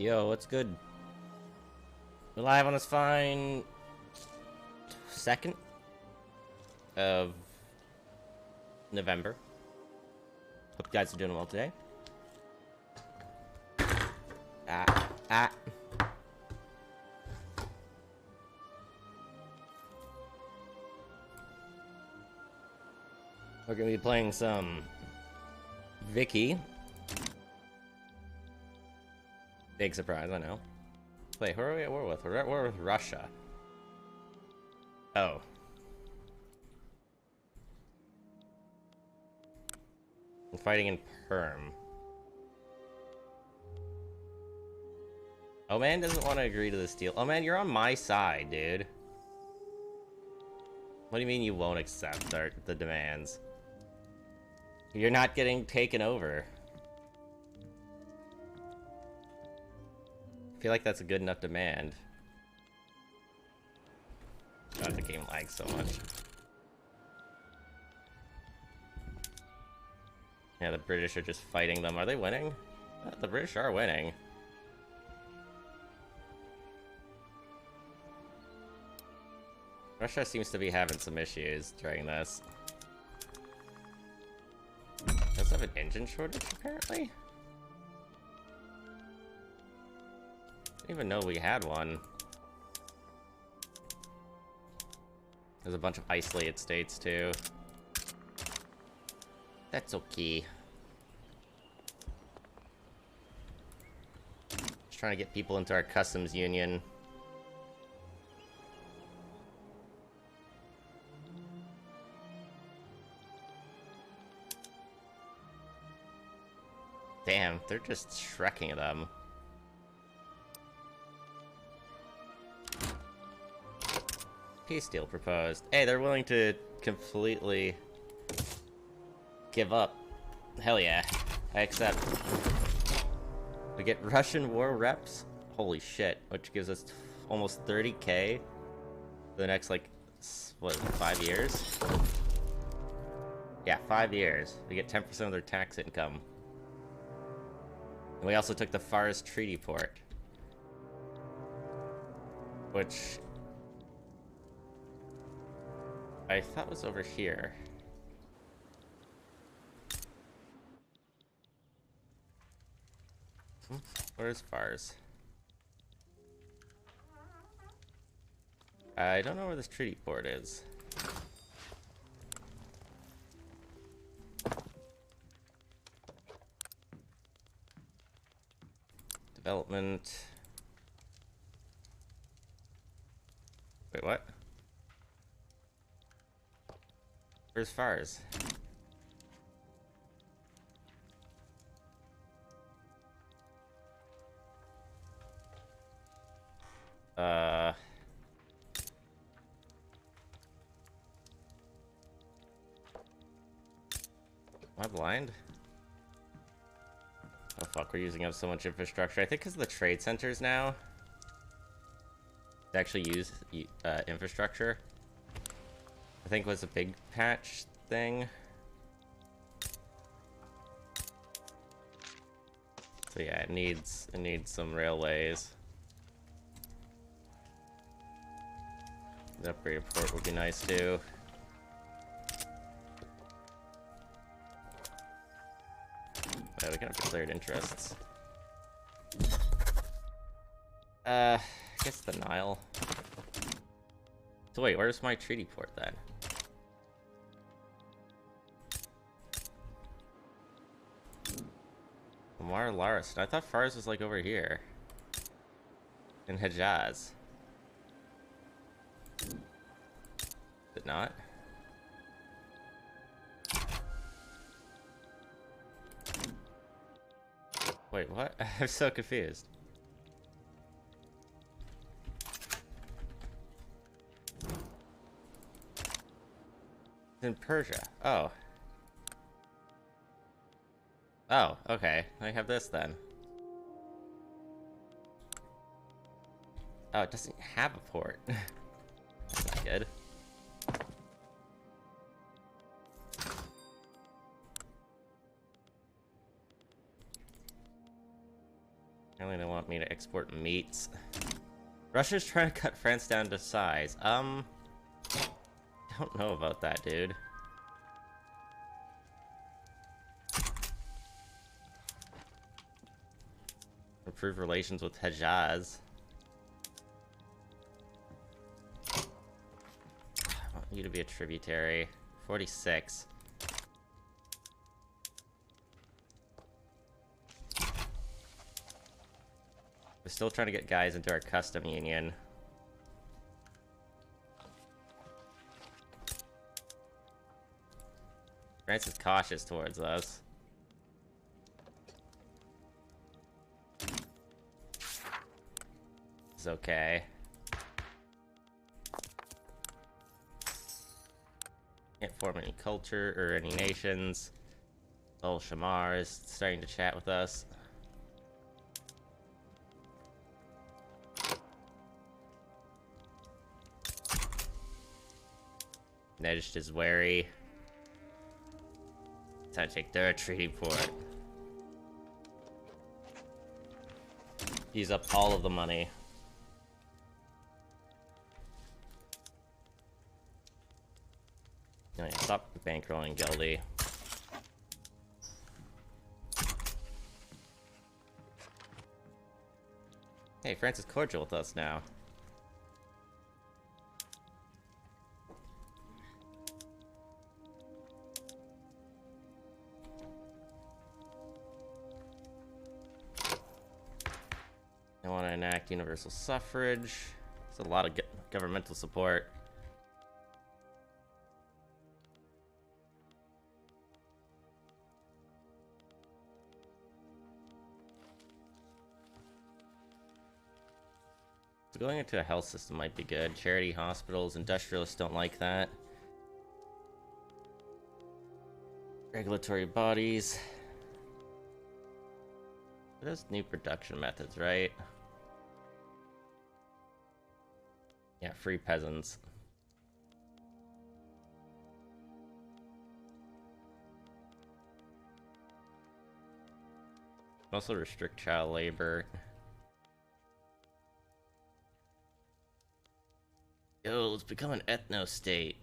Yo, what's good? We're live on this fine 2nd of November. Hope you guys are doing well today. Ah. We're gonna be playing some Vicky. Big surprise, I know. Wait, who are we at war with? We're at war with Russia. Oh. I'm fighting in Perm. Oh man doesn't want to agree to this deal. Oh man, you're on my side, dude. What do you mean you won't accept the demands? You're not getting taken over. I feel like that's a good enough demand. God, the game lags so much. Yeah, the British are just fighting them. Are they winning? The British are winning. Russia seems to be having some issues during this. Does have an engine shortage, apparently? Didn't even know we had one. There's a bunch of isolated states, too. That's okay. Just trying to get people into our customs union. Damn, they're just shrekking them. Peace deal proposed. Hey, they're willing to completely give up. Hell yeah, I accept. We get Russian war reps? Holy shit, which gives us almost 30k for the next, like, what, 5 years? Yeah, 5 years. We get 10% of their tax income. And we also took the Fars Treaty Port, which I thought was over here. Where's Fars? I don't know where this treaty port is. Development. Wait, what? Where's Fars? Am I blind? Oh fuck, we're using up so much infrastructure. I think because of the trade centers now, they actually use infrastructure. I think was a big patch thing. So yeah, it needs some railways. The upgraded port would be nice too. Yeah, we can have declared interests. I guess the Nile. So wait, where's my treaty port then? Lamar Laris. I thought Fars was like over here. In Hejaz. Is it not? Wait, what? I'm so confused. It's in Persia. Oh. Oh, okay. I have this then. Oh, it doesn't have a port. That's not good. Apparently they want me to export meats. Russia's trying to cut France down to size. Don't know about that, dude. Improve relations with Hejaz. I want you to be a tributary. 46. We're still trying to get guys into our custom union. France is cautious towards us. It's okay. Can't form any culture or any nations. Ul Shamar is starting to chat with us. Nejd is wary. Time to take their treaty port. Use up all of the money. No, yeah, stop bankrolling Geldy. Hey, France is cordial with us now. I want to enact universal suffrage. There's a lot of governmental support. So going into a health system might be good. Charity hospitals, industrialists don't like that. Regulatory bodies. There's new production methods, right? Yeah, free peasants. Also restrict child labor. Yo, let's become an ethno-state.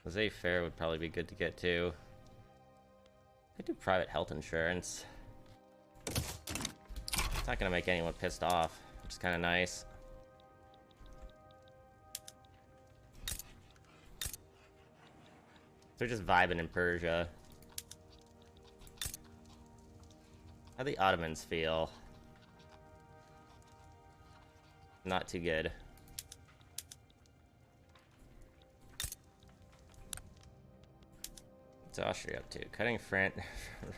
Jose Fair would probably be good to get to. I do private health insurance. It's not gonna make anyone pissed off, which is kind of nice. They're just vibing in Persia. How the Ottomans feel? Not too good. What's Austria up to? Cutting France.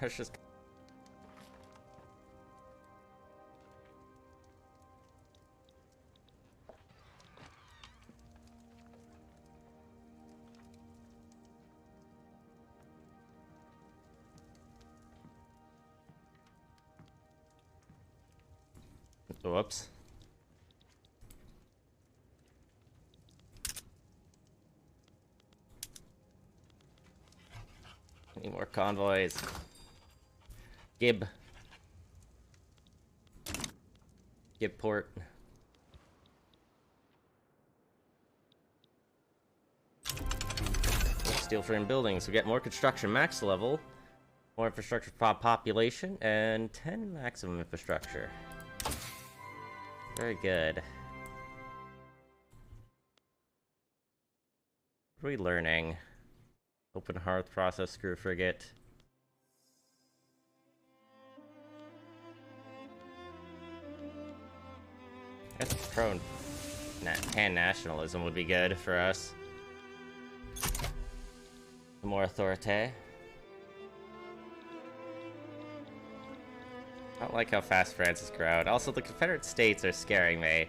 Russia's. Whoops. Need more convoys. Gib port. Steel frame buildings. We get more construction max level, more infrastructure population, and 10 maximum infrastructure. Very good. What are we learning? Open hearth process screw frigate. That's prone. Pan-nationalism would be good for us. More authority. I don't like how fast France has grown. Also, the Confederate States are scaring me.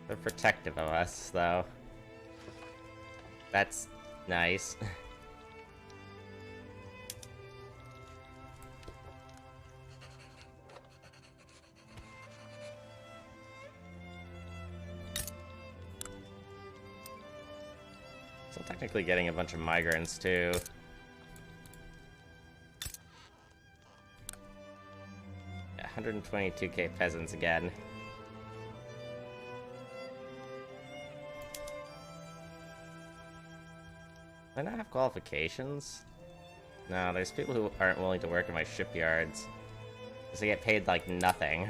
They're protective of us, though. Still technically getting a bunch of migrants, too. Yeah, 122k peasants again. Do I not have qualifications? No, there's people who aren't willing to work in my shipyards. Because they get paid, like, nothing.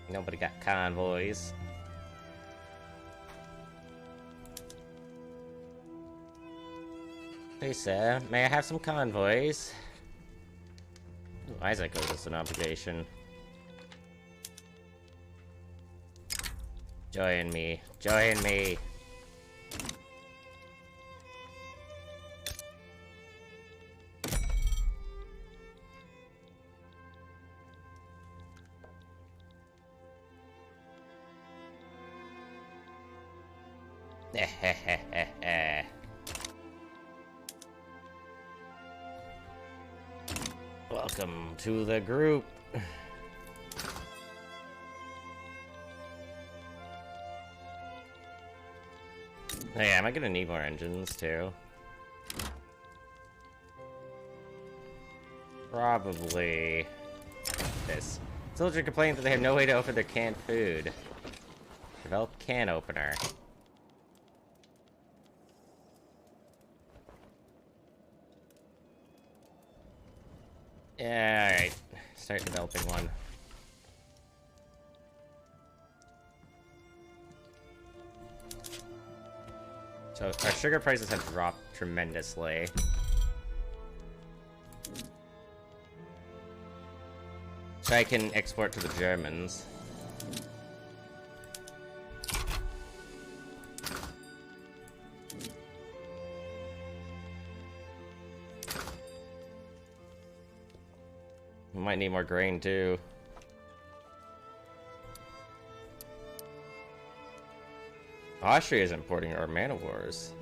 Nobody got convoys. Hey, sir, may I have some convoys? Ooh, Isaac owes us an obligation. Join me. Join me. Welcome to the group. Oh yeah, am I gonna need more engines too? Probably this. Soldier complained that they have no way to open their canned food. Develop can opener. Yeah, alright. Start developing one. So, our sugar prices have dropped tremendously. So I can export to the Germans. We might need more grain, too. Austria is importing our man of wars.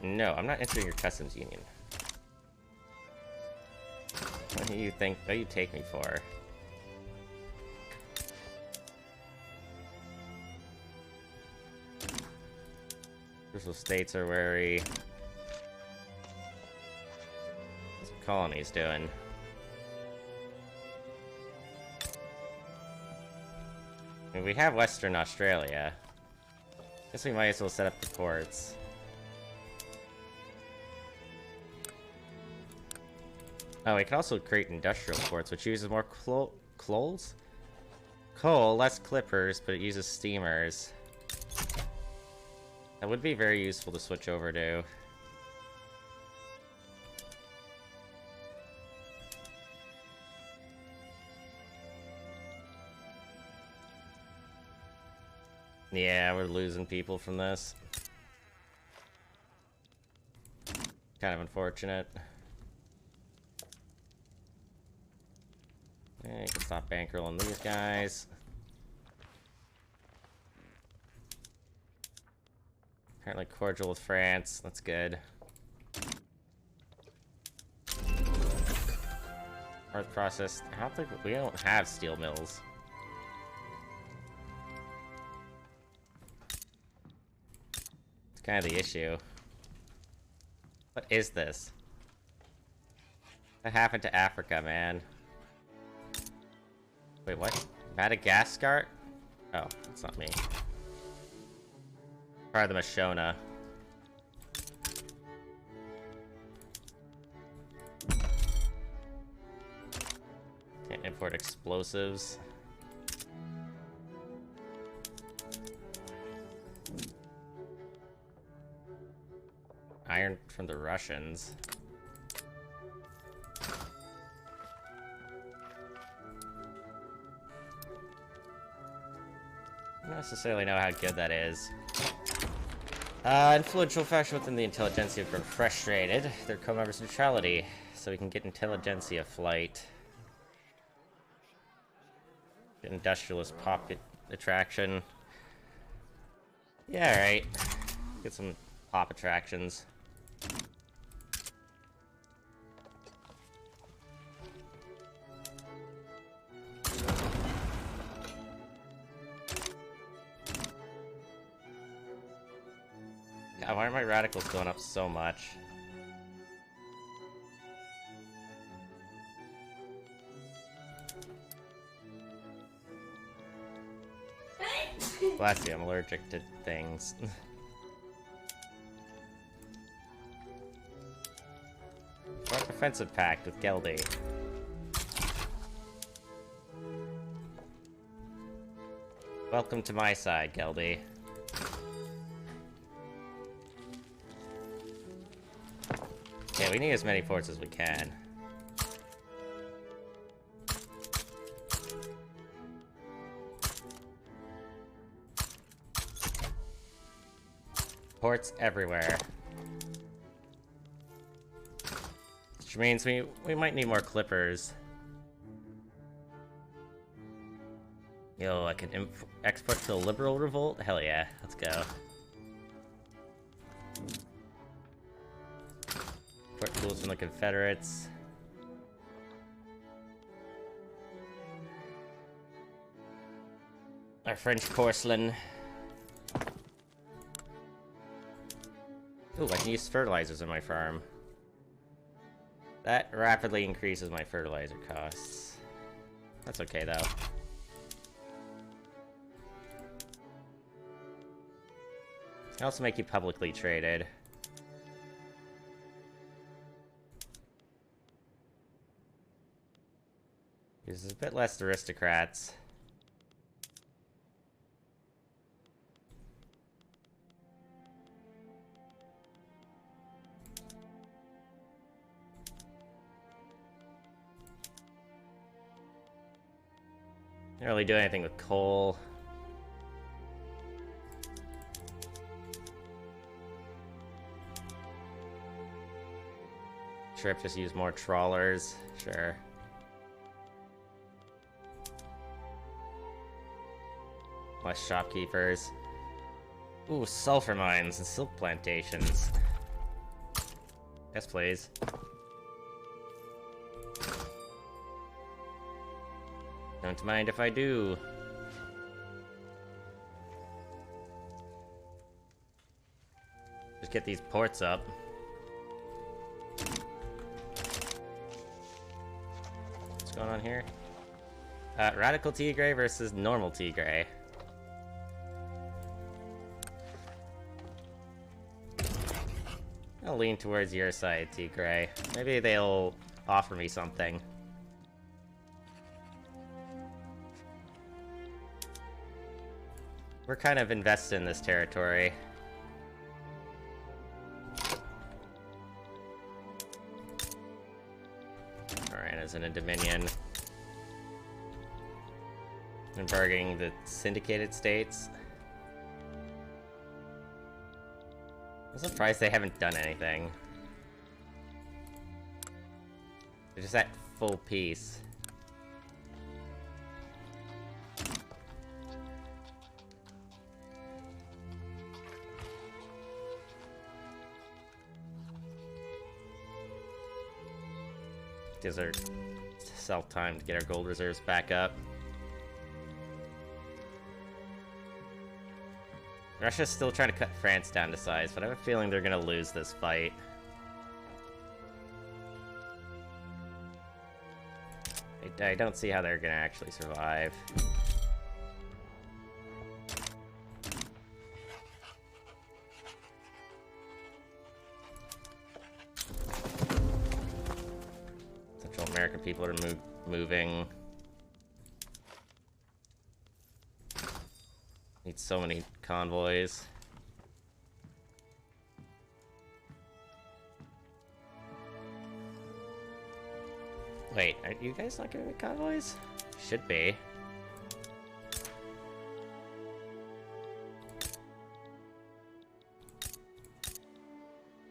No, I'm not entering your customs union. What do you think? What do you take me for? Crucial states are wary. What's the colonies doing? I mean, we have Western Australia. Guess we might as well set up the ports. Oh, we can also create industrial ports, which uses more coals? Coal, less clippers, but it uses steamers. That would be very useful to switch over to. Yeah, we're losing people from this. Kind of unfortunate. Yeah, you can stop bankrolling these guys. Apparently cordial with France. That's good. Earth processed. I don't think we don't have steel mills. It's kind of the issue. What is this? What happened to Africa, man? Wait, what? Madagascar? Oh, that's not me. Part of the Mashona. Can't import explosives. Iron from the Russians. I don't necessarily know how good that is. Influential faction within the intelligentsia have grown frustrated. Their co-members' neutrality, so we can get intelligentsia flight. Industrialist pop attraction. Yeah, alright. Get some pop attractions. God, why are my radicals going up so much? Bless you, I'm allergic to things. What defensive pact with Geldy? Welcome to my side, Geldy. Yeah, we need as many ports as we can. Ports everywhere. Which means we might need more clippers. Yo, I can export to the Liberal Revolt? Hell yeah, let's go. Import tools from the Confederates. Our French porcelain. Ooh, I can use fertilizers in my farm. That rapidly increases my fertilizer costs. That's okay, though. Can also make you publicly traded. Uses a bit less aristocrats. Can't really do anything with coal. Trip just use more trawlers, sure. Less shopkeepers. Ooh, sulfur mines and silk plantations. Yes, please. Don't mind if I do. Just get these ports up. What's going on here? Radical Tigray versus normal Tigray. I'll lean towards your side, Tigray. Maybe they'll offer me something. We're kind of invested in this territory. Alright, as in a Dominion. Embargoing the syndicated states. I'm surprised they haven't done anything. They're just at full peace. Gives ourselves time to get our gold reserves back up. Russia's still trying to cut France down to size, but I have a feeling they're gonna lose this fight. I don't see how they're gonna actually survive. Central American people are moving. Need so many convoys. Wait, are you guys not giving me convoys? Should be.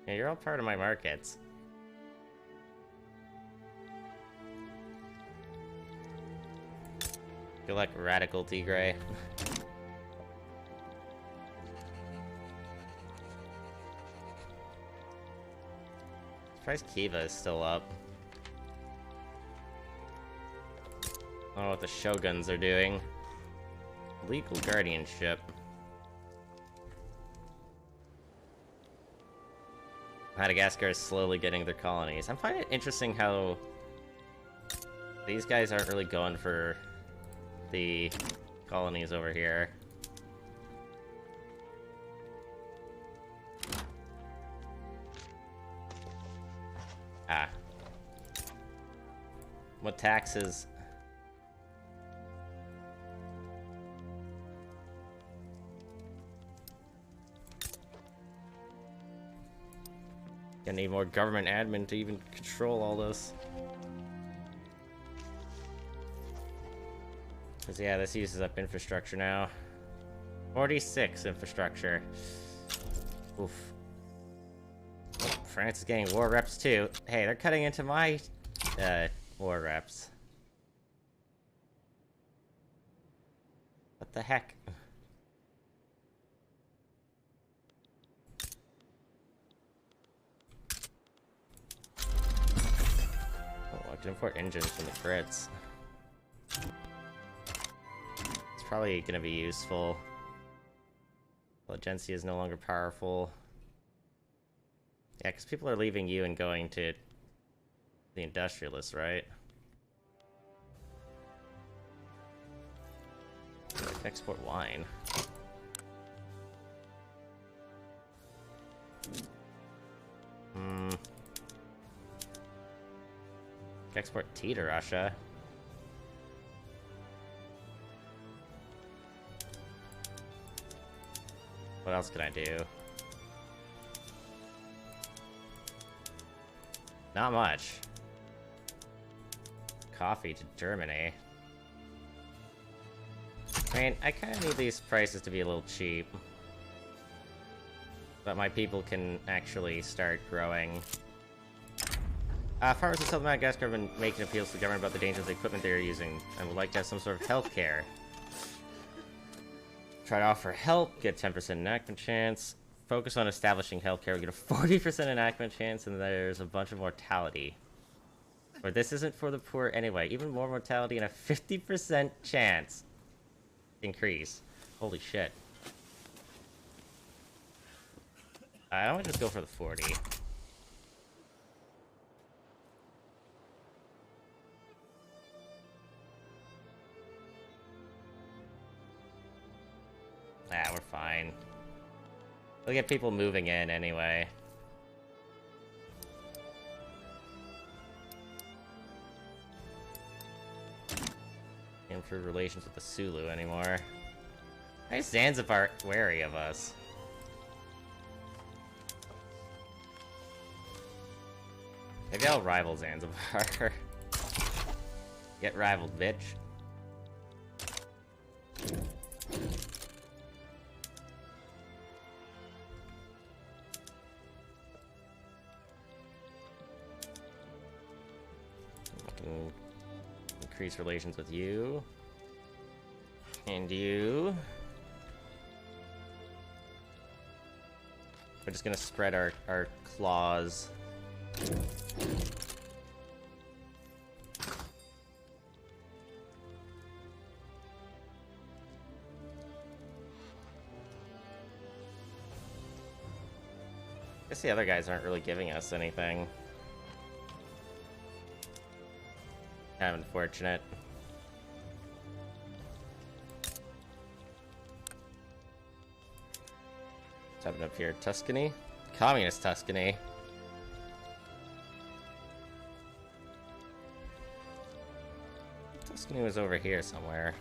Yeah, you're all part of my markets. Good luck, Radical Tigray. Surprised Kiva is still up. I don't know what the Shoguns are doing. Legal guardianship. Madagascar is slowly getting their colonies. I'm finding it interesting how these guys aren't really going for the colonies over here. Ah. What taxes? Gonna need more government admin to even control all this. Cause yeah, this uses up infrastructure now. 46 infrastructure. Oof. France is getting war reps too. Hey, they're cutting into my war reps. What the heck? Oh, I can import engines from the crits. It's probably gonna be useful. Agency is no longer powerful. Yeah, because people are leaving you and going to the industrialists, right? Export wine. Export tea to Russia. What else can I do? Not much. Coffee to Germany. I mean, I kind of need these prices to be a little cheap. But my people can actually start growing. Farmers in Southern Madagascar have been making appeals to the government about the dangers of the equipment they are using, and would like to have some sort of health care. Try to offer help, get 10% enactment chance. Focus on establishing healthcare, we get a 40% enactment chance, and there's a bunch of mortality. Or this isn't for the poor anyway. Even more mortality and a 50% chance increase. Holy shit. I want to just go for the 40. Ah, we're fine. We'll get people moving in anyway. Improve relations with the Sulu anymore. Why is Zanzibar wary of us? Maybe I'll rival Zanzibar. Get rivaled, bitch. Increase relations with you. And you. We're just gonna spread our claws. Guess the other guys aren't really giving us anything. Kind of unfortunate. What's happening up here? Tuscany? Communist Tuscany. Tuscany was over here somewhere.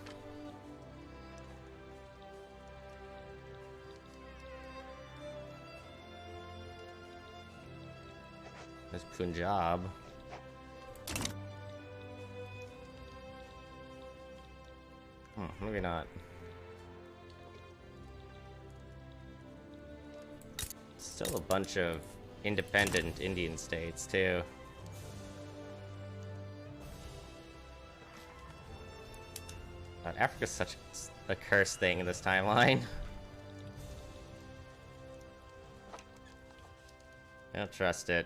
There's Punjab. Maybe not. Still a bunch of independent Indian states, too. God, Africa's such a cursed thing in this timeline. I don't trust it.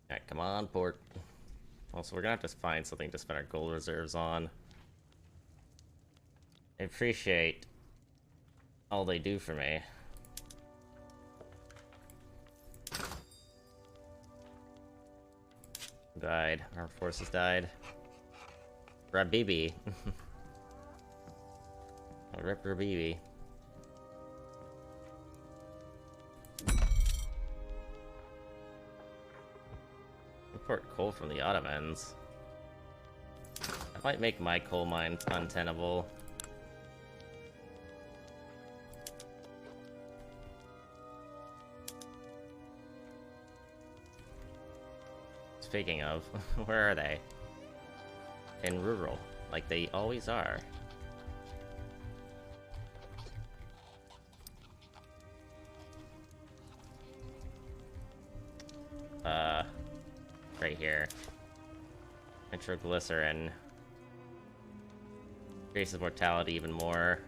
Alright, come on, port. Also, we're gonna have to find something to spend our gold reserves on. I appreciate all they do for me. Died. Our forces died. Rabibi. Rip Rabibi. Import coal from the Ottomans. That might make my coal mine untenable. Speaking of, where are they? In rural, like they always are. Right here. Nitroglycerin. Increases mortality even more.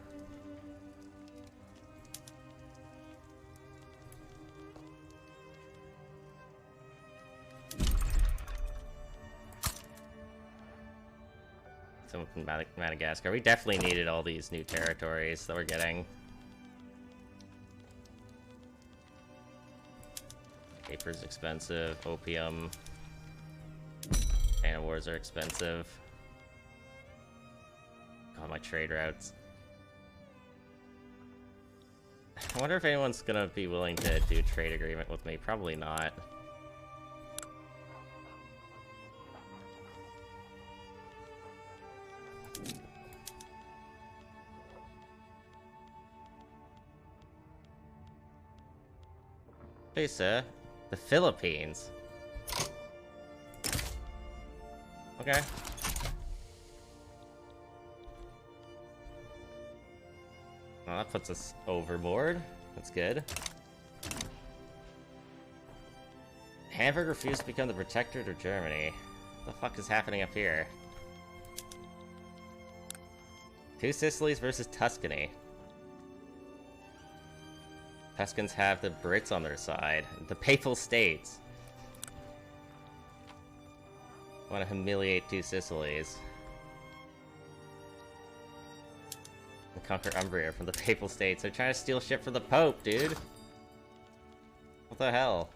Someone from Madagascar. We definitely needed all these new territories that we're getting. Paper's expensive. Opium. And wars are expensive. God, my trade routes. I wonder if anyone's gonna be willing to do a trade agreement with me. Probably not. Hey, sir. The Philippines. Okay. Well, that puts us overboard. That's good. Hamburg refused to become the protectorate of Germany. What the fuck is happening up here? Two Sicilies versus Tuscany. Tuscans have the Brits on their side. The Papal States. Want to humiliate two Sicilies. And conquer Umbria from the Papal States. They're trying to steal shit from the Pope, dude. What the hell?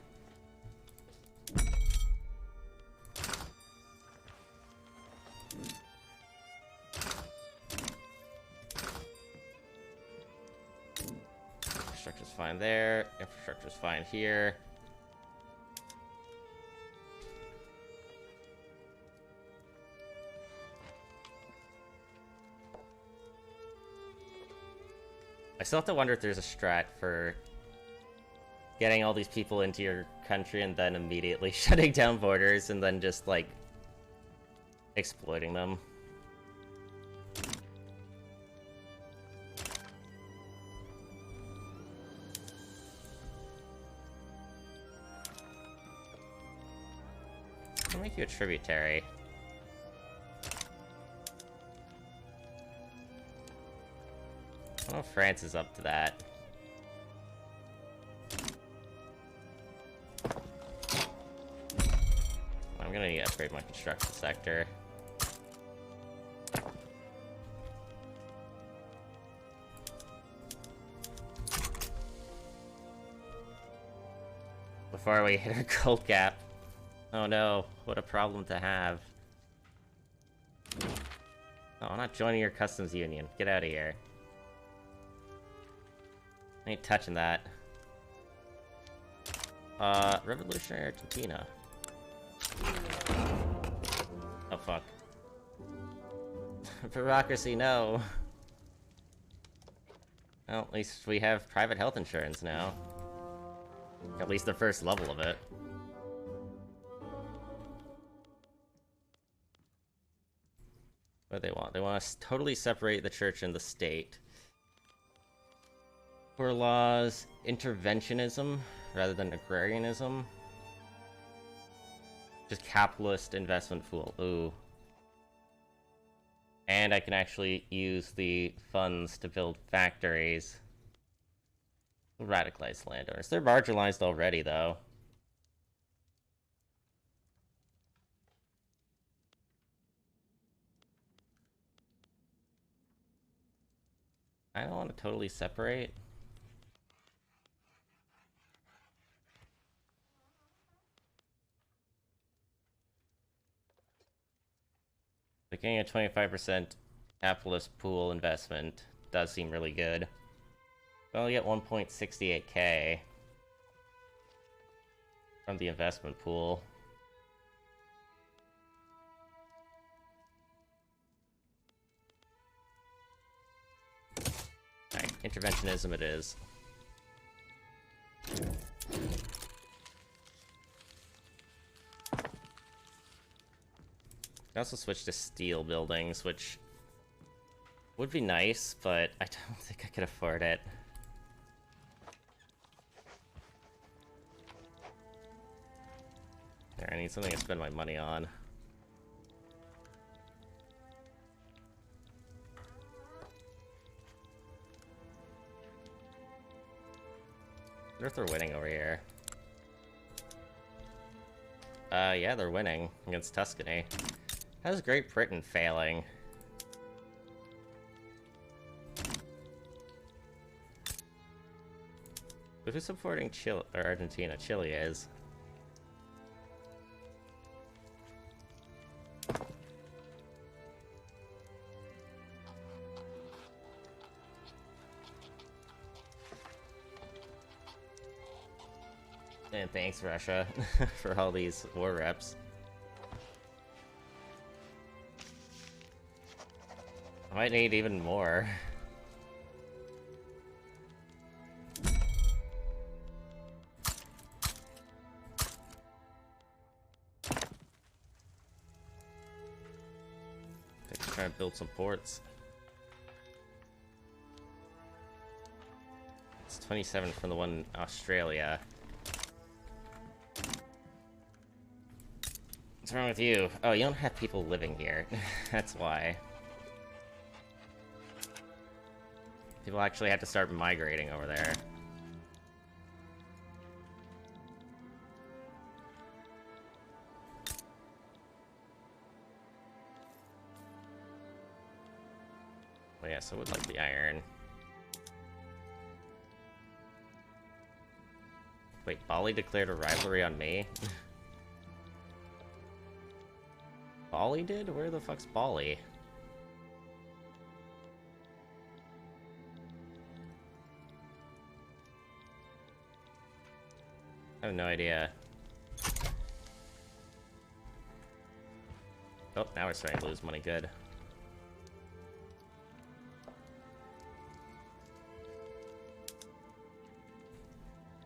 Infrastructure's fine there. Infrastructure's fine here. I still have to wonder if there's a strat for getting all these people into your country and then immediately shutting down borders and then just, like, exploiting them. I'll make you a tributary. I don't know if France is up to that. I'm gonna need to upgrade my construction sector. Before we hit our gold gap. Oh no, what a problem to have. Oh, I'm not joining your customs union. Get out of here. I ain't touching that. Revolutionary Argentina. Oh, fuck. Bureaucracy, no. Well, at least we have private health insurance now. At least the first level of it. What do they want? They want to totally separate the church and the state. Poor laws, interventionism rather than agrarianism. Just capitalist investment pool. Ooh. And I can actually use the funds to build factories. Radicalized landowners. They're marginalized already, though. I don't want to totally separate. But getting a 25% capitalist pool investment does seem really good. We only get 1.68k from the investment pool. Alright, interventionism it is. I also switched to steel buildings, which would be nice, but I don't think I could afford it. There, I need something to spend my money on. I wonder if they're winning over here. Yeah, they're winning against Tuscany. How's Great Britain failing? But who's supporting Chile or Argentina? Chile is. And thanks, Russia, for all these war reps. I might need even more. Trying to build some ports. It's 27 from the one in Australia. What's wrong with you? Oh, you don't have people living here. That's why. People actually have to start migrating over there. Well, yes, I would like the iron. Wait, Bali declared a rivalry on me? Bali did? Where the fuck's Bali? I have no idea. Oh, now we're starting to lose money. Good.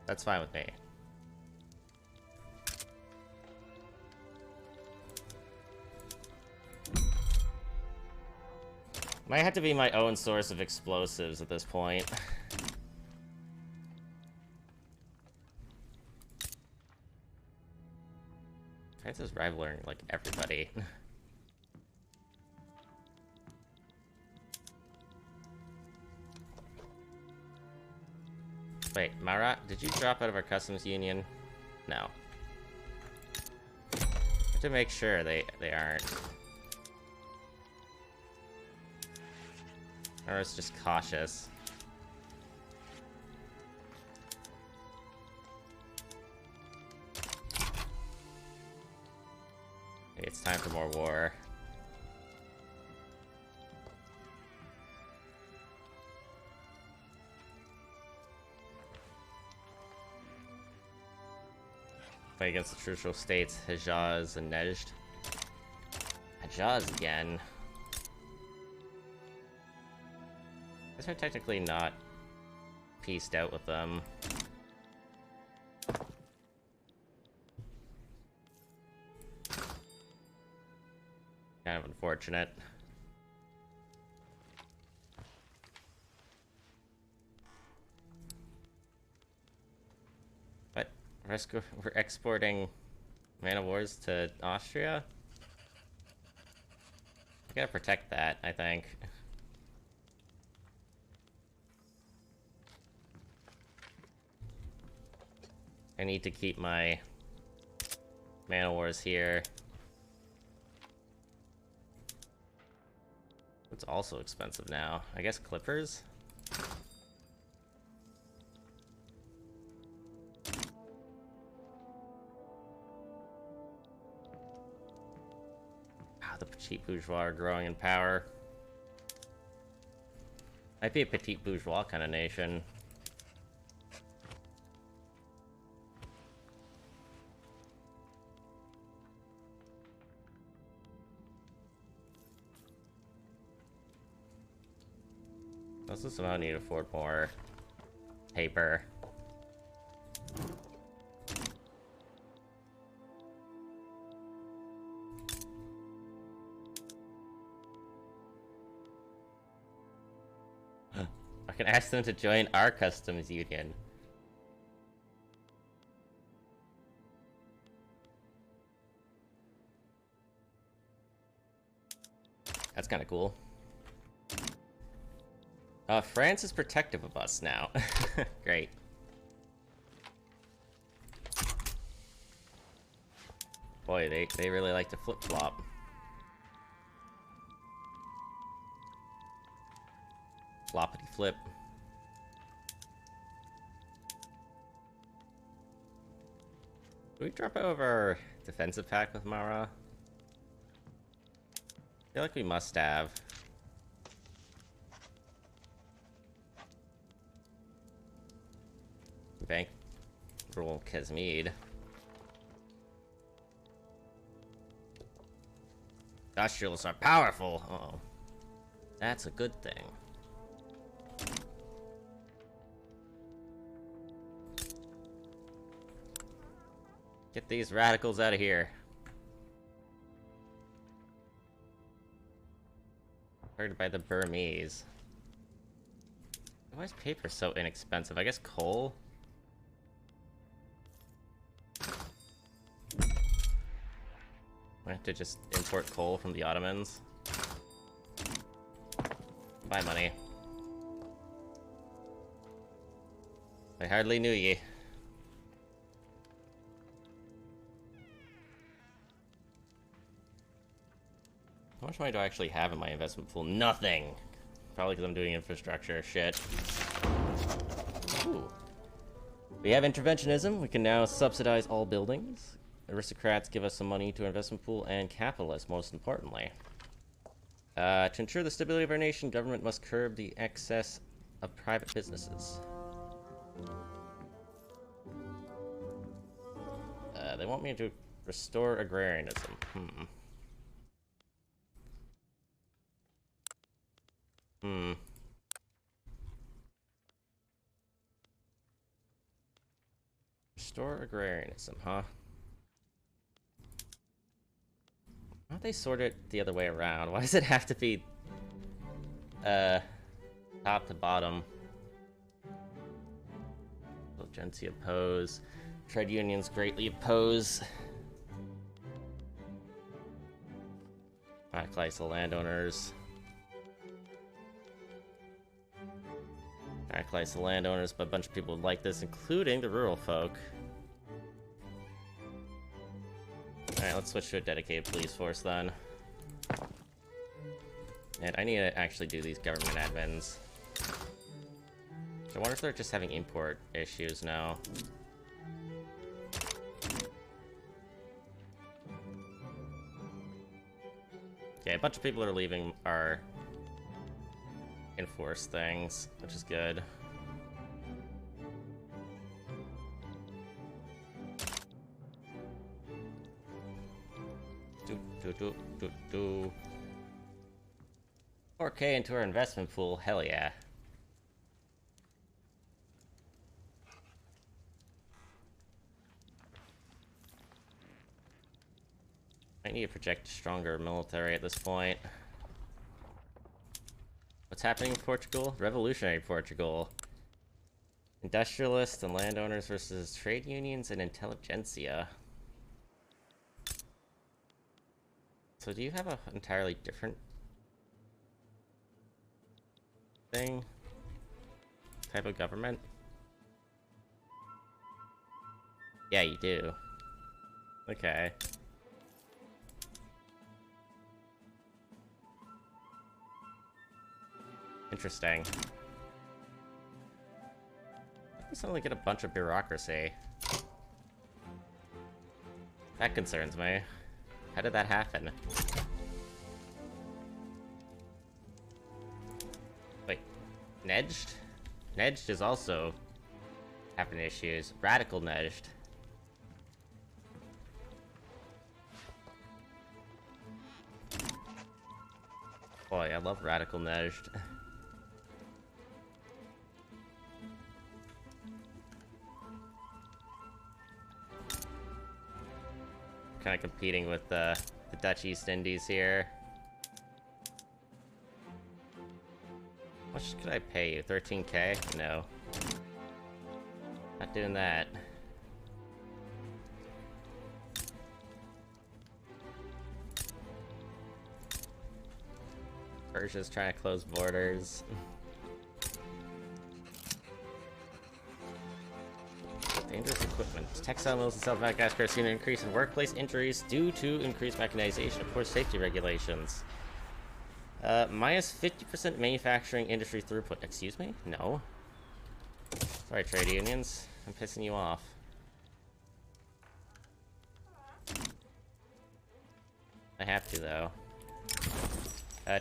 That's fine with me. Might have to be my own source of explosives at this point. France is rivaling, like, everybody. Wait, Marat, did you drop out of our customs union? No. I have to make sure they aren't. Or it's just cautious. Maybe it's time for more war. Fight against the trucial states, Hejaz and Nejd. Hejaz again. I guess we're technically not pieced out with them. Kind of unfortunate. We're exporting Man of Wars to Austria? I gotta protect that, I think. I need to keep my Man of Wars here. It's also expensive now. I guess Clippers? The petite bourgeois are growing in power. Might be a petite bourgeois kind of nation. Also somehow need to afford more paper. I can ask them to join our customs union. That's kind of cool. France is protective of us now. Great. Boy, they really like to flip-flop. Floppity flip. Do we drop over our defensive pack with Mara? I feel like we must have. Bankroll Kesmead. Industrialists are powerful. Uh-oh. That's a good thing. Get these radicals out of here. Heard by the Burmese. Why is paper so inexpensive? I guess coal? I have to just import coal from the Ottomans. Buy money. I hardly knew ye. How much money do I actually have in my investment pool? Nothing! Probably because I'm doing infrastructure shit. Ooh. We have interventionism. We can now subsidize all buildings. Aristocrats give us some money to our investment pool, and capitalists, most importantly. To ensure the stability of our nation, government must curb the excess of private businesses. They want me to restore agrarianism. Restore agrarianism, huh? Why don't they sort it the other way around? Why does it have to be, top to bottom? Intelligentsia oppose. Trade unions greatly oppose. Radicalize the landowners. Radicalize the landowners, but a bunch of people would like this, including the rural folk. Alright, let's switch to a dedicated police force then. And I need to actually do these government admins. I wonder if they're just having import issues now. Okay, a bunch of people are leaving our enforced things, which is good. Do. 4K into our investment pool, hell yeah. I need to project a stronger military at this point. What's happening in Portugal? Revolutionary Portugal. Industrialists and landowners versus trade unions and intelligentsia. So do you have an entirely different thing? Type of government? Yeah, you do. Okay. Interesting. I suddenly get a bunch of bureaucracy. That concerns me. How did that happen? Wait, Nedged? Nedged is also having issues. Radical Nedged. Boy, I love Radical Nedged. Kind of competing with the Dutch East Indies here. How much could I pay you? 13k? No. Not doing that. Persia's trying to close borders. Dangerous equipment. Textile mills in South Madagascar have seen an increase in workplace injuries due to increased mechanization of poor safety regulations. Minus 50% manufacturing industry throughput. Excuse me? No. Sorry, trade unions. I'm pissing you off. I have to, though.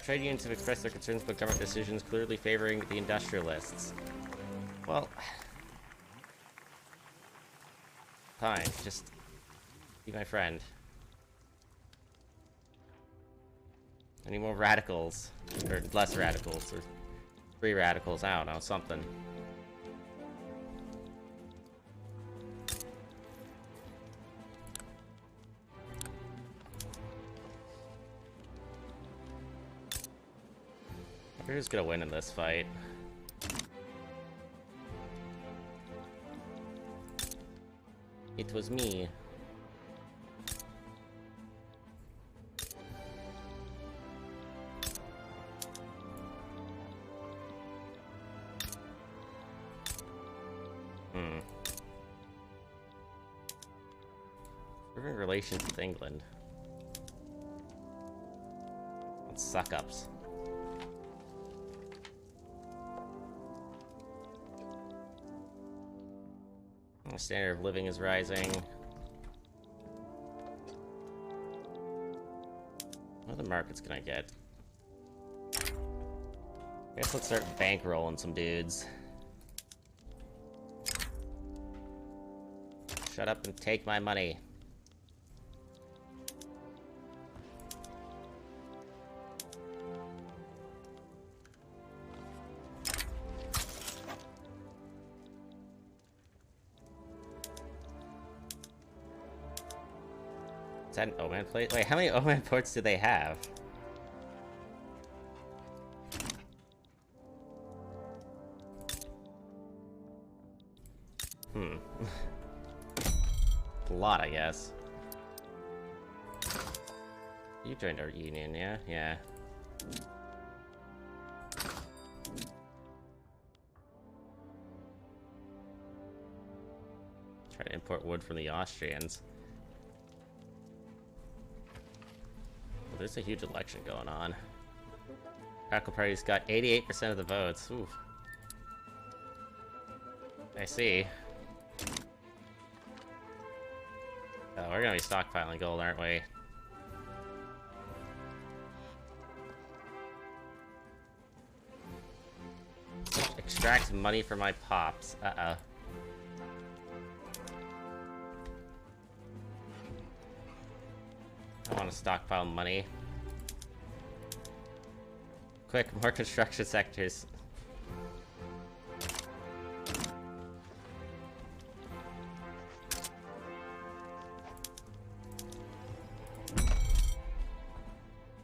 Trade unions have expressed their concerns about government decisions clearly favoring the industrialists. Well... fine, just... be my friend. I need more radicals. Or less radicals, or... free radicals, I don't know, something. Who's gonna win in this fight? It was me. We're in relations with England. Let's suck-ups. The standard of living is rising. What are the markets gonna get? I guess let's start bankrolling some dudes. Shut up and take my money. Is that an Oman plate? Wait, how many Oman ports do they have? A lot, I guess. You joined our union, yeah? Yeah. Try to import wood from the Austrians. There's a huge election going on. Radical Party's got 88% of the votes. Ooh. I see. Oh, we're gonna be stockpiling gold, aren't we? Extract money from my pops. Uh-oh. I want to stockpile money. Quick, more construction sectors.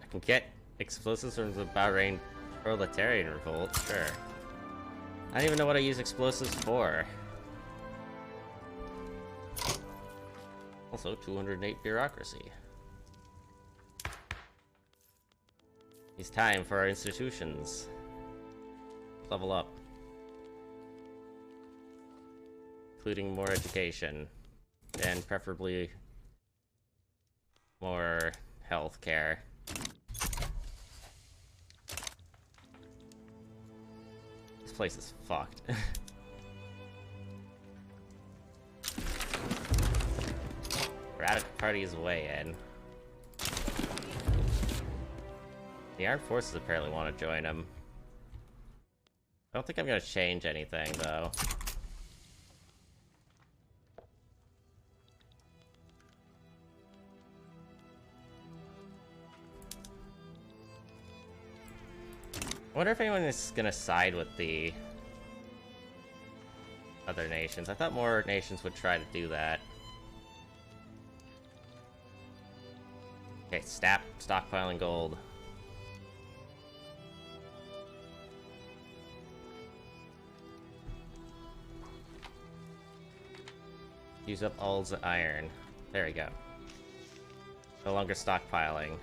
I can get explosives from the Bahrain proletarian revolt, sure. I don't even know what I use explosives for. Also, 208 bureaucracy. It's time for our institutions. Level up. Including more education. And preferably more health care. This place is fucked. Radical Party is way in. The armed forces apparently want to join him. I don't think I'm gonna change anything, though. I wonder if anyone is gonna side with the other nations. I thought more nations would try to do that. Okay, stockpiling gold. Use up all the iron. There we go. No longer stockpiling.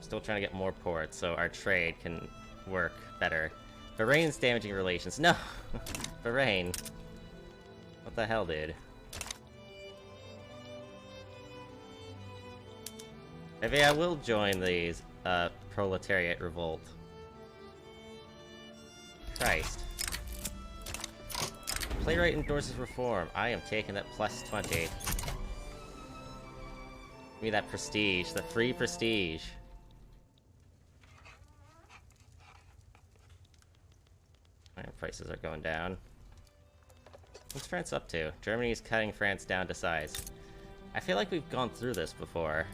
Still trying to get more ports so our trade can work better. Bahrain's damaging relations. No! Bahrain. What the hell, dude? Maybe I will join these, proletariat revolt. Christ. Playwright endorses reform. I am taking that plus 20. Give me that prestige. The free prestige. Prices are going down. What's France up to? Germany is cutting France down to size. I feel like we've gone through this before.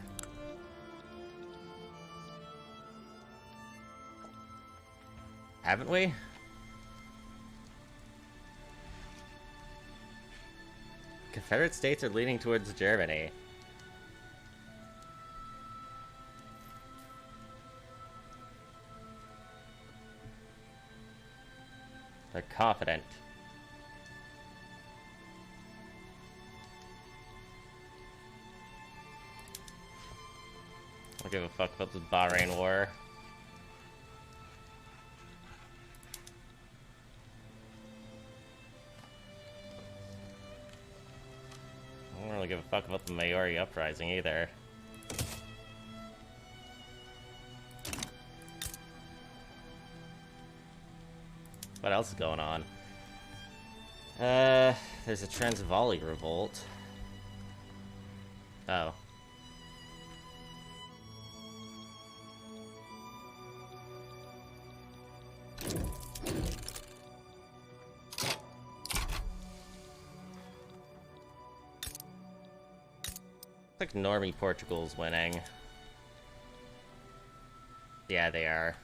Haven't we? Confederate states are leaning towards Germany. They're confident. I don't give a fuck about the Bahrain War. I don't really give a fuck about the Maori uprising either. What else is going on? There's a Transvaali revolt. Oh. Looks like Normie Portugal's winning. Yeah, they are.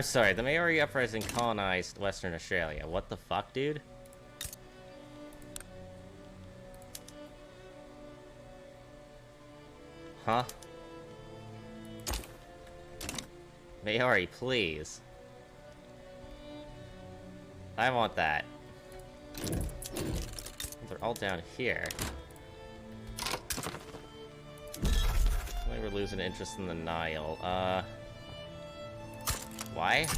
Sorry, the Maori uprising colonized Western Australia. What the fuck, dude? Huh? Maori, please. I want that. They're all down here. Maybe we're losing interest in the Nile. Why? I'd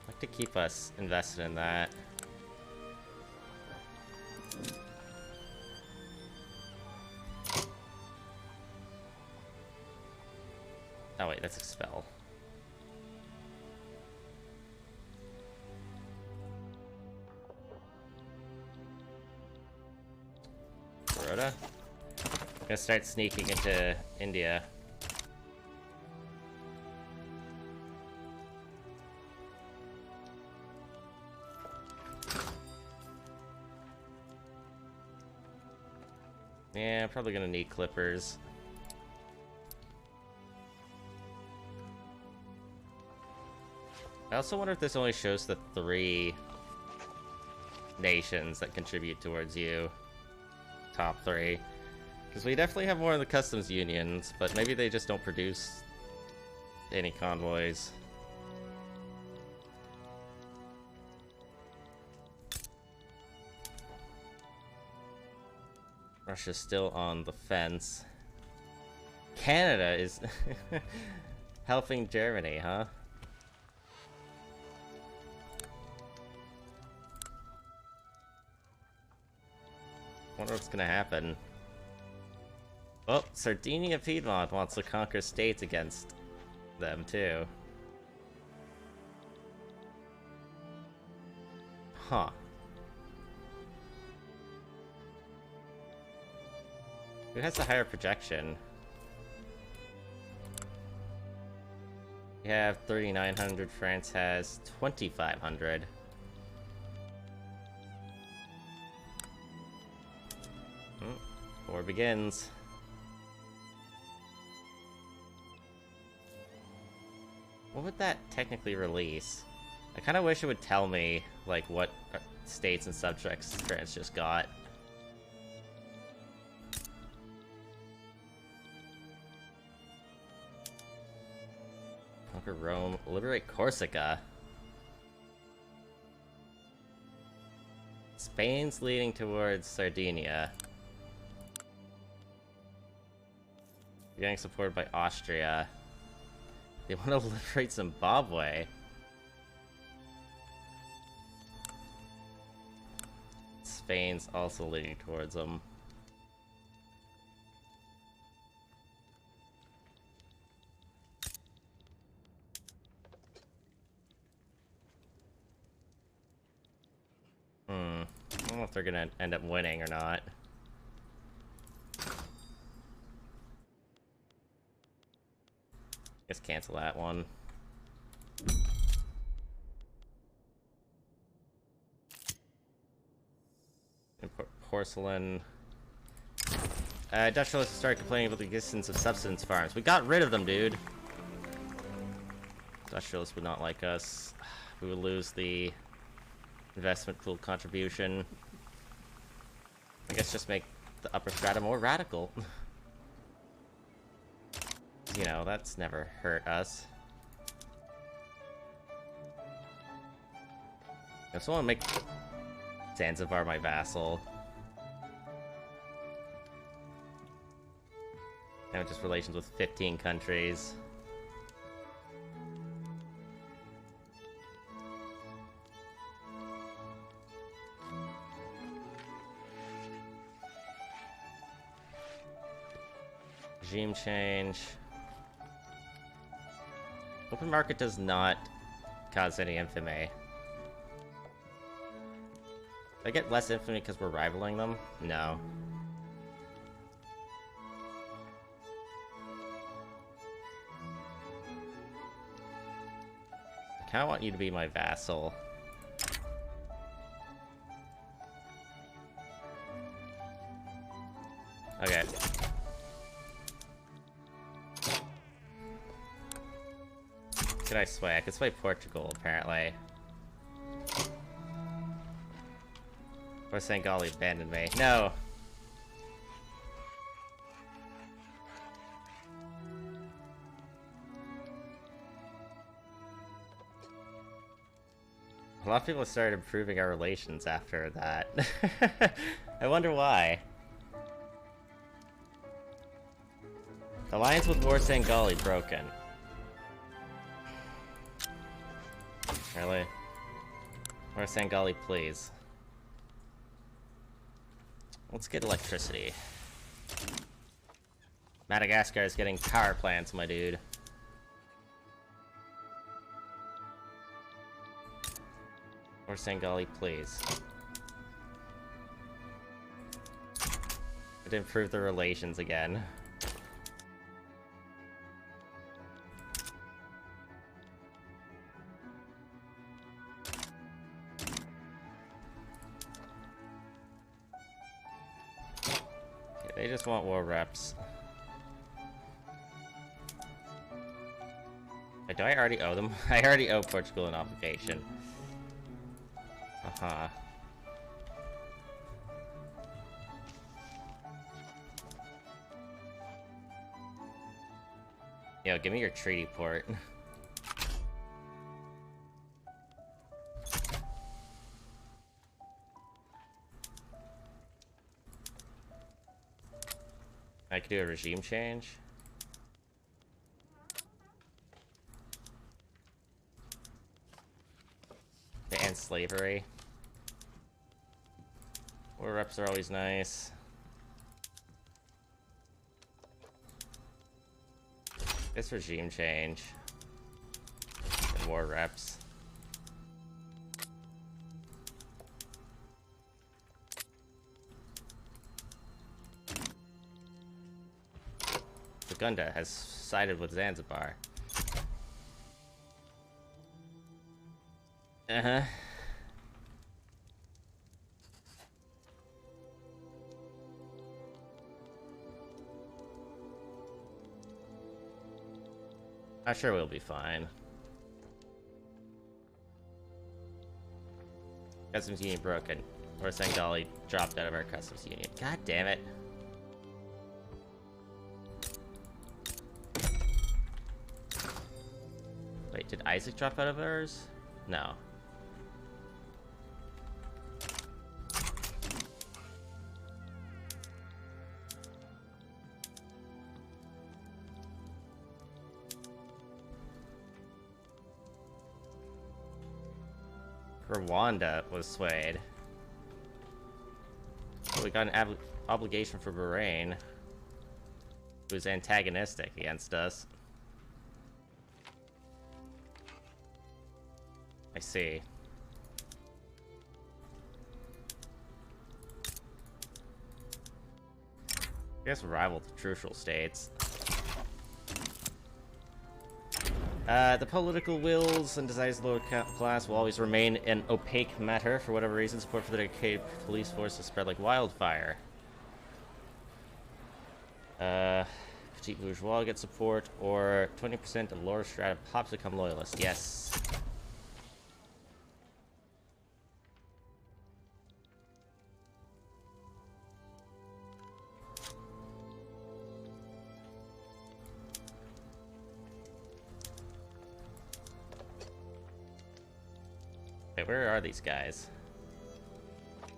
like to keep us invested in that. Oh wait, that's expel. Baroda? Gonna start sneaking into India. Yeah, probably gonna need clippers. I also wonder if this only shows the 3 nations that contribute towards you. Top 3. Because we definitely have more of the customs unions, but maybe they just don't produce any convoys. Russia's still on the fence. Canada is helping Germany, huh? Wonder what's gonna happen. Oh, Sardinia Piedmont wants to conquer states against them too. Huh. Who has the higher projection? We have 3,900, France has 2,500. War begins. What would that technically release? I kind of wish it would tell me, like, what states and subjects France just got. Conquer Rome, liberate Corsica. Spain's leading towards Sardinia. Getting supported by Austria. They want to liberate Zimbabwe. Spain's also leading towards them. I don't know if they're gonna end up winning or not. Just cancel that one. Import porcelain. Industrialists started complaining about the existence of subsistence farms. We got rid of them, dude. Industrialists would not like us. We would lose the investment pool contribution. I guess just make the upper strata more radical. You know, that's never hurt us. I just want to make Zanzibar my vassal. Now just relations with 15 countries. Regime change. Open market does not cause any infamy. Do I get less infamy because we're rivaling them? No. I kinda want you to be my vassal. Okay. Could I sway? I could sway Portugal, apparently. Or Sengali abandoned me. No! A lot of people started improving our relations after that. I wonder why. Alliance with War Sengali broken. Really? Or Sengali, please. Let's get electricity. Madagascar is getting power plants, my dude. Or Sengali, please. To improve the relations again. They just want war reps. Wait, do I already owe them? I already owe Portugal an obligation. Uh-huh. Yo, give me your treaty port. I could do a regime change. Ban slavery. War reps are always nice. This regime change. And war reps. Segunda has sided with Zanzibar. Uh-huh. I'm sure we'll be fine. Customs union broken. Or Sengali dropped out of our customs union. God damn it. Wait, did Isaac drop out of ours? No. Rwanda was swayed. Oh, we got an obligation for Bahrain, who was antagonistic against us. I see. I guess rival the trucial states. The political wills and desires of the lower class will always remain an opaque matter. For whatever reason, support for the dedicated police force has spread like wildfire. Petit bourgeois get support, or 20% of lower strata pops become loyalists. Yes. Wait, where are these guys?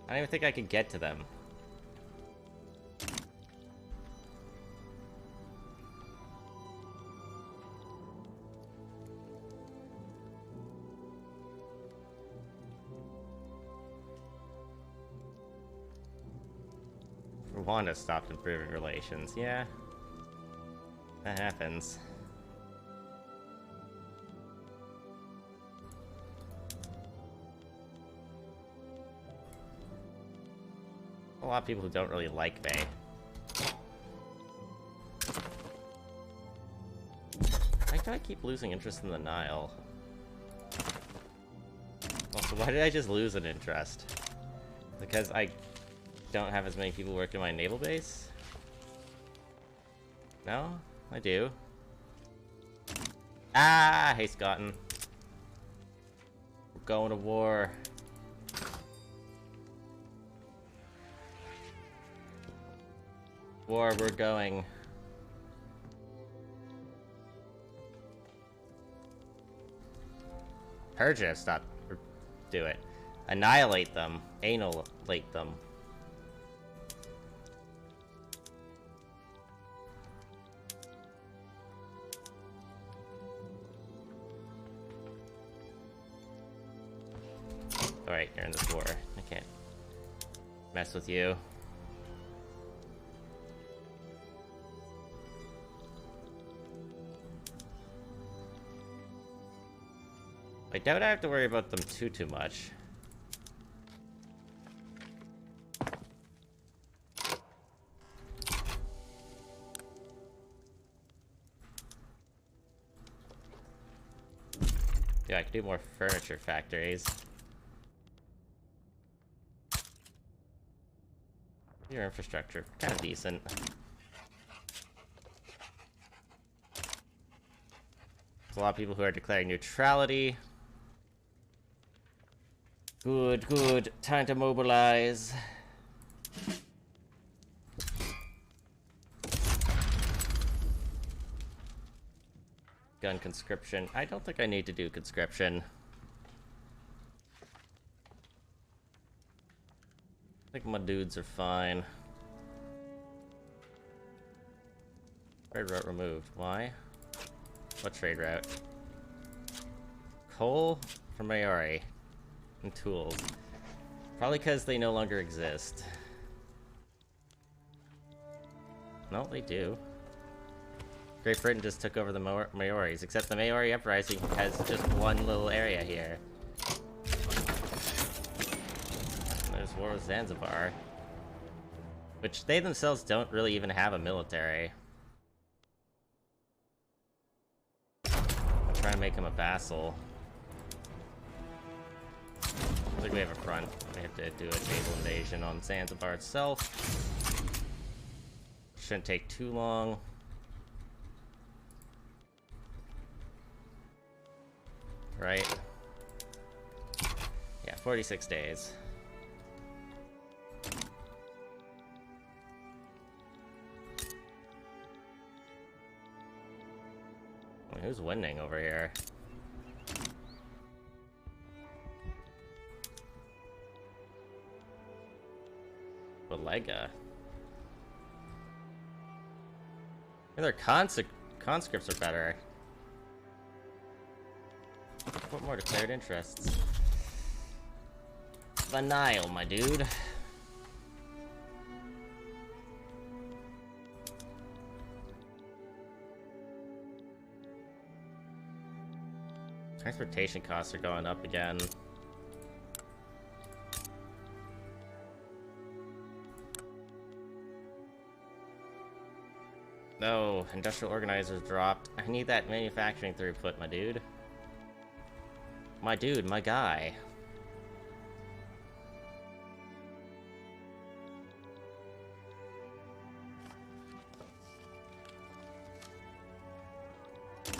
I don't even think I could get to them. Rwanda stopped improving relations. Yeah. That happens. A lot of people who don't really like me. Why do I keep losing interest in the Nile? Also, why did I just lose an interest? Because I don't have as many people working my naval base? No? I do. Ah! Hey, Scotland. We're going to war. War, we're going. Persia, stop. Do it. Annihilate them. Annihilate them. Alright, you're in this war. I can't mess with you. I doubt I have to worry about them too much. Yeah, I could do more furniture factories. Your infrastructure, kind of decent. There's a lot of people who are declaring neutrality. Good, good. Time to mobilize. Gun conscription. I don't think I need to do conscription. I think my dudes are fine. Trade route removed. Why? What trade route? Coal for Maori. And tools. Probably because they no longer exist. No, they do. Great Britain just took over the Maoris, except the Maori Uprising has just one little area here. And there's war with Zanzibar. Which they themselves don't really even have a military. I'm trying to make him a vassal. I think we have a front. We have to do a naval invasion on Zanzibar itself. Shouldn't take too long. Right? Yeah, 46 days. I mean, who's winning over here? Belega. And their conscripts are better. What more declared interests? The Nile, my dude. Transportation costs are going up again. No, industrial organizers dropped. I need that manufacturing throughput, my dude. My dude, my guy. I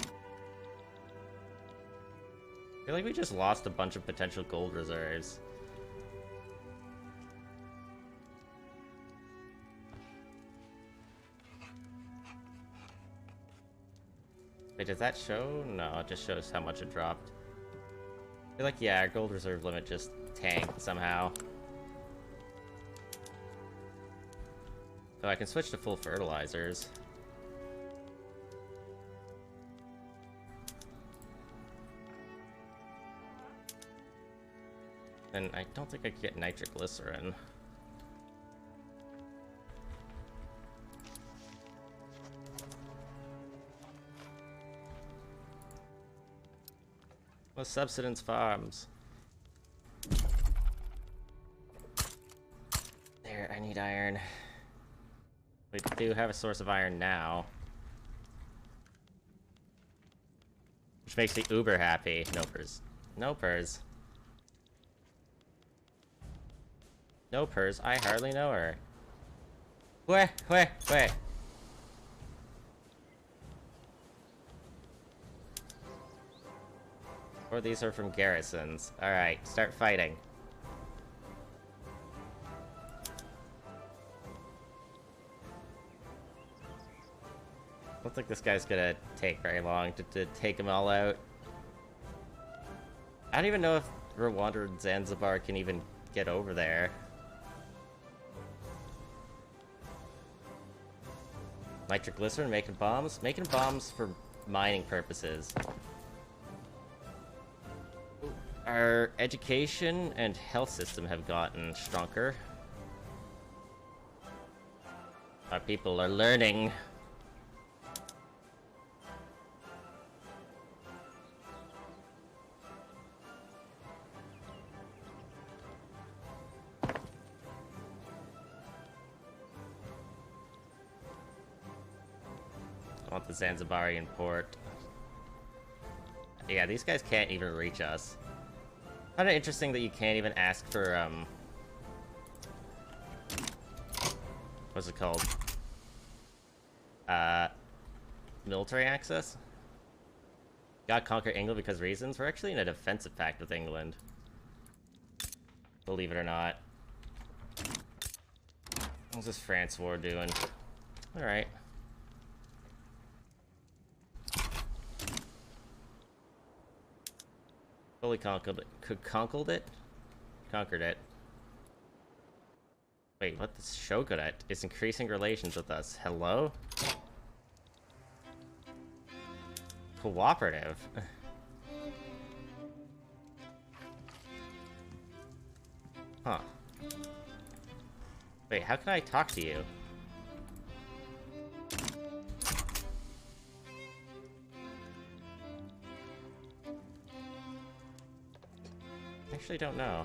feel like we just lost a bunch of potential gold reserves. Wait, does that show? No, it just shows how much it dropped. I feel like, yeah, our gold reserve limit just tanked somehow. So I can switch to full fertilizers. And I don't think I can get nitroglycerin. Well, subsistence farms. There, I need iron. We do have a source of iron now. Which makes me uber happy. Nopers. Nopers. Nopers, I hardly know her. Where? Or these are from garrisons. Alright, start fighting. I don't think this guy's gonna take very long to take them all out. I don't even know if Rwanda and Zanzibar can even get over there. Nitroglycerin, making bombs? Making bombs for mining purposes. Our education and health system have gotten stronger. Our people are learning. I want the Zanzibarian port. Yeah, these guys can't even reach us. Kind of interesting that you can't even ask for, What's it called? Military access? Got conquer England because reasons? We're actually in a defensive pact with England. Believe it or not. What's this France war doing? Alright. Fully conquered it? Conquered it. Wait, what the Shogunate is increasing relations with us. Hello? Cooperative? Huh. Wait, how can I talk to you? I actually don't know.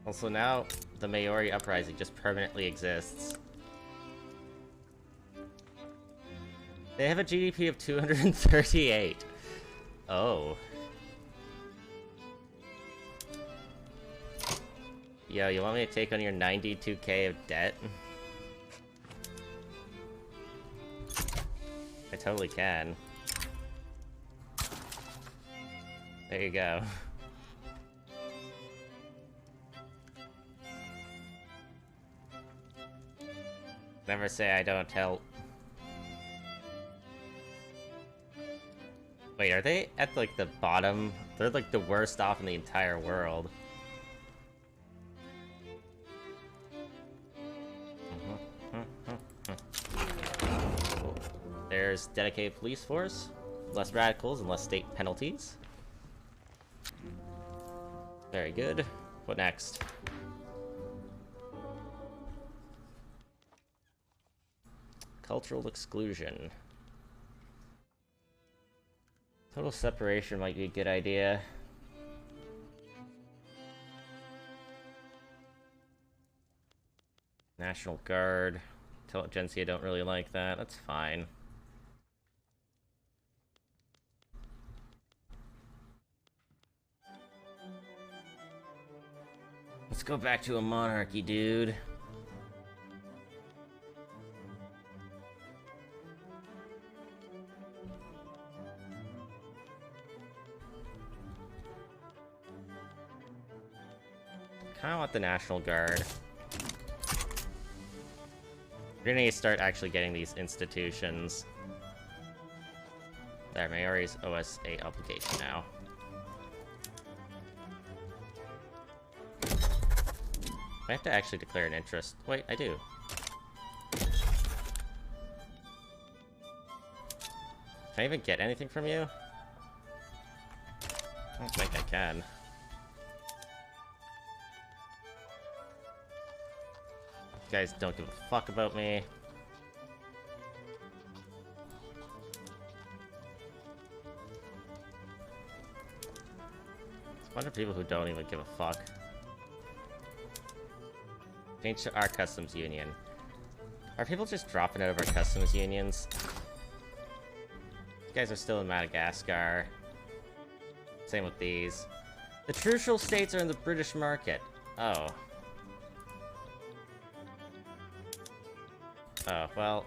Also, now the Maori uprising just permanently exists. They have a GDP of 238. Oh. Yo, you want me to take on your 92k of debt? I totally can. There you go. Never say I don't help. Wait, are they at, like, the bottom? They're, like, the worst off in the entire world. There's dedicated police force, less radicals and less state penalties. Very good. What next? Cultural exclusion. Total separation might be a good idea. National Guard. Intelligentsia don't really like that. That's fine. Let's go back to a monarchy, dude. Kinda want the National Guard. We're gonna need to start actually getting these institutions. There, Maori's OSA obligation now. I have to actually declare an interest. Wait, I do. Can I even get anything from you? I don't think I can. You guys don't give a fuck about me. There's a bunch of people who don't even give a fuck. Change to our customs union. Are people just dropping out of our customs unions? You guys are still in Madagascar. Same with these. The trucial states are in the British market. Oh. Oh, well.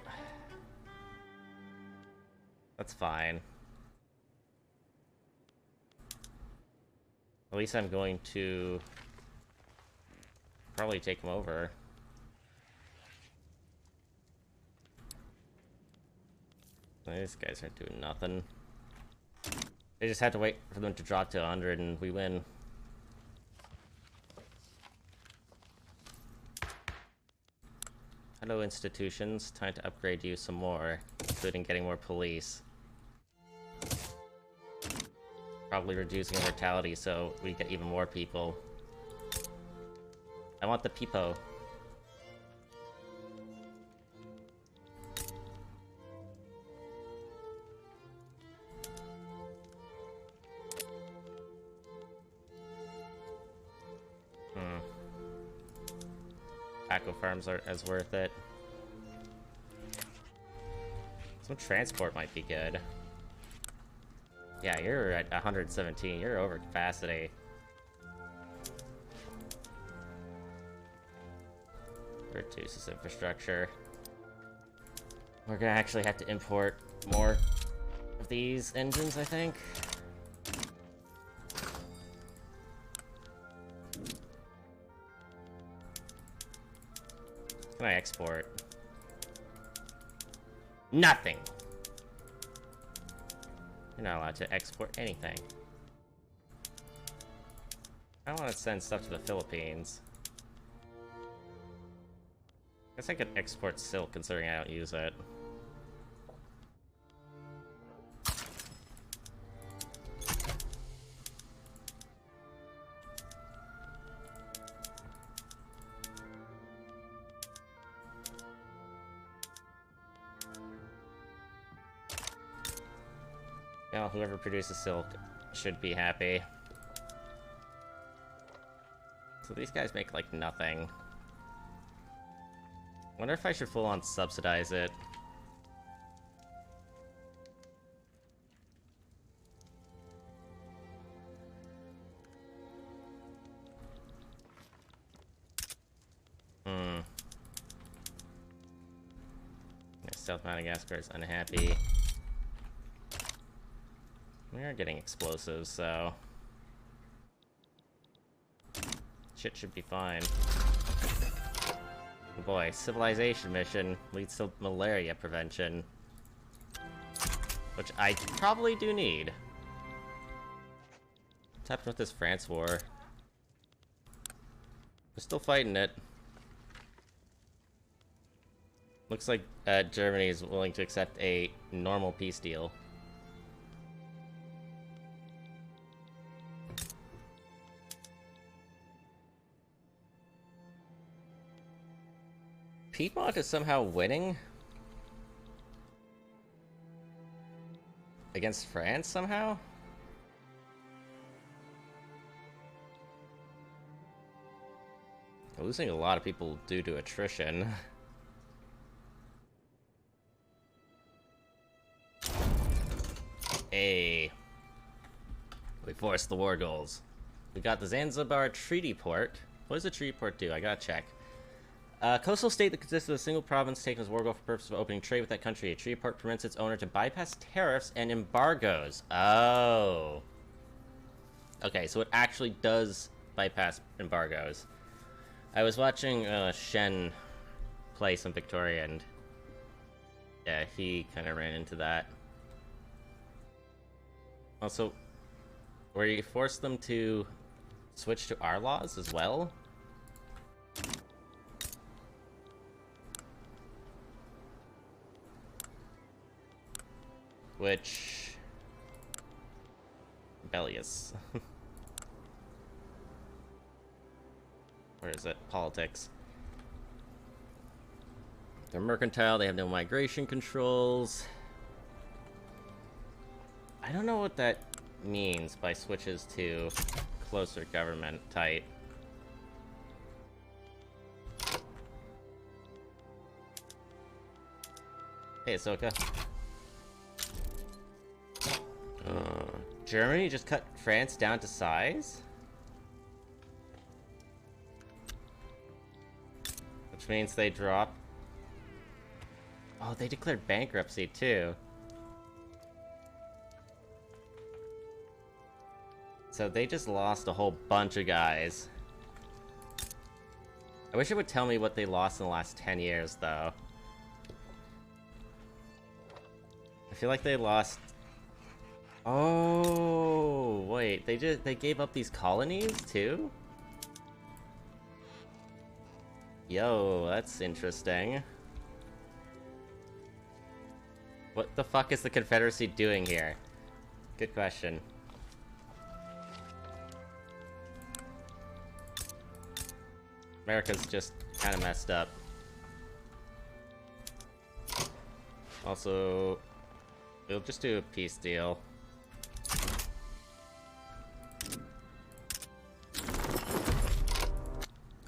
That's fine. At least I'm going to probably take them over. These guys aren't doing nothing. They just had to wait for them to drop to 100 and we win. Hello, institutions. Time to upgrade you some more, including getting more police. Probably reducing mortality so we get even more people. I want the peepo. Tobacco farms are as worth it. Some transport might be good. Yeah, you're at 117. You're over capacity. Reduces infrastructure. We're gonna actually have to import more of these engines, I think. Can I export? Nothing! You're not allowed to export anything. I want to send stuff to the Philippines. Guess I could export silk considering I don't use it. Well, whoever produces silk should be happy. So these guys make, like, nothing. Wonder if I should full-on subsidize it. South Madagascar is unhappy. We are getting explosives, so... shit should be fine. Oh boy, civilization mission leads to malaria prevention. Which I probably do need. What's happened with this France war? We're still fighting it. Looks like Germany is willing to accept a normal peace deal. Piedmont is somehow winning? Against France somehow? Losing a lot of people due to attrition. Hey. We forced the war goals. We got the Zanzibar Treaty Port. What does the treaty port do? I gotta check. Coastal state that consists of a single province taken as war goal for purpose of opening trade with that country. A treaty port permits its owner to bypass tariffs and embargoes. Oh. Okay, so it actually does bypass embargoes. I was watching Shen play some Victoria, and yeah, he kind of ran into that. Also, where you force them to switch to our laws as well? Which... rebellious. Where is it? Politics. They're mercantile, they have no migration controls. I don't know what that means by switches to closer government tight. Hey, Ahsoka. Germany just cut France down to size? Which means they drop... oh, they declared bankruptcy too. So they just lost a whole bunch of guys. I wish it would tell me what they lost in the last 10 years, though. I feel like they lost... oh, wait, they gave up these colonies, too? Yo, that's interesting. What the fuck is the Confederacy doing here? Good question. America's just kind of messed up. Also, we'll just do a peace deal.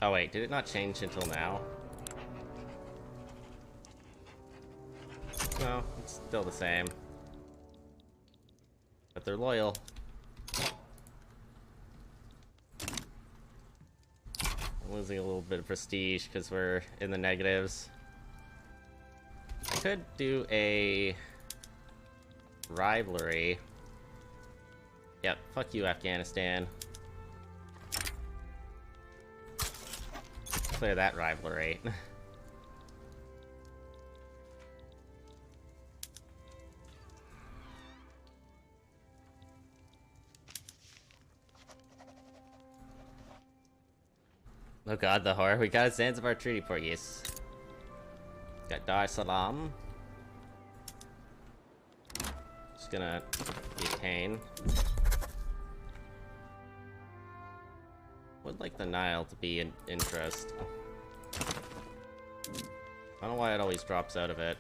Oh wait, did it not change until now? No, it's still the same. But they're loyal. losing a little bit of prestige because we're in the negatives. I could do a rivalry. Yep, fuck you, Afghanistan. Clear that rivalry. Oh god, the horror. We got Zanzibar Treaty Portuguese. Got Dar es Salaam. Just gonna be a pain. Would like the Nile to be in interest. I don't know why it always drops out of it.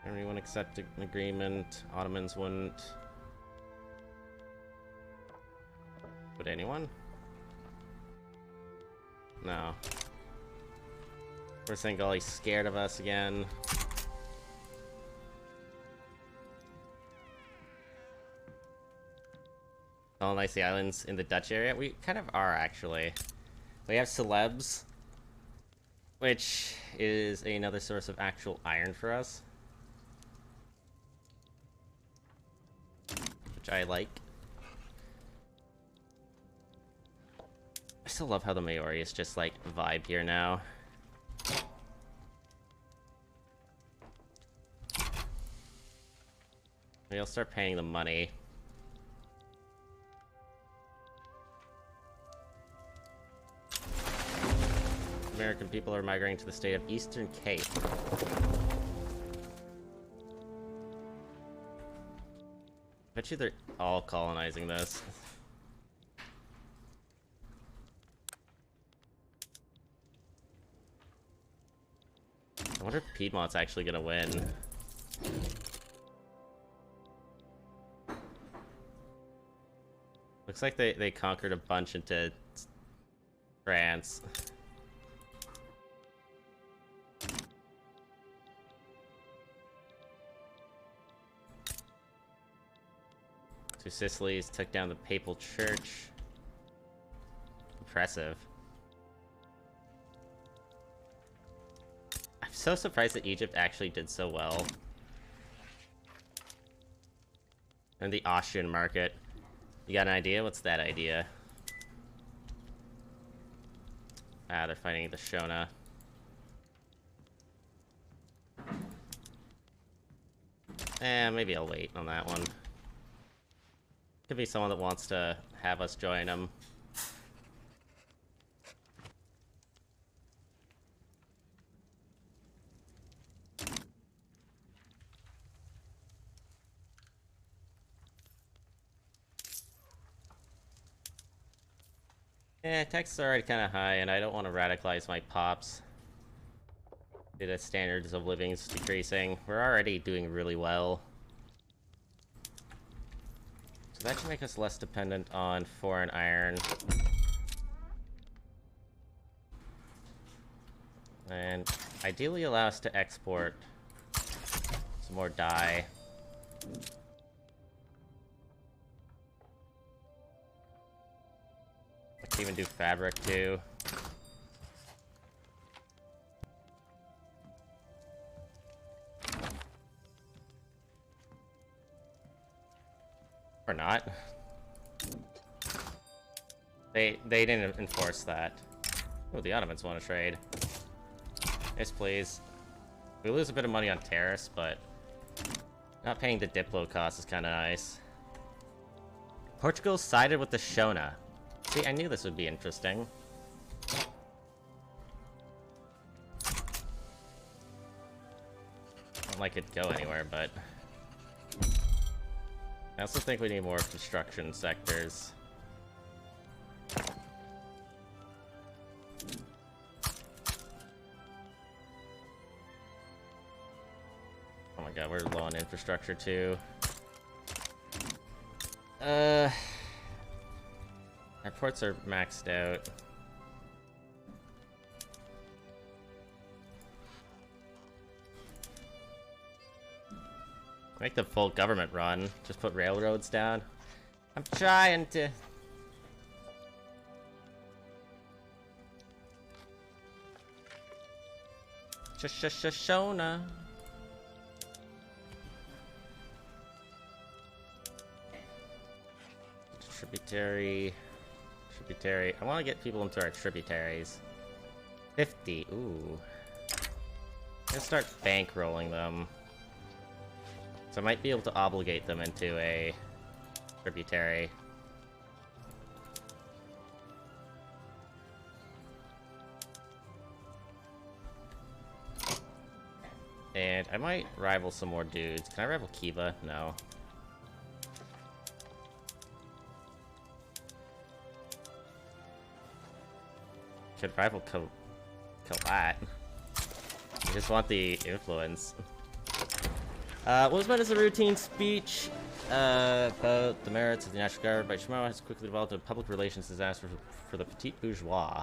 Everyone accept an agreement. Ottomans wouldn't. Would anyone? No. We're Sengali's scared of us again. Colonize the islands in the Dutch area? We kind of are, actually. We have celebs, which is another source of actual iron for us. Which I like. I still love how the Maori is just like vibe here now. Maybe I'll start paying them money. American people are migrating to the state of Eastern Cape. Bet you they're all colonizing this. I wonder if Piedmont's actually gonna win. Looks like they conquered a bunch into France. Two Sicilies took down the papal church. Impressive. I'm so surprised that Egypt actually did so well. And the Austrian market. You got an idea? What's that idea? Ah, they're fighting the Shona. Maybe I'll wait on that one. Could be someone that wants to have us join them. Taxes are already kind of high, and I don't want to radicalize my pops. The standards of living is decreasing. We're already doing really well. So that should make us less dependent on foreign iron. And ideally allow us to export some more dye. I can even do fabric too. Or not. They didn't enforce that. Oh, the Ottomans want to trade. Yes, please. We lose a bit of money on tariffs, but not paying the Diplo cost is kind of nice. Portugal sided with the Shona. See, I knew this would be interesting. Don't like it to go anywhere, but I also think we need more construction sectors. Oh my god, we're low on infrastructure too. Our ports are maxed out. Make the full government run. Just put railroads down. I'm trying to... Shona. Tributary. I want to get people into our tributaries. 50. Ooh. I'm gonna start bankrolling them. So I might be able to obligate them into a tributary. And I might rival some more dudes. Can I rival Kiva? No. Could rival Kalat. I just want the influence. What was meant as a routine speech about the merits of the national guard by Shimao has quickly developed a public relations disaster for the petite bourgeois.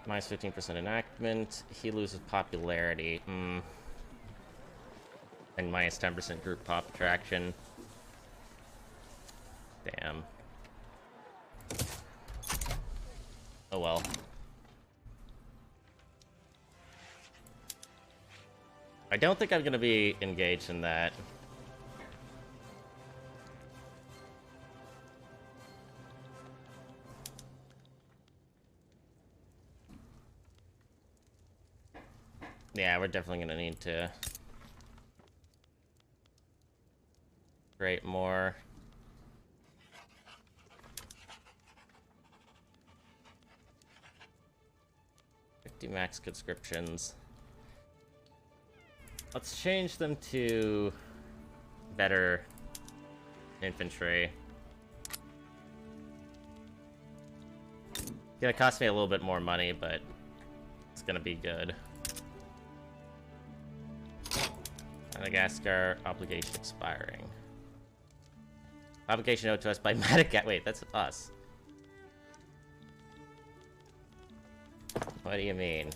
Minus 15% enactment. He loses popularity. And minus 10% group pop attraction. Damn. Oh well. I don't think I'm gonna be engaged in that. Yeah, we're definitely gonna need to create more. Max conscriptions. Let's change them to better infantry. It's gonna cost me a little bit more money, but it's gonna be good. Madagascar obligation expiring. Obligation owed to us by Madagascar. Wait, that's us. What do you mean?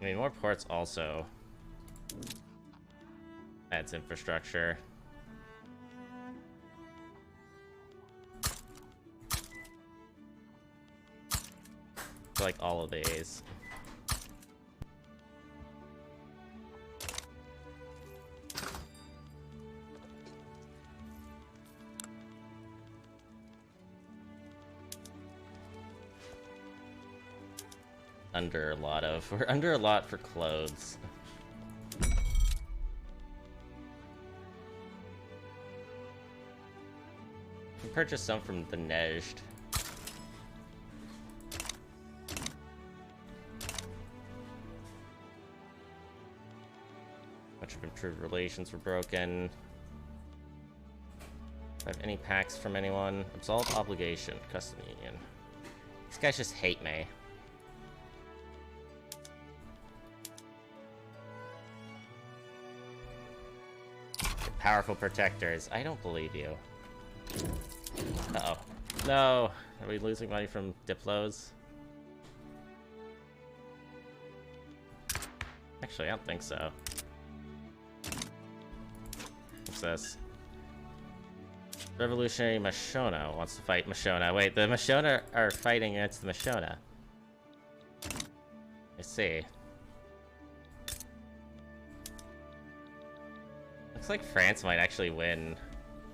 I mean, more ports also adds infrastructure. Like all of these. We're under a lot for clothes. Can purchase some from the Nejd. Bunch of improved relations were broken. Do I have any packs from anyone? Absolved obligation, custom union. These guys just hate me. Powerful protectors. I don't believe you. Uh-oh. No! Are we losing money from Diplos? Actually, I don't think so. What's this? Revolutionary Mashona wants to fight Mashona. Wait, the Mashona are fighting against the Mashona. I see. Looks like France might actually win.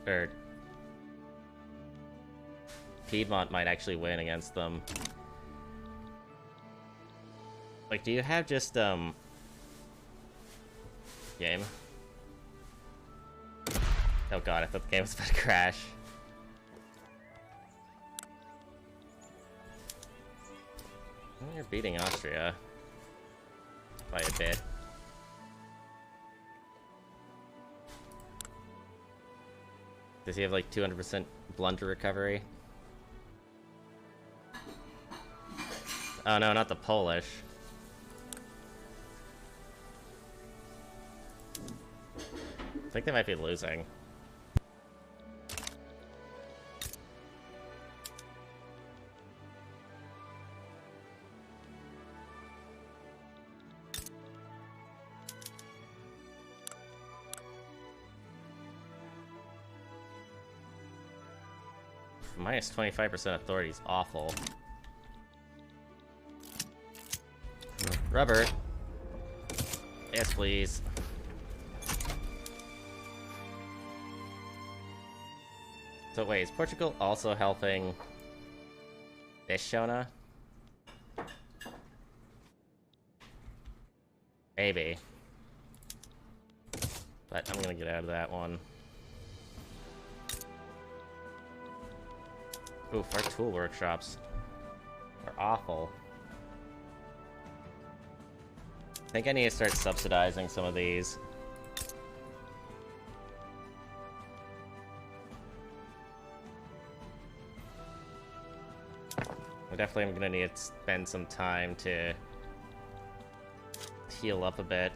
Or... Piedmont might actually win against them. Like, do you have just, game? Oh god, I thought the game was about to crash. Well, you're beating Austria. By a bit. Does he have like 200% blunder recovery? Oh no, not the Polish. I think they might be losing. Minus 25% authority is awful. Rubber. Yes, please. So wait, is Portugal also helping this Shona? Maybe. But I'm gonna get out of that one. Oof, our tool workshops are awful. I think I need to start subsidizing some of these. I definitely am gonna need to spend some time to heal up a bit.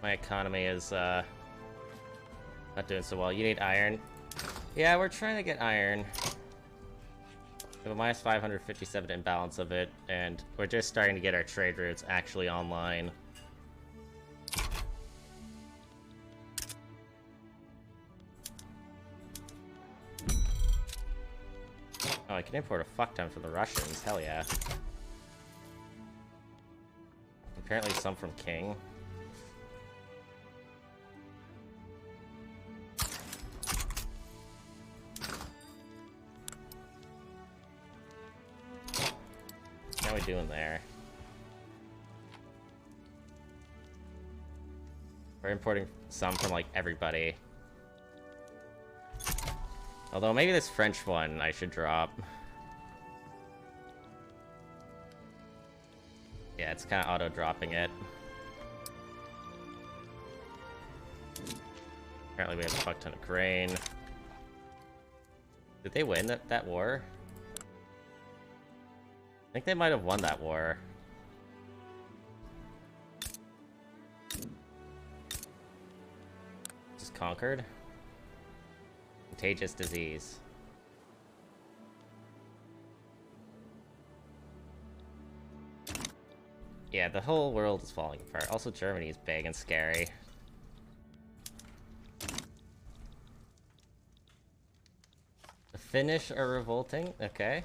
My economy is, not doing so well. You need iron. Yeah, we're trying to get iron. We have a minus 557 imbalance of it, and we're just starting to get our trade routes actually online. Oh, I can import a fuck ton from the Russians. Hell yeah. Apparently some from King. How are we doing there? We're importing some from, like, everybody. Although, maybe this French one I should drop. Yeah, it's kind of auto-dropping it. Apparently we have a fuck ton of grain. Did they win that war? I think they might have won that war. Just conquered? Contagious disease. Yeah, the whole world is falling apart. Also, Germany is big and scary. The Finnish are revolting? Okay.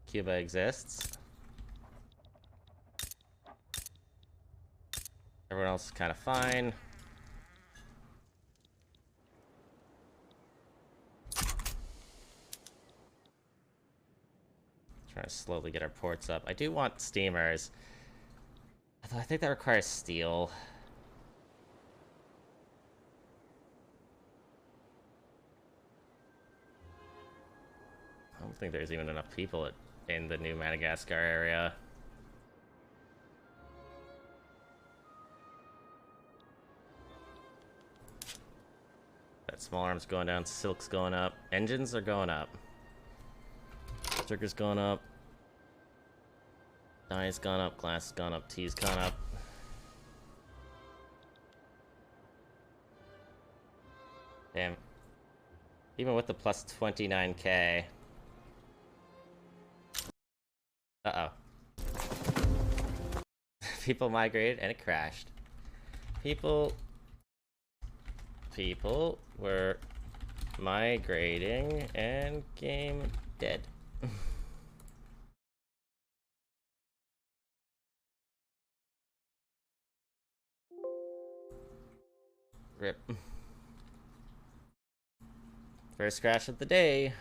Cuba exists. Everyone else is kind of fine. Trying to slowly get our ports up. I do want steamers. Although I think that requires steel. I don't think there's even enough people in the new Madagascar area. That small arm's going down, silk's going up, engines are going up. Sugar's gone up. Dye's gone up, glass has gone up, tea's gone up. Damn. Even with the plus 29k. Uh-oh. People migrated and it crashed. People were migrating and game dead. Rip. First crash of the day.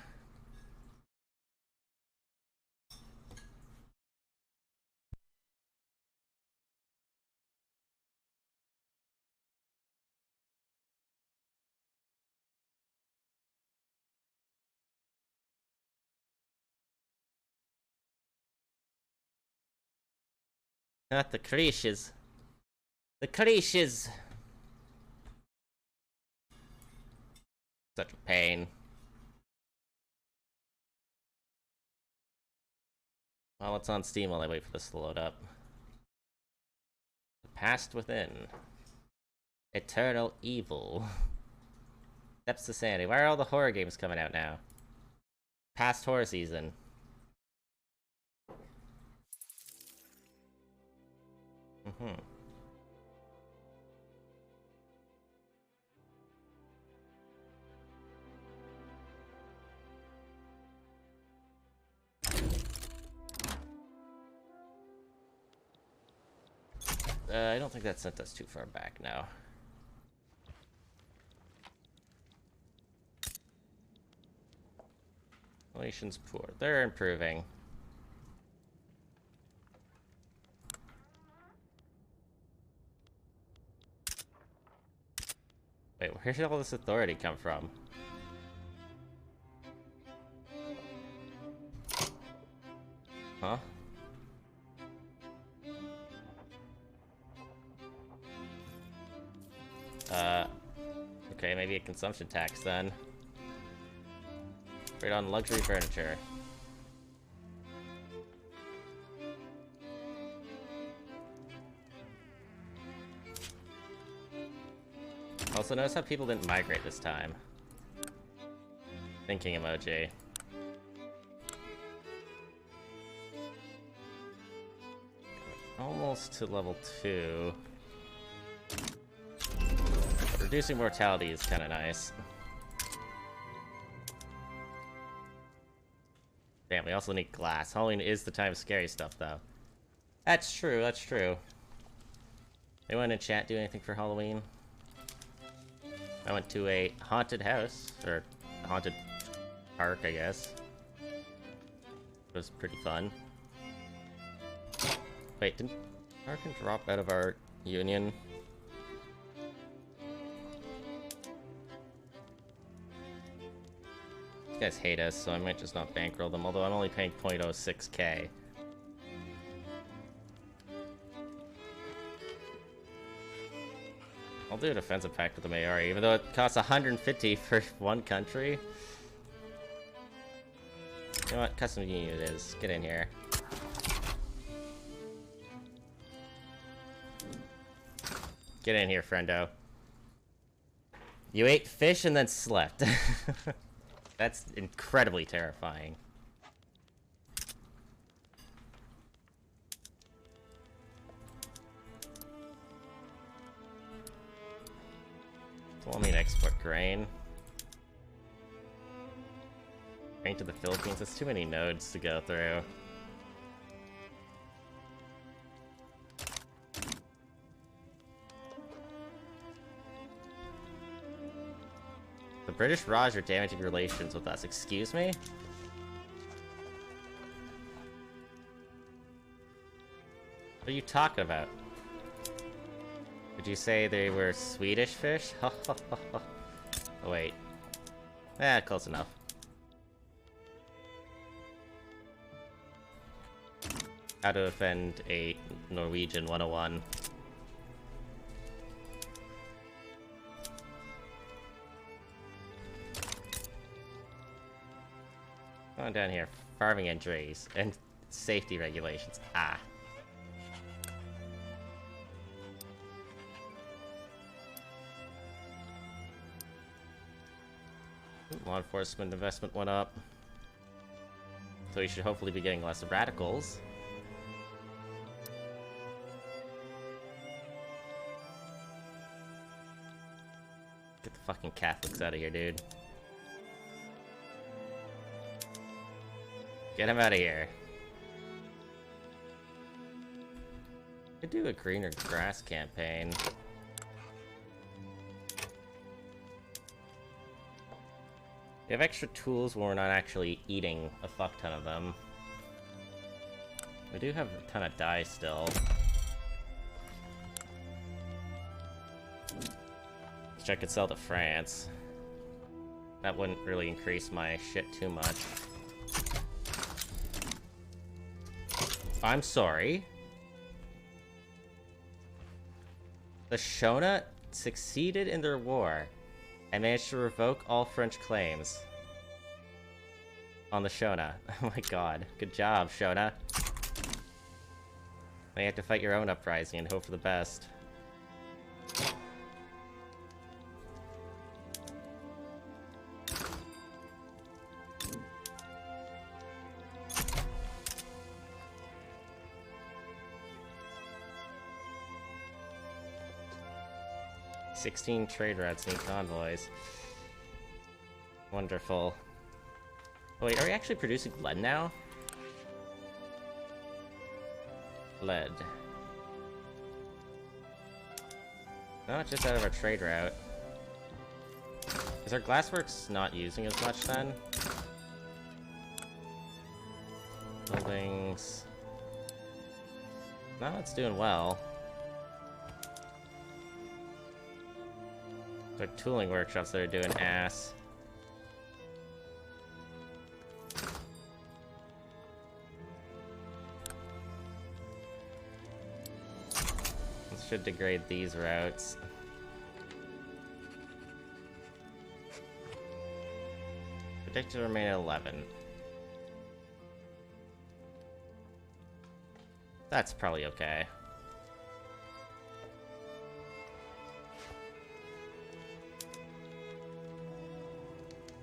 Not the creases. The creases. Such a pain. Well, it's on Steam while I wait for this to load up. The Past Within. Eternal Evil. Depths to Sanity. Why are all the horror games coming out now? Past horror season. I don't think that sent us too far back now. Relations poor. They're improving. Wait, where did all this authority come from? Huh? Okay, maybe a consumption tax then. Right on luxury furniture. Also, notice how people didn't migrate this time. Thinking emoji. Almost to level 2. But reducing mortality is kind of nice. Damn, we also need glass. Halloween is the time of scary stuff, though. That's true, that's true. Anyone in chat do anything for Halloween? I went to a haunted house, or a haunted park, I guess. It was pretty fun. Wait, didn't Arkin drop out of our union? These guys hate us, so I might just not bankroll them, although I'm only paying 0.06k. I'll do a defensive pact with the Maori, even though it costs 150 for one country. You know what? Custom union it is. Get in here. Get in here, friendo. You ate fish and then slept. That's incredibly terrifying. Want me to export grain? Grain to the Philippines? That's too many nodes to go through. The British Raj are damaging relations with us. Excuse me? What are you talking about? Did you say they were Swedish fish? Oh, wait. Close enough. How to offend a Norwegian 101. Going down here. Farming injuries and safety regulations. Ah. Law enforcement investment went up. So we should hopefully be getting less radicals. Get the fucking Catholics out of here, dude. Get him out of here. Could do a greener grass campaign. We have extra tools when we're not actually eating a fuck ton of them. We do have a ton of dye still. Which I could sell to France. That wouldn't really increase my shit too much. I'm sorry. The Shona succeeded in their war and managed to revoke all French claims on the Shona. Oh my god. Good job, Shona. Now you have to fight your own uprising and hope for the best. "16 trade routes need convoys." Wonderful. Oh, wait, are we actually producing lead now? Lead. No, it's just out of our trade route. Is our glassworks not using as much then? Buildings. No, it's doing well. They're tooling workshops that are doing ass. This should degrade these routes. Predicted to remain at 11. That's probably okay.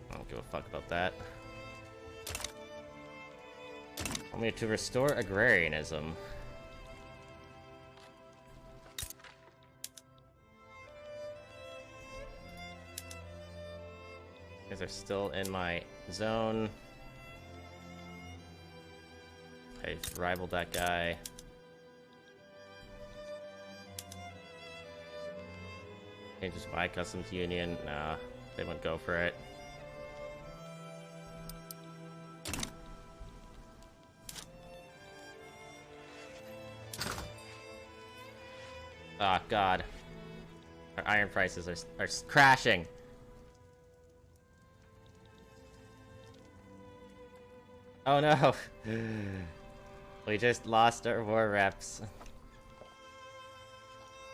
I don't give a fuck about that. Want me to restore agrarianism. Guys are still in my zone. Okay, rivaled that guy. Can't just buy customs union. Nah, they wouldn't go for it. Oh god. Our iron prices are crashing. Oh no. We just lost our war reps.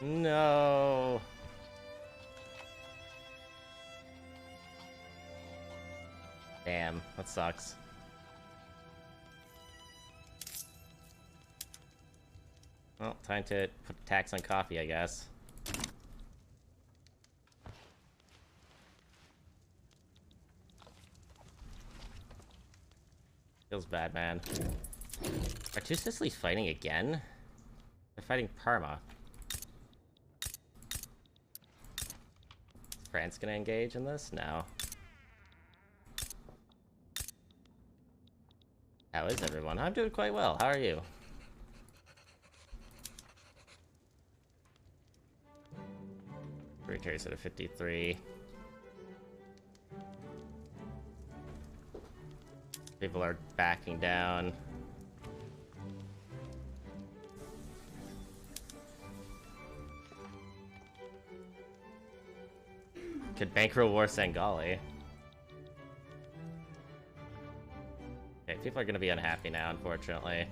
No. Damn, that sucks. Well, time to put a tax on coffee, I guess. Feels bad, man. Are two Sicilies fighting again? They're fighting Parma. Is France gonna engage in this? No. How is everyone? I'm doing quite well. How are you? Territory's at a 53. People are backing down. Could bankroll war Sangali. Okay, people are gonna be unhappy now, unfortunately.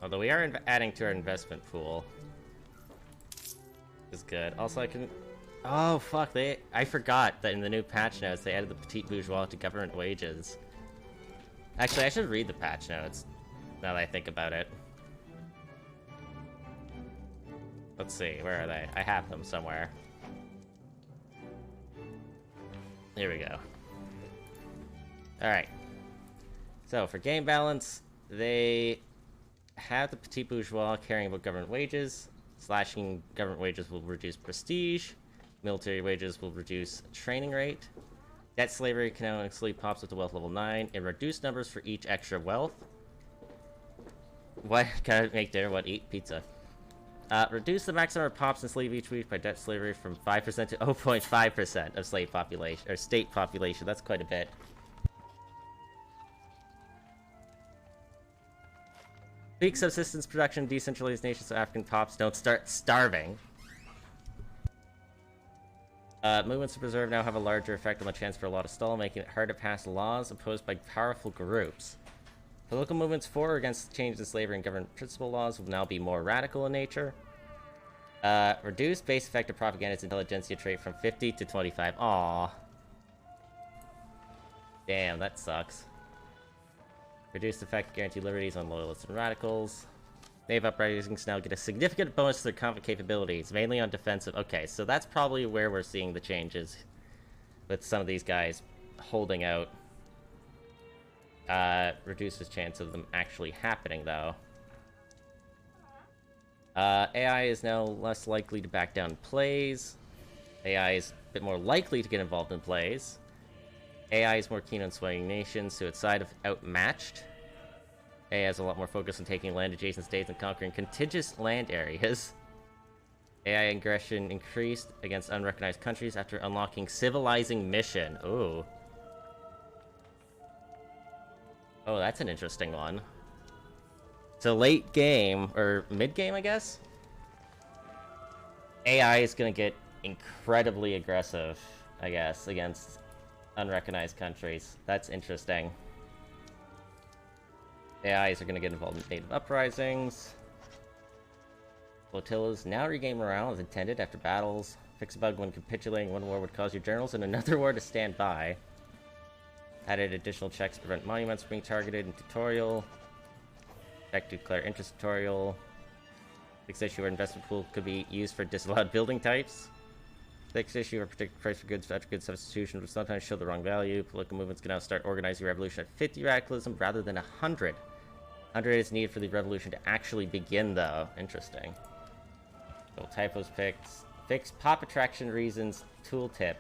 Although we are adding to our investment pool. Is good. Also, I can... Oh, fuck, I forgot that in the new patch notes, they added the petit bourgeois to government wages. Actually, I should read the patch notes, now that I think about it. Let's see, where are they? I have them somewhere. Here we go. Alright. So, for game balance, they have the petit bourgeois caring about government wages. Slashing government wages will reduce prestige. Military wages will reduce training rate. Debt slavery canonically pops up to wealth level 9. And reduce numbers for each extra wealth. What? Can I make dinner? What? Eat pizza. Reduce the maximum of pops and slave each week by debt slavery from 5% to 0.5% of slave population, or state population. That's quite a bit. Weak subsistence production, decentralized nations so African pops don't start starving. Movements to preserve now have a larger effect on the chance for a lot of stall, making it hard to pass laws opposed by powerful groups. The local movements for or against changes in slavery and government principle laws will now be more radical in nature. Reduce base effective propaganda's intelligentsia trait from 50 to 25. Aww. Damn, that sucks. Reduced effect, guarantee liberties on loyalists and radicals. Nave uprisings now get a significant bonus to their combat capabilities, mainly on defensive. Okay, so that's probably where we're seeing the changes with some of these guys holding out. Reduces chance of them actually happening, though. AI is now less likely to back down plays. AI is a bit more likely to get involved in plays. AI is more keen on swaying nations to its side of outmatched. AI has a lot more focus on taking land adjacent states and conquering contiguous land areas. AI aggression increased against unrecognized countries after unlocking civilizing mission. Ooh. Oh, that's an interesting one. So late game, or mid-game, I guess? AI is gonna get incredibly aggressive, I guess, against unrecognized countries. That's interesting. AIs are gonna get involved in native uprisings. Flotillas now regain morale as intended after battles. Fix a bug when capitulating one war would cause your generals in another war to stand by. Added additional checks to prevent monuments from being targeted in tutorial. Check to declare interest tutorial. Fixed issue where investment pool could be used for disallowed building types. Fixed issue or predicted price for goods after good substitution will sometimes show the wrong value. Political movements can now start organizing revolution at 50 radicalism rather than 100. 100 is needed for the revolution to actually begin, though. Interesting. So typos picked. Fix pop attraction reasons tooltip.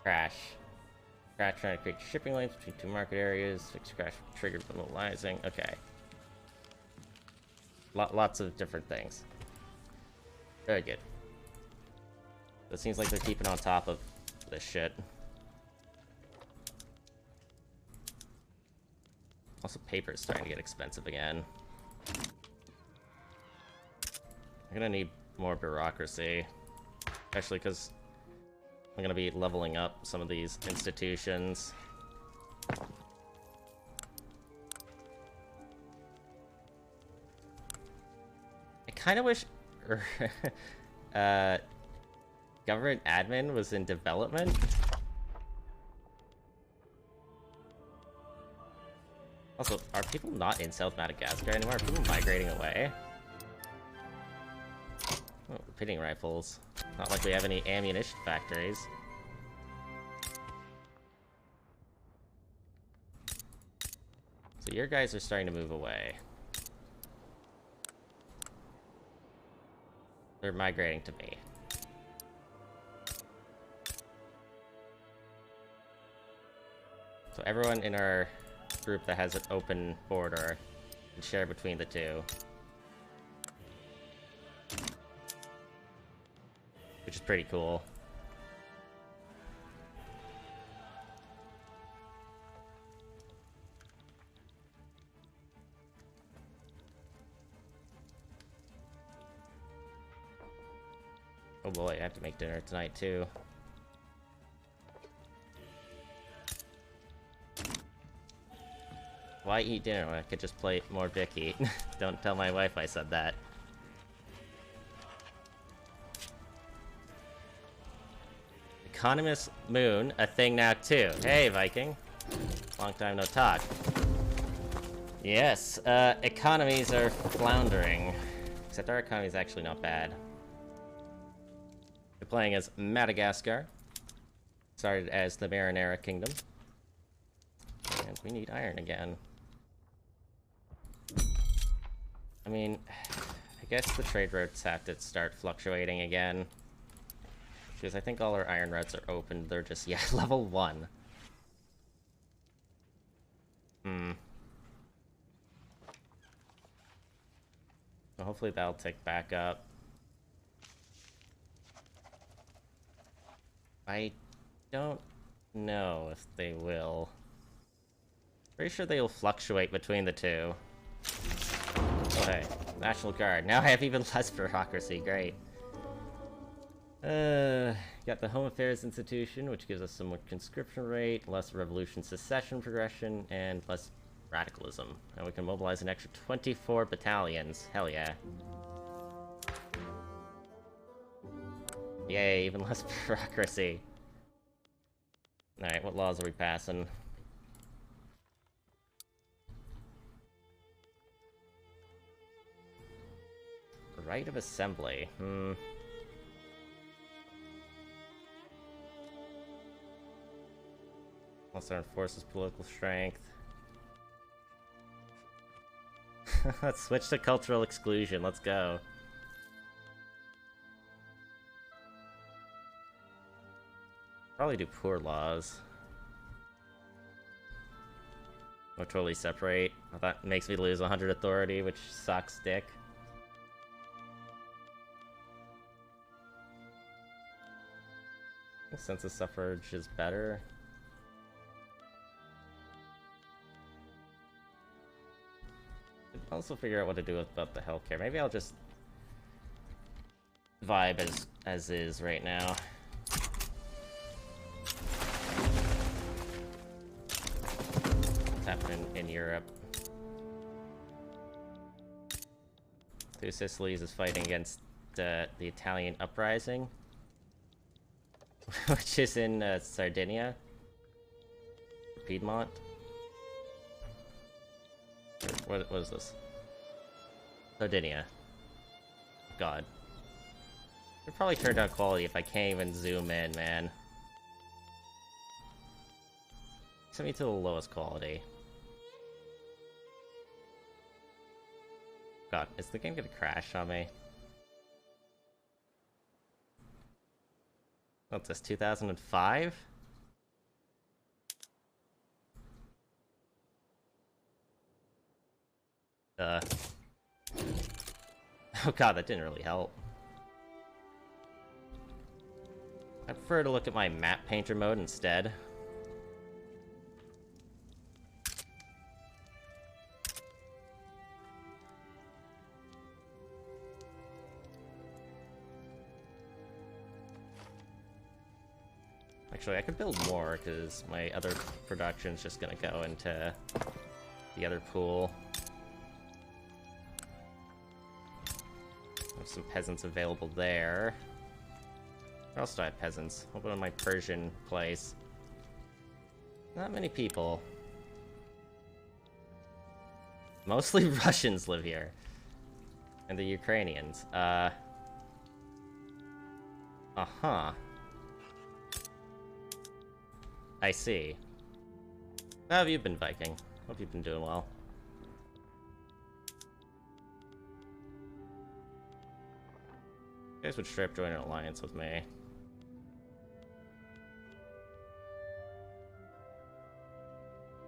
Crash. Crash trying to create shipping lanes between two market areas. Fix crash triggered when mobilizing. Okay. Lots of different things. Very good. It seems like they're keeping on top of this shit. Also, paper is starting to get expensive again. I'm gonna need more bureaucracy. Especially because I'm gonna be leveling up some of these institutions. I kind of wish government admin was in development. Also, are people not in South Madagascar anymore? Are people migrating away? Oh, pitting rifles. Not like we have any ammunition factories. So your guys are starting to move away. They're migrating to me. So everyone in our group that has an open border can share between the two. Which is pretty cool. Oh boy, I have to make dinner tonight too. Why eat dinner when I could just play more Vicky? Don't tell my wife I said that. Economist Moon, a thing now too. Hey, Viking. Long time no talk. Yes, economies are floundering. Except our economy is actually not bad. We're playing as Madagascar. Started as the Marinara Kingdom. And we need iron again. I mean, I guess the trade routes have to start fluctuating again. Because I think all our iron routes are open. They're just, yeah, level 1. So hopefully that'll tick back up. I don't know if they will. Pretty sure they will fluctuate between the two. Oh hey, National Guard. Now I have even less bureaucracy, great. Got the Home Affairs Institution, which gives us some more conscription rate, less revolution secession progression, and less radicalism. And we can mobilize an extra 24 battalions. Hell yeah. Yay, even less bureaucracy. Alright, what laws are we passing? Right of assembly. Also enforces political strength. Let's switch to cultural exclusion. Let's go. Probably do poor laws. Or totally separate. That makes me lose 100 authority, which sucks dick. Census suffrage is better. I'll also figure out what to do about the healthcare. Maybe I'll just vibe as is right now. What's happening in Europe? Two Sicilies is fighting against the Italian uprising, which is in Sardinia, Piedmont. What is this? Sardinia. God. I'd probably turn down quality if I can't even zoom in, man. Send me to the lowest quality. God, is the game gonna crash on me? What's this, 2005? Oh god, that didn't really help. I prefer to look at my map painter mode instead. Actually, I could build more, because my other production's just gonna go into the other pool. Have some peasants available there. Where else do I have peasants? What about my Persian place? Not many people. Mostly Russians live here. And the Ukrainians. Uh-huh. I see. How have you been, Viking? Hope you've been doing well. You guys would straight up join an alliance with me.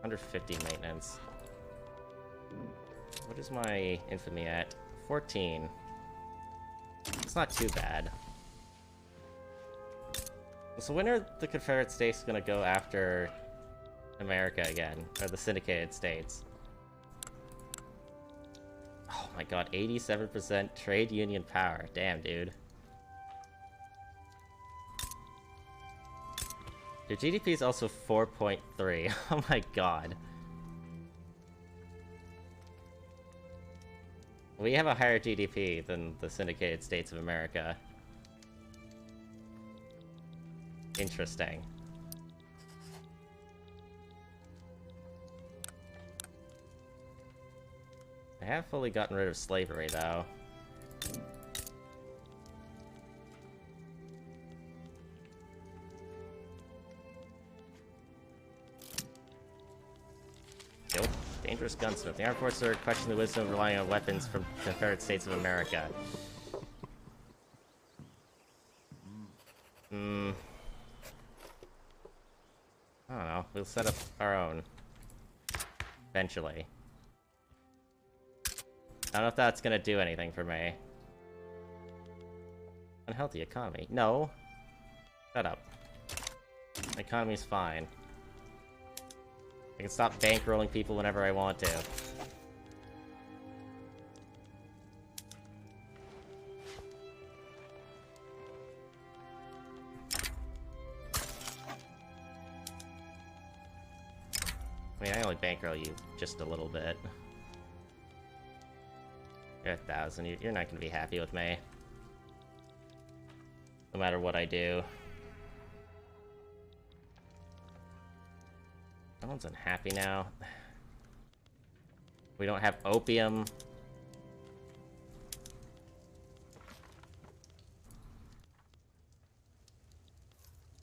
Under 50 maintenance. What is my infamy at? 14. It's not too bad. So when are the Confederate States gonna go after America again? Or the Syndicated States? Oh my god, 87% trade union power. Damn, dude. Your GDP is also 4.3. Oh my god. We have a higher GDP than the Syndicated States of America. Interesting. I have fully gotten rid of slavery, though. Nope. Dangerous gunsmith. The armed forces are questioning the wisdom of relying on weapons from the Confederate States of America. I don't know. We'll set up our own. Eventually. I don't know if that's gonna do anything for me. Unhealthy economy. No. Shut up. My economy's fine. I can stop bankrolling people whenever I want to. I mean, I only bankroll you just a little bit. You're 1,000. You're not gonna be happy with me. No matter what I do. Everyone's unhappy now. We don't have opium.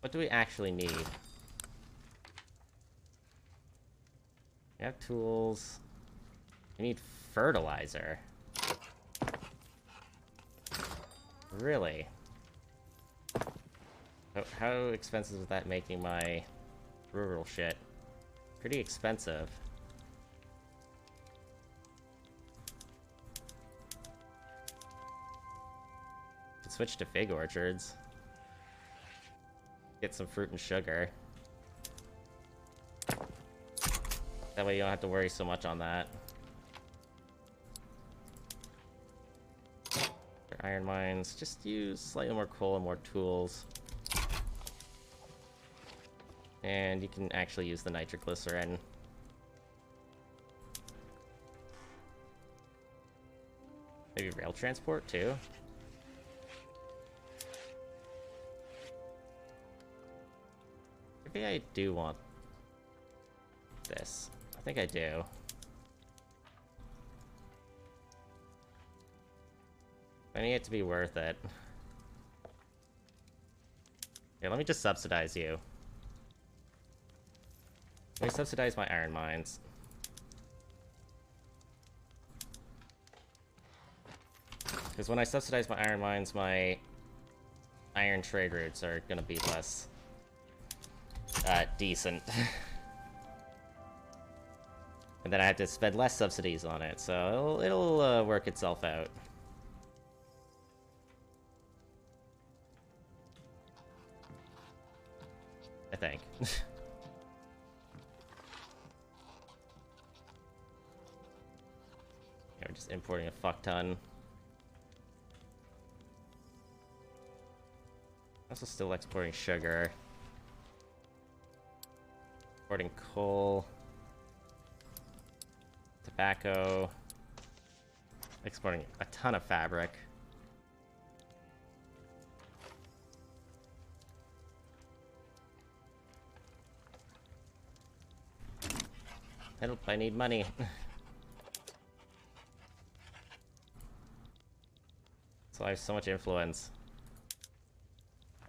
What do we actually need? We have tools. We need fertilizer. Really? How expensive is that making my rural shit? Pretty expensive. Could switch to fig orchards. Get some fruit and sugar. That way you don't have to worry so much on that. For iron mines, just use slightly more coal and more tools. And you can actually use the nitroglycerin. Maybe rail transport too? Maybe I do want this. I think I do. I need it to be worth it. Here, let me just subsidize you. Let me subsidize my iron mines. Because when I subsidize my iron mines, my iron trade routes are gonna be less decent. And then I have to spend less subsidies on it, so it'll work itself out. I think. Yeah, we're just importing a fuck ton. Also still exporting sugar. Exporting coal. Tobacco. Exporting a ton of fabric. Help, I need money. So I have so much influence.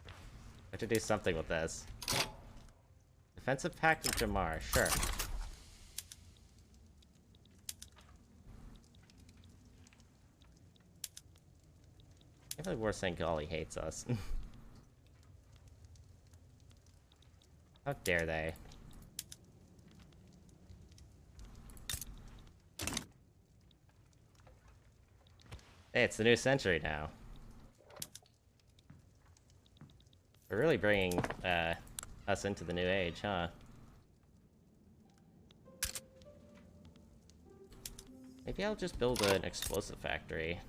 I have to do something with this. Defensive Pact of Jamar, sure. I feel like we're saying Golly hates us. How dare they? Hey, it's the new century now. We're really bringing us into the new age, huh? Maybe I'll just build an explosive factory.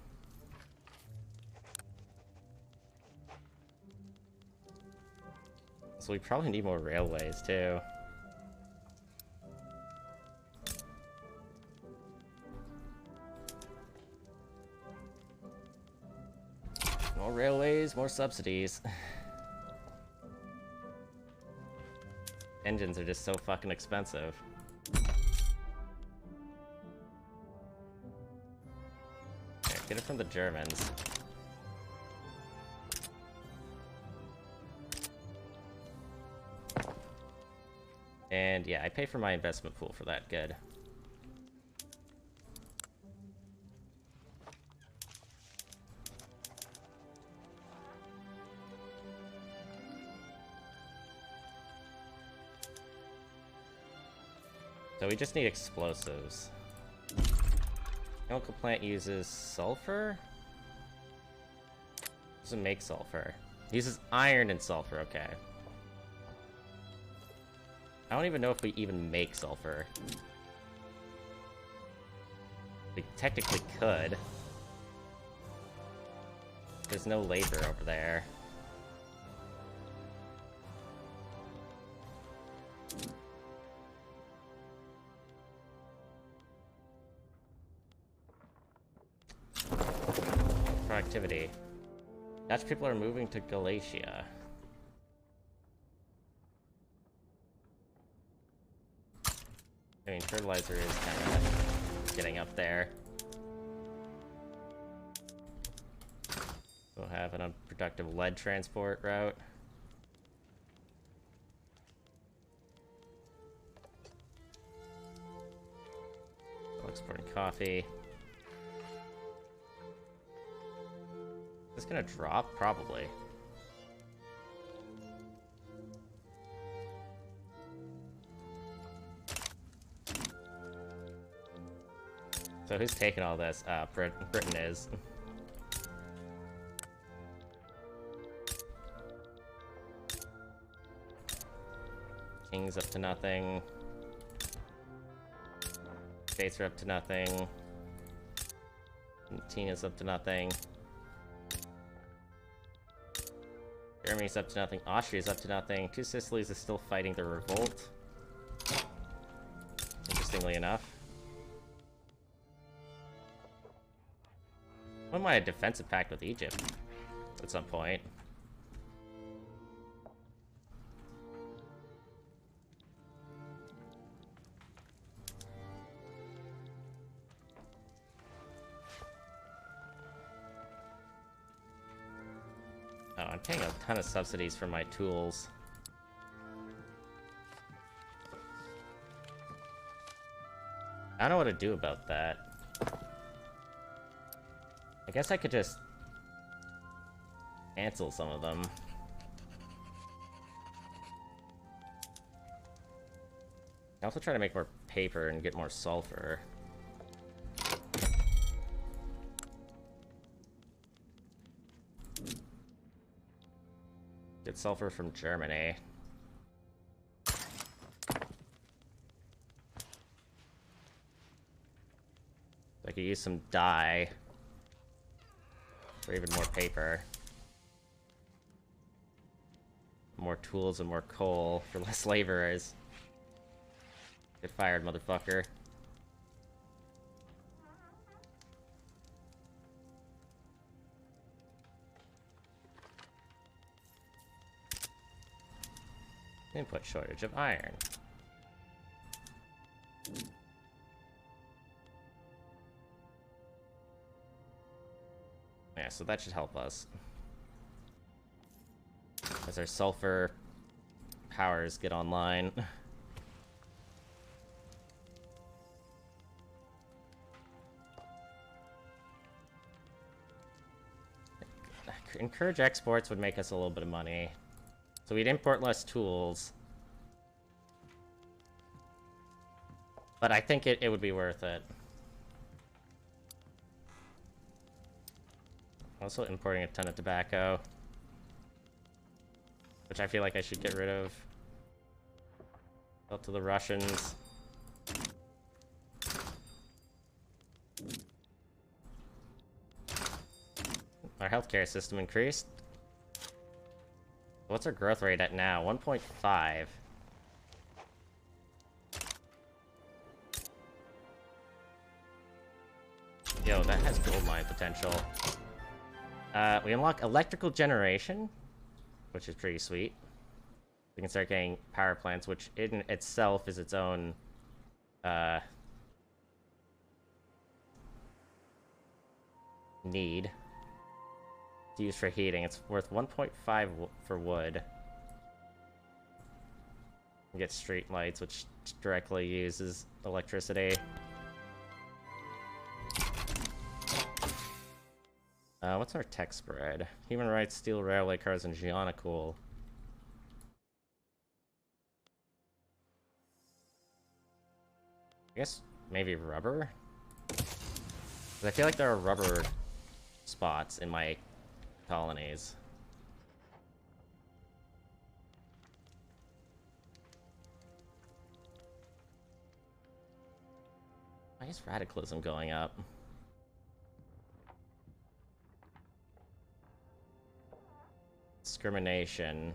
So we probably need more railways, too. More railways, more subsidies. Engines are just so fucking expensive. Okay, get it from the Germans. And yeah, I pay for my investment pool for that, good. So we just need explosives. Chemical plant uses sulfur? Doesn't make sulfur. Uses iron and sulfur, okay. I don't even know if we even make sulfur. We technically could. There's no labor over there. Productivity. Dutch people are moving to Galatia. I mean, fertilizer is kind of getting up there. We'll have an unproductive lead transport route. Exporting coffee. Is this gonna drop? Probably. So who's taking all this? Britain is. King's up to nothing. States are up to nothing. Tina's up to nothing. Germany's up to nothing. Austria's up to nothing. Two Sicilies is still fighting the revolt. Interestingly enough. When might a defensive pact with Egypt at some point? Oh, I'm paying a ton of subsidies for my tools. I don't know what to do about that. I guess I could just cancel some of them. I also try to make more paper and get more sulfur. Get sulfur from Germany. I could use some dye. Or even more paper. More tools and more coal for less laborers. Get fired, motherfucker. Input shortage of iron. Yeah, so that should help us. As our sulfur powers get online. Encourage exports would make us a little bit of money. So we'd import less tools. But I think it would be worth it. Also importing a ton of tobacco. Which I feel like I should get rid of. Sell to the Russians. Our healthcare system increased. What's our growth rate at now? 1.5. Yo, that has gold mine potential. We unlock electrical generation, which is pretty sweet. We can start getting power plants, which in itself is its own, need. It's used for heating. It's worth 1.5 for wood. We get street lights, which directly uses electricity. What's our tech spread? Human rights, steel, railway cars, and Giannacool. I guess maybe rubber? 'Cause I feel like there are rubber spots in my colonies. Why is radicalism going up? Discrimination.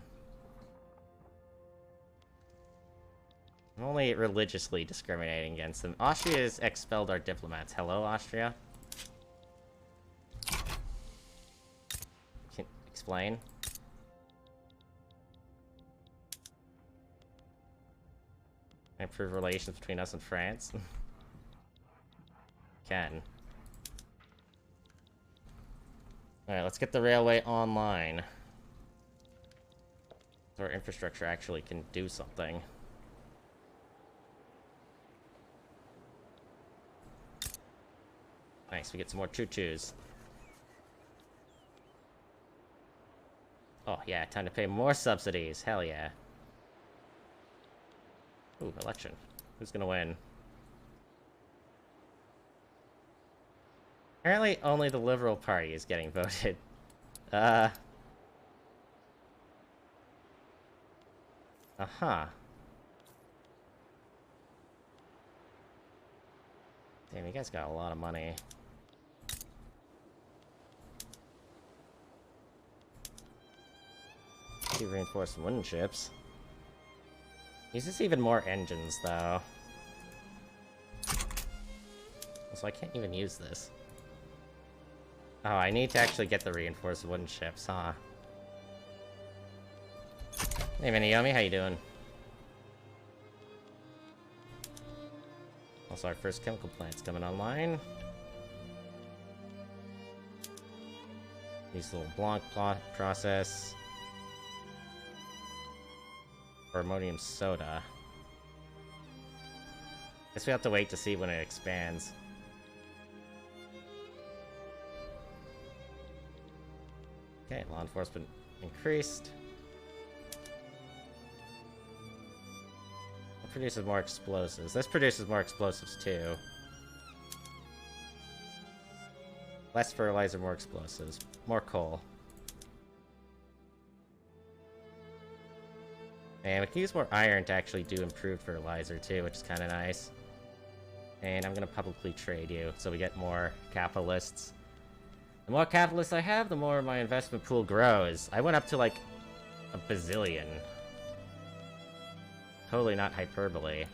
I'm only religiously discriminating against them. Austria has expelled our diplomats. Hello, Austria? Can explain? Improve relations between us and France. Can. Alright, let's get the railway online. So our infrastructure actually can do something. Nice, we get some more choo-choos. Oh yeah, time to pay more subsidies. Hell yeah. Ooh, election. Who's gonna win? Apparently only the Liberal Party is getting voted. Uh-huh. Damn, you guys got a lot of money. Two reinforced wooden ships. Uses even more engines, though. So I can't even use this. Oh, I need to actually get the reinforced wooden ships, huh? Hey, Miniyomi, how you doing? Also, our first chemical plant's coming online. Use the little Blanc plot process. For ammonium soda. Guess we have to wait to see when it expands. Okay, law enforcement increased. It produces more explosives. This produces more explosives too. Less fertilizer, more explosives. More coal. And we can use more iron to actually do improved fertilizer too, which is kind of nice. And I'm gonna publicly trade you, so we get more capitalists. The more capitalists I have, the more my investment pool grows. I went up to like a bazillion. Totally not hyperbole.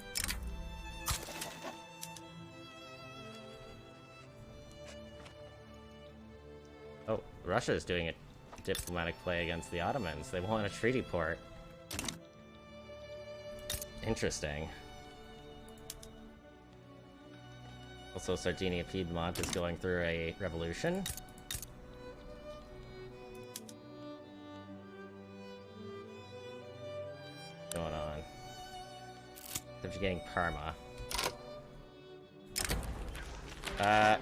Oh, Russia is doing a diplomatic play against the Ottomans. They want a treaty port. Interesting. Also, Sardinia Piedmont is going through a revolution. What's going on? They're getting Parma.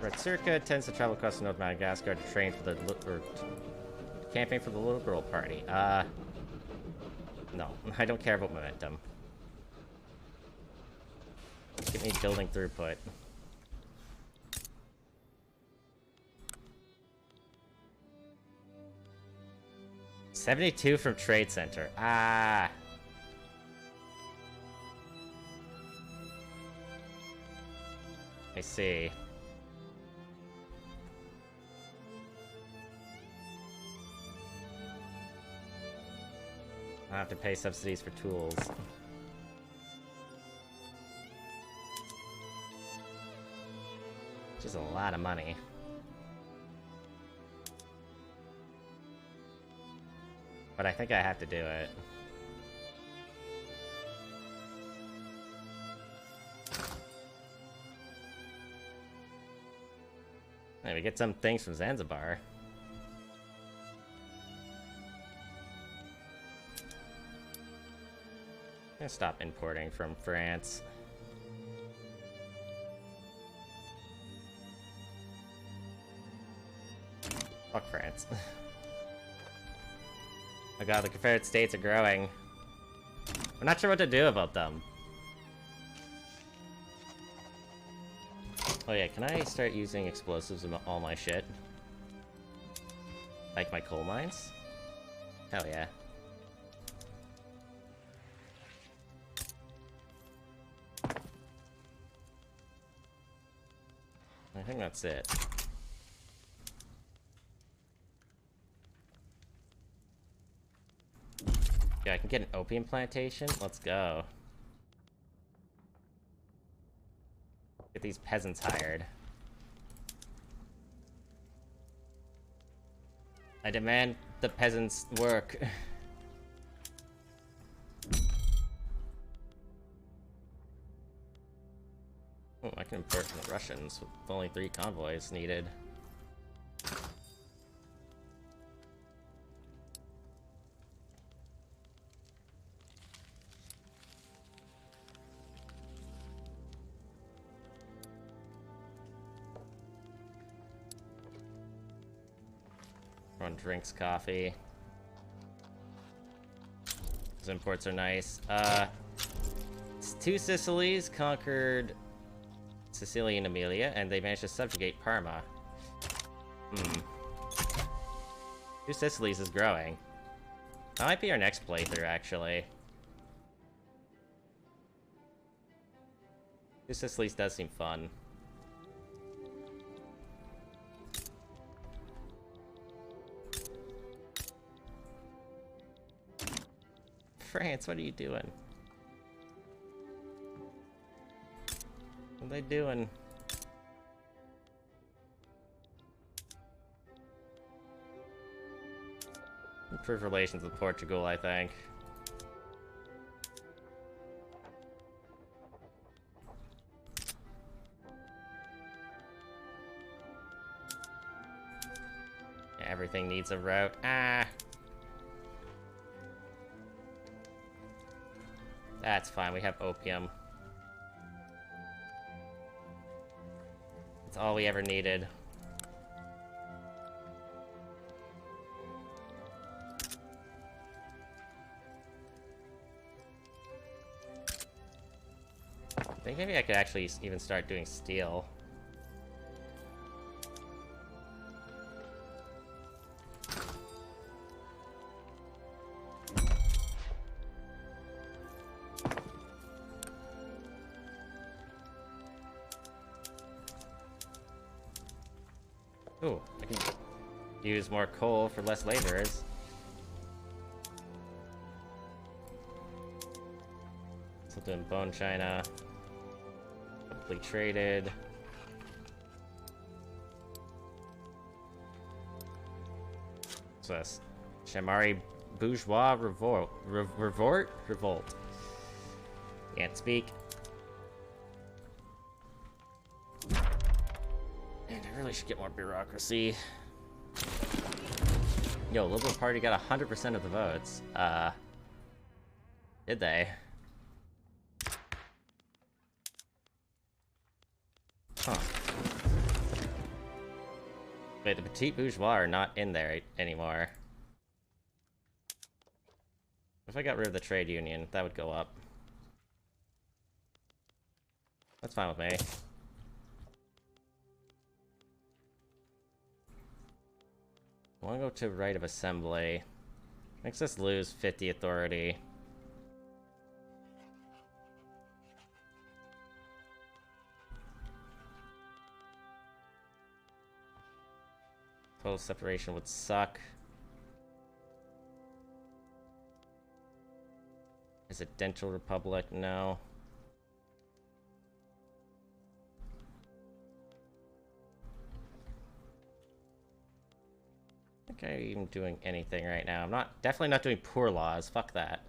Retsurka tends to travel across North Madagascar to train for the campaign for the Liberal Party. No, I don't care about momentum. Give me building throughput. $72 from Trade Center. Ah. I see. I have to pay subsidies for tools. Which is a lot of money. But I think I have to do it. Hey, we get some things from Zanzibar. I'm gonna stop importing from France. Fuck France. Oh god, the Confederate States are growing. I'm not sure what to do about them. Oh yeah, can I start using explosives in all my shit? Like my coal mines? Hell yeah. I think that's it. Yeah, I can get an opium plantation? Let's go. Get these peasants hired. I demand the peasants work. Oh, I can import from the Russians with only 3 convoys needed. Everyone drinks coffee. Those imports are nice. Two Sicilies conquered Sicily and Emilia, and they managed to subjugate Parma. Two Sicilies is growing. That might be our next playthrough, actually. Two Sicilies does seem fun. France, what are you doing? What are they doing? Improve relations with Portugal, I think. Yeah, everything needs a route. Ah! That's fine, we have opium. That's all we ever needed. I think maybe I could actually even start doing steel. Ooh, I can use more coal for less laborers. Still doing bone china. Publicly traded. What's this? Shamari bourgeois revolt. Can't speak. I should get more bureaucracy. Yo, Liberal Party got 100% of the votes. Did they? Huh. Wait, the petite bourgeois are not in there anymore. If I got rid of the trade union, that would go up. That's fine with me. I want to go to right of assembly. Makes us lose 50 authority. Total separation would suck. Presidential republic, no. I think I'm even doing anything right now. I'm definitely not doing poor laws. Fuck that.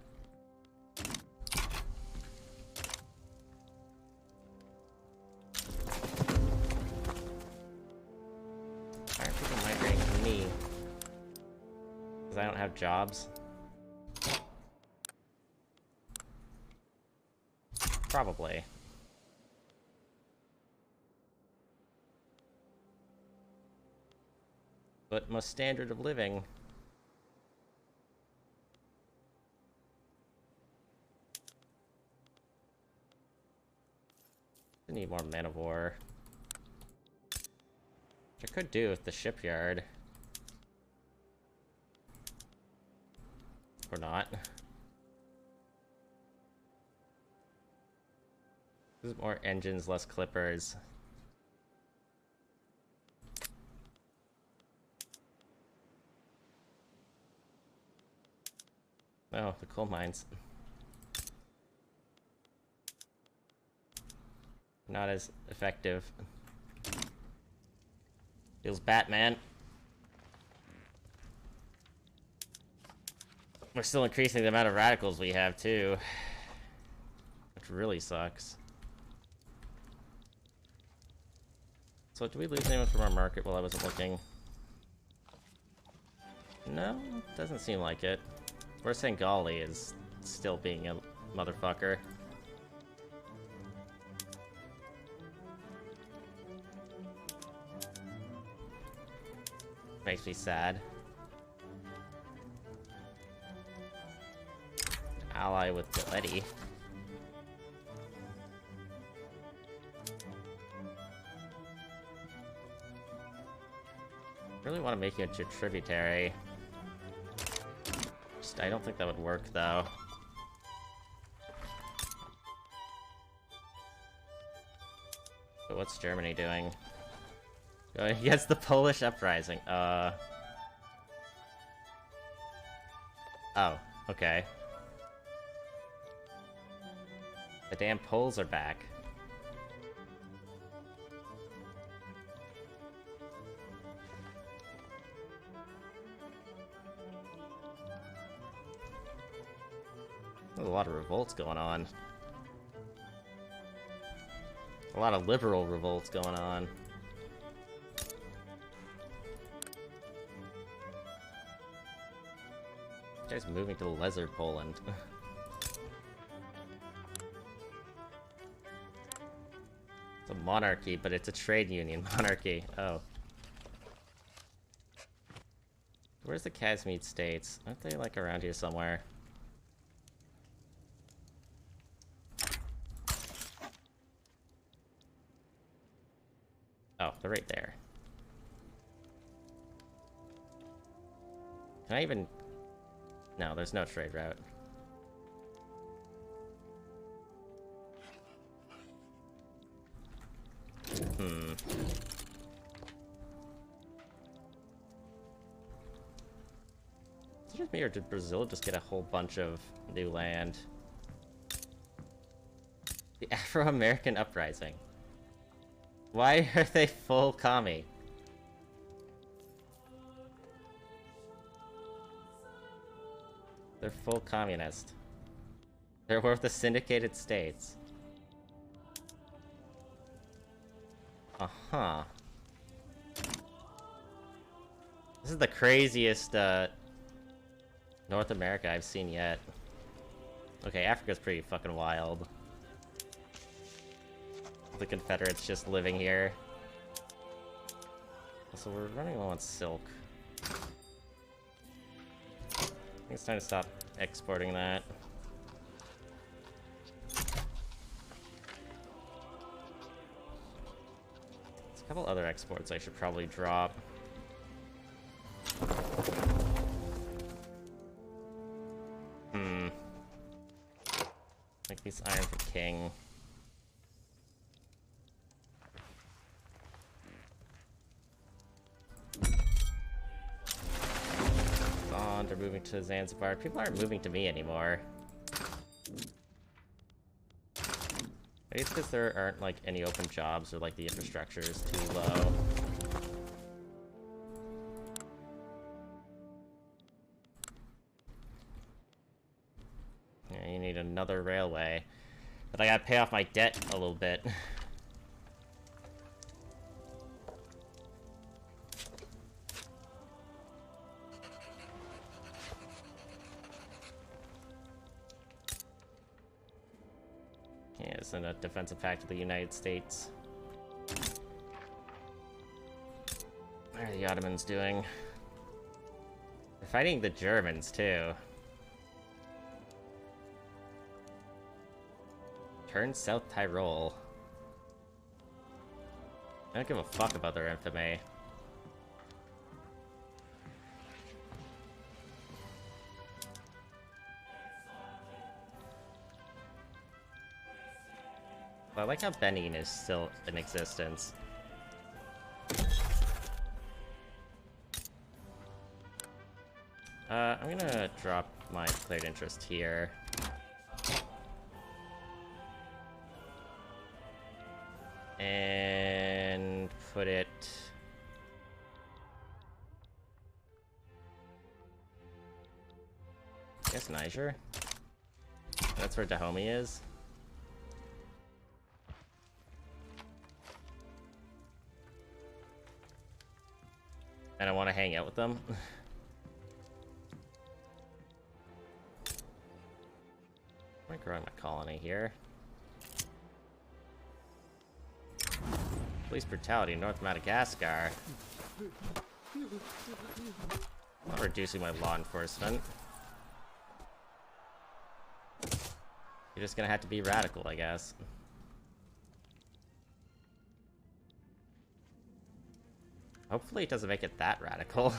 Why are people migrating to me? Because I don't have jobs? Probably. But my standard of living. I need more men of war. Which I could do with the shipyard. Or not. This is more engines, less clippers. Oh, the coal mines. Not as effective. Feels Batman. We're still increasing the amount of radicals we have, too. Which really sucks. So did we lose anyone from our market while I wasn't looking? No, doesn't seem like it. Whereas Sengali is still being a motherfucker. Makes me sad. Ally with Galletti. Really want to make you a tributary. Just, I don't think that would work, though. But what's Germany doing? Going against the Polish uprising. Oh, okay. The damn Poles are back. There's a lot of revolts going on. A lot of liberal revolts going on. This guy's moving to Lesser Poland. It's a monarchy, but it's a trade union monarchy. Oh. Where's the Kazmid states? Aren't they, like, around here somewhere? Oh, they're right there. Can I even... No, there's no trade route. Is it just me, or did Brazil just get a whole bunch of new land? The Afro-American Uprising. Why are they full commie? They're full communist. They're one of the syndicated states. Uh-huh. This is the craziest, North America I've seen yet. Okay, Africa's pretty fucking wild. The Confederates just living here. So we're running low on silk. I think it's time to stop exporting that. There's a couple other exports I should probably drop. Like these iron for king. Bond are moving to Zanzibar. People aren't moving to me anymore. Maybe it's because there aren't like any open jobs or like the infrastructure is too low. Yeah, you need another railway. But I gotta pay off my debt a little bit. Yeah, it's in a defensive pact with the United States. What are the Ottomans doing? They're fighting the Germans, too. Turn South Tyrol. I don't give a fuck about their infamy. But I like how Benin is still in existence. I'm gonna drop my declared interest here. And put it... I guess Niger? That's where Dahomey is? and I want to hang out with them. I'm growing my colony here. Police brutality in North Madagascar. Not reducing my law enforcement. You're just gonna have to be radical, I guess. Hopefully it doesn't make it that radical.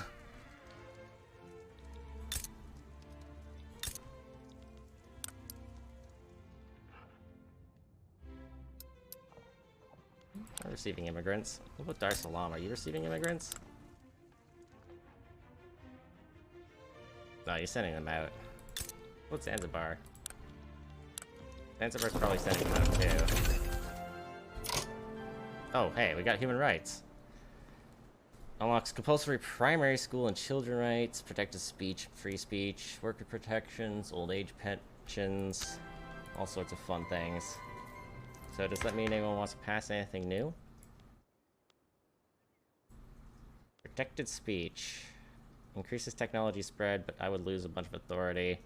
I'm receiving immigrants. What about Dar es Salaam? Are you receiving immigrants? No, you're sending them out. What's Zanzibar? Zanzibar's probably sending them out too. Oh, hey, we got human rights. Unlocks compulsory primary school and children rights, protected speech, free speech, worker protections, old age pensions, all sorts of fun things. So does that mean anyone wants to pass anything new? Protected speech. Increases technology spread, but I would lose a bunch of authority.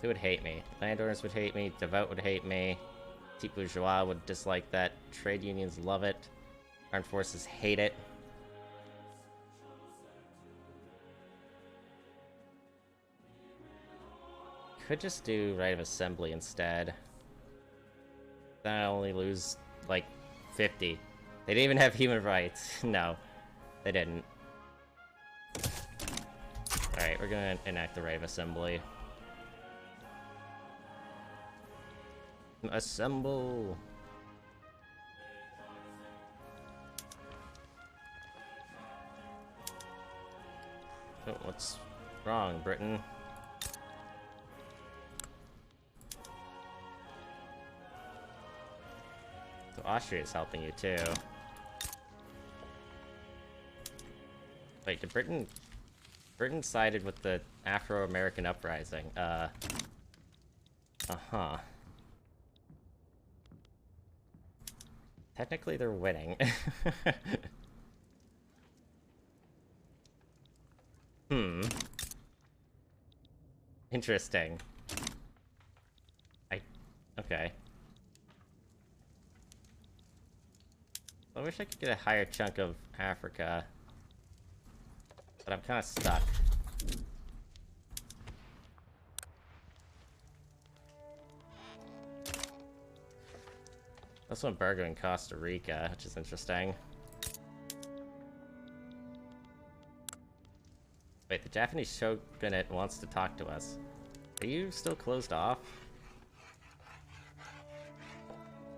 Who would hate me? Landowners would hate me, Devout would hate me, Petit Bourgeois would dislike that, trade unions love it, armed forces hate it. Could just do right of assembly instead. Then I only lose, like, 50. They didn't even have human rights. No, they didn't. Alright, we're gonna enact the right of assembly. Assemble! Oh, what's wrong, Britain? So Austria is helping you too. Wait, did Britain sided with the Afro-American uprising? Uh-huh. Technically, they're winning. Interesting. Okay. I wish I could get a higher chunk of Africa. But I'm kind of stuck. Also embargo in Costa Rica, which is interesting. Wait, the Japanese shogunate wants to talk to us. Are you still closed off?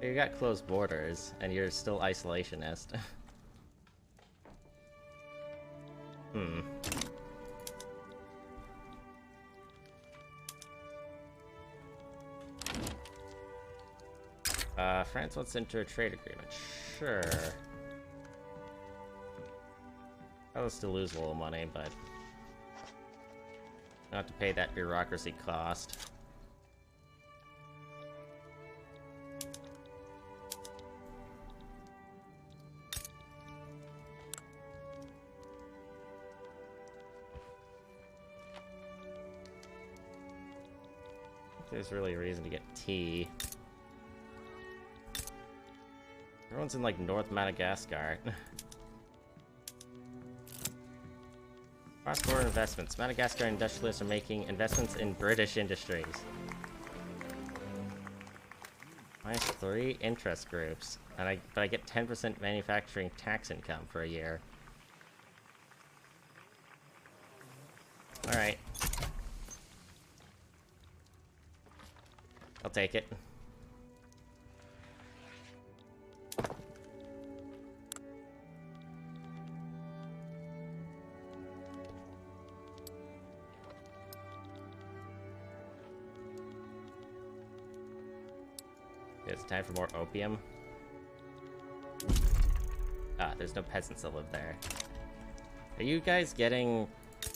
You got closed borders, and you're still isolationist. France wants to enter a trade agreement. Sure. I'll still lose a little money, but not to pay that bureaucracy cost. There's really a reason to get tea. Everyone's in, like, North Madagascar. Cross-border investments. Madagascar industrialists are making investments in British industries. -3 interest groups. And but I get 10% manufacturing tax income for a year. Alright. I'll take it. It's time for more opium. Ah, there's no peasants that live there. Are you guys getting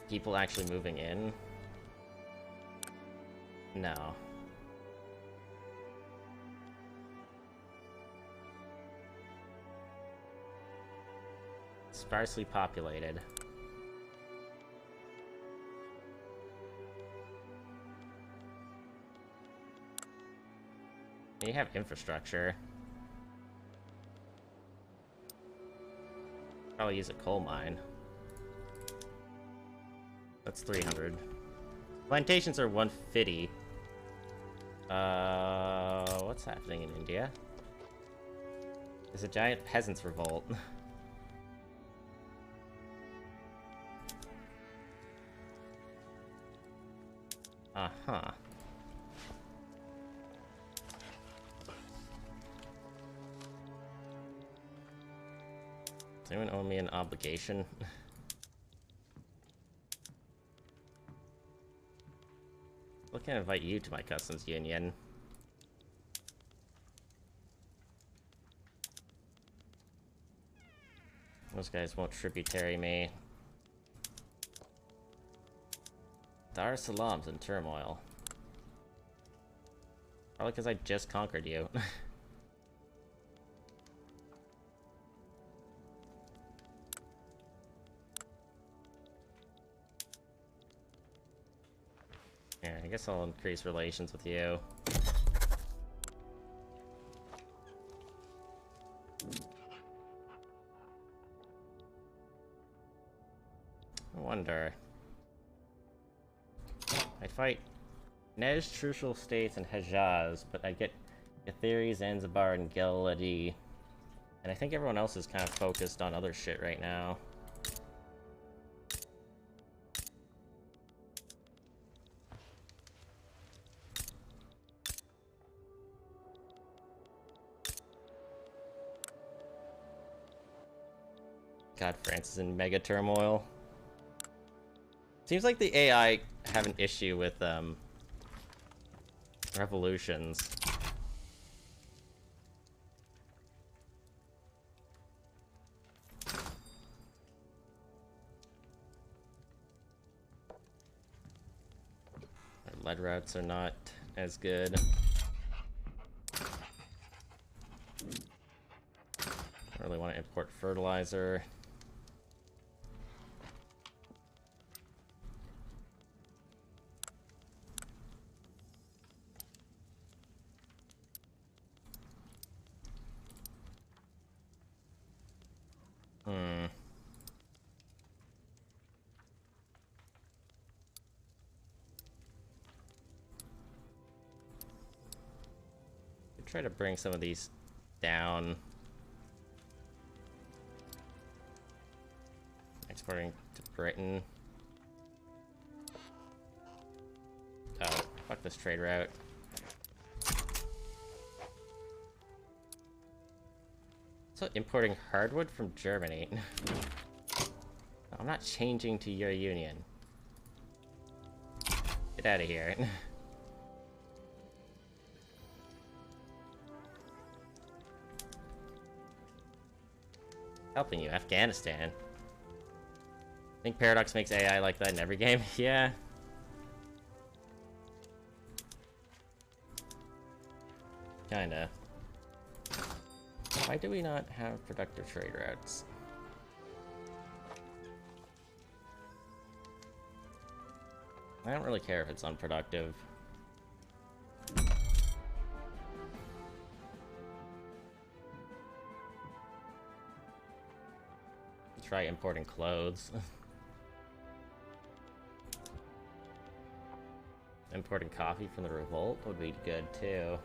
people actually moving in? No. Sparsely populated. You have infrastructure. Probably use a coal mine. That's 300. Plantations are 150. What's happening in India? There's a giant peasants' revolt. Uh-huh. Does anyone owe me an obligation? I can invite you to my customs union. Those guys won't tributary me. Dar es Salaam's in turmoil. Probably because I just conquered you. Yeah, I guess I'll increase relations with you. I wonder. I'd fight Nej, Trucial States, and Hejaz, but I get Etheri, Zanzibar, and Geladi. And I think everyone else is kind of focused on other shit right now. God, France is in mega turmoil. Seems like the AI have an issue with, revolutions. Our lead routes are not as good. I don't really want to import fertilizer. Try to bring some of these down. Exporting to Britain. Oh, fuck this trade route. So importing hardwood from Germany. I'm not changing to your union. Get out of here. Helping you, Afghanistan. I think Paradox makes AI like that in every game. Yeah. Kinda. Why do we not have productive trade routes? I don't really care if it's unproductive. Try importing clothes. Importing coffee from the revolt would be good too.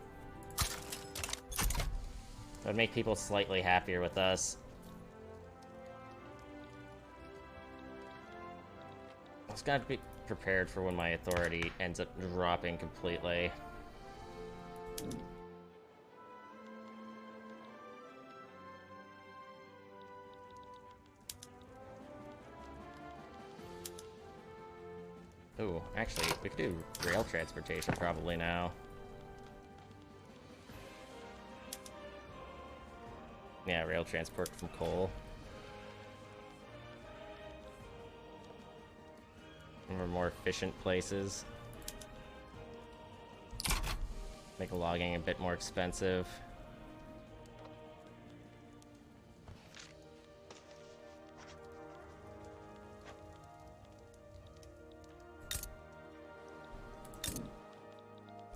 That would make people slightly happier with us. I was gonna be prepared for when my authority ends up dropping completely. Ooh, actually, we could do rail transportation probably now. Yeah, rail transport from coal. or more efficient places. Make logging a bit more expensive.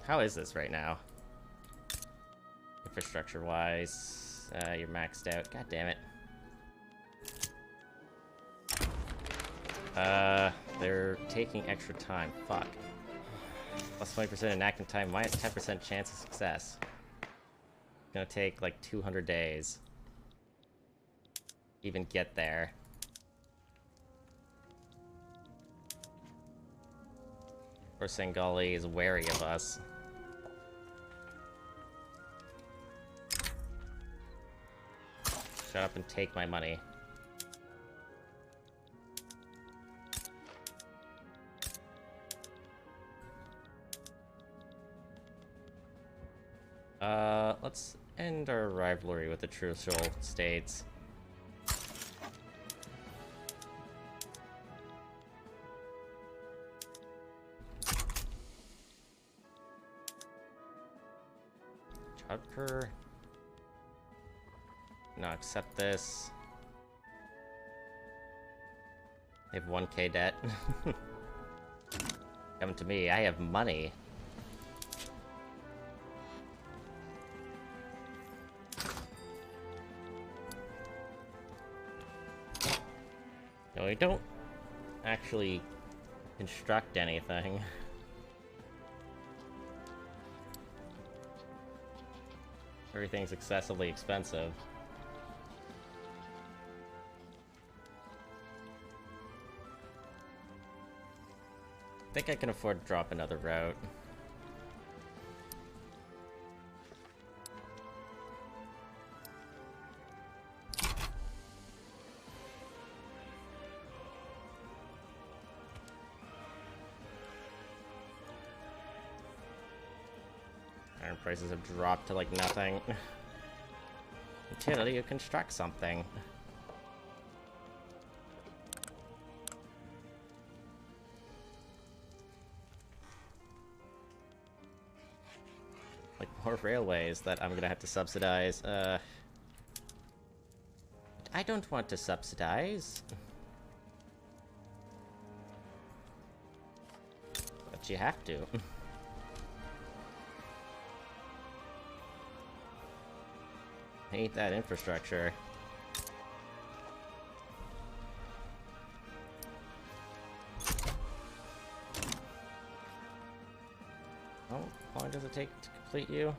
How is this right now? Infrastructure-wise, you're maxed out. God damn it. They're taking extra time. Fuck. Plus 20% inactive time, minus 10% chance of success. It's gonna take like 200 days. Even get there. Or Sengali is wary of us. Shut up and take my money. Let's end our rivalry with the Trucial States. Chudker. No, accept this. They have 1k debt. Come to me, I have money. No, we don't actually construct anything. Everything's excessively expensive. I think I can afford to drop another route. Iron prices have dropped to like nothing. Until you construct something. Like more railways that I'm gonna have to subsidize. I don't want to subsidize. But you have to. I hate that infrastructure. Oh, how long does it take to complete you?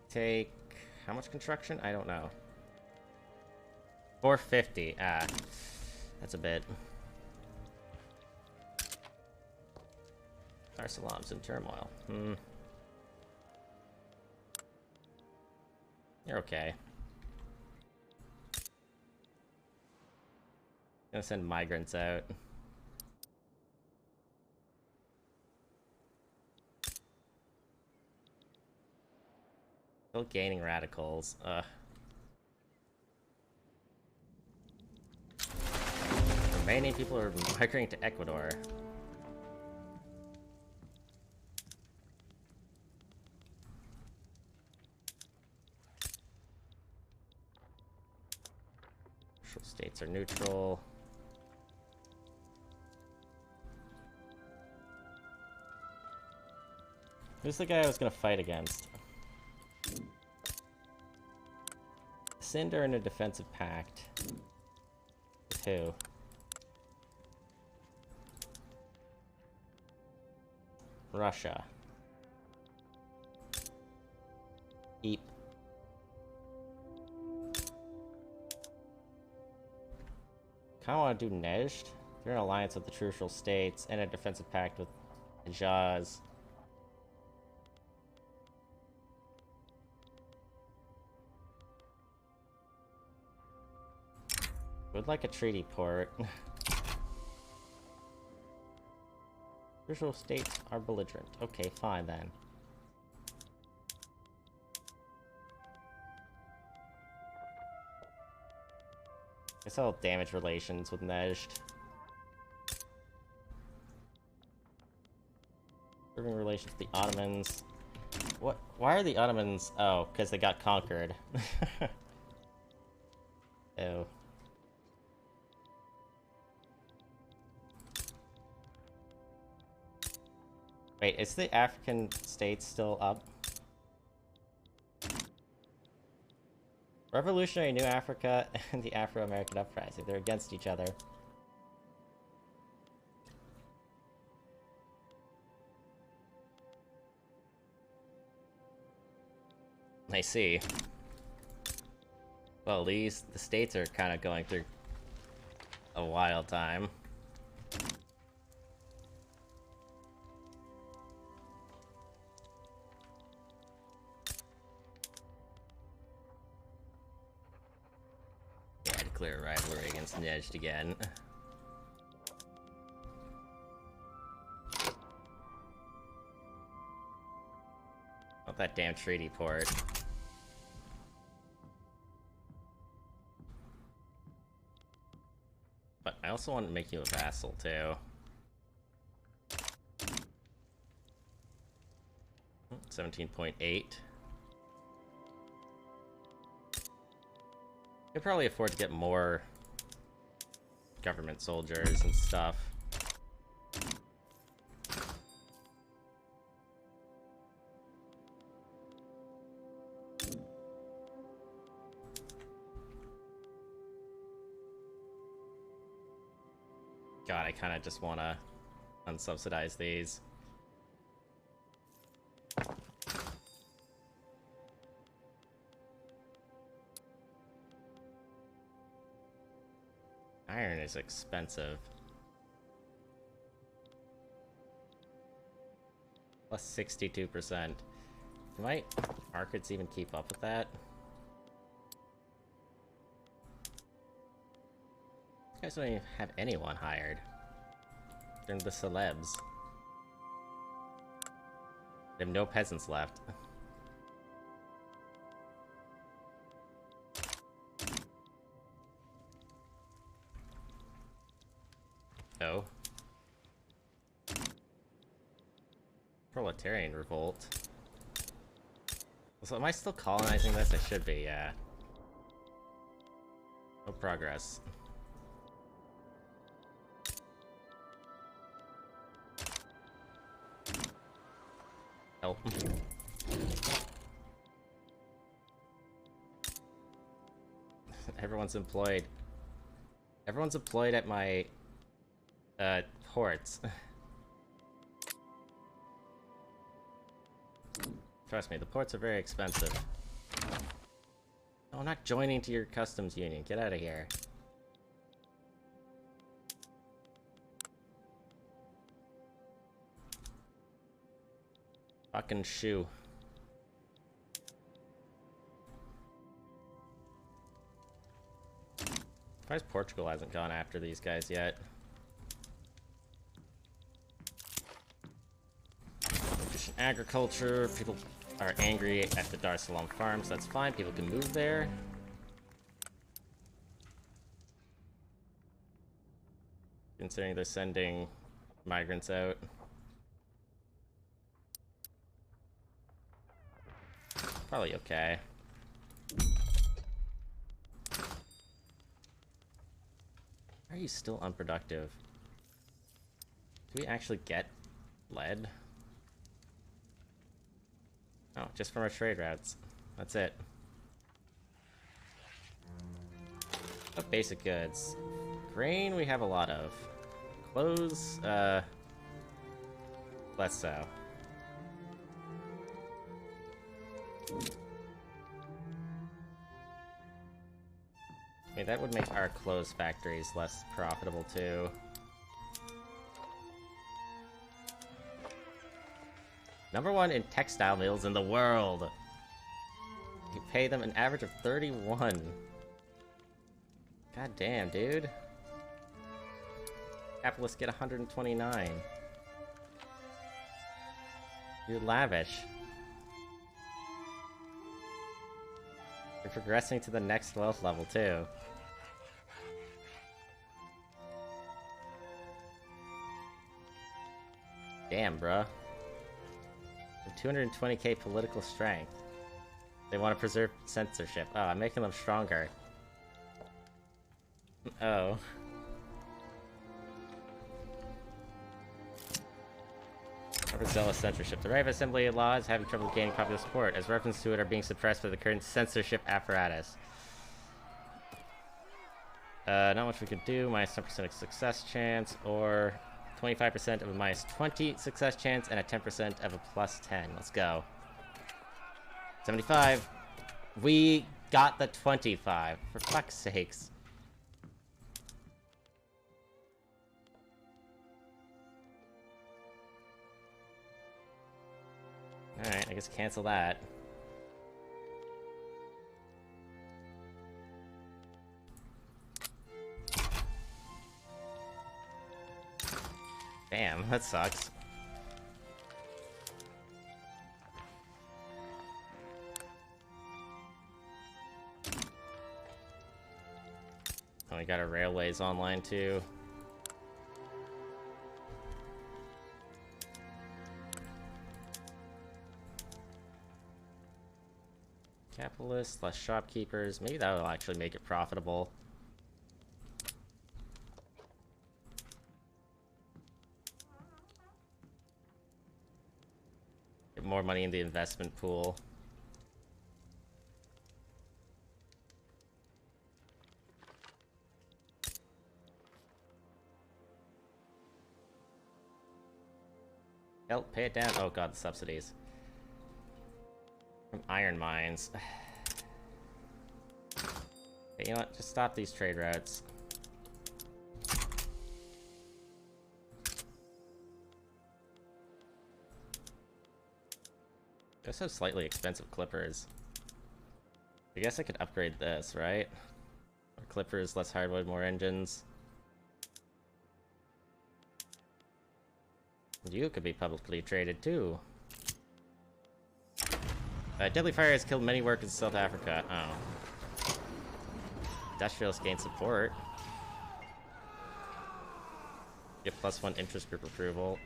Take how much construction? I don't know. 450. Ah, that's a bit. Our Salam's in turmoil. You're okay. Gonna send migrants out. Still gaining radicals. Remaining people are migrating to Ecuador. States are neutral. Who's the guy I was gonna fight against? Cinder in a defensive pact. With who? Russia. Eep. Kinda wanna do Nejd. They're in an alliance with the Trucial States and a defensive pact with Hejaz. Would like a treaty port. Trucial States are belligerent. Okay, fine then. Guess I'll damage relations with Nejd. Improving relations with the Ottomans. What? Why are the Ottomans? Oh, because they got conquered. Ew. Wait, is the African states still up? Revolutionary New Africa and the Afro-American Uprising. They're against each other. I see. Well, the states are kind of going through a wild time. Yeah, declare a rivalry against Nejd again. Oh, that damn treaty port. But I also want to make you a vassal, too. 17.8. Could probably afford to get more government soldiers and stuff. God, I kind of just want to unsubsidize these. Iron is expensive. Plus 62%. Do my markets even keep up with that? You guys don't even have anyone hired. They're the celebs. They have no peasants left. Oh. Proletarian revolt. So am I still colonizing this? I should be, yeah. No progress. Help. Everyone's employed. Everyone's employed at my ports. Trust me, the ports are very expensive. No, I'm not joining to your customs union. Get out of here. Fucking shoe. Surprised Portugal hasn't gone after these guys yet. Efficient agriculture. People are angry at the Dar es Salaam farms. That's fine. People can move there. Considering they're sending migrants out. Probably okay. Why are you still unproductive? Do we actually get lead? Oh, just from our trade routes. That's it. Oh, basic goods. Grain we have a lot of. Clothes, less so. I mean, that would make our clothes factories less profitable, too. #1 in textile mills in the world! You pay them an average of 31. God damn, dude. Capitalists get 129. You're lavish. You're progressing to the next wealth level, too. Damn, bruh. 220k political strength. They want to preserve censorship. Oh, I'm making them stronger. Oh. Overzealous censorship. The right of assembly law is having trouble gaining popular support, as reference to it are being suppressed by the current censorship apparatus. Not much we can do. Minus 10% success chance, or 25% of a minus 20 success chance, and a 10% of a plus 10. Let's go. 75. We got the 25. For fuck's sakes. Alright, I guess cancel that. Damn, that sucks. Oh, we got our railways online too. Capitalists, less shopkeepers. Maybe that will actually make it profitable. Get more money in the investment pool. Help, pay it down. Oh god, the subsidies. From iron mines. Okay, you know what? Just stop these trade routes. Those have slightly expensive clippers. I guess I could upgrade this, right? More clippers, less hardwood, more engines. You could be publicly traded too. Deadly fire has killed many workers in South Africa. Oh. Industrialists gain support. Get +1 interest group approval.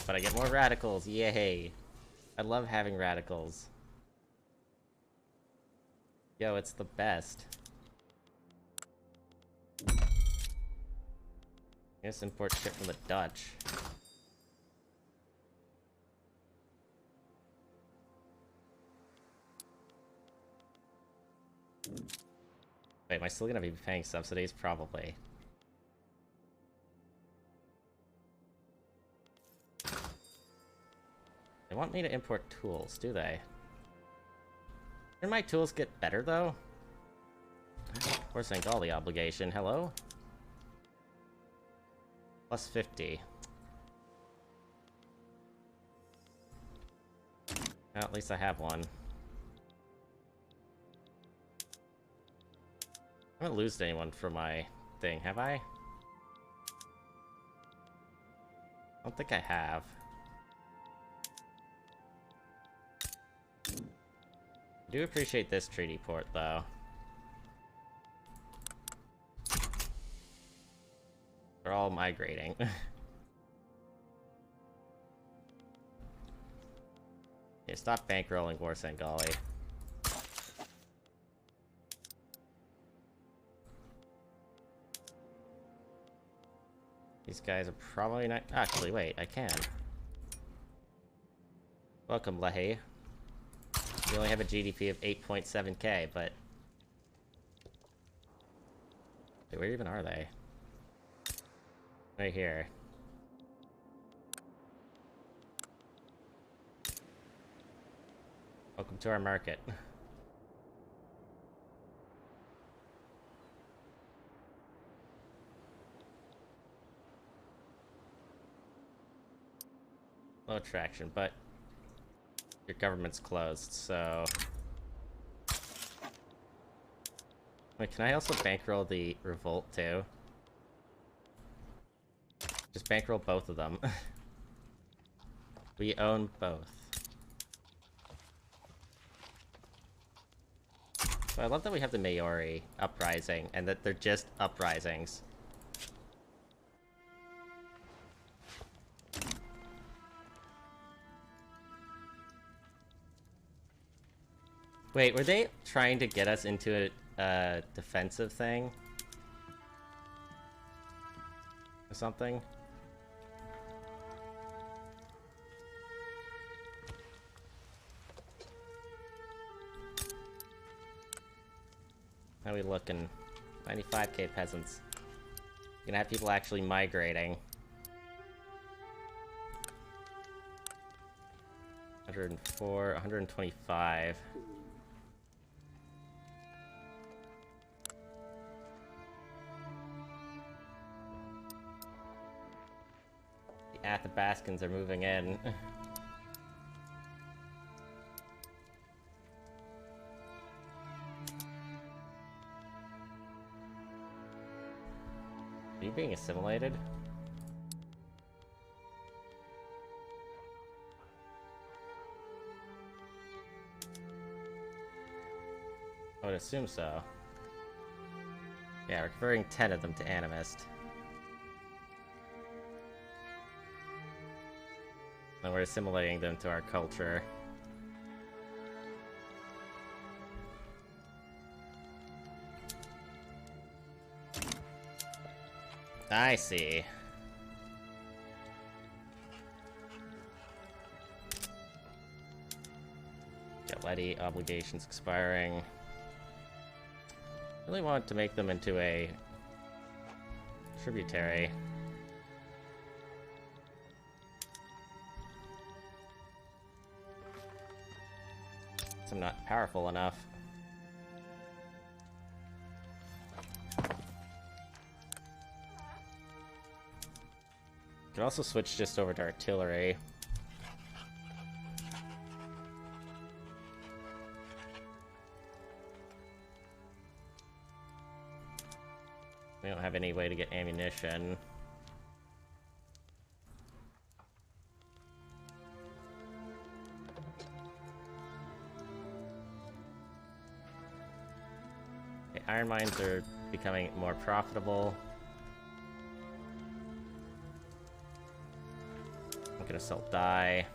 But I get more radicals, yay! I love having radicals. Yo, it's the best. I guess import shit from the Dutch. Wait, am I still gonna be paying subsidies? Probably. They want me to import tools, do they? Can my tools get better, though? Or Sengali obligation, hello? Plus 50. Well, at least I have one. I haven't lost anyone for my thing, have I? I don't think I have. I do appreciate this treaty port, though. They're all migrating. Okay, stop bankrolling War Sengali. These guys are probably not... Actually, wait, I can. Welcome, Lehi. We only have a GDP of 8.7k, but... Wait, where even are they? Right here. Welcome to our market. Low attraction, but your government's closed, so... Wait, can I also bankroll the revolt, too? Just bankroll both of them. We own both. So I love that we have the Maori uprising, and that they're just uprisings. Wait, were they trying to get us into a defensive thing? Or something? How are we looking? 95k peasants. We're gonna have people actually migrating. 104, 125. The Athabascans are moving in. Are you being assimilated? I would assume so. Yeah, we're converting 10 of them to animist. And we're assimilating them to our culture. I see. Levy obligations expiring. Really want to make them into a tributary. I'm not powerful enough. Could also switch just over to artillery. We don't have any way to get ammunition. Okay, iron mines are becoming more profitable. I'm gonna sell dye.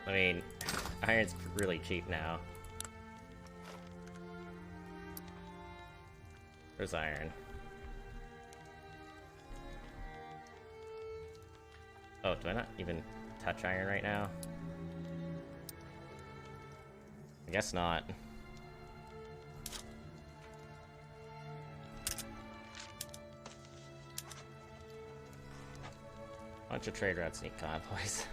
I mean, iron's really cheap now. There's iron. Oh, do I not even touch iron right now? I guess not. Bunch of trade routes need convoys.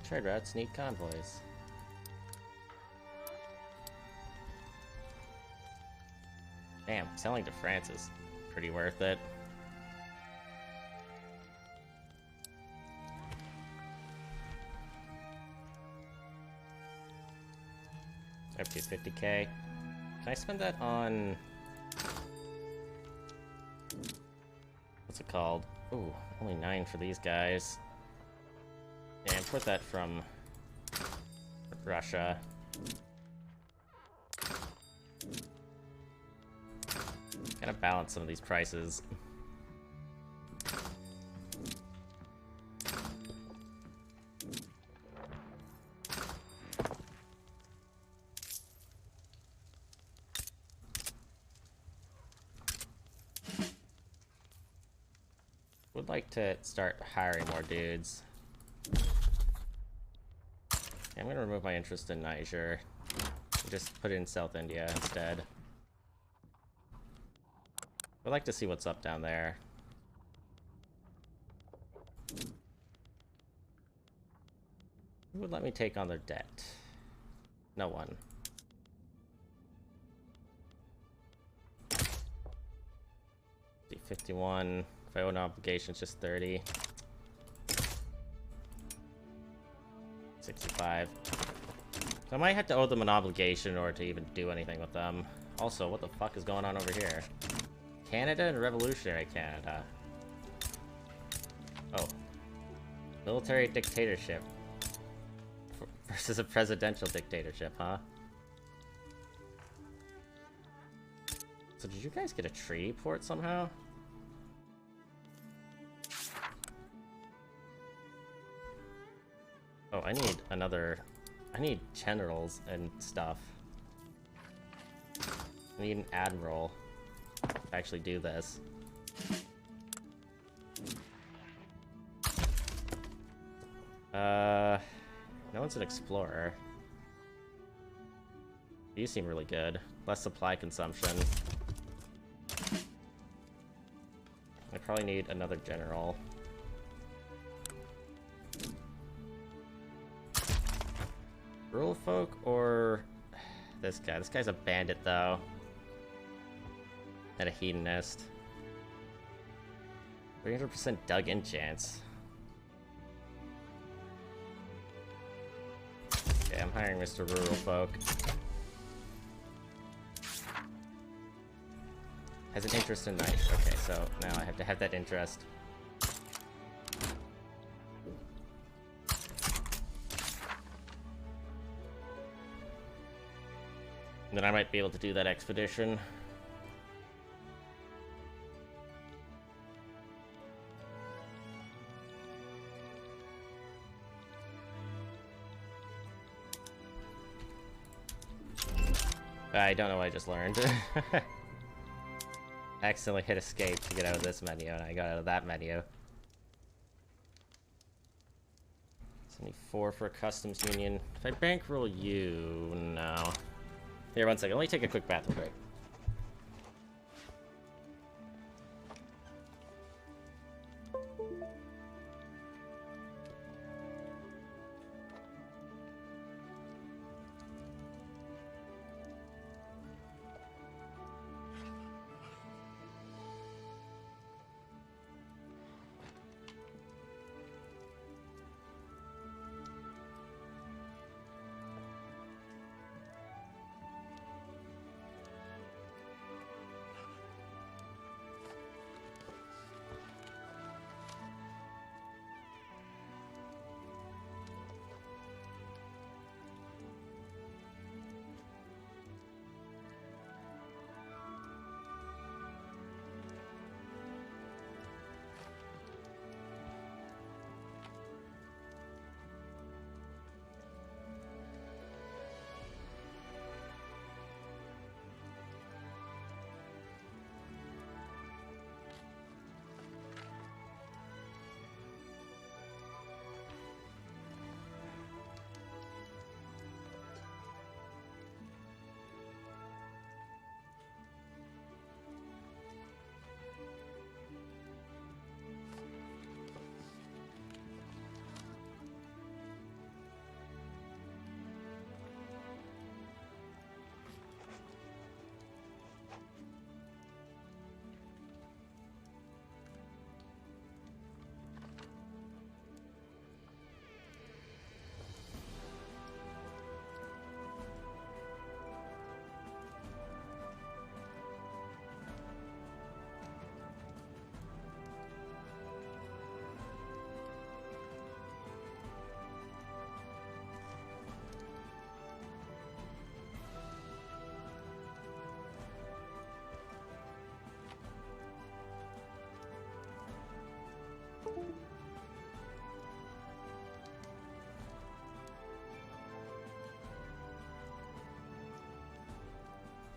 Trade routes need convoys. Damn, selling to France is pretty worth it. Up to 50k. Can I spend that on... what's it called? Ooh, only 9 for these guys. Yeah, import that from Russia. Gotta balance some of these prices. Would like to start hiring more dudes. I'm gonna remove my interest in Niger. Just put it in South India instead. I'd like to see what's up down there. Who would let me take on their debt? No one. See, 51. If I owe an obligation, it's just 30. 65. So I might have to owe them an obligation in order to even do anything with them. Also, what the fuck is going on over here? Canada and Revolutionary Canada. Oh. Military dictatorship. Versus a presidential dictatorship, huh? So did you guys get a treaty port somehow? Oh, I need another... I need generals and stuff. I need an admiral to actually do this. No one's an explorer. You seem really good. Less supply consumption. I probably need another general. Rural folk or this guy? This guy's a bandit though. And a hedonist. 300% dug-in chance. Okay, I'm hiring Mr. Rural Folk. Has an interest in knife. Okay, so now I have to have that interest. And then I might be able to do that expedition. I don't know what I just learned. I accidentally hit escape to get out of this menu, and I got out of that menu. 74 for a customs union. If I bankroll you, no. Here, one second. Let me take a quick bathroom break.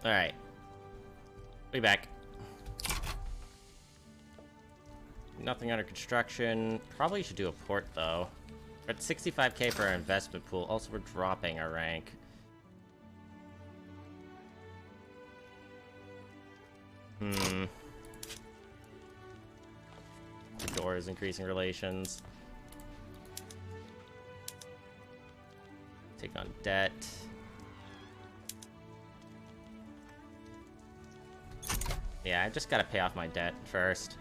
Alright. Be back. Nothing under construction. Probably should do a port, though. We're at 65k for our investment pool. Also, we're dropping our rank. The door is increasing relations. Take on debt. Yeah, I just gotta pay off my debt first.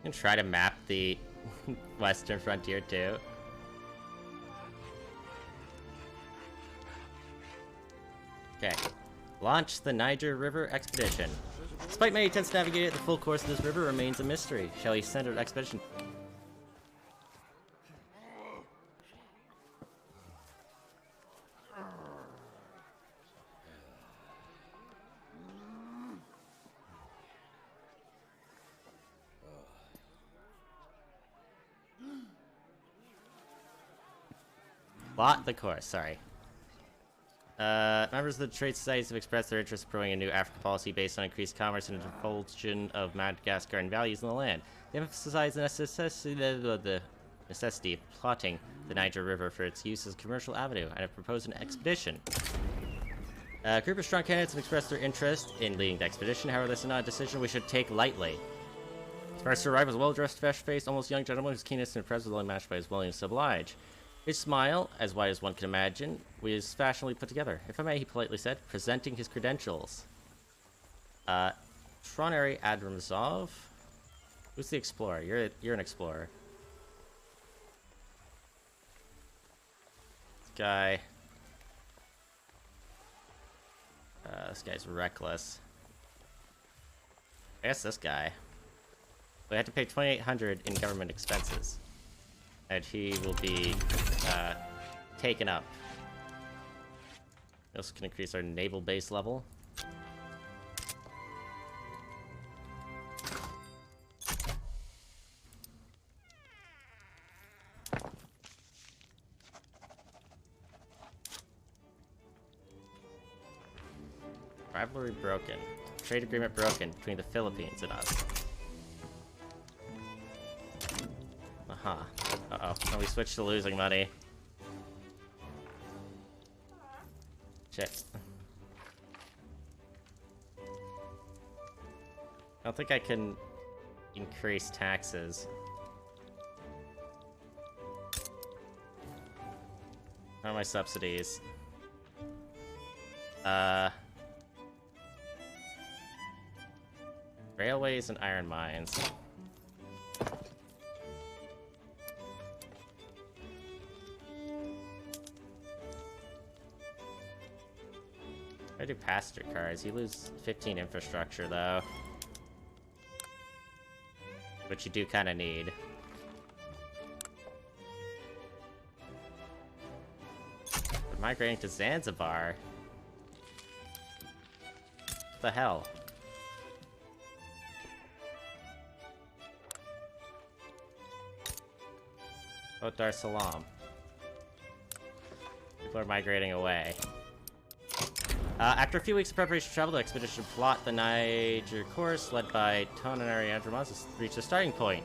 And try to map the Western frontier too. Okay. Launch the Niger River Expedition. Despite many attempts to navigate it, the full course of this river remains a mystery. Shall we send an expedition? Plot the course, sorry. Members of the trade societies have expressed their interest in promoting a new African policy based on increased commerce and divulsion of Madagascaran values in the land. They emphasize the necessity of plotting the Niger River for its use as a commercial avenue, and have proposed an expedition. A group of strong candidates have expressed their interest in leading the expedition. However, this is not a decision we should take lightly. First to arrive was a well-dressed, fresh-faced, almost young gentleman whose keenness and impressive was only matched by his willingness to oblige. His smile, as wide as one can imagine, was fashionably put together. If I may, he politely said, presenting his credentials. Tronary Adramzov? Who's the explorer? You're an explorer. This guy... this guy's reckless. I guess this guy. We had to pay $2,800 in government expenses. And he will be taken up. We also can increase our naval base level. Rivalry broken. Trade agreement broken between the Philippines and us. Uh-huh. Uh-oh. Oh, we switched to losing money. Shit. I don't think I can increase taxes. How are my subsidies? Railways and iron mines. I do passenger cars. You lose 15 infrastructure, though. Which you do kind of need. We're migrating to Zanzibar? What the hell? Oh, Dar es Salaam. People are migrating away. After a few weeks of preparation travel, the expedition plot the Niger course, led by Tonanari Andromaz, reached a starting point.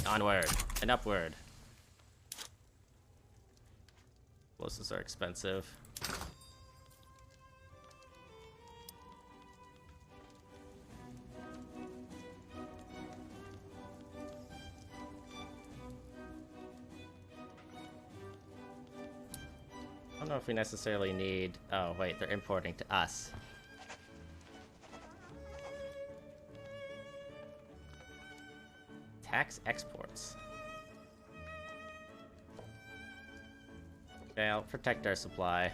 Onward and upward. Explosives are expensive. I don't know if we necessarily need... Oh, wait, they're importing to us. Tax exports. Okay, I'll protect our supply.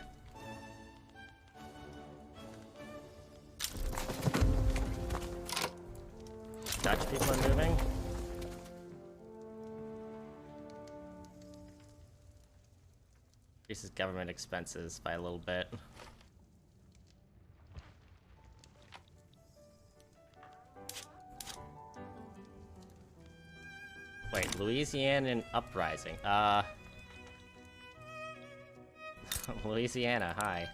Dutch people are moving. Increases government expenses by a little bit. Wait, Louisianan uprising. Louisiana, hi.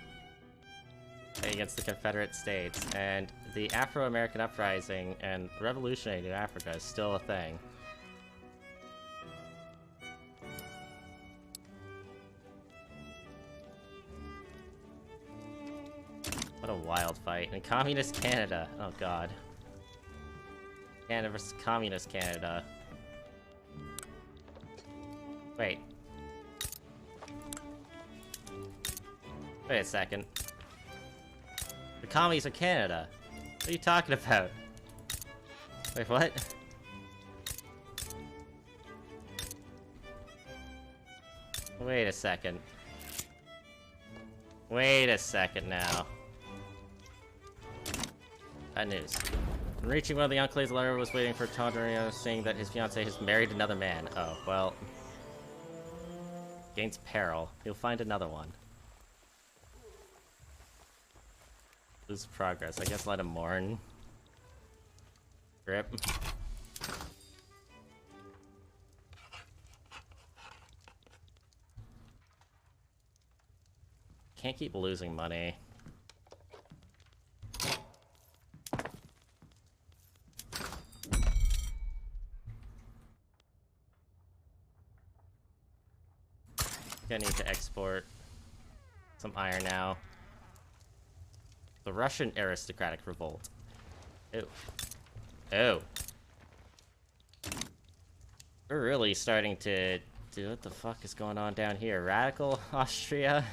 Against the Confederate States, and the Afro-American uprising and revolutionary New Africa is still a thing. What a wild fight. And Communist Canada. Oh god. Canada versus Communist Canada. Wait. Wait a second. The commies of Canada. What are you talking about? Wait, what? Wait a second. Wait a second now. Bad news. When reaching one of the enclaves, Lara was waiting for Tondrio, saying that his fiancée has married another man. Oh, well. Gains peril. He'll find another one. Lose progress. I guess let him mourn. Rip. Can't keep losing money. I need to export some iron now. The Russian aristocratic revolt. Oh. Oh. We're really starting to do what the fuck is going on down here. Radical Austria?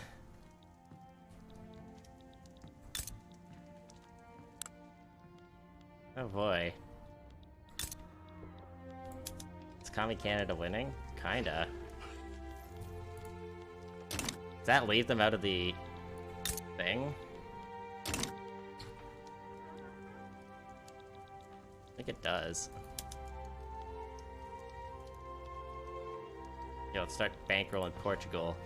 Oh boy. Is Commie Canada winning? Kinda. Does that leave them out of the thing? I think it does. Yeah, let's start bankrolling Portugal.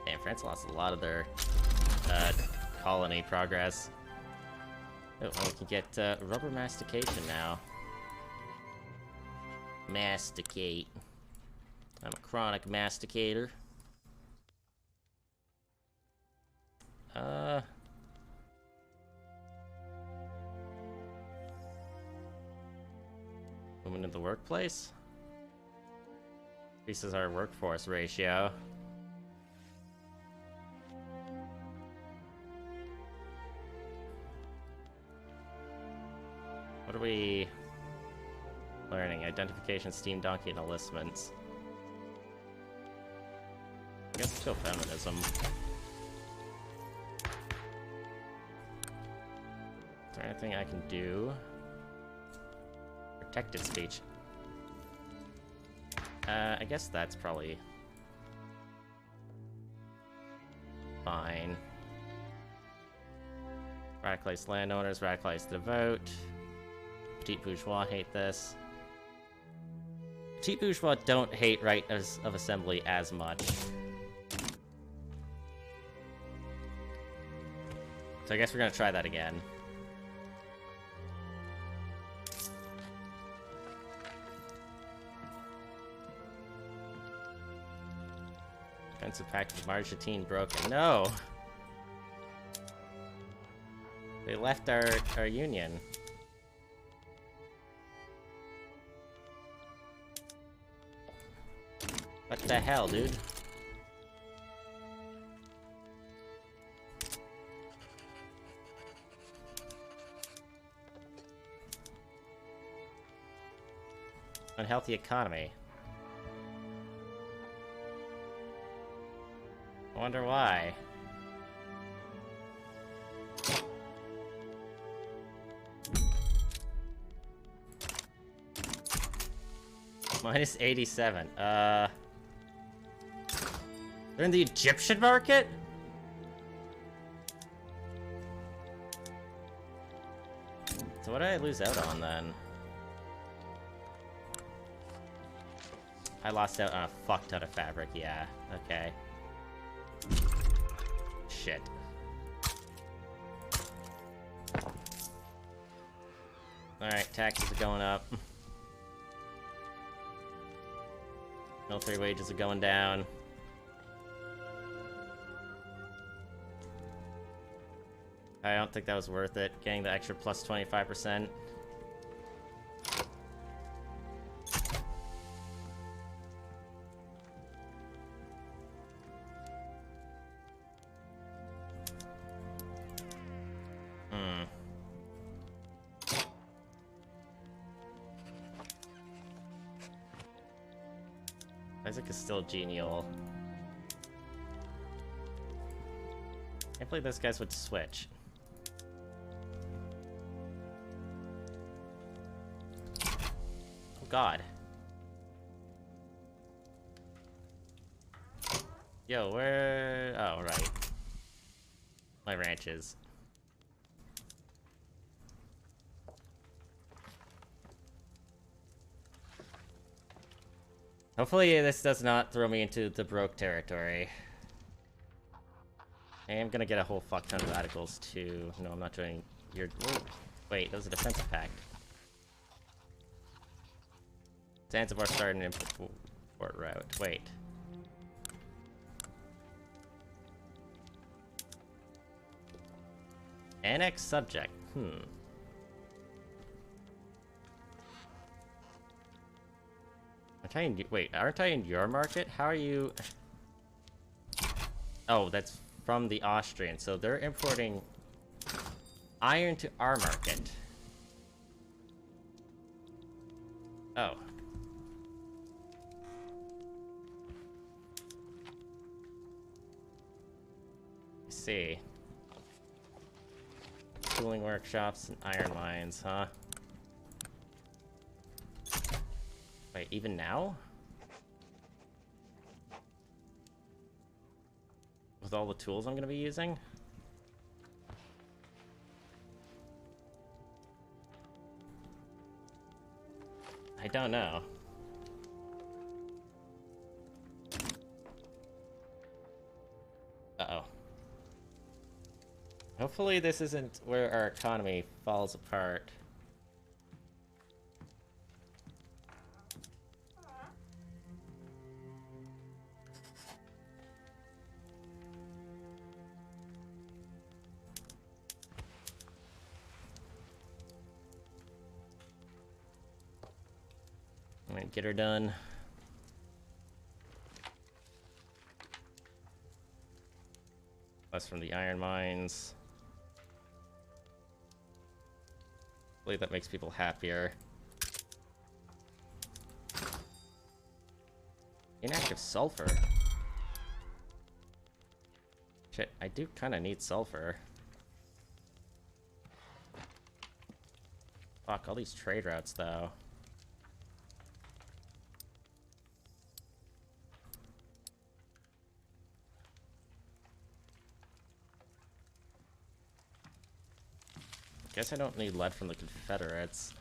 Damn, France lost a lot of their colony progress. Oh, and we can get rubber mastication now. Masticate. I'm a chronic masticator. Women in the workplace? Increases our workforce ratio. What are we learning? Identification, steam donkey, and enlistments. I guess let's go feminism. Is there anything I can do? Protected speech. I guess that's probably fine. Radicalized landowners, radicalized the vote. Petit bourgeois hate this. Petit bourgeois don't hate right of assembly as much. So I guess we're gonna try that again. Defensive pact of Argentine broken. No! They left our union. What the hell, dude? Unhealthy economy. I wonder why. Minus 87. They're in the Egyptian market? So what did I lose out on then? I lost out on a fuck ton of fabric, yeah. Okay. Shit. Alright, taxes are going up. Military wages are going down. I don't think that was worth it, getting the extra plus 25%. Isaac is still genial. Can't believe those guys would switch. god. Yo, where... Oh, right. My ranches. Hopefully this does not throw me into the broke territory. I am gonna get a whole fuck ton of radicals too. No, I'm not doing your... Ooh, wait, that was a defensive pact. Zanzibar started an import route. Wait. Annex subject. Wait, aren't I in your market? How are you... Oh, that's from the Austrian, so they're importing iron to our market. Oh. I see. Tooling workshops and iron mines, huh? Wait, even now? With all the tools I'm gonna be using? I don't know. Uh-oh. Hopefully this isn't where our economy falls apart. Alright, get her done. Less from the iron mines. Hopefully that makes people happier. Inactive sulfur. Shit, I do kind of need sulfur. Fuck, all these trade routes, though. Guess I don't need lead from the Confederates.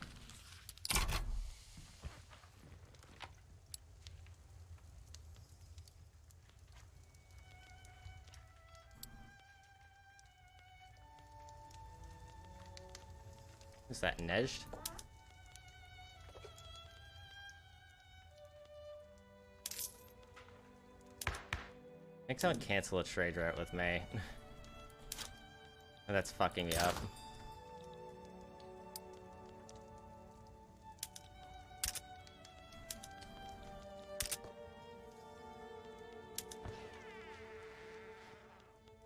Is that Nejd? I think someone cancel a trade route with me. And that's fucking me up.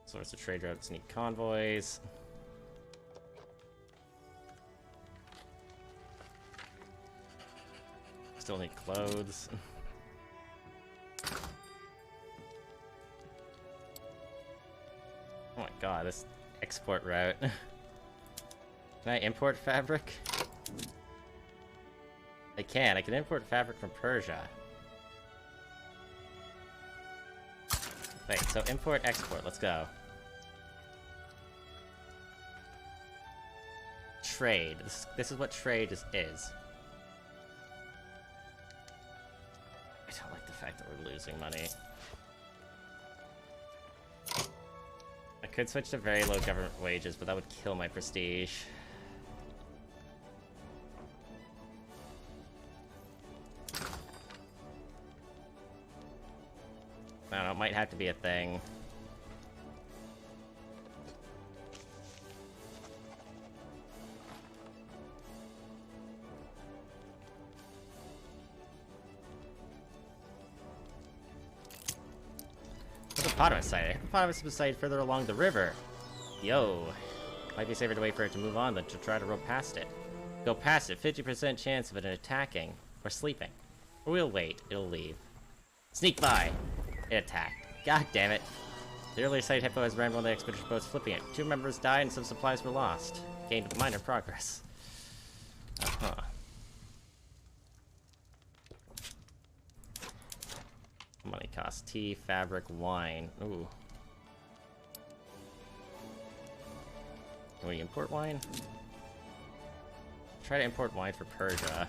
Sorts of trade routes need convoys. Still need clothes. Oh my god, this export route. Can I import fabric? I can import fabric from Persia. Wait, so import, export, let's go. Trade. This is what trade is. I don't like the fact that we're losing money. I could switch to very low government wages, but that would kill my prestige. I don't know, it might have to be a thing. Hippopotamus site. A hippopotamus was sighted further along the river. Yo. Might be safer to wait for it to move on than to try to row past it. Go past it, 50% chance of it attacking. Or sleeping. Or we'll wait, it'll leave. Sneak by! It attacked. God damn it. The earlier sighted hippo has ran one of the expedition boats flipping it. 2 members died and some supplies were lost. Gained minor progress. Uh-huh. costs? Tea, fabric, wine. Ooh. Can we import wine? Try to import wine for Persia.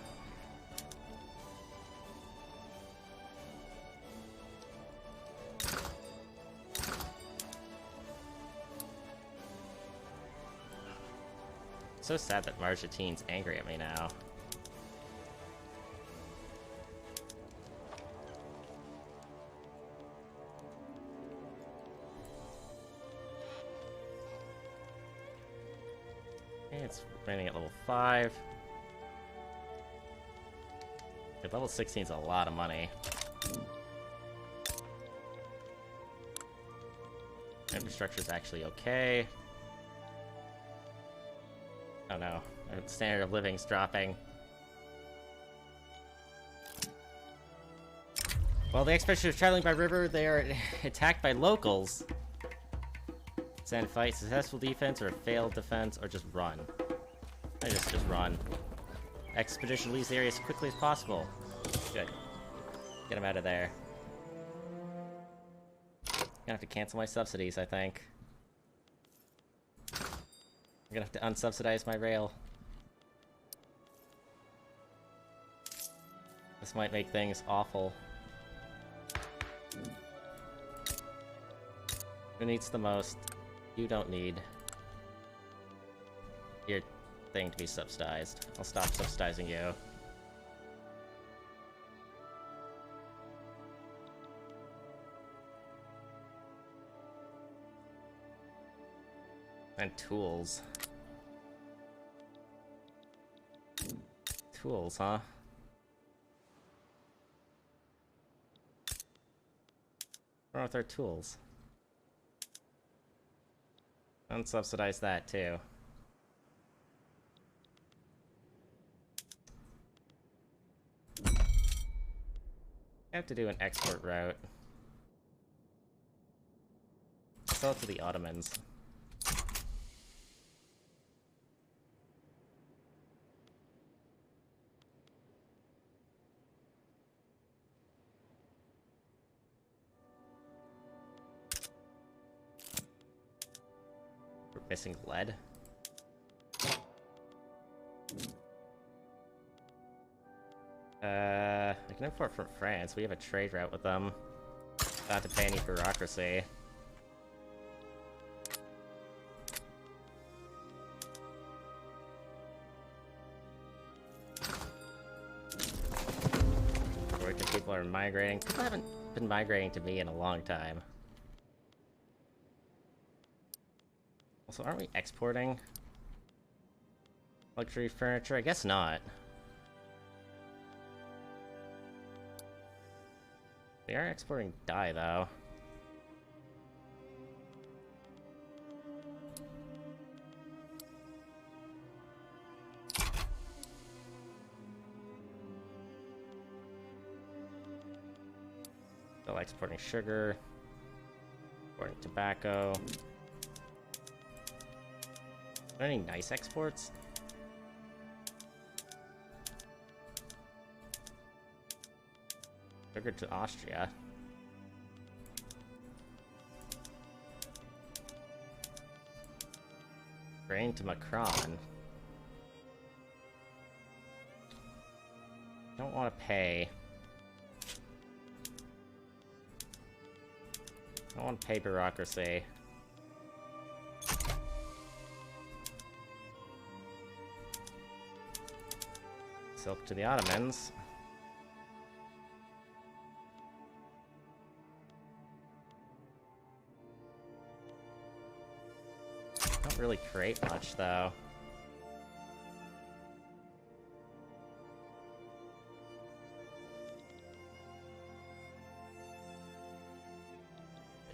So sad that Marjatine's angry at me now. Okay, it's remaining at level 5. At level 16 is a lot of money. Infrastructure is actually okay. Oh no, the standard of living's dropping. While the expedition is traveling by river, they are attacked by locals. Send fight, successful defense, or a failed defense, or just run. I just run. Expedition leaves the area as quickly as possible. Good. Get him out of there. Gonna have to cancel my subsidies, I think. I'm gonna have to unsubsidize my rail. This might make things awful. Who needs the most? You don't need your thing to be subsidized. I'll stop subsidizing you. And tools. Tools, huh? What's wrong with our tools? Unsubsidize that too. I have to do an export route. Sell it to the Ottomans. We're missing lead. I can import from France. We have a trade route with them. Don't have to pay any bureaucracy. Working people are migrating. People haven't been migrating to me in a long time. Also, aren't we exporting luxury furniture? I guess not. They are exporting dye, though. Still exporting sugar. Exporting tobacco. Are there any nice exports? Sugar to Austria. Grain to Macron. Don't want to pay. I don't want to pay bureaucracy. Silk to the Ottomans. Don't really create much, though.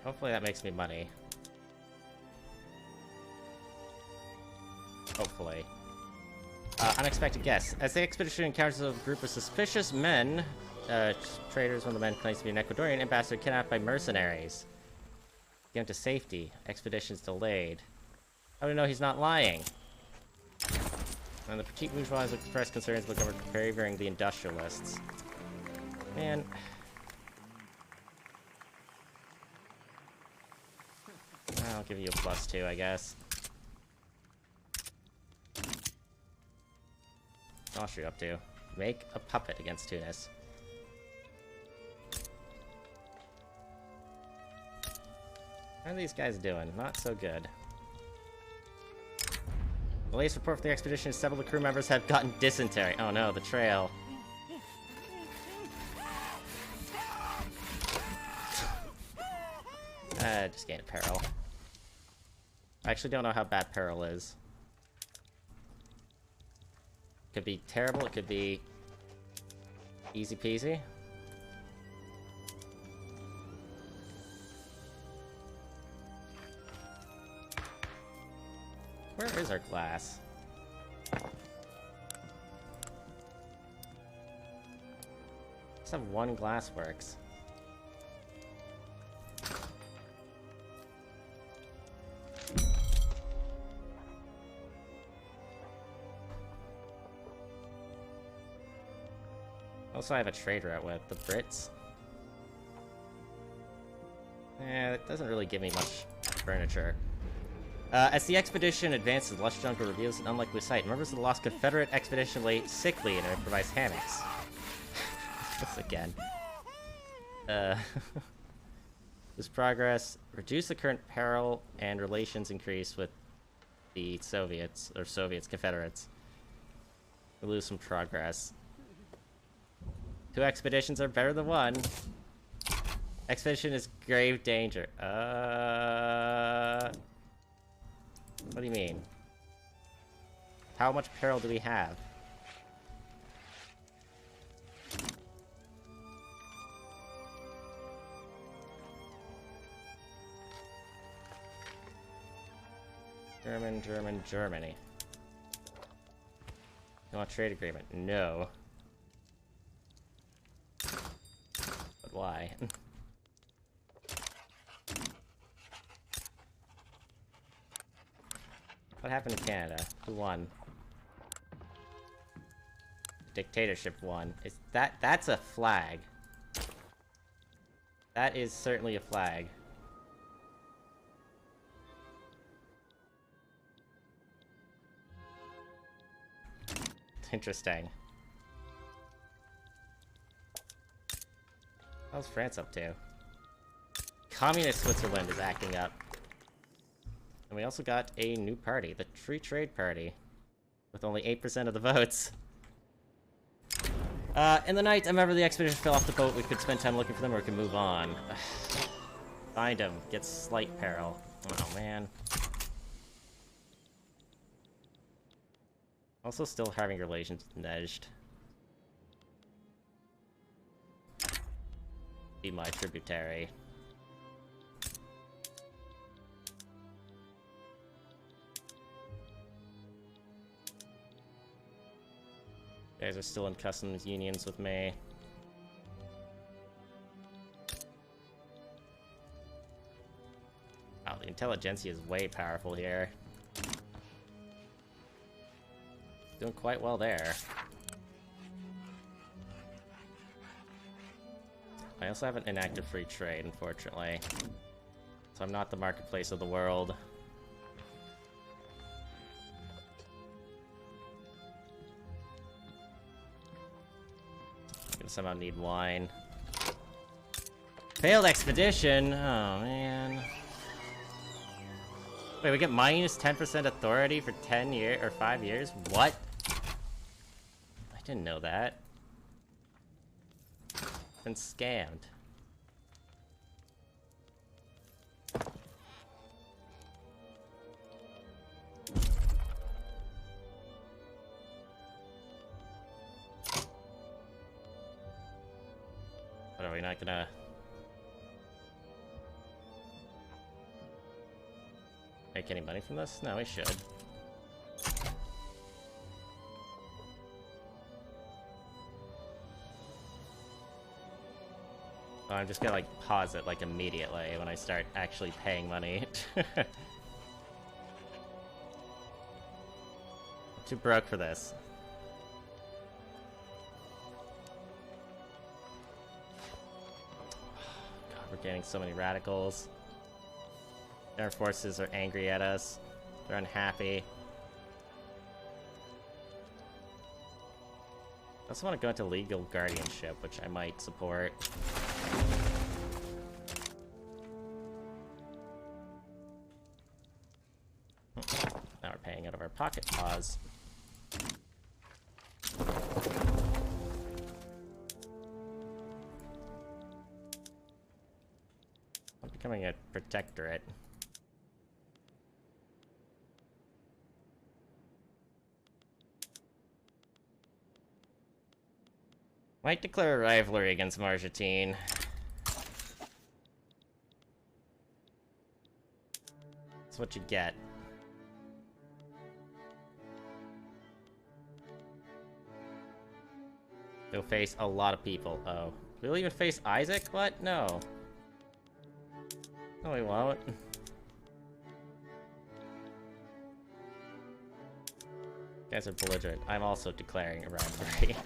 Hopefully that makes me money. Hopefully. Unexpected guests. As the expedition encounters a group of suspicious men, traders, one of the men claims to be an Ecuadorian ambassador kidnapped by mercenaries. Get him to safety. Expedition's delayed. How do we know he's not lying? And the petite bourgeois has expressed concerns about government favoring the industrialists. Man. I'll give you a +2, I guess. What else are you up to? Make a puppet against Tunis. How are these guys doing? Not so good. The latest report for the expedition is several of the crew members have gotten dysentery. Oh no, the trail. Just gain a peril. I actually don't know how bad peril is. Could be terrible, it could be easy peasy. Where is our glass? Just have one glass works. Also, I have a trade route with the Brits. It doesn't really give me much furniture. As the expedition advances, lush jungle reveals an unlikely sight. Members of the lost Confederate expedition lay sickly and improvised hammocks. This again. This progress reduce the current peril and relations increase with the Soviets, or Confederates. We lose some progress. 2 expeditions are better than 1. Expedition is grave danger. What do you mean? How much peril do we have? Germany. You want a trade agreement? No. But why? What happened to Canada? Who won? Dictatorship won. Is that's a flag. That is certainly a flag. Interesting. How's France up to? Communist Switzerland is acting up. And we also got a new party, the Free Trade Party, with only 8% of the votes. In the night, a member of the expedition fell off the boat. We could spend time looking for them or we can move on. Find him. Get slight peril. Oh, man. Also still having relations with Nejd. Be my tributary. You guys are still in customs unions with me. Wow, the intelligentsia is way powerful here. Doing quite well there. I also have an inactive free trade, unfortunately. So I'm not the marketplace of the world. Gonna somehow need wine. Failed expedition! Oh, man. Wait, we get minus 10% authority for 10 years or 5 years? What? I didn't know that. Been scammed. What, are we not gonna... make any money from this? No, we should. Oh, I'm just gonna, like, pause it, like, immediately when I start actually paying money. Too broke for this. God, we're getting so many radicals. Our forces are angry at us. They're unhappy. I also want to go into legal guardianship, which I might support. Now we're paying out of our pocket paws. I'm becoming a protectorate. Might declare a rivalry against Marjatine. That's what you get. They'll face a lot of people. Oh. We'll even face Isaac? What? No. No, we won't. You guys are belligerent. I'm also declaring a rivalry.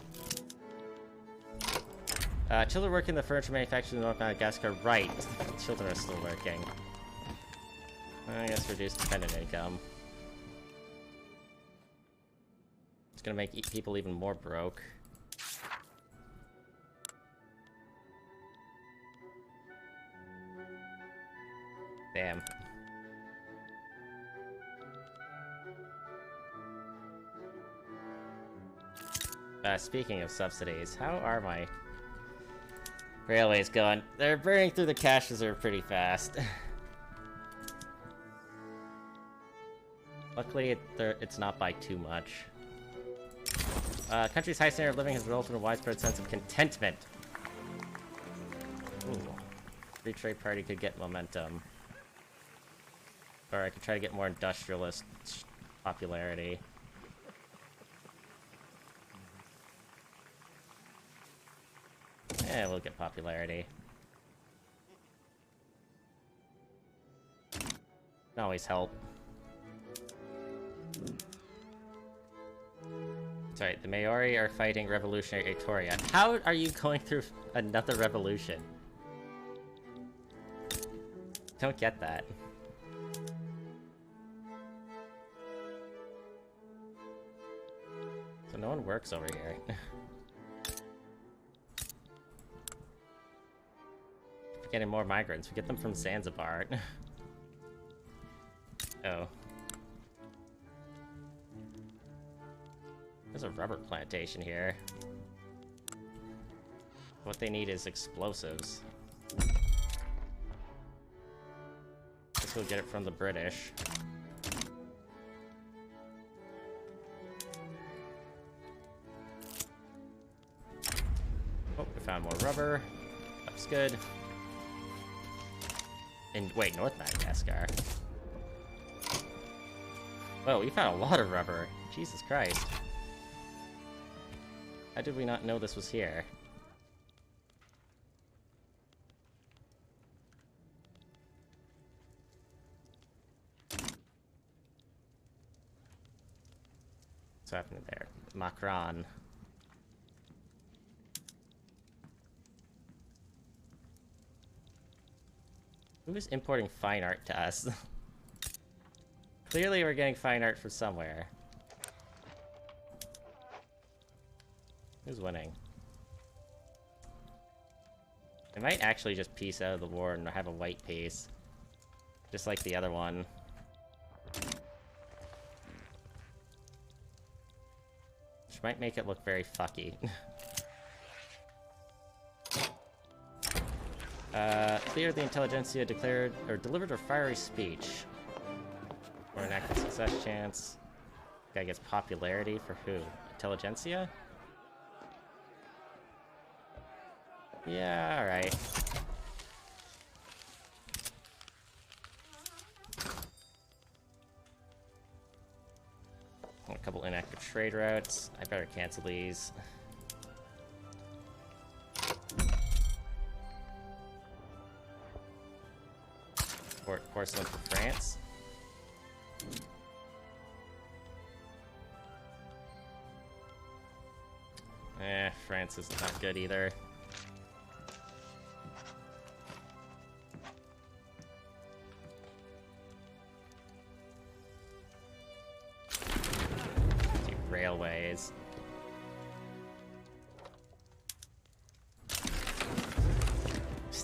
Children working in the furniture manufacturer in North Madagascar. Right. Children are still working. I guess reduced dependent income. It's gonna make people even more broke. Damn. Speaking of subsidies, how are my railways going? They're burning through the cash reserve pretty fast. Luckily, it's not by too much. Country's high standard of living has resulted in a widespread sense of contentment. Ooh. Free trade party could get momentum. Or I could try to get more industrialist popularity. Yeah, we'll get popularity. Can always help. That's right, the Maori are fighting Revolutionary Itoria. How are you going through another revolution? Don't get that. So no one works over here. We're getting more migrants. We get them from Zanzibar. Oh. There's a rubber plantation here. What they need is explosives. Guess we'll get it from the British. Oh, we found more rubber. That's good. And wait, North Madagascar. Whoa, we found a lot of rubber. Jesus Christ. How did we not know this was here? What's happening there? Macron. Who is importing fine art to us? Clearly we're getting fine art from somewhere. Who's winning? They might actually just peace out of the war and have a white peace. Just like the other one. Which might make it look very fucky. Clear the intelligentsia declared or delivered a fiery speech. Or an active success chance. Guy gets popularity for who? Intelligentsia? Yeah, alright. A couple inactive trade routes. I better cancel these. Porcelain for France. France is not good either.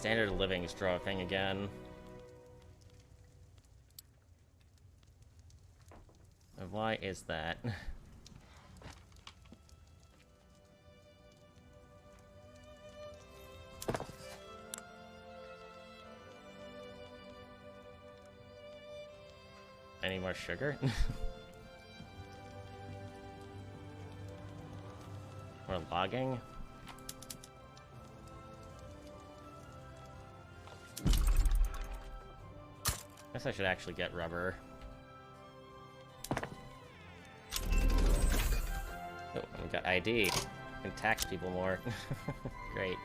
standard of living is dropping again. And why is that? Any more sugar? More logging? Guess I should actually get rubber. Oh, we got ID. Can tax people more. Great.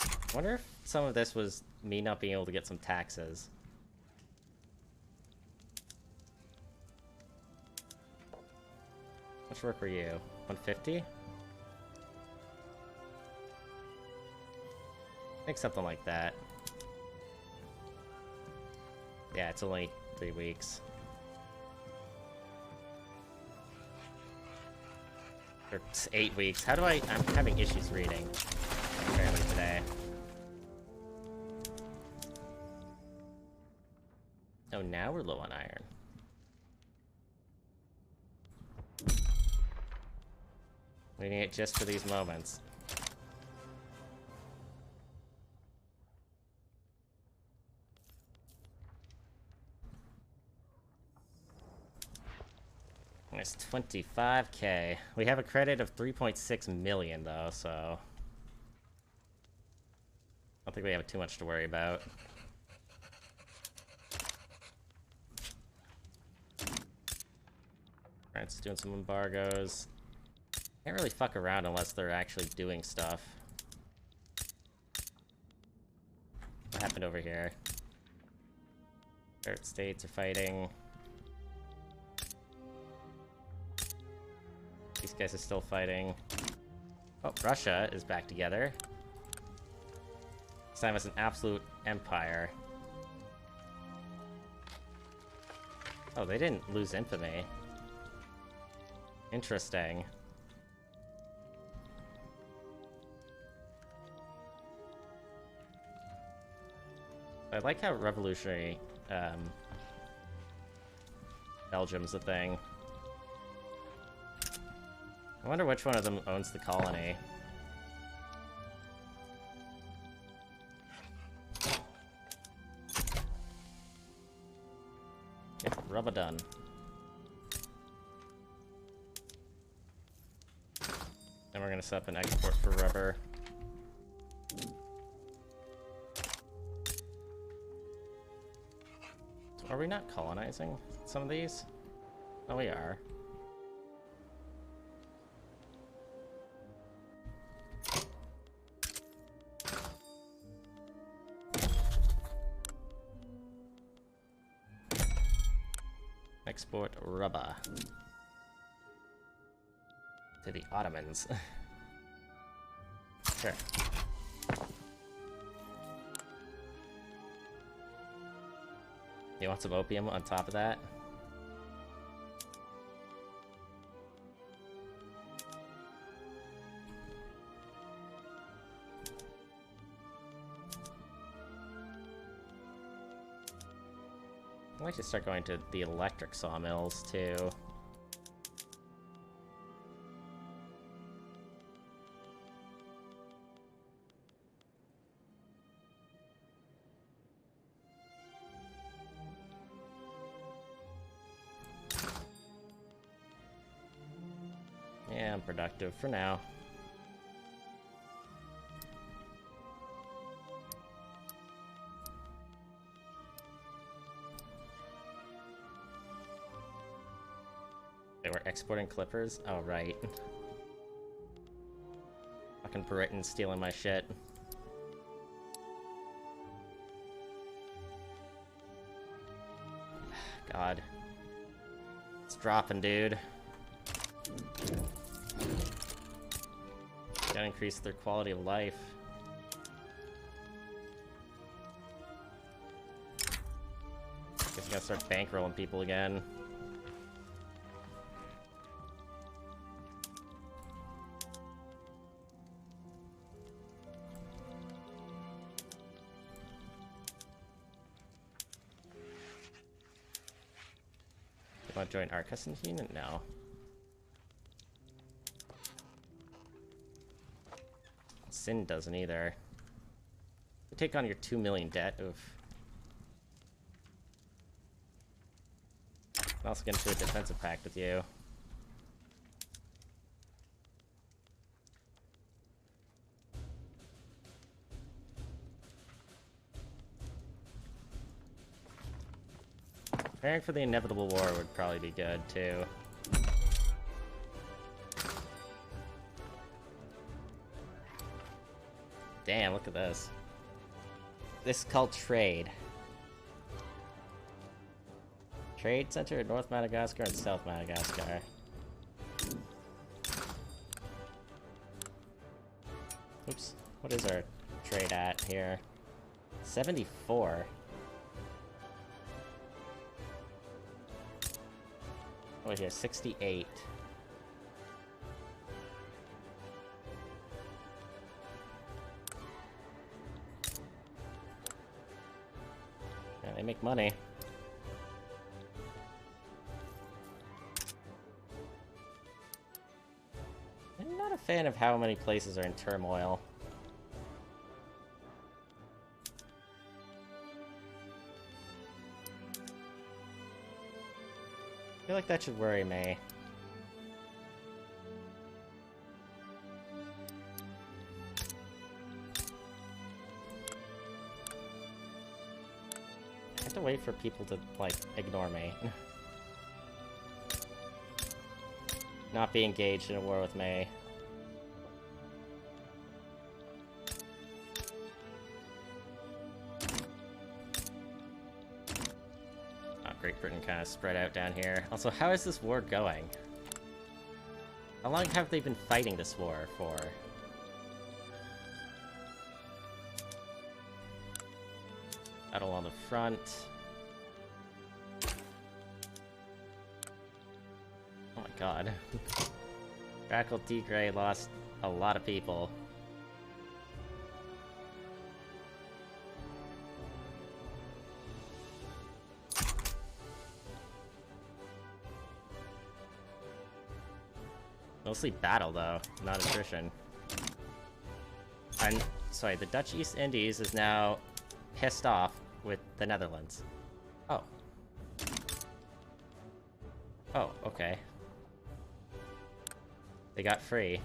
I wonder if some of this was me not being able to get some taxes. How much work were you? 150? I think something like that. Yeah, it's only 3 weeks. Or it's 8 weeks. How do I'm having issues reading, apparently, today. Oh, now we're low on iron. We need it just for these moments. It's 25k. We have a credit of 3.6 million though, so I don't think we have too much to worry about. Alright, it's doing some embargoes. Can't really fuck around unless they're actually doing stuff. What happened over here? Third states are fighting. These guys are still fighting. Oh, Russia is back together. This time as an absolute empire. Oh, they didn't lose infamy. Interesting. I like how revolutionary Belgium's a thing. I wonder which one of them owns the colony. Get rubber done. Then we're gonna set up an export for rubber. Are we not colonizing some of these? Oh, we are. Export rubber to the Ottomans. Sure. You want some opium on top of that? I like to start going to the electric sawmills too. Yeah, I'm productive for now. They were exporting clippers? Oh, right. Fucking Britain stealing my shit. God. It's dropping, dude. Gotta increase their quality of life. Guess I gotta start bankrolling people again. Want to join our customs union? No. Sin doesn't either. You take on your 2 million debt. Oof. I'll also get into a defensive pact with you. Preparing for the inevitable war would probably be good, too. Damn, look at this. This is called trade. Trade center in North Madagascar and South Madagascar. Oops. What is our trade at here? 74. Oh, here, 68. Yeah, they make money. I'm not a fan of how many places are in turmoil. I feel like that should worry me. I have to wait for people to, like, ignore me. Not be engaged in a war with me. Great Britain kind of spread out down here. Also, how is this war going? How long have they been fighting this war for? Battle on the front. Oh my god. Radical D-Gray lost a lot of people. Mostly battle, though, not attrition. I'm sorry, the Dutch East Indies is now pissed off with the Netherlands. Oh. Oh, okay. They got free.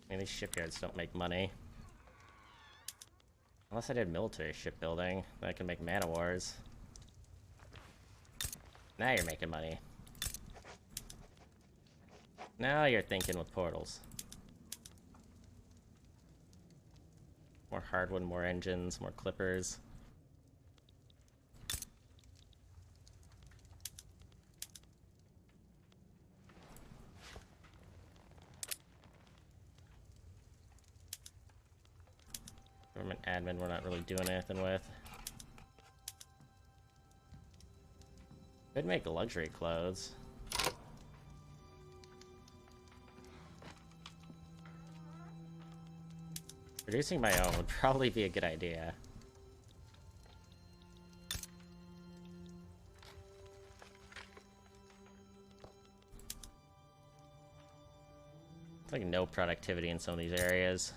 I mean, these shipyards don't make money. Unless I did military shipbuilding, then I can make man-o-wars. Now you're making money. Now you're thinking with portals. More hardwood, more engines, more clippers. Government admin we're not really doing anything with. Could make luxury clothes. Producing my own would probably be a good idea. It's like no productivity in some of these areas.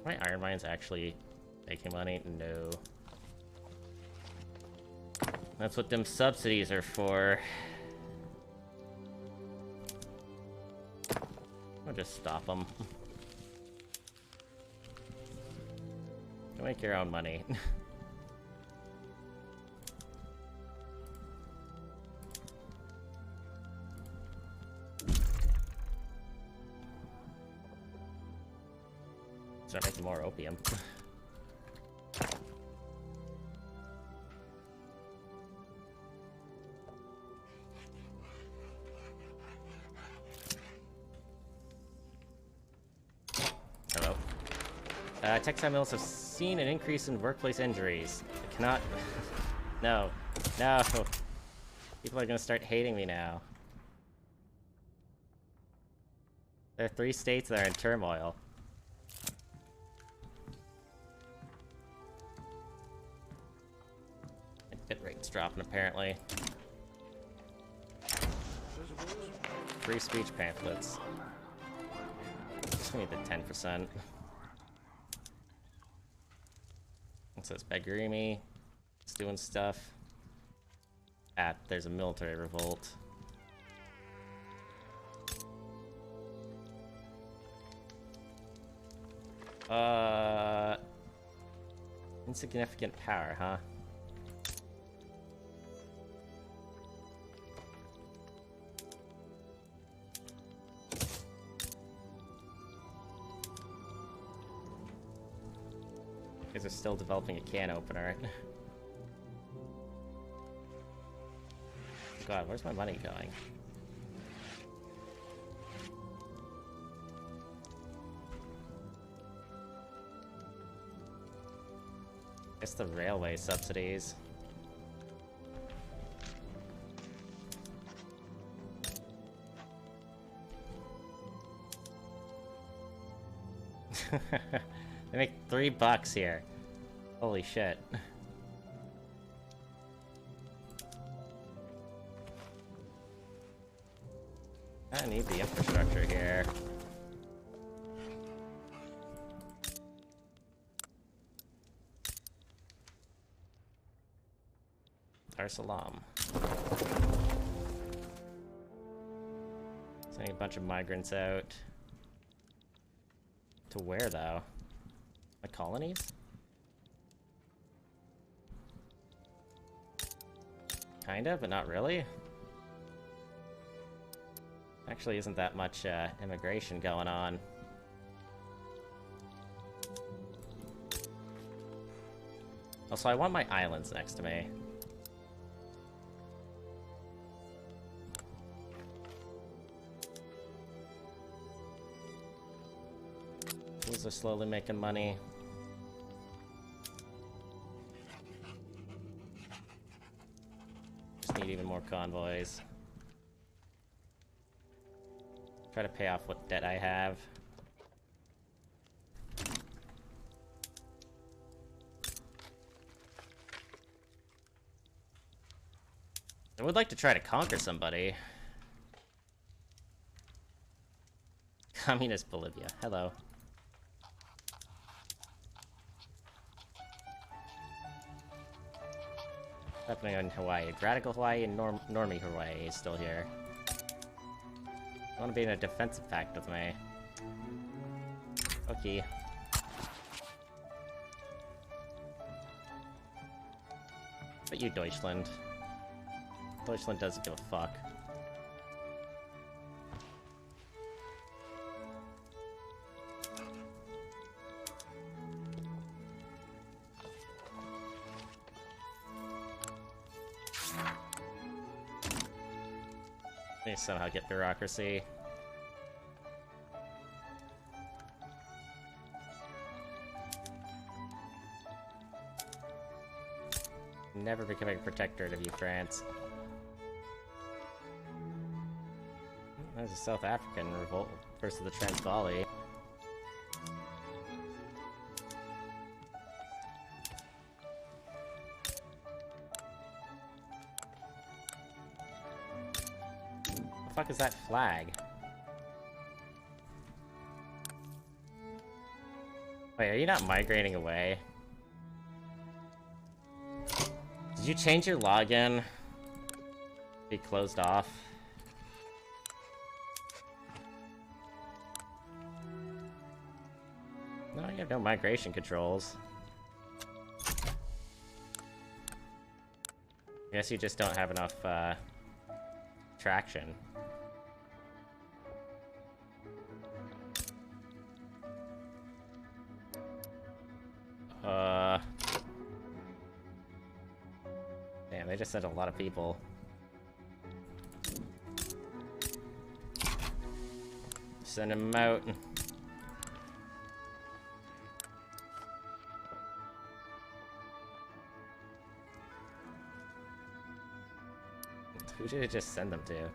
My iron mine's actually making money? No. That's what them subsidies are for. I'll just stop them. Go make your own money. Start making more opium. Hello. Textile mills have seen an increase in workplace injuries. I cannot... No. No! People are gonna start hating me now. There are 3 states that are in turmoil. Bit rate's dropping, apparently. Free speech pamphlets. Just need the 10%. It says Bagrimi. It's doing stuff. There's a military revolt. Insignificant power, huh? Guys are still developing a can opener. God, where's my money going? Guess the railway subsidies. They make $3 here. Holy shit. I need the infrastructure here. Dar Salaam. Sending a bunch of migrants out. To where, though? The colonies? Kinda, but not really. Actually isn't that much immigration going on. Also, I want my islands next to me. These are slowly making money. Just need even more convoys. Try to pay off what debt I have. I would like to try to conquer somebody. Communist Bolivia. Hello. Happening in Hawaii. Radical Hawaii and Normie Hawaii is still here. I want to be in a defensive pact with me. Okay. But you, Deutschland. Deutschland doesn't give a fuck. Let me somehow get bureaucracy. Never becoming a protectorate of you, France. There's a South African revolt versus the Transvaali. The fuck is that flag? Wait, are you not migrating away? Did you change your login? Be closed off? No, you have no migration controls. Guess you just don't have enough, traction. Damn, they just sent a lot of people. Send them out. Who should I just send them to?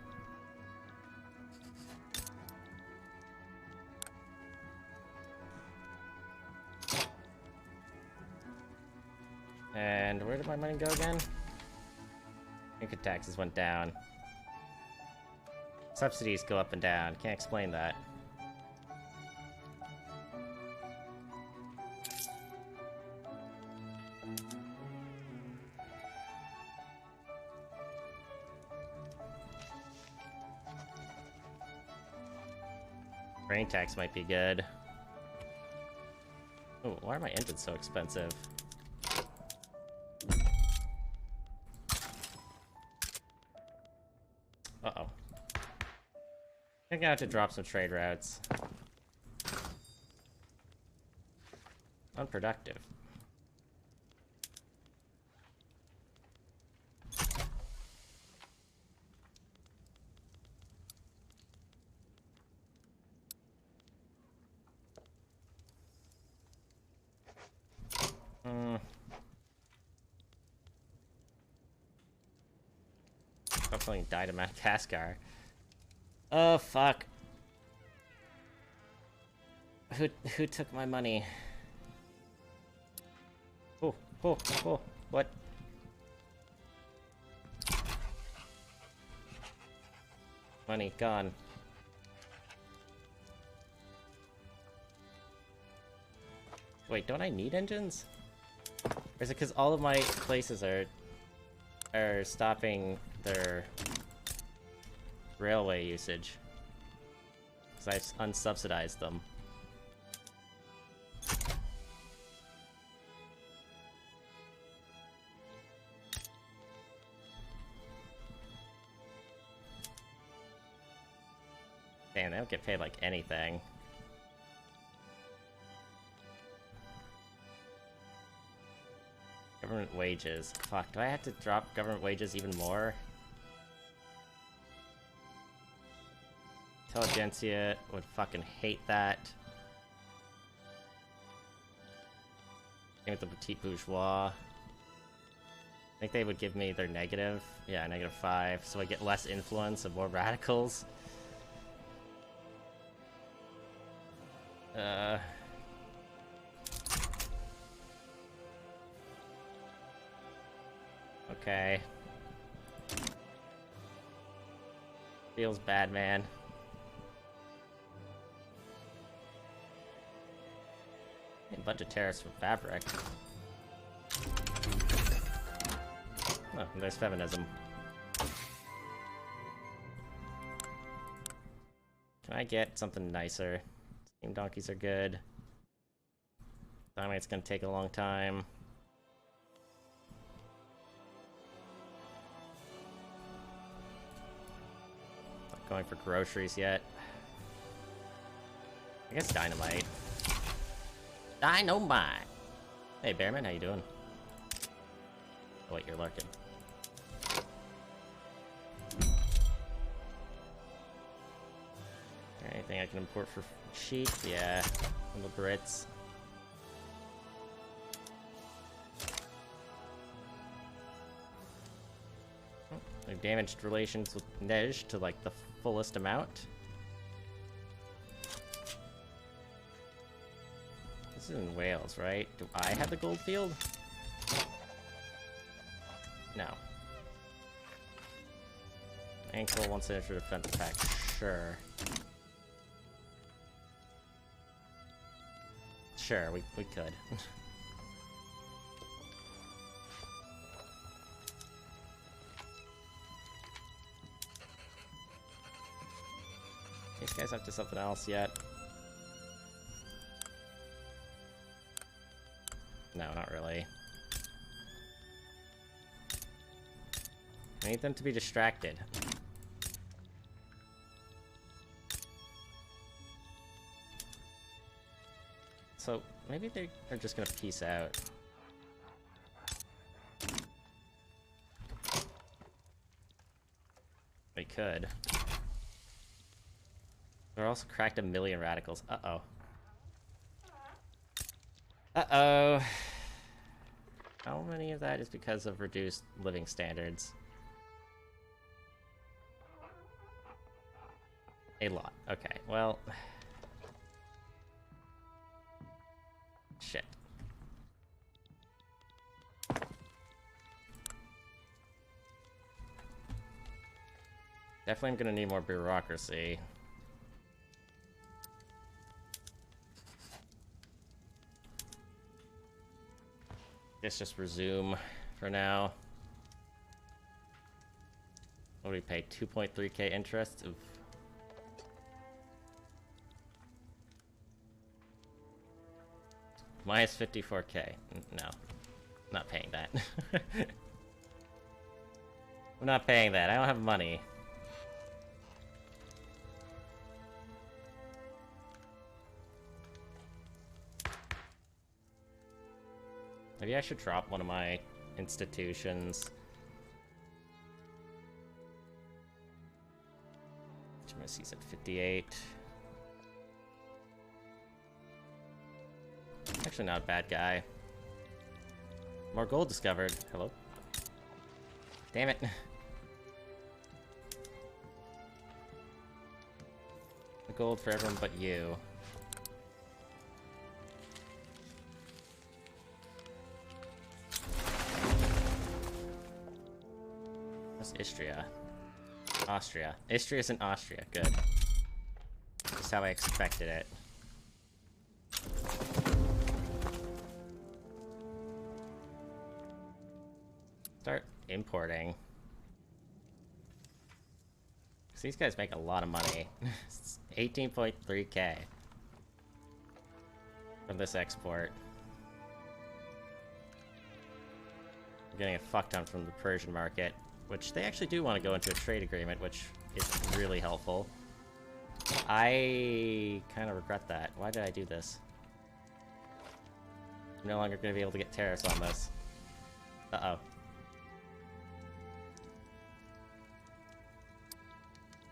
And where did my money go again? Income taxes went down. Subsidies go up and down. Can't explain that. Grain tax might be good. Oh, why are my engines so expensive? Uh-oh. I'm gonna have to drop some trade routes. Unproductive. Hopefully died in Madagascar. Oh fuck. Who took my money? Oh, what? Money gone. Wait, don't I need engines? Or is it because all of my places are stopping their railway usage? Because I unsubsidized them. Damn, they don't get paid like anything. Government wages. Fuck, do I have to drop government wages even more? Intelligentsia would fucking hate that. Same with the petite bourgeois. I think they would give me their negative. Yeah, -5, so I get less influence and more radicals. Okay. Feels bad, man. A bunch of tariffs from fabric. Oh, there's feminism. Can I get something nicer? Steam donkeys are good. It's gonna take a long time. Not going for groceries yet. I guess dynamite. Dynamite! Hey, Bearman, how you doing? Oh, wait, you're lurking. Anything I can import for sheep? Yeah, from the Brits. I've damaged relations with Nej to like the fullest amount. This is in Wales, right? Do I have the gold field? No. Ankle wants to enter defense pack. Sure. Sure, we could. These guys up to something else yet? No, not really. I need them to be distracted. So, maybe they are just gonna peace out. They could. They're also cracked 1,000,000 radicals. Uh-oh. Uh-oh. How many of that is because of reduced living standards? A lot. Okay, well... Shit. Definitely I'm gonna need more bureaucracy. Let's just resume for now. What do we pay? 2.3k interest? Oof. Minus 54k. No. Not paying that. I'm not paying that. I don't have money. Maybe I should drop one of my institutions. Intimacy's at 58. Actually not a bad guy. More gold discovered. Hello? Damn it. The gold for everyone but you. That's Istria. Austria. Istria's in Austria. Good. Just how I expected it. Start importing. Because these guys make a lot of money. 18.3k from this export. I'm getting a fuck ton from the Persian market, which they actually do want to go into a trade agreement, which is really helpful. I kind of regret that. Why did I do this? I'm no longer going to be able to get tariffs on this. Uh-oh.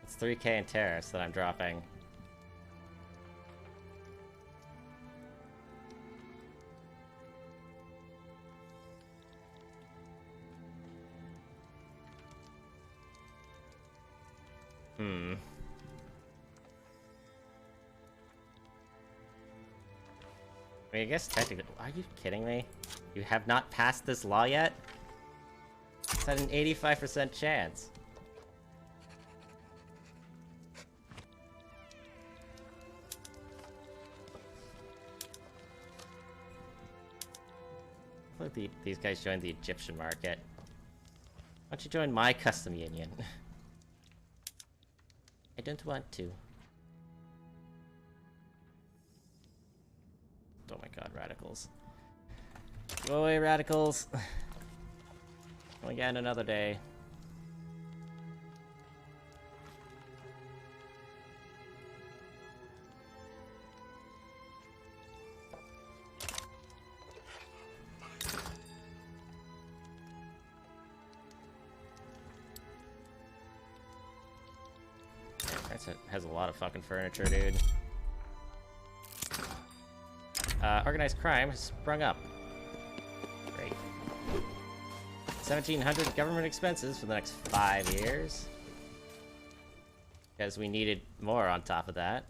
It's 3k in tariffs that I'm dropping. I mean, I guess technically... Are you kidding me? You have not passed this law yet? It's at an 85% chance. Look, these guys joined the Egyptian market. Why don't you join my custom union? I don't want to. Oh my god, radicals. Go away, radicals! Again, another day. That has a lot of fucking furniture, dude. Organized crime has sprung up. Great. 1,700 government expenses for the next 5 years. Because we needed more on top of that.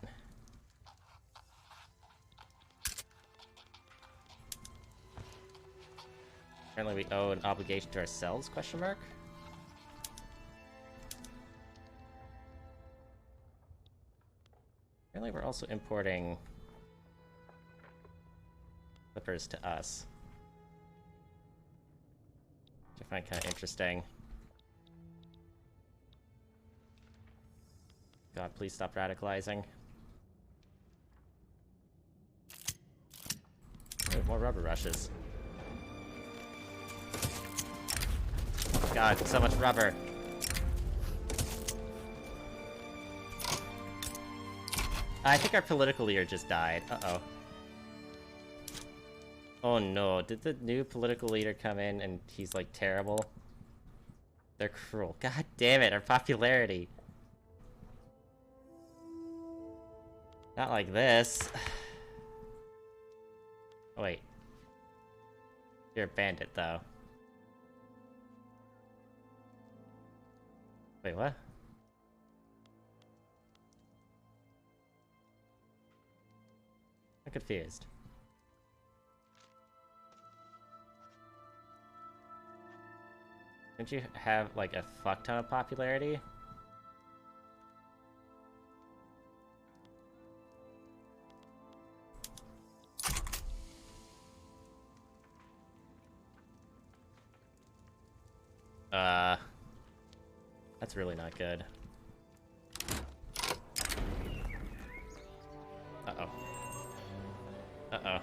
Apparently we owe an obligation to ourselves, question mark? Apparently we're also importing flippers to us. Which I find kind of interesting. God, please stop radicalizing. Ooh, more rubber rushes. God, so much rubber. I think our political leader just died. Uh-oh. Oh no, did the new political leader come in and he's like terrible? They're cruel. God damn it, our popularity. Not like this. Oh, wait. You're a bandit, though. Wait, what? I'm confused. Didn't you have, like, a fuck ton of popularity? That's really not good. Uh-oh. Uh-oh.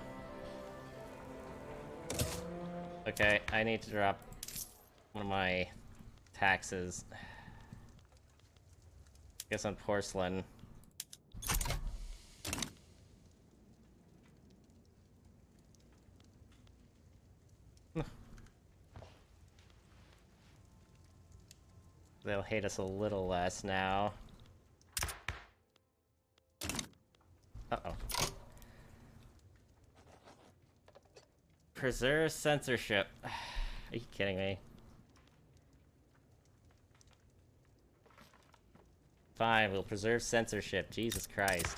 Okay, I need to drop one of my taxes. I guess on porcelain. They'll hate us a little less now. Uh-oh. Preserve censorship. Are you kidding me? Fine, we'll preserve censorship. Jesus Christ.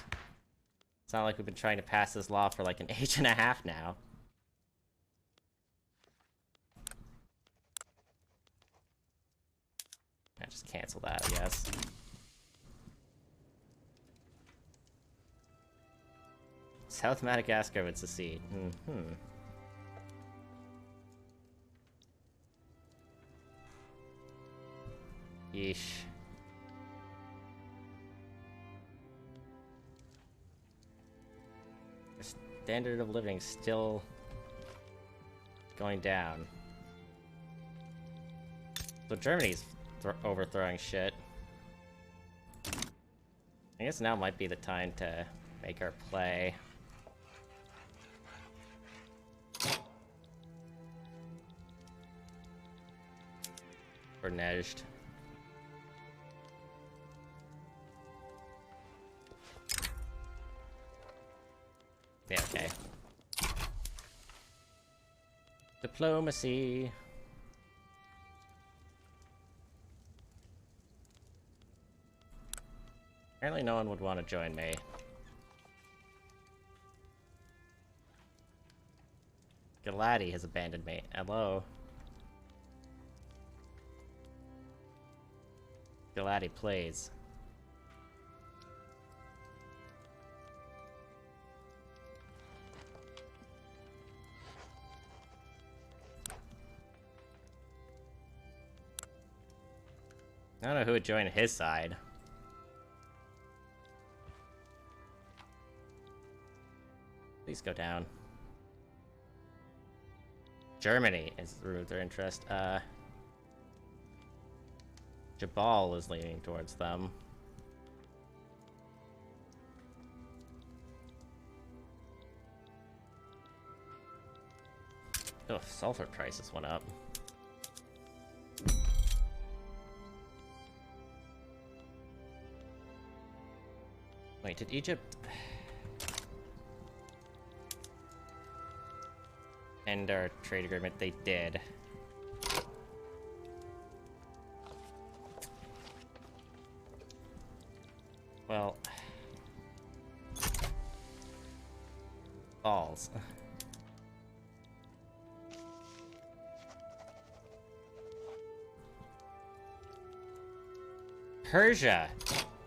It's not like we've been trying to pass this law for like an age and a half now. I just cancel that, I guess. South Madagascar would secede. Mm-hmm. Yeesh. The standard of living still going down. So Germany's overthrowing shit. I guess now might be the time to make our play. Or negged. Yeah, okay. Diplomacy. Apparently no one would want to join me. Galati has abandoned me. Hello. Galati plays. I don't know who would join his side. Please go down. Germany is the root of their interest. Jabal is leaning towards them. Oh, sulfur prices went up. Wait, did Egypt end our trade agreement? They did. Well, balls. Persia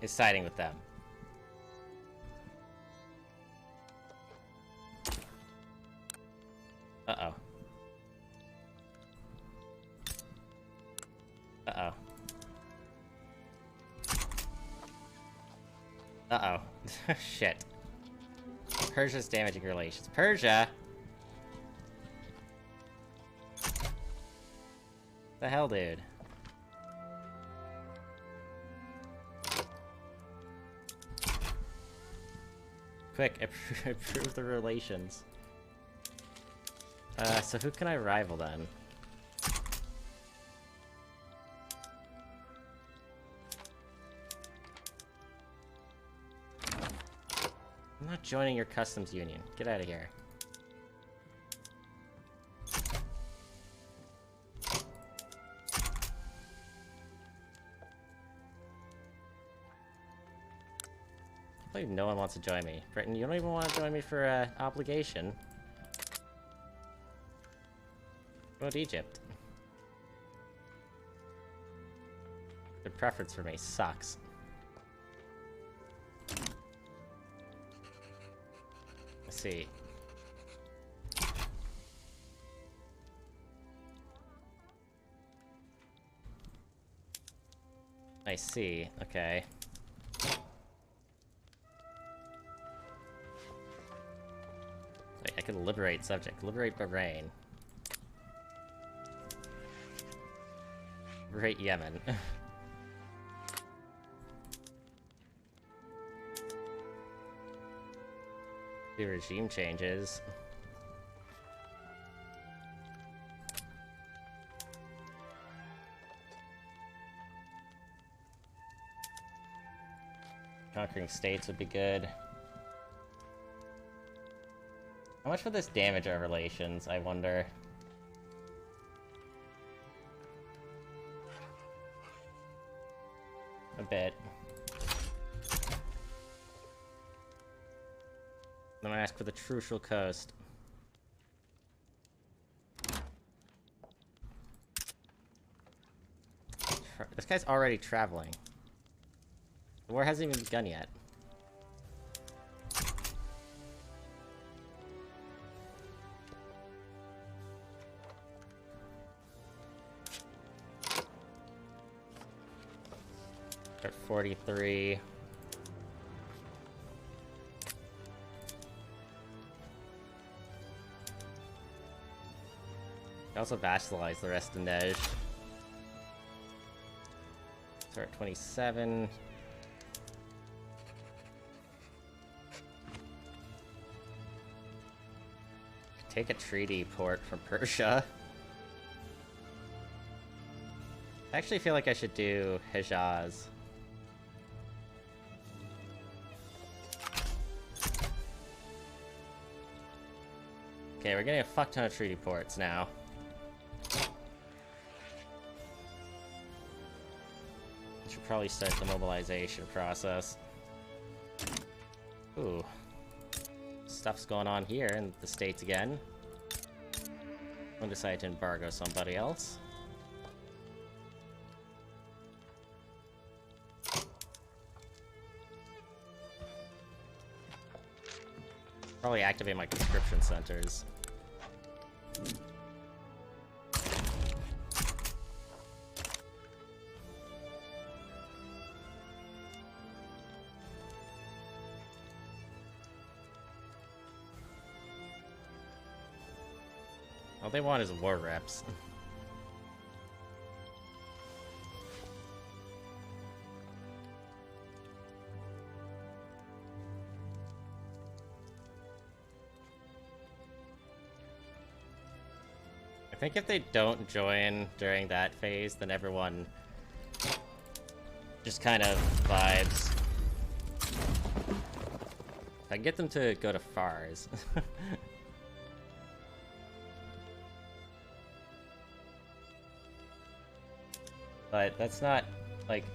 is siding with them. Uh-oh. Uh-oh. Uh-oh. Shit. Persia's damaging relations. Persia! The hell, dude? Quick, improve the relations. So who can I rival then? I'm not joining your customs union. Get out of here. I believe no one wants to join me. Britain, you don't even want to join me for obligation. What about Egypt? Their preference for me sucks. Let's see. I see. Okay. Wait, I can liberate subject. Liberate Bahrain. Liberate Yemen. The regime changes. Conquering states would be good. How much would this damage our relations, I wonder? A bit. I'm gonna ask for the Trucial Coast. This guy's already traveling. The war hasn't even begun yet. At 43. I also vassalize the rest of Nej. Start at 27. Take a treaty port from Persia. I actually feel like I should do Hejaz. Okay, we're getting a fuck ton of treaty ports now. Should probably start the mobilization process. Ooh. Stuff's going on here in the States again. I'll decide to embargo somebody else. Probably activate my conscription centers. All they want is war reps. I think if they don't join during that phase, then everyone just kind of vibes. I can get them to go to Fars. But that's not, like...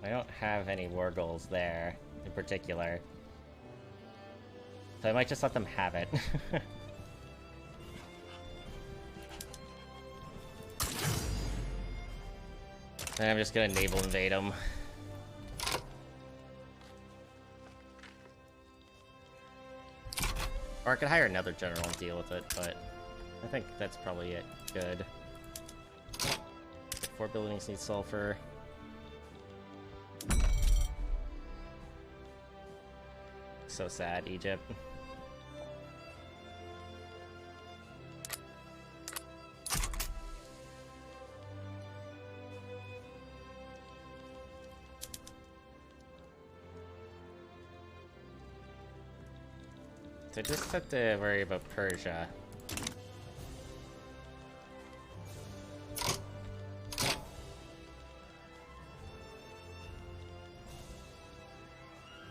I don't have any war goals there, in particular. So I might just let them have it. And I'm just gonna naval invade them. Or I could hire another general and deal with it, but... I think that's probably it. Good. 4 buildings need sulfur. So sad, Egypt. So I just have to worry about Persia.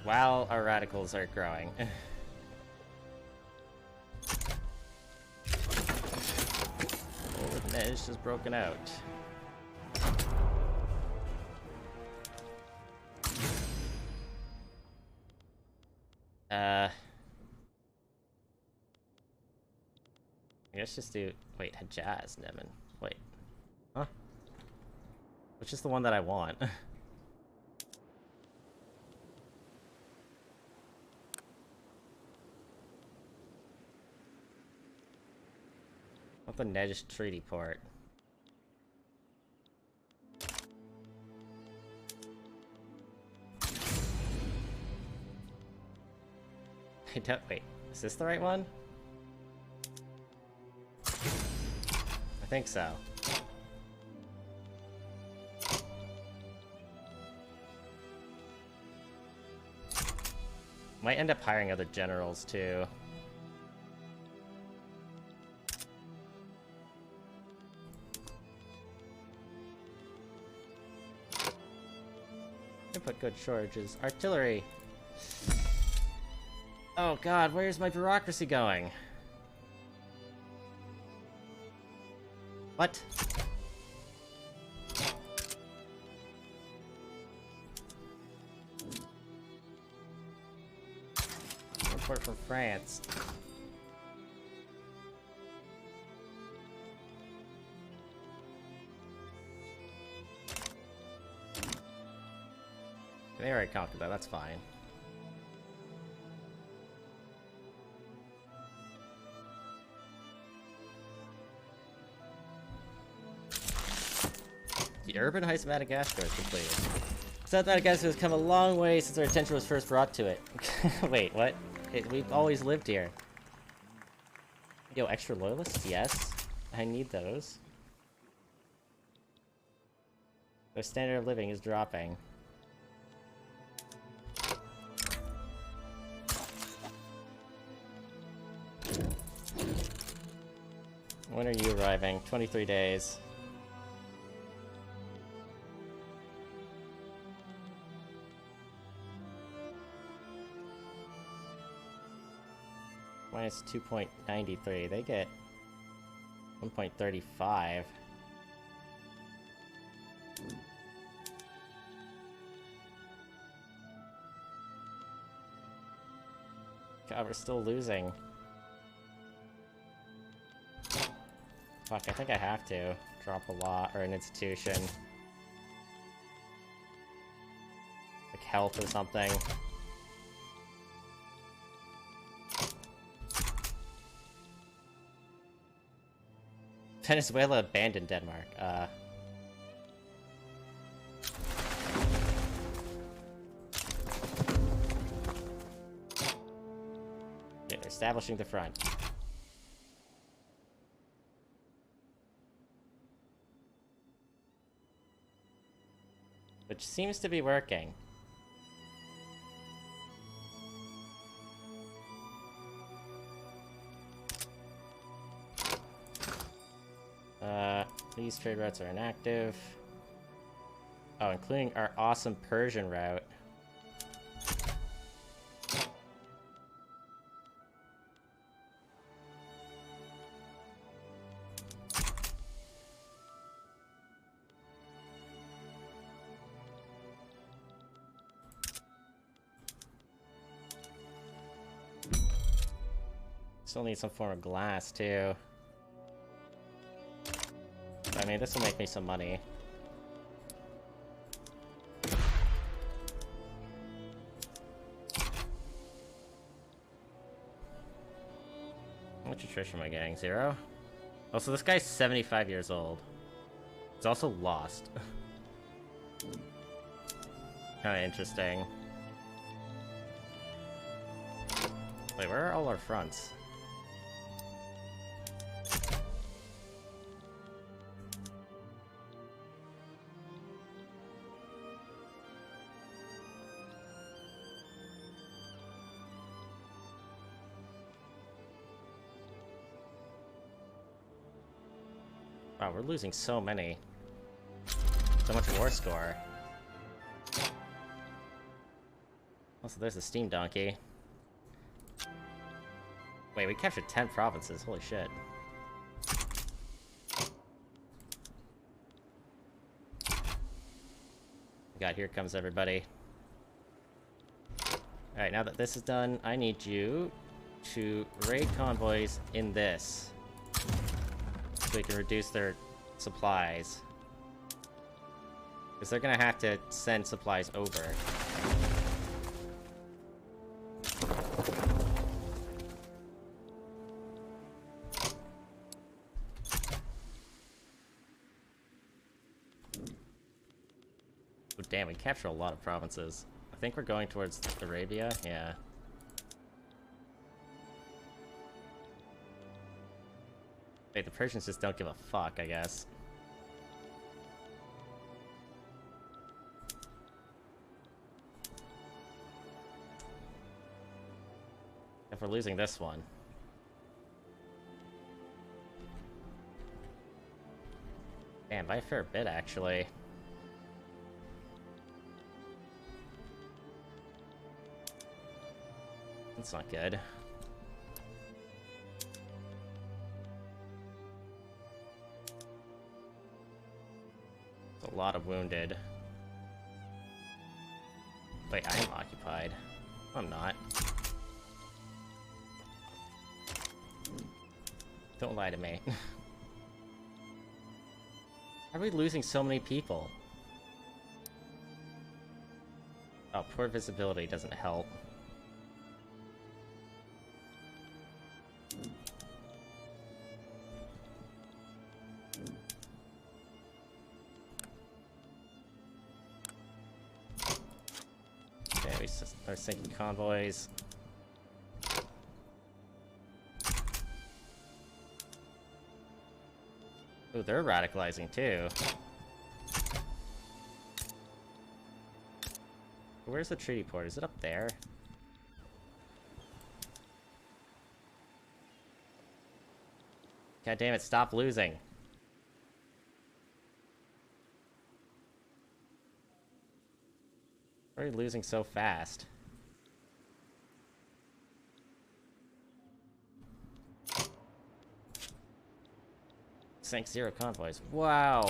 While our radicals are growing. Oh, the edge is broken out. I guess just do... Wait, Hejaz, Nemen. Wait. Huh? Which is the one that I want? What the Neж Treaty Port? I don't... Wait, is this the right one? I think so. Might end up hiring other generals, too. Put good shortages. Artillery! Oh god, where's my bureaucracy going? What? Import from France. They already conquered that, that's fine. The urban heights of Madagascar is completed. South Madagascar has come a long way since our attention was first brought to it. Wait, what? We've always lived here. Yo, extra loyalists? Yes. I need those. Their standard of living is dropping. When are you arriving? 23 days. Minus 2.93. They get 1.35. God, we're still losing. Fuck, I think I have to drop a law or an institution. Like health or something. Venezuela abandoned Denmark. Yeah, they're establishing the front. Which seems to be working. These trade routes are inactive. Oh, including our awesome Persian route. Still need some form of glass, too. I mean, this will make me some money. How much attrition am I getting? 0? Oh, so this guy's 75 years old. He's also lost. Kinda interesting. Wait, where are all our fronts? Wow, we're losing so many. So much war score. Also, there's the steam donkey. Wait, we captured 10 provinces. Holy shit. God, here comes everybody. Alright, now that this is done, I need you to raid convoys in this. So we can reduce their supplies. Because they're gonna have to send supplies over. Oh, damn, we captured a lot of provinces. I think we're going towards Arabia, yeah. Wait, the Persians just don't give a fuck, I guess. If we're losing this one. Damn, by a fair bit, actually. That's not good. There's a lot of wounded. Wait, I am occupied. I'm not. Don't lie to me. How are we losing so many people? Oh, poor visibility doesn't help. Okay, we are sinking convoys. Ooh, they're radicalizing too. Where's the treaty port? Is it up there? God damn it, stop losing. Why are you losing so fast? Sank 0 convoys. Wow.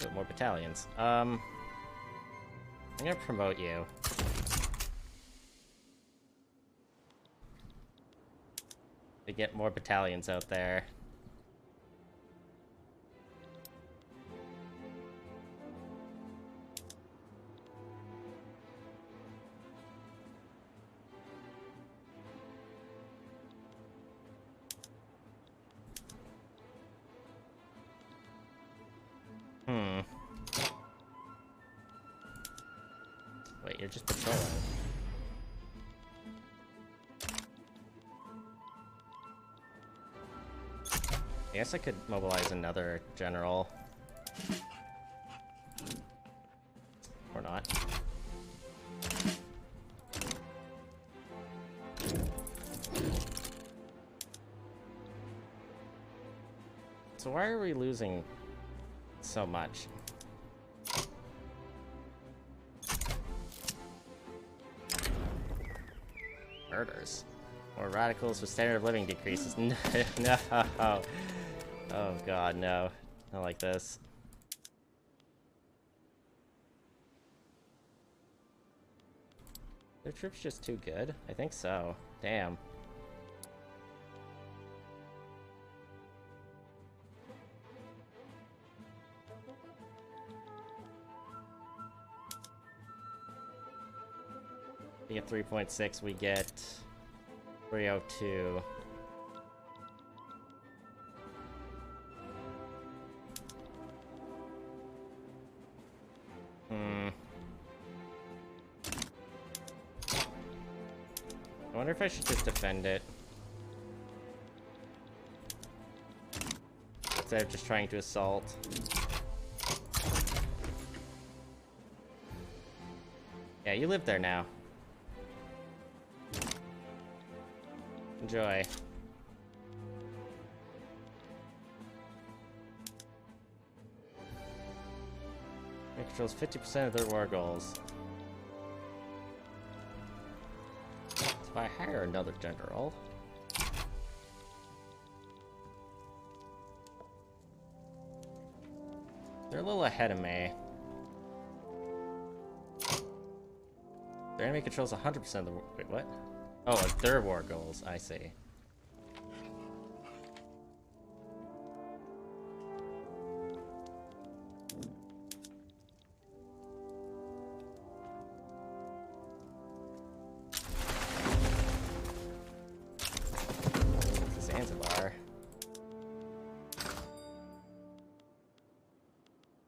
Ooh, more battalions. I'm gonna promote you. To get more battalions out there. Wait, you're just patrolling. I guess I could mobilize another general. Or not. So why are we losing so much? Murders. More radicals with standard of living decreases. No. Oh god, no. Not like this. Their troops just too good? I think so. Damn. We get 3.6, we get 302. I wonder if I should just defend it. Instead of just trying to assault. Yeah, you live there now. Enjoy. It controls 50% of their war goals. So if I hire another general... They're a little ahead of me. Their enemy controls 100% of the war... Wait, what? Oh, their war goals, I see. Zanzibar.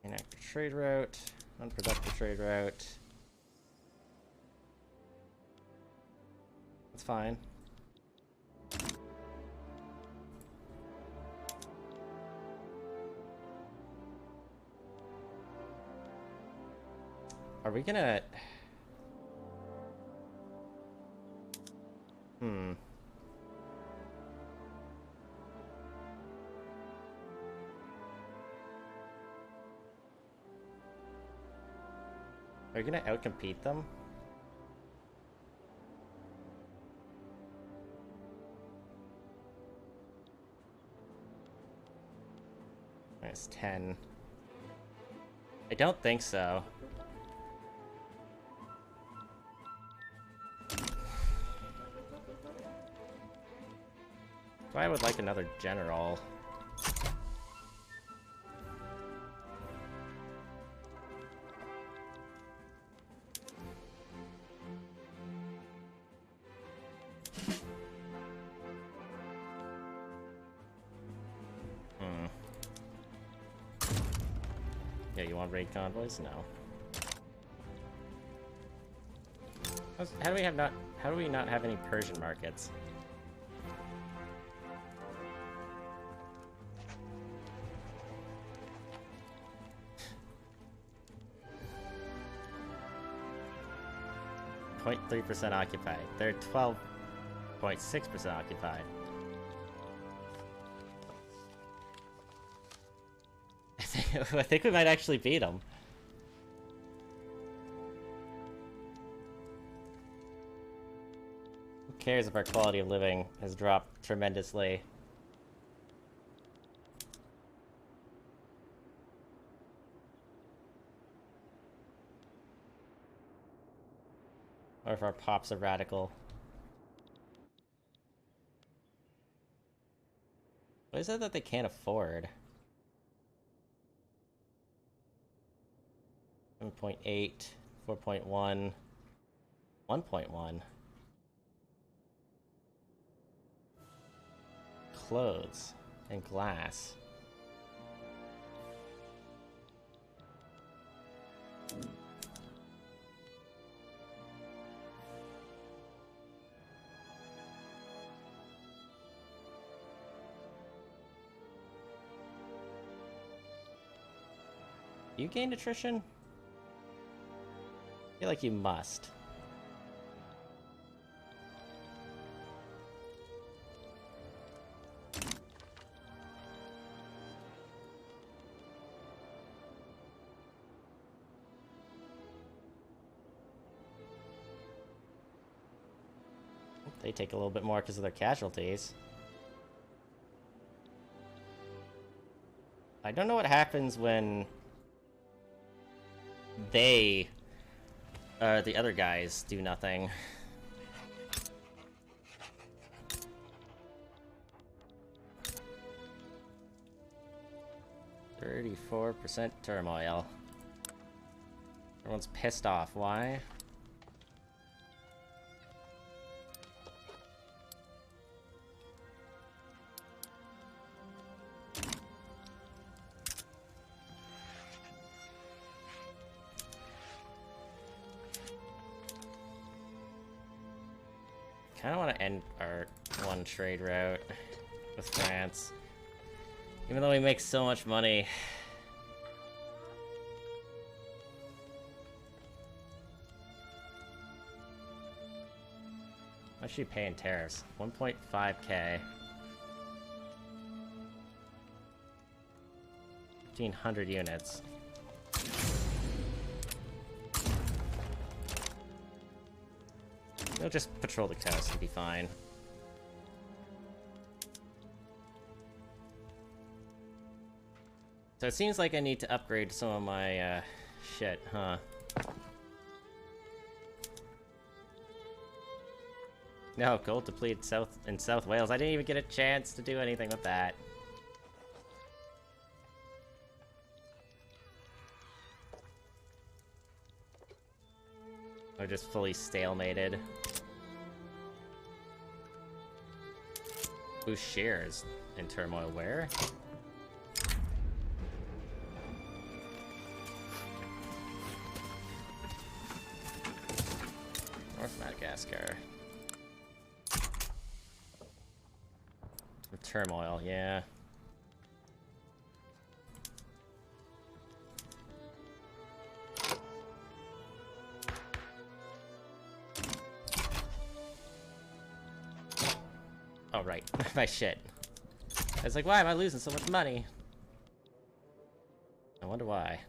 Inactive trade route. Unproductive trade route. That's fine. Are we gonna... Are you gonna outcompete them? Minus 10. I don't think so. I would like another general. Yeah, you want raid convoys? No. How do we have not? How do we not have any Persian markets? .3% occupied. They're 12.6% occupied. I think we might actually beat them. Who cares if our quality of living has dropped tremendously? Or if our pops are radical. What is it that they can't afford? 7.8, 4.1, 1.1. Clothes and glass. You gained attrition? I feel like you must. They take a little bit more because of their casualties. I don't know what happens when they, the other guys, do nothing. %34% turmoil. Everyone's pissed off. Why? I kind of want to end our one trade route with France. Even though we make so much money. How much are you paying tariffs? 1.5k. 1,500 units. We'll just patrol the coast and be fine. So it seems like I need to upgrade some of my, shit, huh? No, gold depleted in South Wales. I didn't even get a chance to do anything with that. Or just fully stalemated. Boost shares in turmoil. Where? North Madagascar. Turmoil, yeah. Oh, right. My shit. I was like, why am I losing so much money? I wonder why.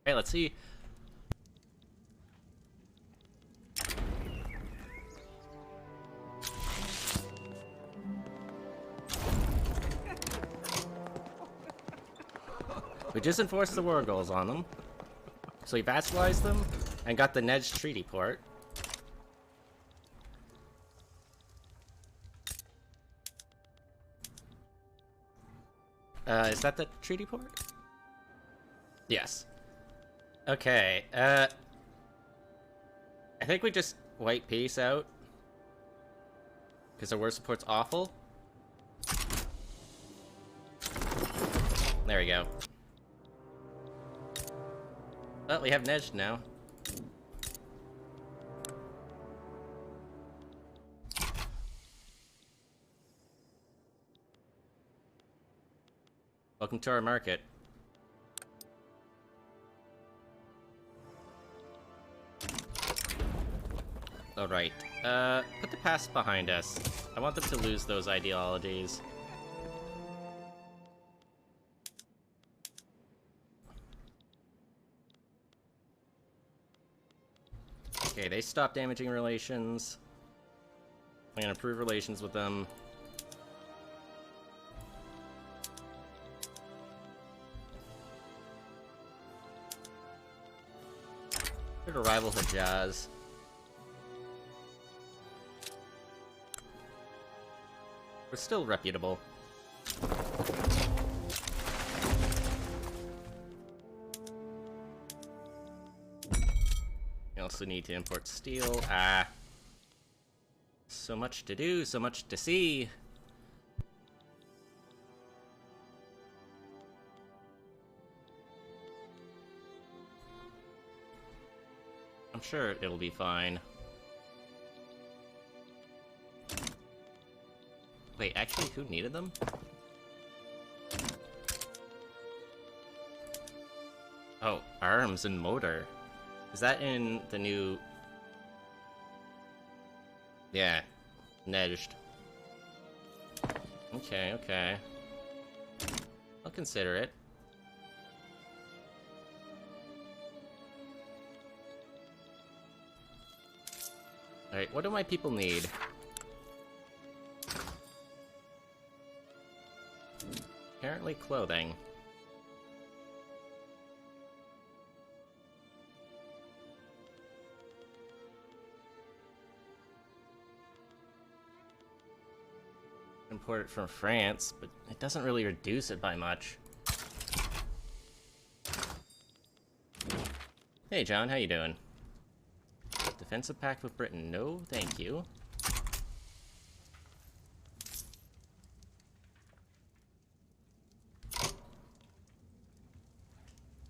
Hey, let's see. We just enforced the war goals on them. So we vassalized them and got the Nedge Treaty port. Is that the treaty port? Yes. Okay, I think we just wipe peace out. Because our war support's awful. There we go. Well, we have Nedge now. Welcome to our market. Alright, put the past behind us. I want them to lose those ideologies. Okay, they stop damaging relations. I'm gonna improve relations with them. Here to rival Hejaz. We're still reputable. We also need to import steel. Ah. So much to do, so much to see. I'm sure it'll be fine. Wait, actually, who needed them? Oh, arms and motor. Is that in the new... Yeah. Nedged. Okay, okay. I'll consider it. Alright, what do my people need? Apparently clothing. Import it from France, but it doesn't really reduce it by much. Hey John, how you doing? Defensive pact with Britain. No, thank you.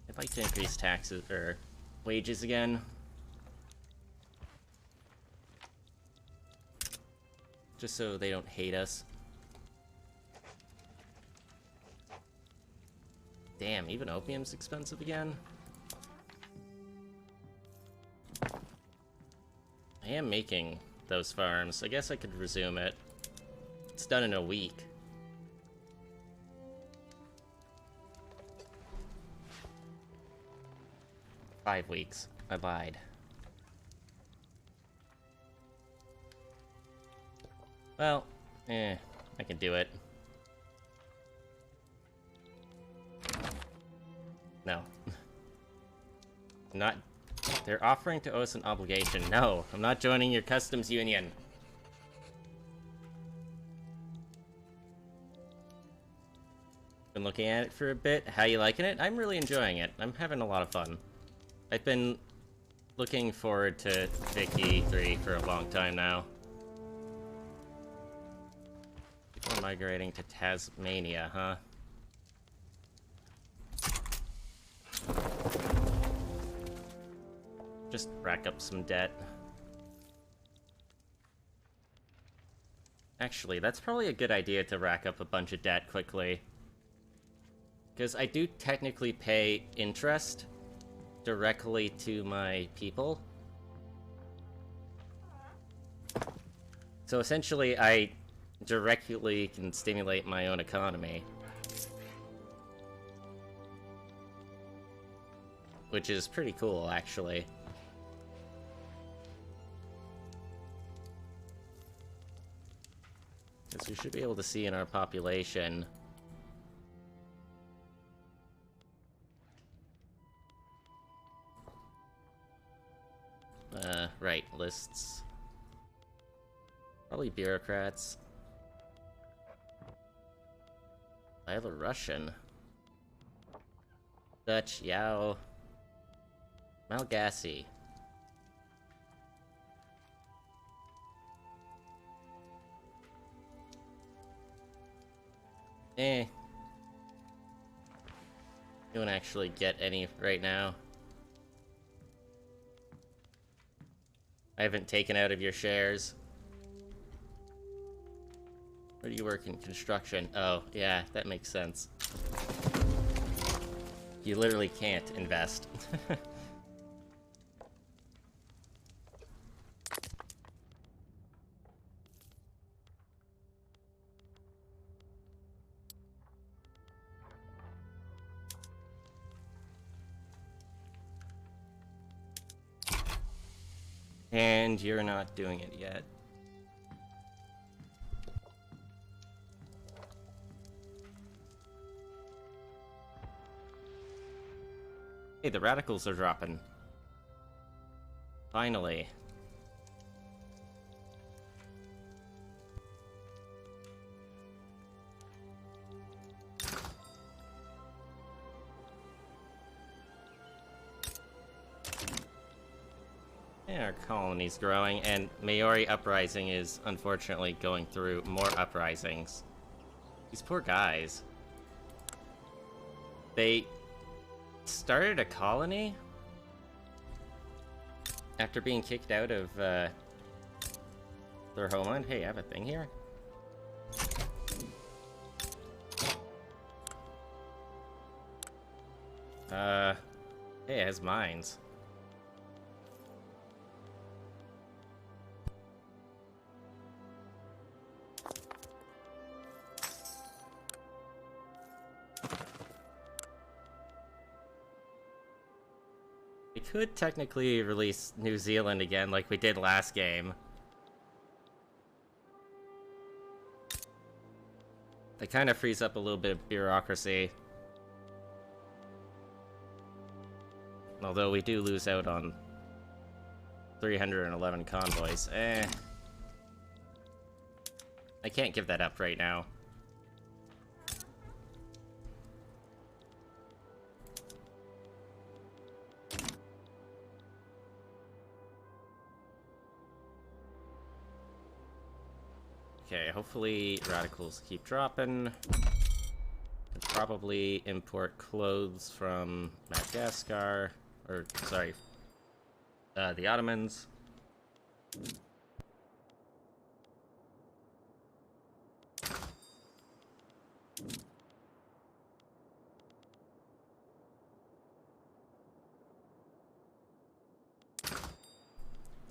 I'd like to increase taxes, or wages again. Just so they don't hate us. Damn, even opium's expensive again? I am making those farms. I guess I could resume it. It's done in a week. Five weeks. I lied. Well, I can do it. No. I'm not... They're offering to owe us an obligation. No, I'm not joining your customs union. Been looking at it for a bit. How you liking it? I'm really enjoying it. I'm having a lot of fun. I've been looking forward to Vicky 3 for a long time now. People are migrating to Tasmania, huh? Just rack up some debt. Actually, that's probably a good idea to rack up a bunch of debt quickly. Because I do technically pay interest directly to my people. So essentially, I directly can stimulate my own economy. Which is pretty cool, actually. Because we should be able to see in our population. Right, lists. Probably bureaucrats. Belarusian. Dutch, Yao. Malagasy. You don't actually get any right now. I haven't taken out of your shares. Where do you work in construction? Oh, yeah, that makes sense. You literally can't invest. And you're not doing it yet. Hey, the radicals are dropping. Finally. Yeah, our colony's growing, and Maori Uprising is unfortunately going through more uprisings. These poor guys. They started a colony after being kicked out of their homeland. Hey, I have a thing here. Hey, it has mines. could technically release New Zealand again like we did last game. That kind of frees up a little bit of bureaucracy. Although we do lose out on 311 convoys. I can't give that up right now. Okay, hopefully radicals keep dropping. Could probably import clothes from Madagascar, or sorry, the Ottomans.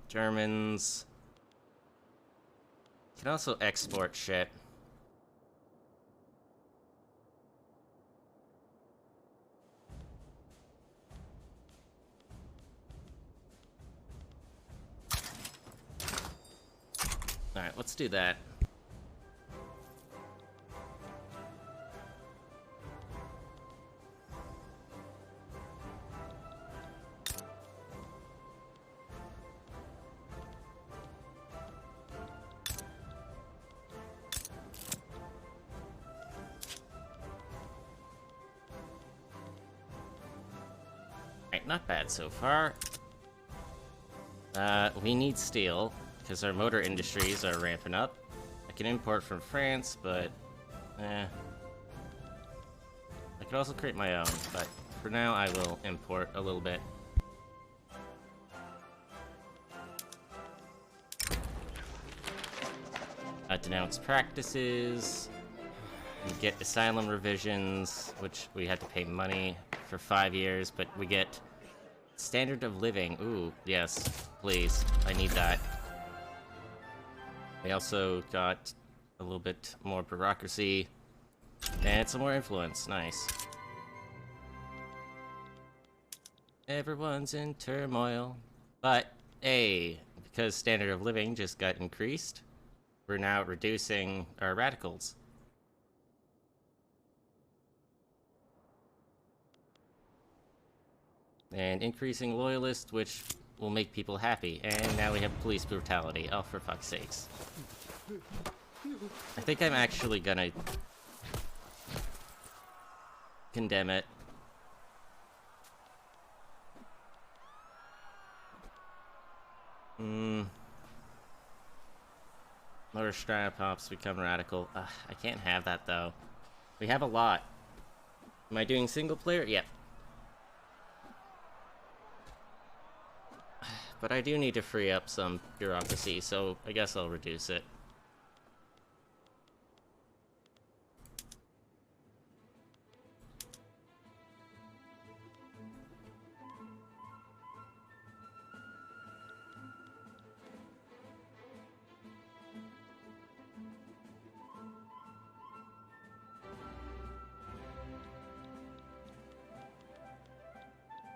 Germans can also export shit. Alright, let's do that. Not bad so far. We need steel, because our motor industries are ramping up. I can import from France, but... I could also create my own, but for now I will import a little bit. Denounce practices. We get asylum revisions, which we had to pay money for 5 years, but we get standard of living. Ooh, yes, please. I need that. We also got a little bit more bureaucracy and some more influence. Nice. Everyone's in turmoil. But, hey, because standard of living just got increased, we're now reducing our radicals. And increasing loyalists, which will make people happy. And now we have police brutality. Oh, for fuck's sakes. I think I'm actually gonna condemn it. More Stratopops become radical. I can't have that, though. We have a lot. Am I doing single player? Yep. But I do need to free up some bureaucracy, so I guess I'll reduce it.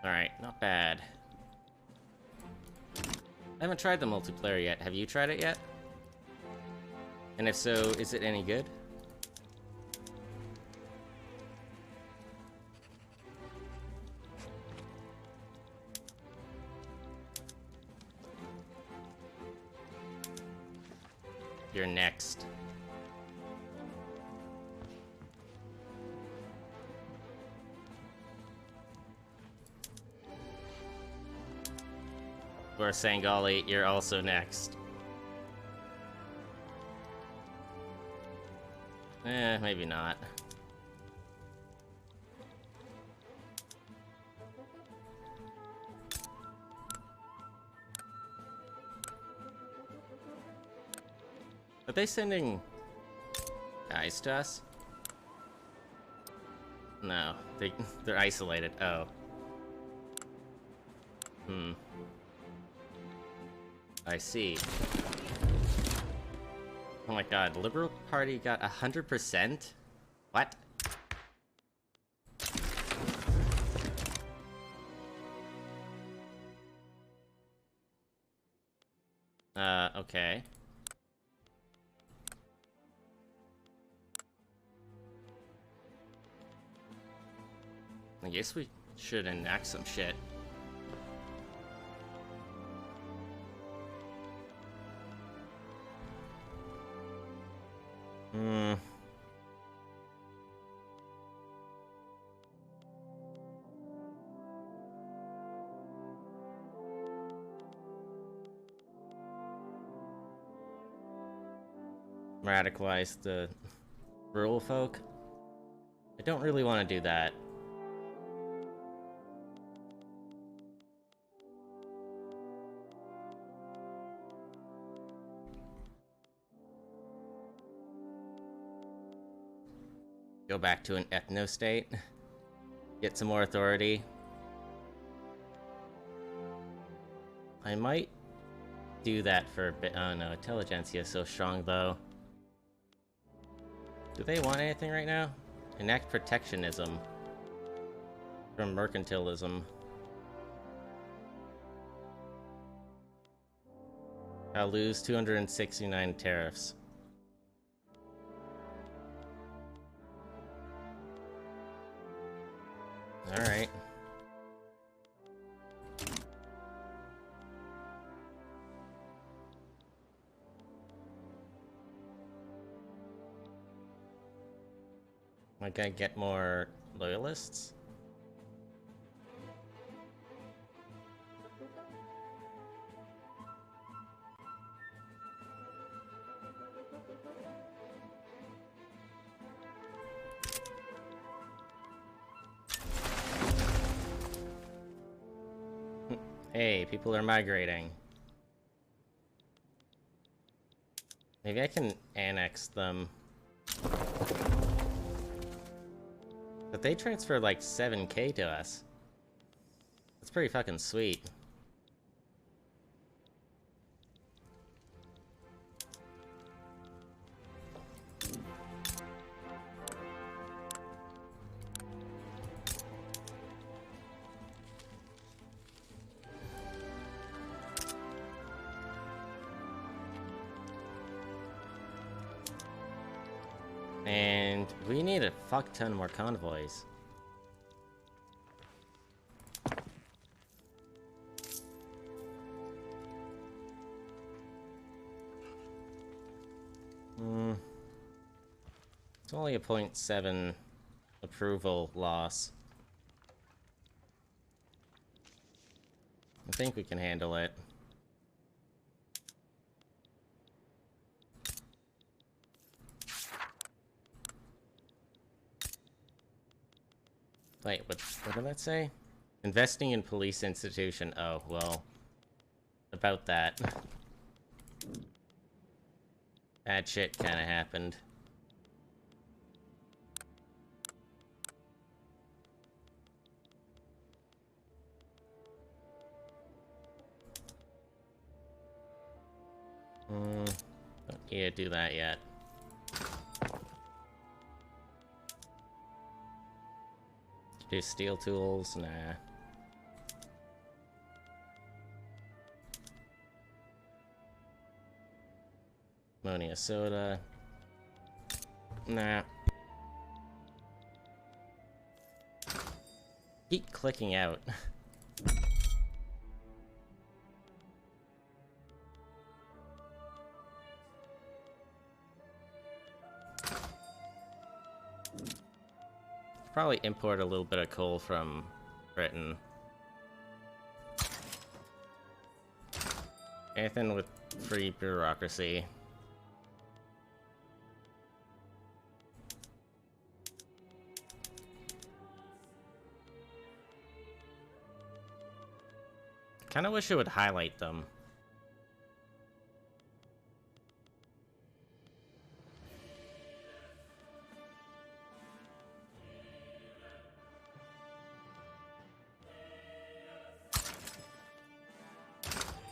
Alright, not bad. I haven't tried the multiplayer yet. Have you tried it yet? And if so, is it any good? You're next. Or Sangali, you're also next. Maybe not. Are they sending guys to us? No, they're isolated. Oh. I see. Oh my god, the Liberal Party got 100%? What? Okay. I guess we should enact some shit. Hmm. Radicalize the rural folk? I don't really want to do that. Go back to an ethno-state. Get some more authority. I might do that for a bit. Oh no, Intelligentsia is so strong though. Do they want anything right now? Enact protectionism from mercantilism. I'll lose 269 tariffs. Alright. Like I get more loyalists? Hey, people are migrating. Maybe I can annex them. But they transfer like 7k to us. That's pretty fucking sweet. And we need a fuck ton more convoys. It's only a 0.7 approval loss. I think we can handle it. Wait, what did that say? Investing in police institution. Oh, well. About that. Bad shit kinda happened. Don't need to do that yet. Do steel tools? Nah. Ammonia soda. Nah. Keep clicking out. Probably import a little bit of coal from Britain. Anything with free bureaucracy. Kinda wish it would highlight them.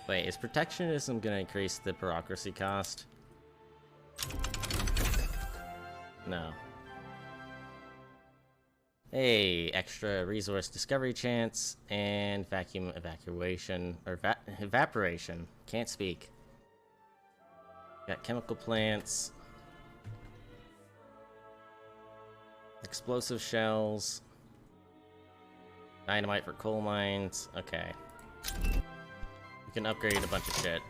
Wait, is protectionism gonna increase the bureaucracy cost? No. Hey, extra resource discovery chance and vacuum evacuation or evaporation. Can't speak. Got chemical plants. Explosive shells. Dynamite for coal mines. Okay. We can upgrade a bunch of shit.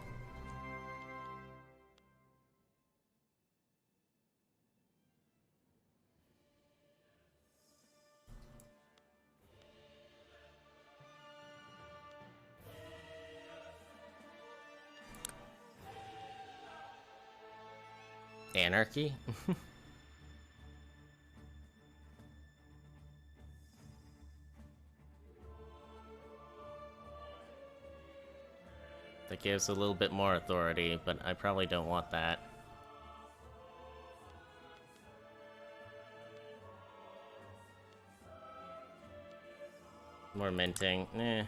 Anarchy? That gives a little bit more authority, but I probably don't want that. More minting. Eh.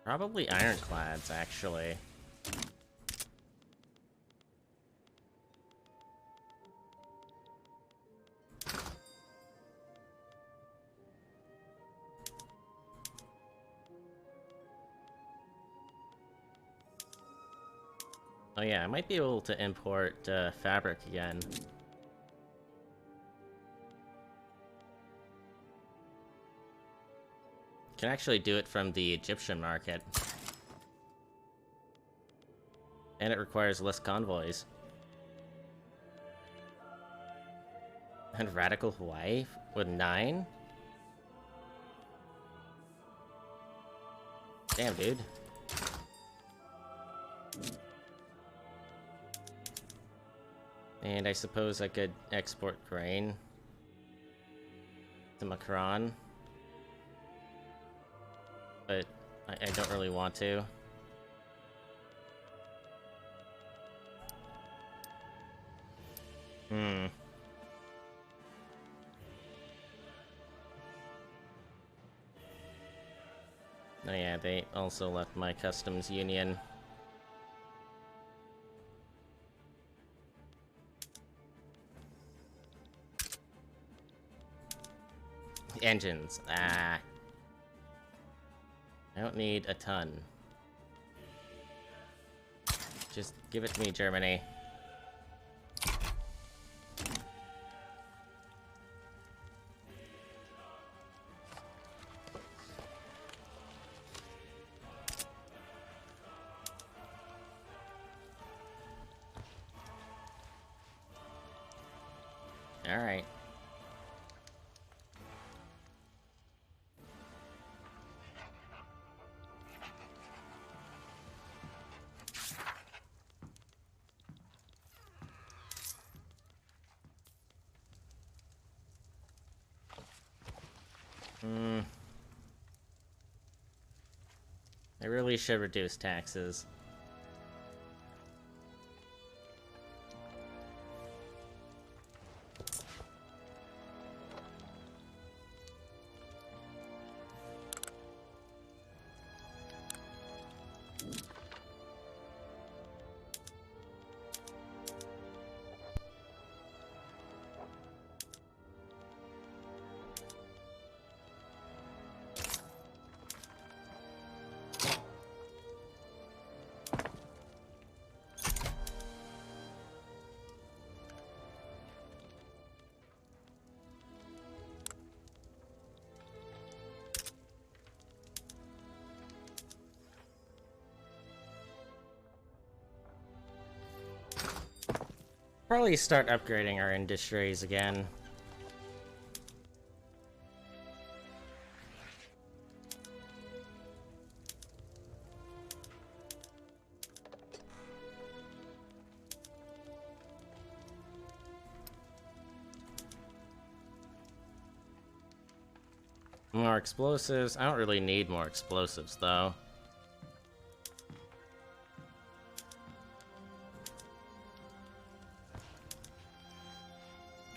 Probably ironclads, actually. Oh yeah, I might be able to import fabric again. Can actually do it from the Egyptian market. And it requires less convoys. And Radical Hawaii with 9? Damn, dude. And I suppose I could export grain to Macron. But I don't really want to. Hmm. Oh yeah, they also left my customs union. Engines. Ah. I don't need a ton. Just give it to me, Germany. Alright. I really should reduce taxes. Probably start upgrading our industries again. More explosives. I don't really need more explosives, though.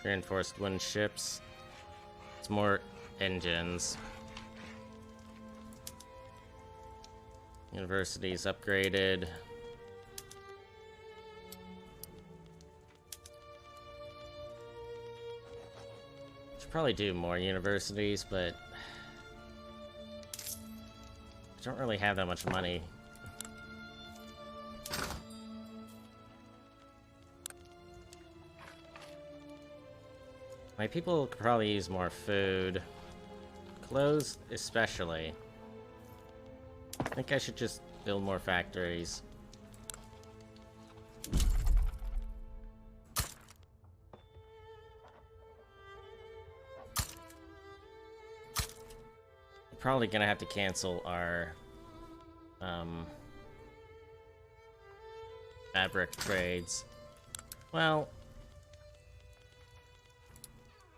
Reinforced wind ships. It's more engines. Universities upgraded. Should probably do more universities, but I don't really have that much money. My people could probably use more food. Clothes, especially. I think I should just build more factories. Probably gonna have to cancel our fabric trades. Well,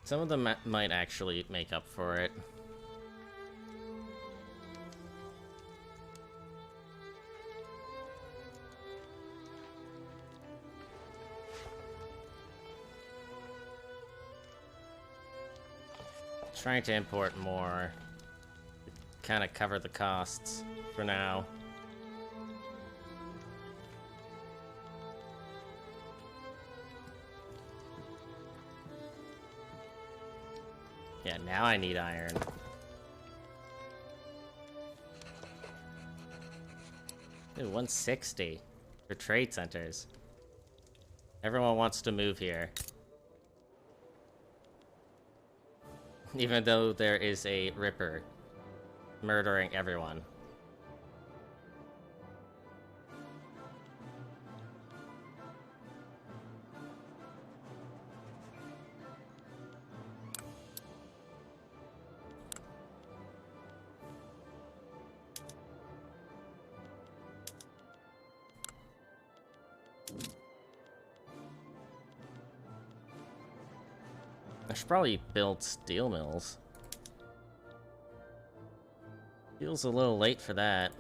some of them might actually make up for it. Trying to import more. Kind of cover the costs for now. Yeah, now I need iron. Ooh, 160 for trade centers. Everyone wants to move here. Even though there is a Ripper murdering everyone. I should probably build steel mills. Feels a little late for that.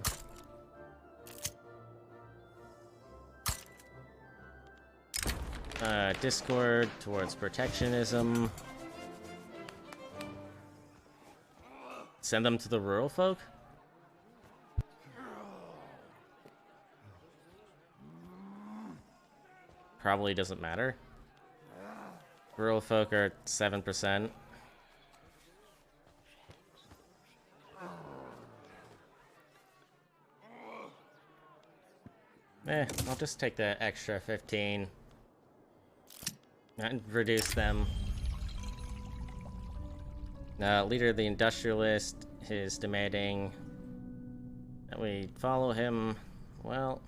Discord towards protectionism. Send them to the rural folk? Probably doesn't matter. Rural folk are 7%. I'll just take the extra 15 and reduce them. Leader of the Industrialist is demanding that we follow him. Well,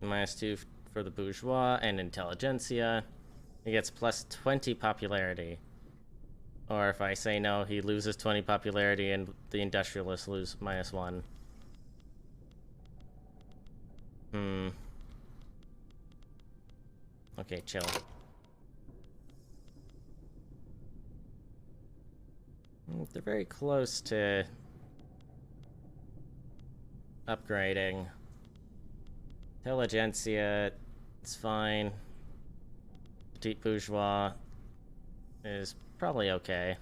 -2 for the bourgeois and intelligentsia. He gets plus 20 popularity. Or if I say no, he loses 20 popularity and the industrialists lose -1. Okay, chill. They're very close to upgrading. Intelligentsia, it's fine. Petite bourgeois is probably okay.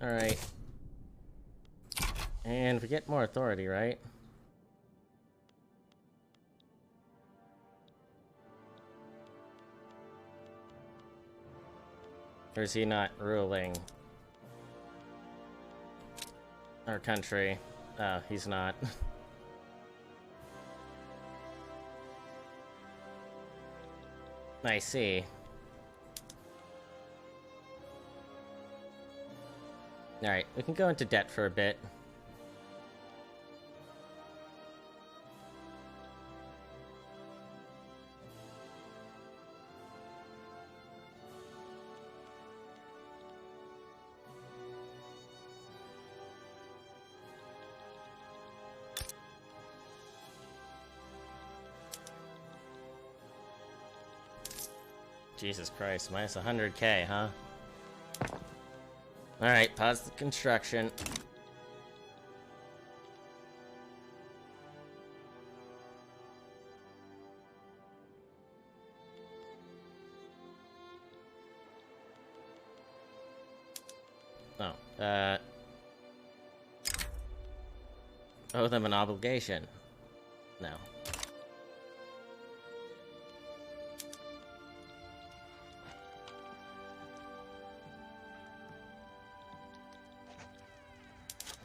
Alright. And we get more authority, right? Or is he not ruling our country? Oh, he's not. I see. Alright, we can go into debt for a bit. Jesus Christ, minus 100k, huh? Alright, pause the construction. Oh, owe them an obligation. No.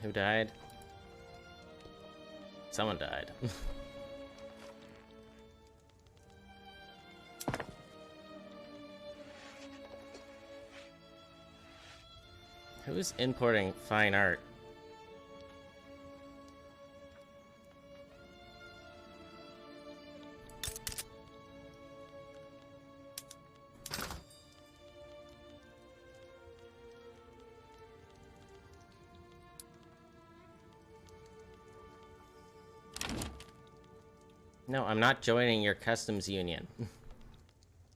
Who died? Someone died. Who's importing fine art? No, I'm not joining your customs union.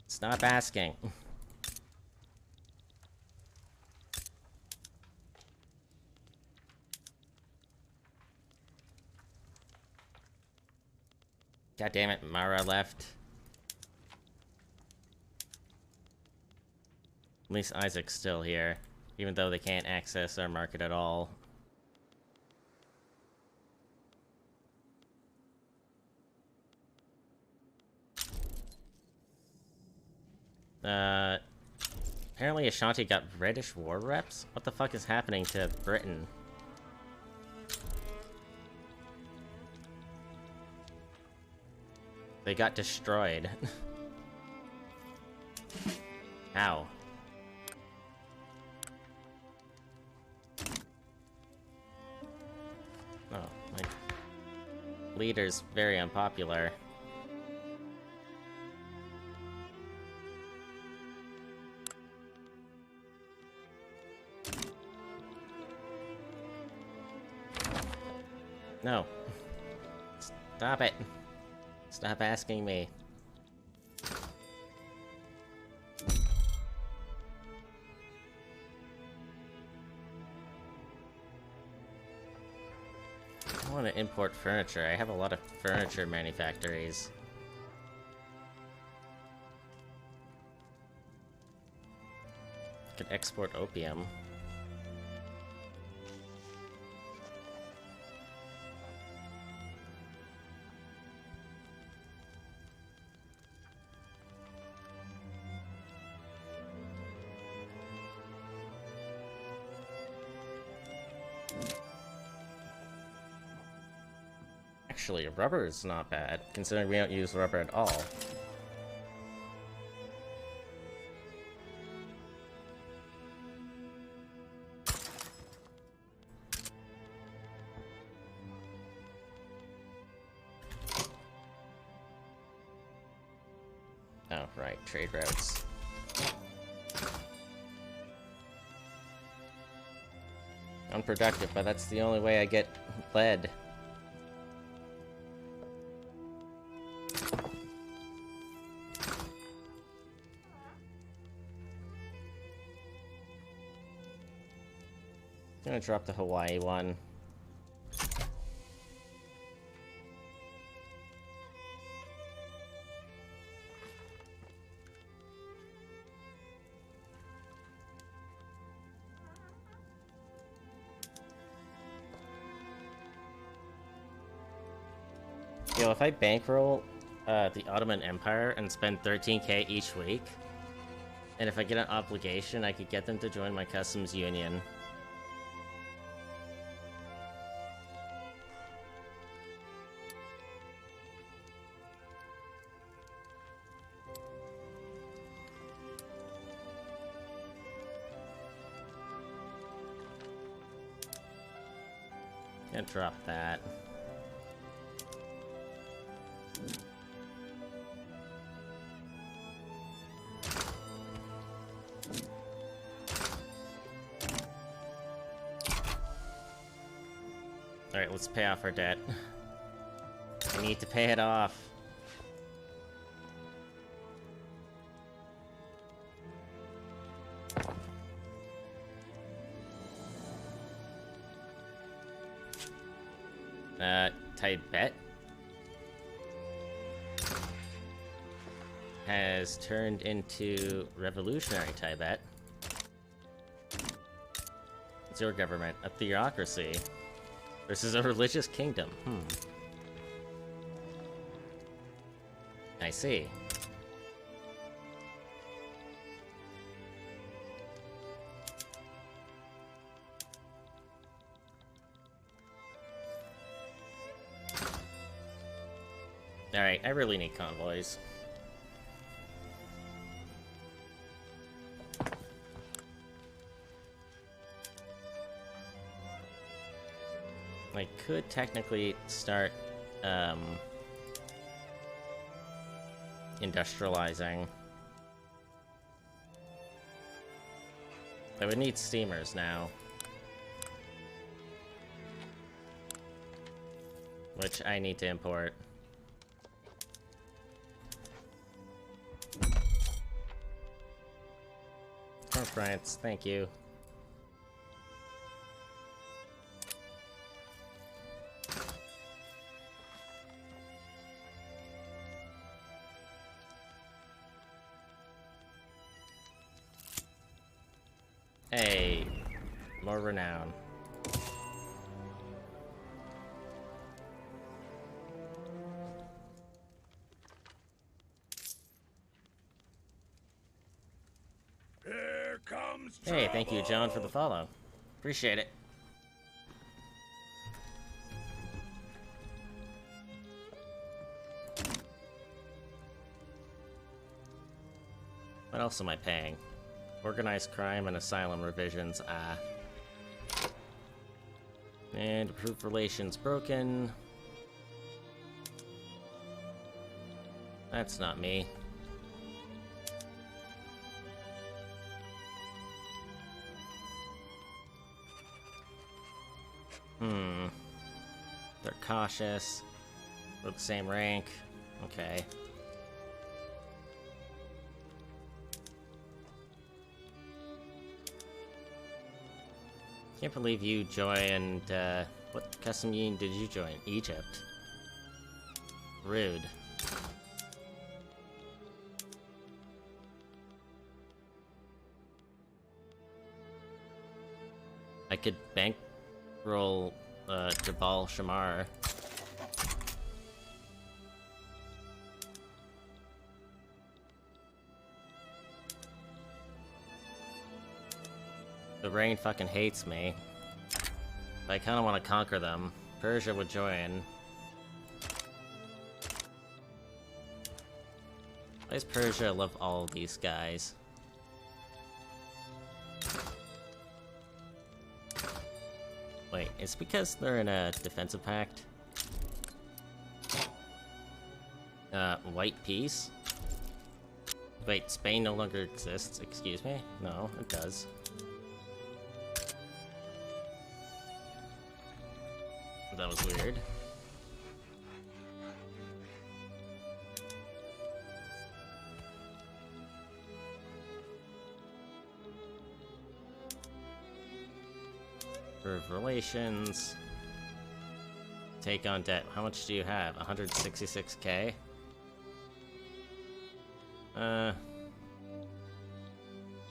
Stop asking. God damn it, Mara left. At least Isaac's still here, even though they can't access our market at all. Apparently Ashanti got British war reps? What the fuck is happening to Britain? They got destroyed. How? Oh, my leader's very unpopular. No. Stop it. Stop asking me. I want to import furniture. I have a lot of furniture manufactories. Could export opium. Actually, rubber is not bad, considering we don't use rubber at all. Oh, right, trade routes. Unproductive, but that's the only way I get lead. I'm gonna drop the Hawaii one. Yo, if I bankroll the Ottoman Empire and spend 13k each week, and if I get an obligation, I could get them to join my customs union. Gonna drop that. Alright, let's pay off our debt. I need to pay it off. Tibet has turned into revolutionary Tibet. It's your government, a theocracy versus a religious kingdom. I see. Alright, I really need convoys. I could technically start, industrializing. I would need steamers now. Which I need to import. Oh, France, thank you. Hey, more renown. Here comes Hey, thank you, John, for the follow. Appreciate it. What else am I paying? Organized crime and asylum revisions, And approved relations broken. That's not me. They're cautious. We're the same rank. Okay. Can't believe you joined, what custom union did you join? Egypt. Rude. I could bankroll, Jabal Shamar. The rain fucking hates me. But I kinda wanna conquer them. Persia would join. Why does Persia love all of these guys? Wait, it's because they're in a defensive pact? White peace? Wait, Spain no longer exists, excuse me? No, it does. That was weird. Improve relations. Take on debt. How much do you have? 166k? You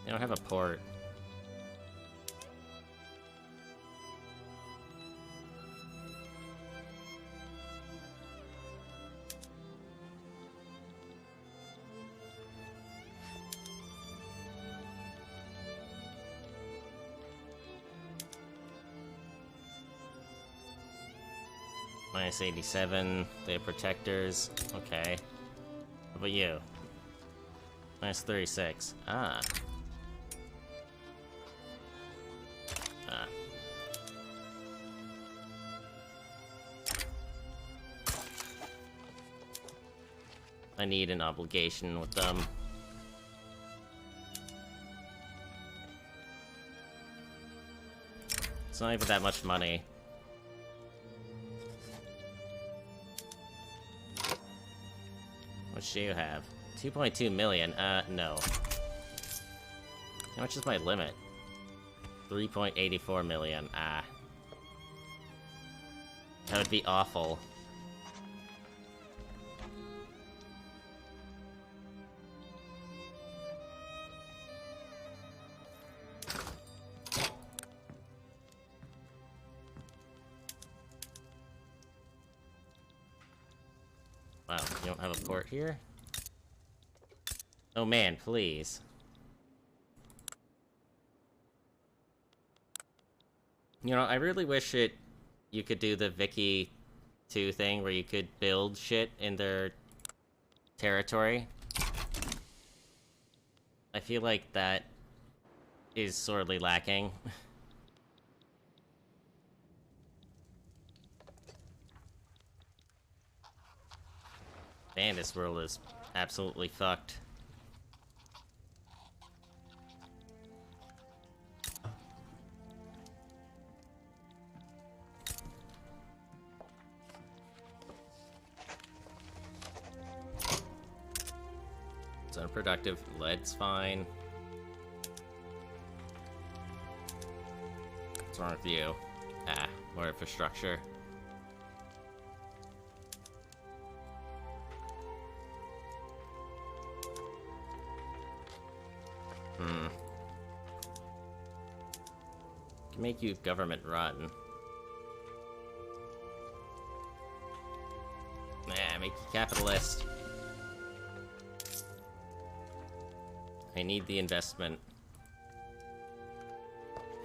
don't have a port. Minus 87, they have protectors. Okay. How about you? Minus 36. Ah. Ah. I need an obligation with them. It's not even that much money. What much do you have? 2.2 million? No. How much is my limit? 3.84 million. Ah. That would be awful. Wow, you don't have a port here? Oh man, please. You know, I really wish you could do the Vicky 2 thing where you could build shit in their territory. I feel like that is sorely lacking. Man, this world is absolutely fucked. It's unproductive. Lead's fine. What's wrong with you? Ah, more infrastructure. Can make you government run. Nah, make you capitalist. I need the investment.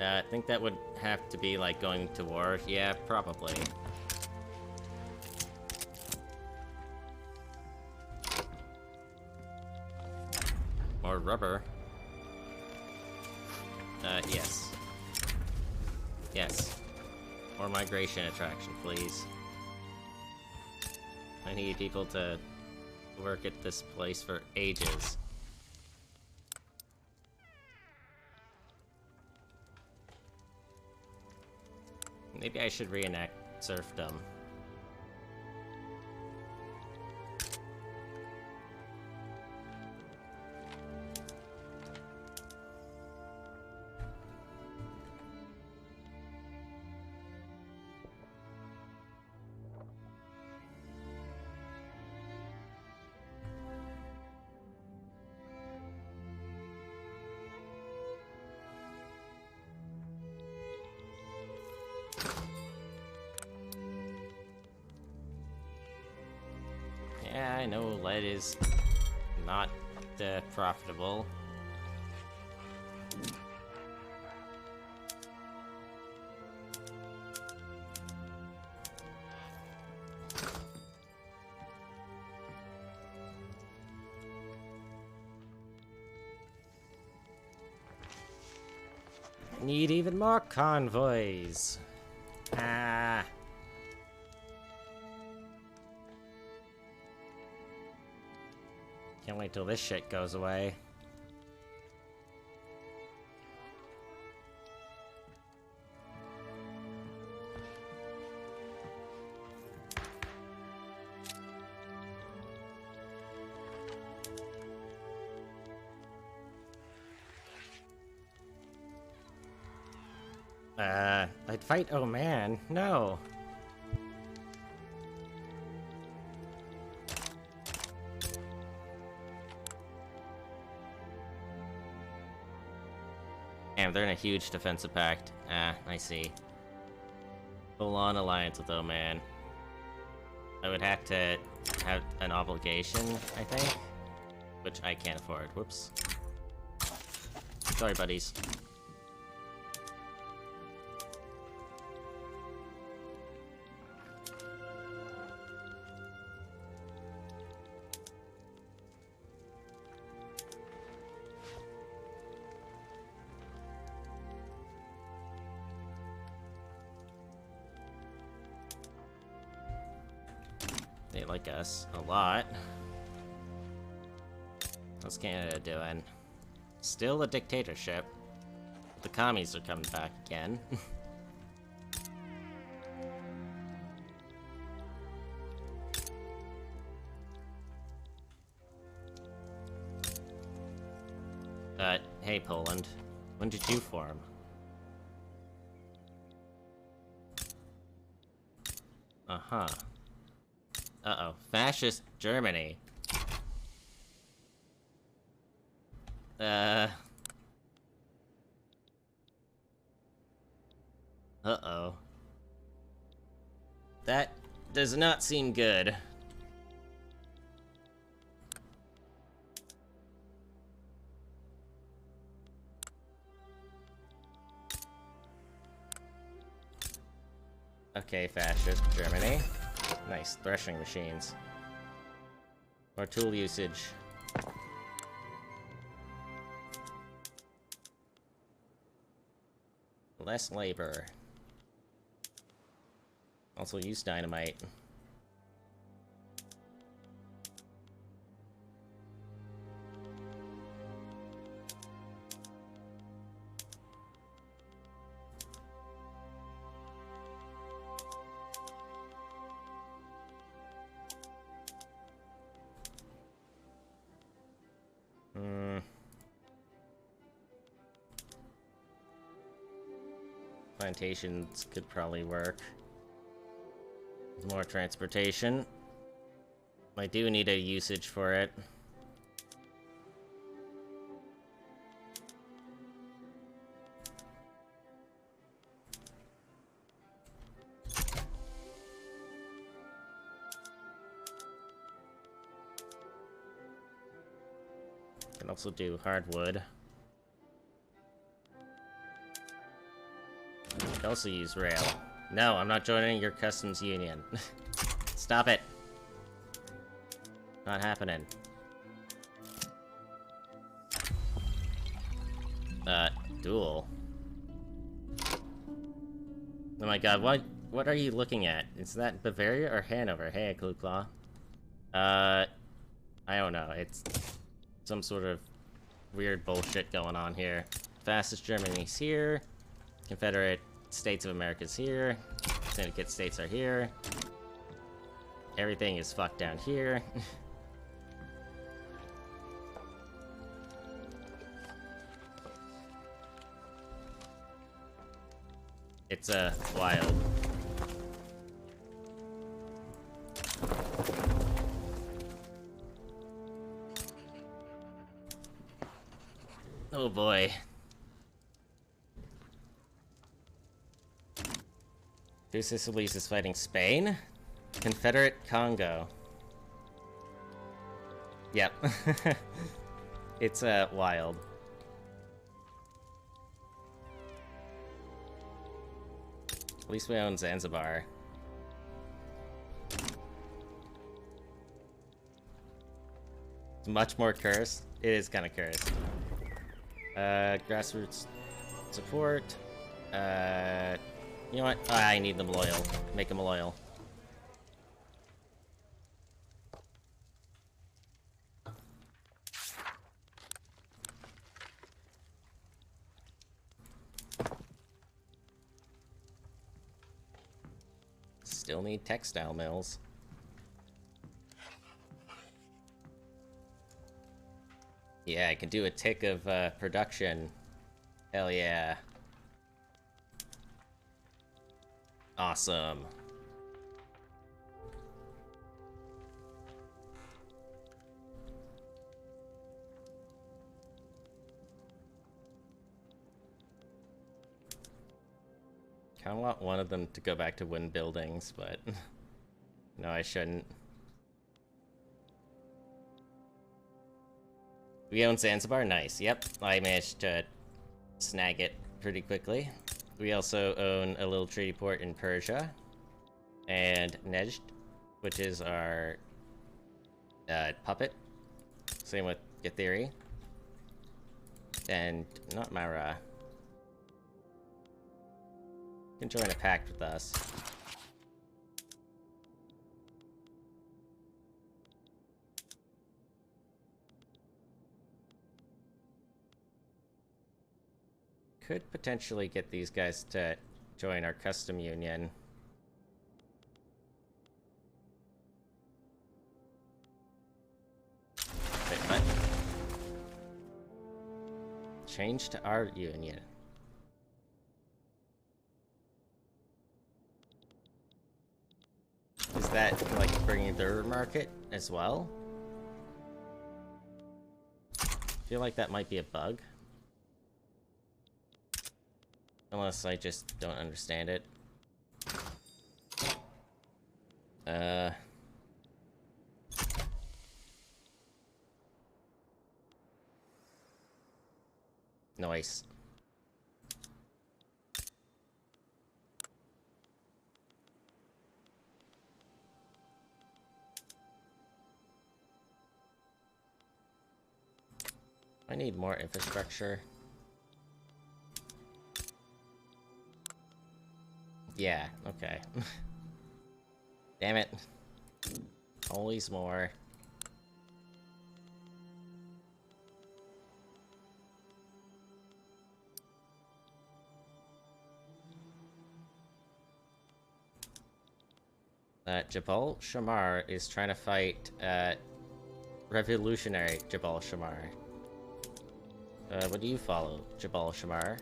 I think that would have to be like going to war. Yeah, probably. More rubber. Yes. Yes. More migration attraction, please. I need people to work at this place for ages. Maybe I should reenact serfdom. Yeah, I know lead is not profitable. Need even more convoys. Ah. Can't wait till this shit goes away. I'd fight. Oh man, no. Damn, they're in a huge defensive pact. Ah, I see. Full-on alliance with Oman. I would have to have an obligation, I think. Which I can't afford. Whoops. Sorry, buddies. They like us a lot. What's Canada doing? Still a dictatorship. The commies are coming back again. Hey Poland, when did you form? Uh-huh. Uh-oh. Fascist Germany. Uh-oh. That does not seem good. Okay, Fascist Germany. Nice, threshing machines. More tool usage. Less labor. Also use dynamite. Plantations could probably work. More transportation. I do need a usage for it. Can also do hardwood. Could also use rail. No, I'm not joining your customs union. Stop it. Not happening. Duel. Oh my god, what are you looking at? Is that Bavaria or Hanover? Hey, Clueclaw. I don't know. It's some sort of weird bullshit going on here. Fastest Germany's here. Confederate States of America's here. Syndicate states are here. Everything is fucked down here. It's wild. Oh boy. Two Sicilies is fighting Spain? Confederate Congo. Yep. It's wild. At least we own Zanzibar. It's much more cursed. It is kind of cursed. Grassroots support. You know what? Oh, I need them loyal. Make them loyal. Still need textile mills. Yeah, I can do a tick of production. Hell yeah. Awesome. Kinda want one of them to go back to wind buildings, but no, I shouldn't. We own Zanzibar? Nice. Yep, I managed to snag it pretty quickly. We also own a little treaty port in Persia. And Nejd, which is our puppet. Same with Gatheri. And not Mara. You can join a pact with us. Could potentially get these guys to join our custom union. Wait, what? Change to our union. Is that, like, bringing their market as well? I feel like that might be a bug. Unless I just don't understand it. Nice. I need more infrastructure. Yeah, okay. Damn it. Always more. Jabal Shamar is trying to fight, revolutionary Jabal Shamar. What do you follow, Jabal Shamar?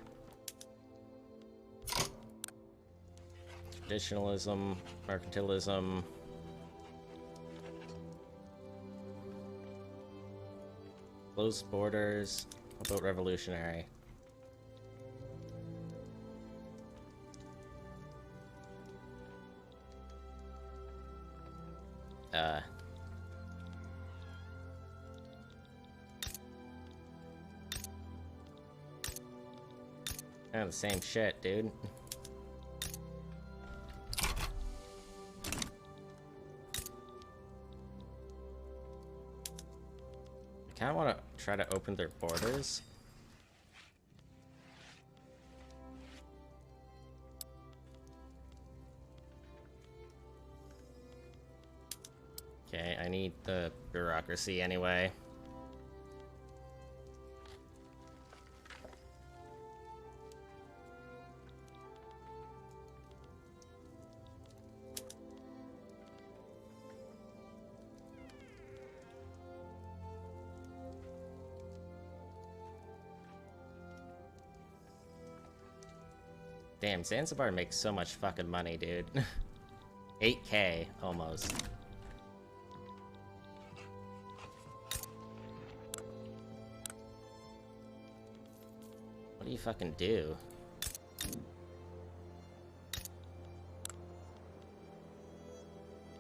Traditionalism, mercantilism. Closed borders. How about revolutionary? Kind of the same shit, dude. I kind of want to try to open their borders. Okay, I need the bureaucracy anyway. Damn, Zanzibar makes so much fucking money, dude. 8K, almost. What do you fucking do?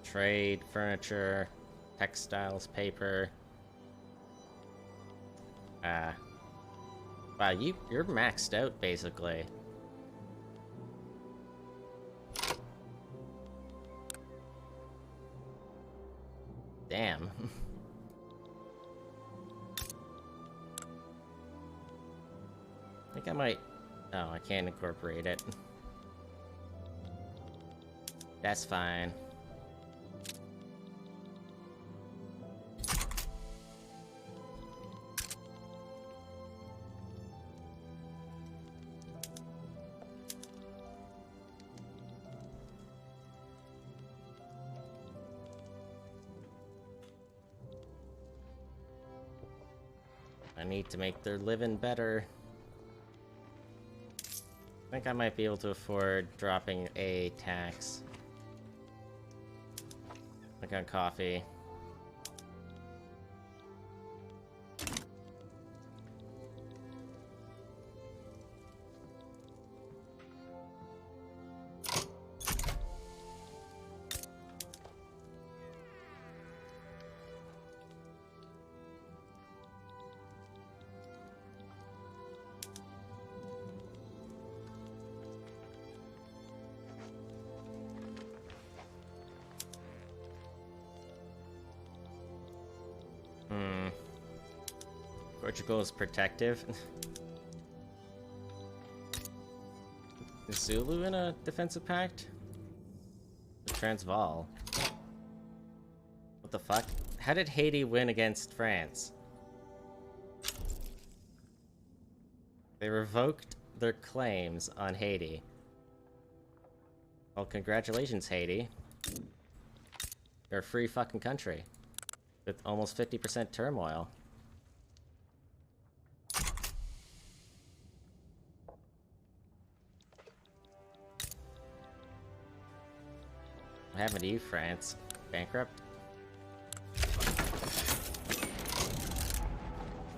Trade, furniture, textiles, paper. Wow, you're maxed out, basically. Damn. I think I might... Oh, I can't incorporate it. That's fine. I need to make their living better. I think I might be able to afford dropping a tax. Like on coffee. Portugal is protective. Is Zulu in a defensive pact? The Transvaal. What the fuck? How did Haiti win against France? They revoked their claims on Haiti. Well, congratulations, Haiti. You're a free fucking country. With almost 50% turmoil. What happened to you, France? Bankrupt?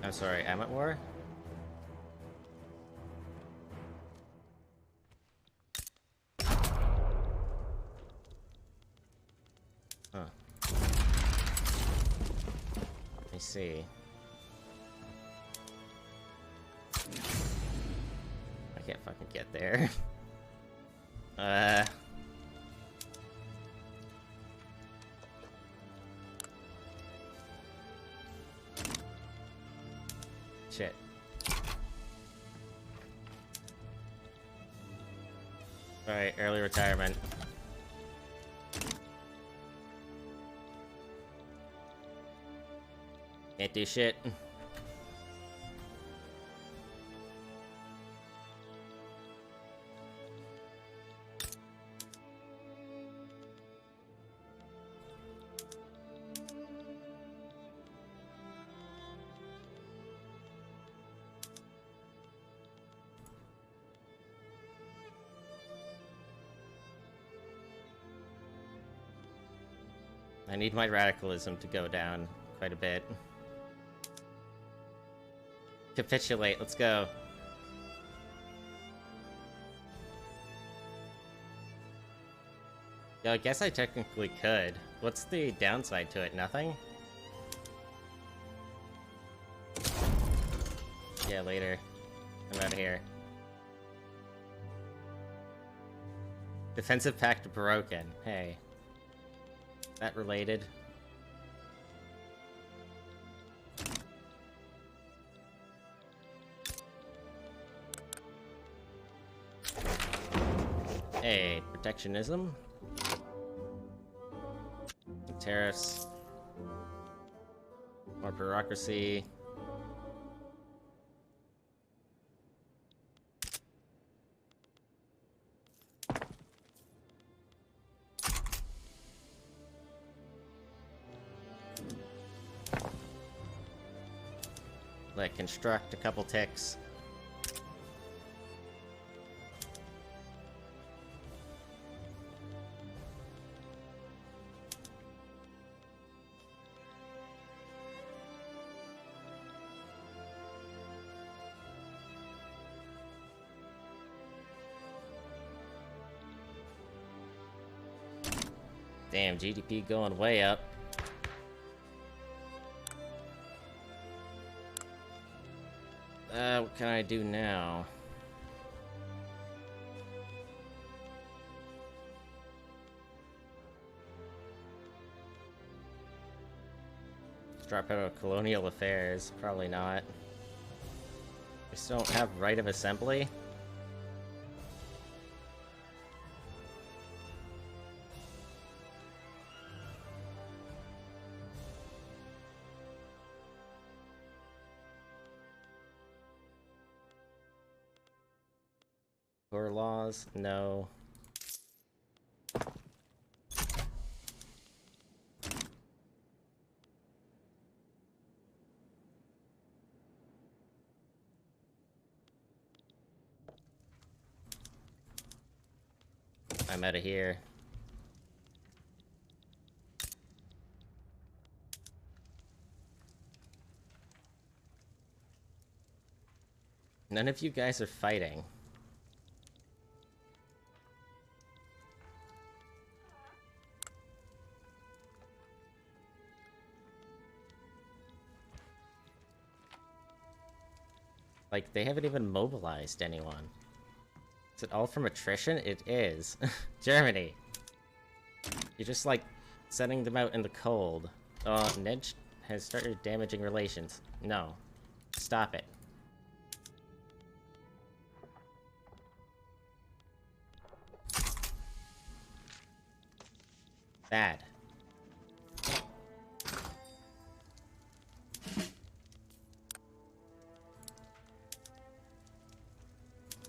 I'm sorry, I'm at war? Huh. Let me see. I can't fucking get there. Shit. Alright, early retirement. Can't do shit. I need my radicalism to go down quite a bit. Capitulate, let's go. Yeah, I guess I technically could. What's the downside to it? Nothing? Yeah, later. I'm out of here. Defensive pact broken. Hey. That related? Hey, protectionism? Tariffs. More bureaucracy. Let construct a couple ticks. Damn, GDP going way up. What can I do now? Drop out of colonial affairs. Probably not. I still don't have right of assembly. Core laws? No. I'm out of here. None of you guys are fighting. Like, they haven't even mobilized anyone. Is it all from attrition? It is. Germany! You're just, like, sending them out in the cold. Ned has started damaging relations. No. Stop it. Bad.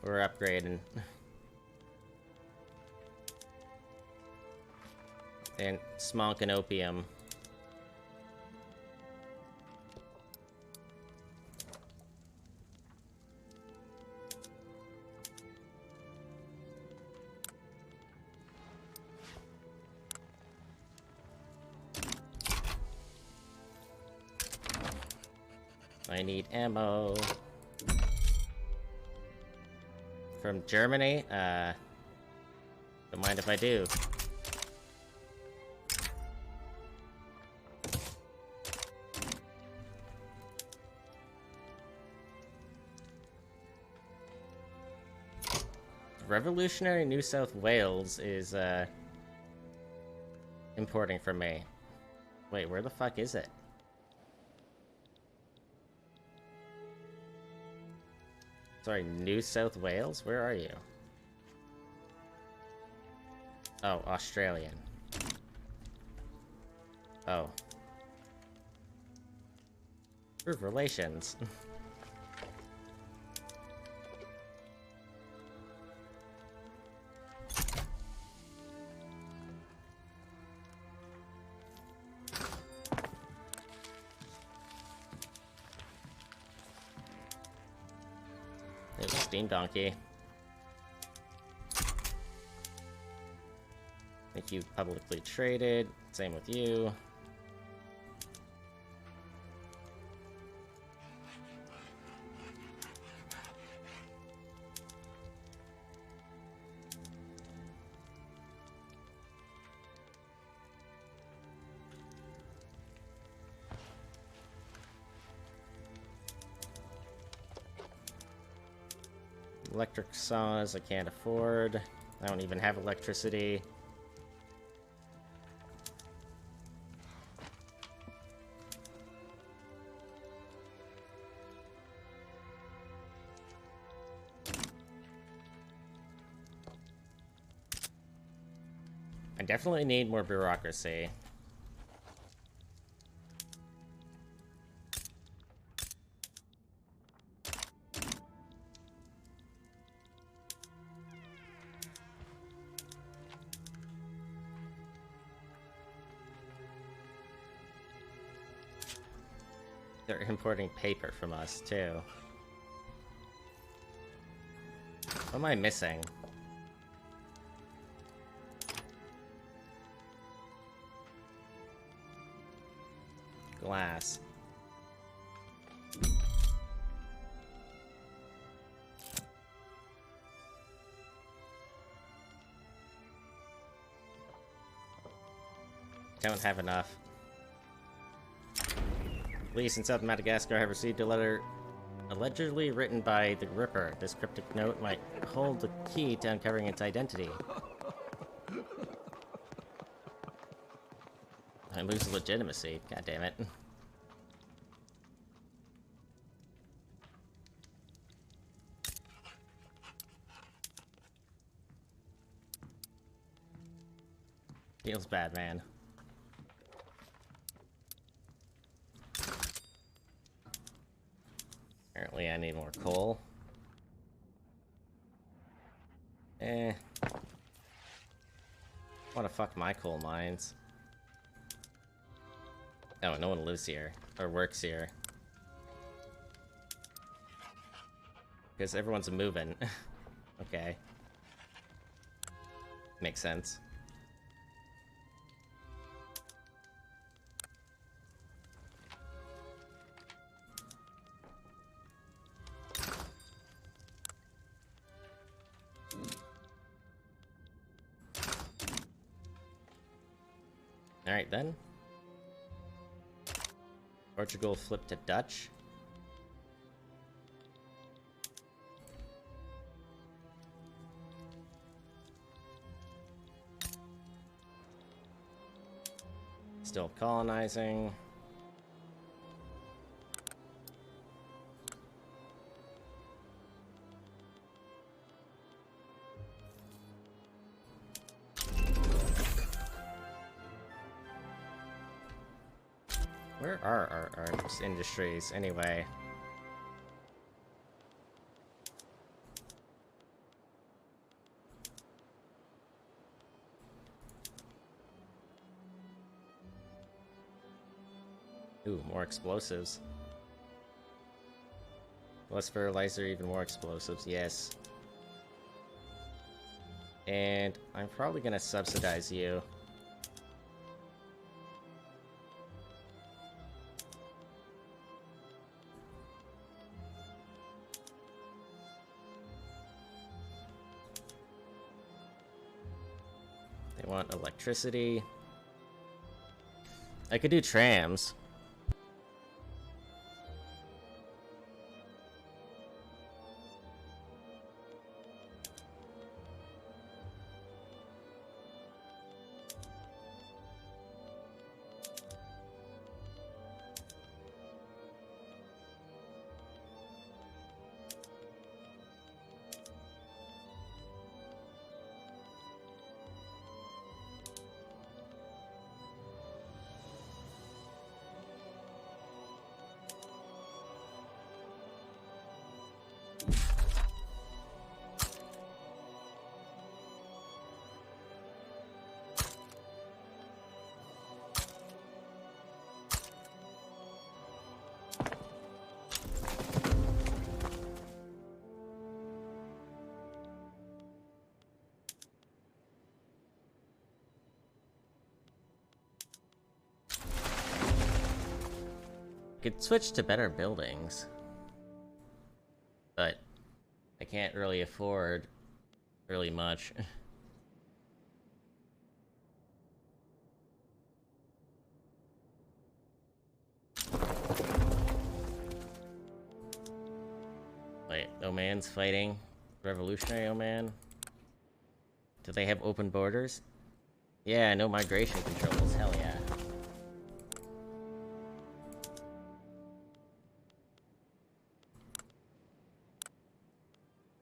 We're upgrading. And smonk and opium. I need ammo. From Germany? Don't mind if I do. Revolutionary New South Wales is, importing from me. Wait, where the fuck is it? Sorry, New South Wales? Where are you? Oh, Australian. Oh. Improve relations. There's a steam donkey. I think you publicly traded. Same with you. Electric saws I can't afford. I don't even have electricity. I definitely need more bureaucracy. They're importing paper from us, too. What am I missing? Glass. Don't have enough. Police in South Madagascar have received a letter allegedly written by the Ripper. This cryptic note might hold the key to uncovering its identity. I lose legitimacy. God damn it. Feels bad, man. Apparently I need more coal. Wanna fuck my coal mines. Oh, no one lives here. Or works here. Because everyone's moving. Okay. Makes sense. Alright then. Portugal flipped to Dutch. Still colonizing. Where are our industries, anyway? Ooh, more explosives. Less fertilizer, even more explosives, yes. And I'm probably gonna subsidize you. They want electricity. I could do trams. could switch to better buildings. But I can't really afford really much. Wait, Oman's fighting Revolutionary Oman? Do they have open borders? Yeah, no migration controls, hell yeah.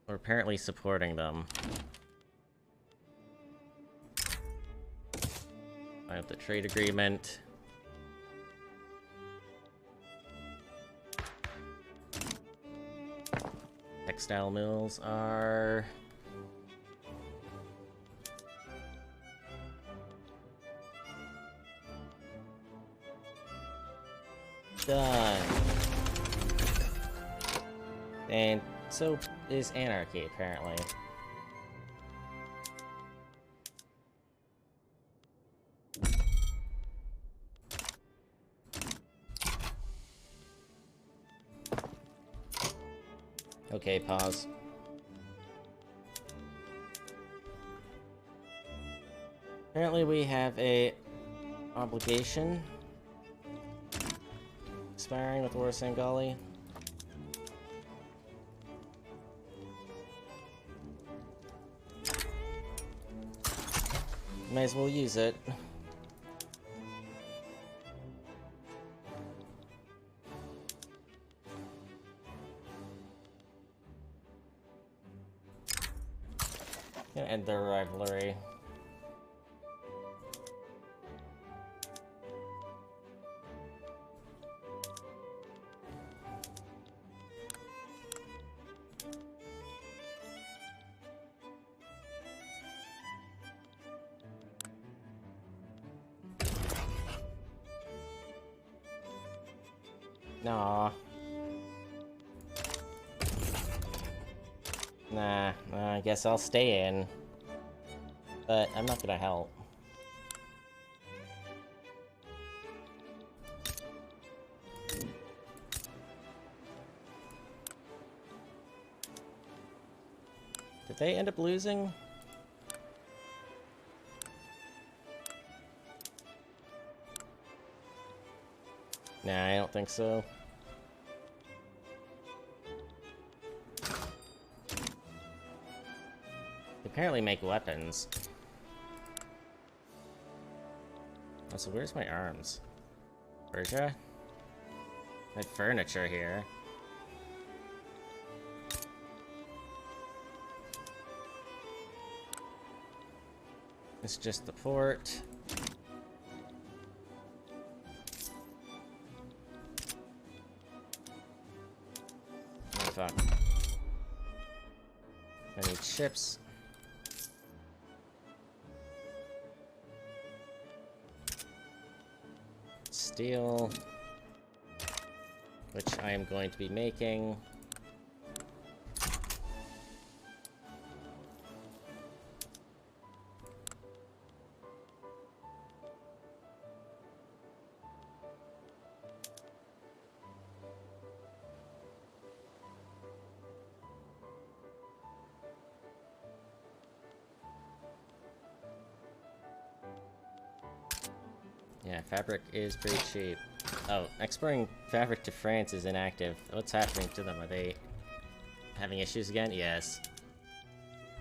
We're apparently supporting them. I have the trade agreement. Textile mills are... done. And so is anarchy, apparently. Okay, pause. Apparently we have a obligation expiring with War Sangali. Might as well use it. Gonna end their rivalry. Nah. Nah, I guess I'll stay in. But I'm not gonna help. Did they end up losing? Nah, I don't think so. They apparently make weapons. Oh, so where's my arms? Persia? I have furniture here. It's just the port. Oh, fuck. I need chips. Steel. Which I am going to be making. Yeah, fabric is pretty cheap. Oh, exporting fabric to France is inactive. What's happening to them? Are they having issues again? Yes.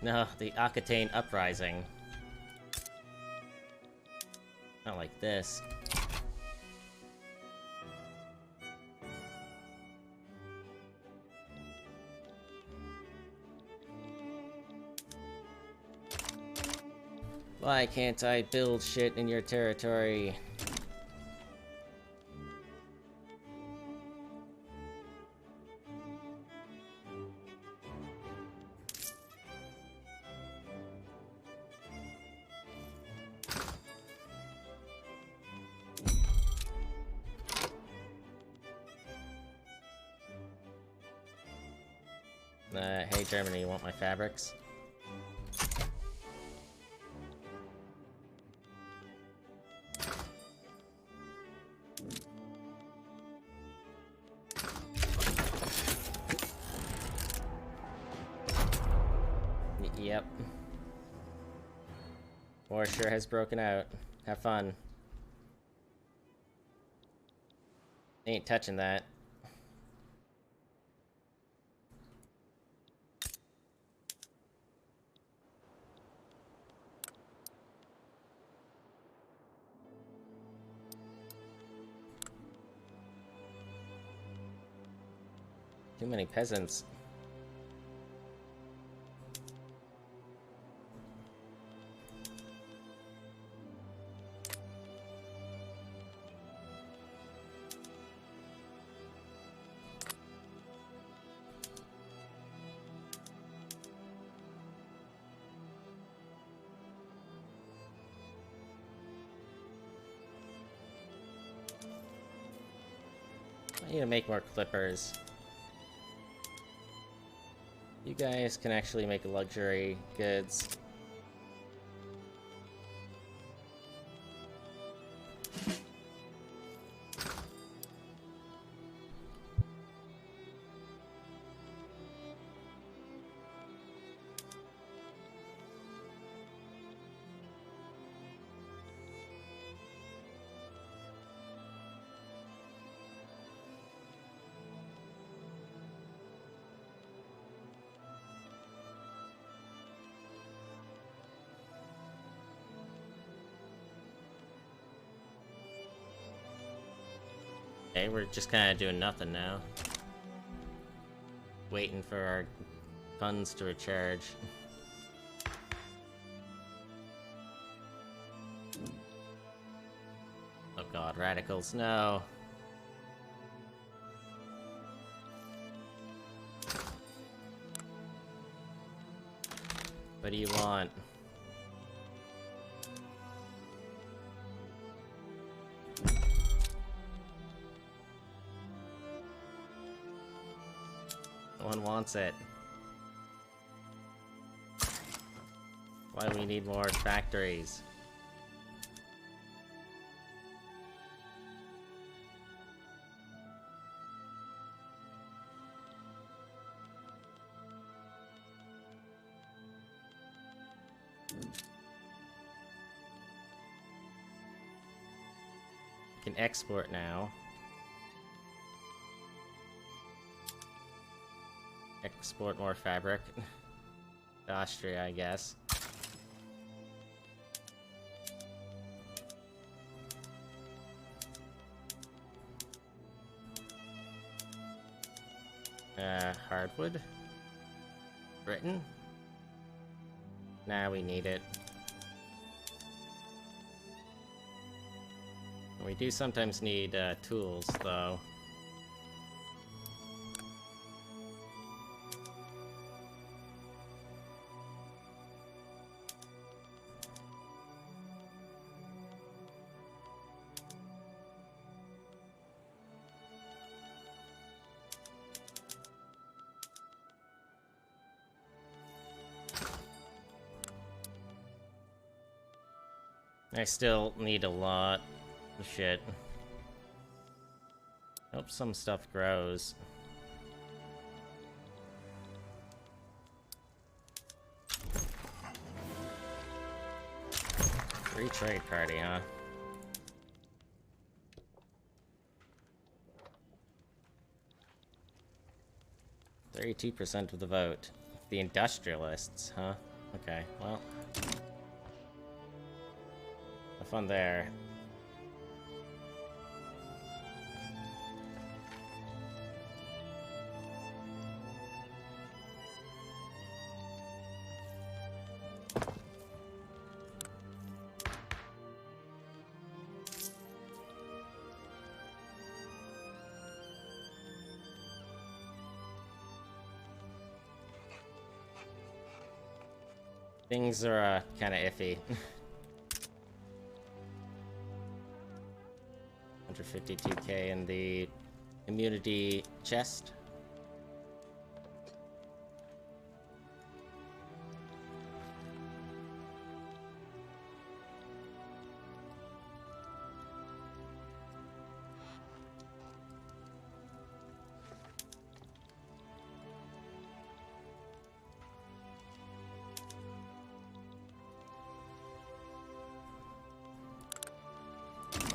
No, the Aquitaine Uprising. Not like this. Why can't I build shit in your territory? Hey Germany, you want my fabrics? Yep. War sure has broken out. Have fun. Ain't touching that. Too many peasants. I need to make more clippers. You guys can actually make luxury goods. Okay, we're just kind of doing nothing now. Waiting for our funds to recharge. Oh god, radicals, no. What do you want? No one wants it. Why do we need more factories? We can export now. Export more fabric. To Austria, I guess. Hardwood? Britain? Nah, we need it. We do sometimes need, tools, though. I still need a lot of shit. Hope some stuff grows. Free trade party, huh? %32 of the vote. The industrialists, huh? Okay, well. Have fun there. Things are, kinda iffy. 152k in the immunity chest.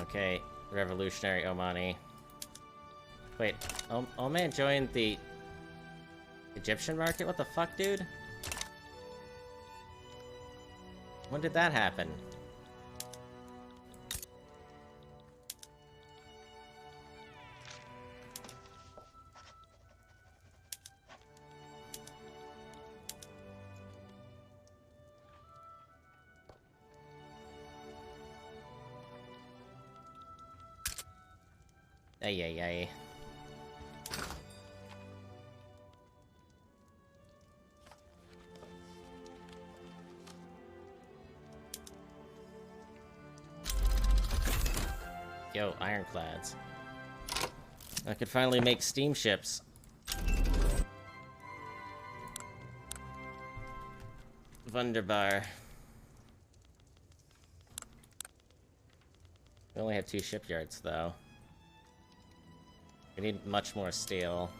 Okay, revolutionary Omani. Wait, Oman joined the Egyptian market? What the fuck, dude? When did that happen? Ay, ay, ay. Yo, ironclads. I could finally make steamships. Wunderbar. We only have 2 shipyards, though. We need much more steel.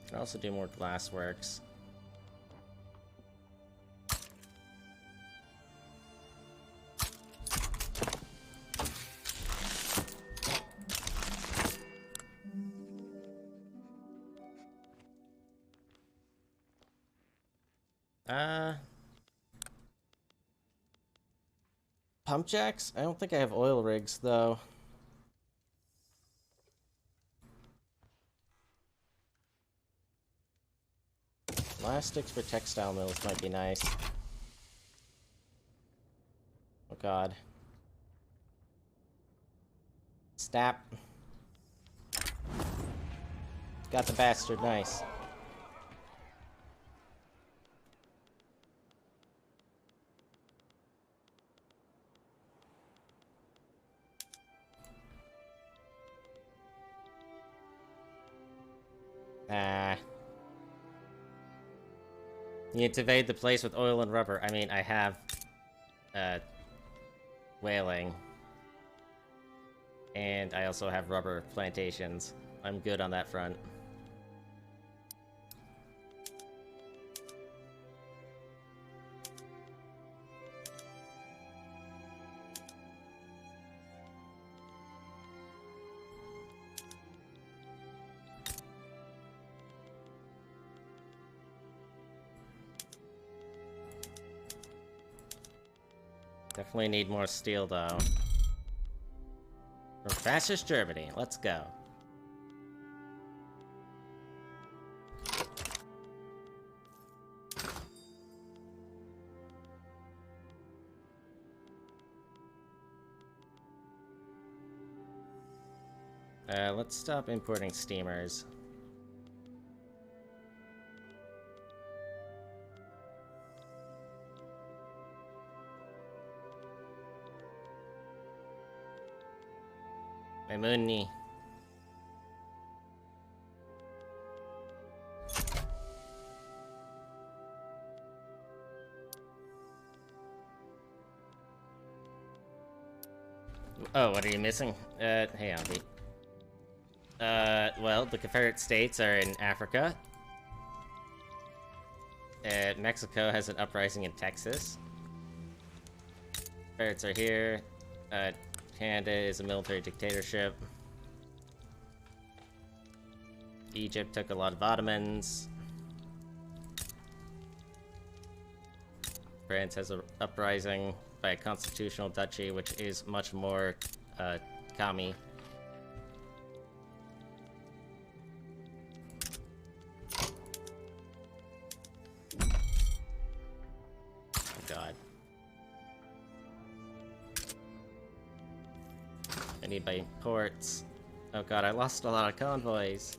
Can also do more glassworks. Pump jacks? I don't think I have oil rigs, though. Plastics for textile mills might be nice. Oh god. Snap. Got the bastard, nice. Ah. You need to invade the place with oil and rubber. I mean, I have, whaling. And I also have rubber plantations. I'm good on that front. Definitely need more steel, though. From fascist Germany, let's go. Let's stop importing steamers. Maimuni. Oh, what are you missing? Hey, Andy. Well, the Confederate States are in Africa. Mexico has an uprising in Texas. Confederates are here. Canada is a military dictatorship. Egypt took a lot of Ottomans. France has an uprising by a constitutional duchy, which is much more, commie. Oh god. I need my ports. Oh god, I lost a lot of convoys.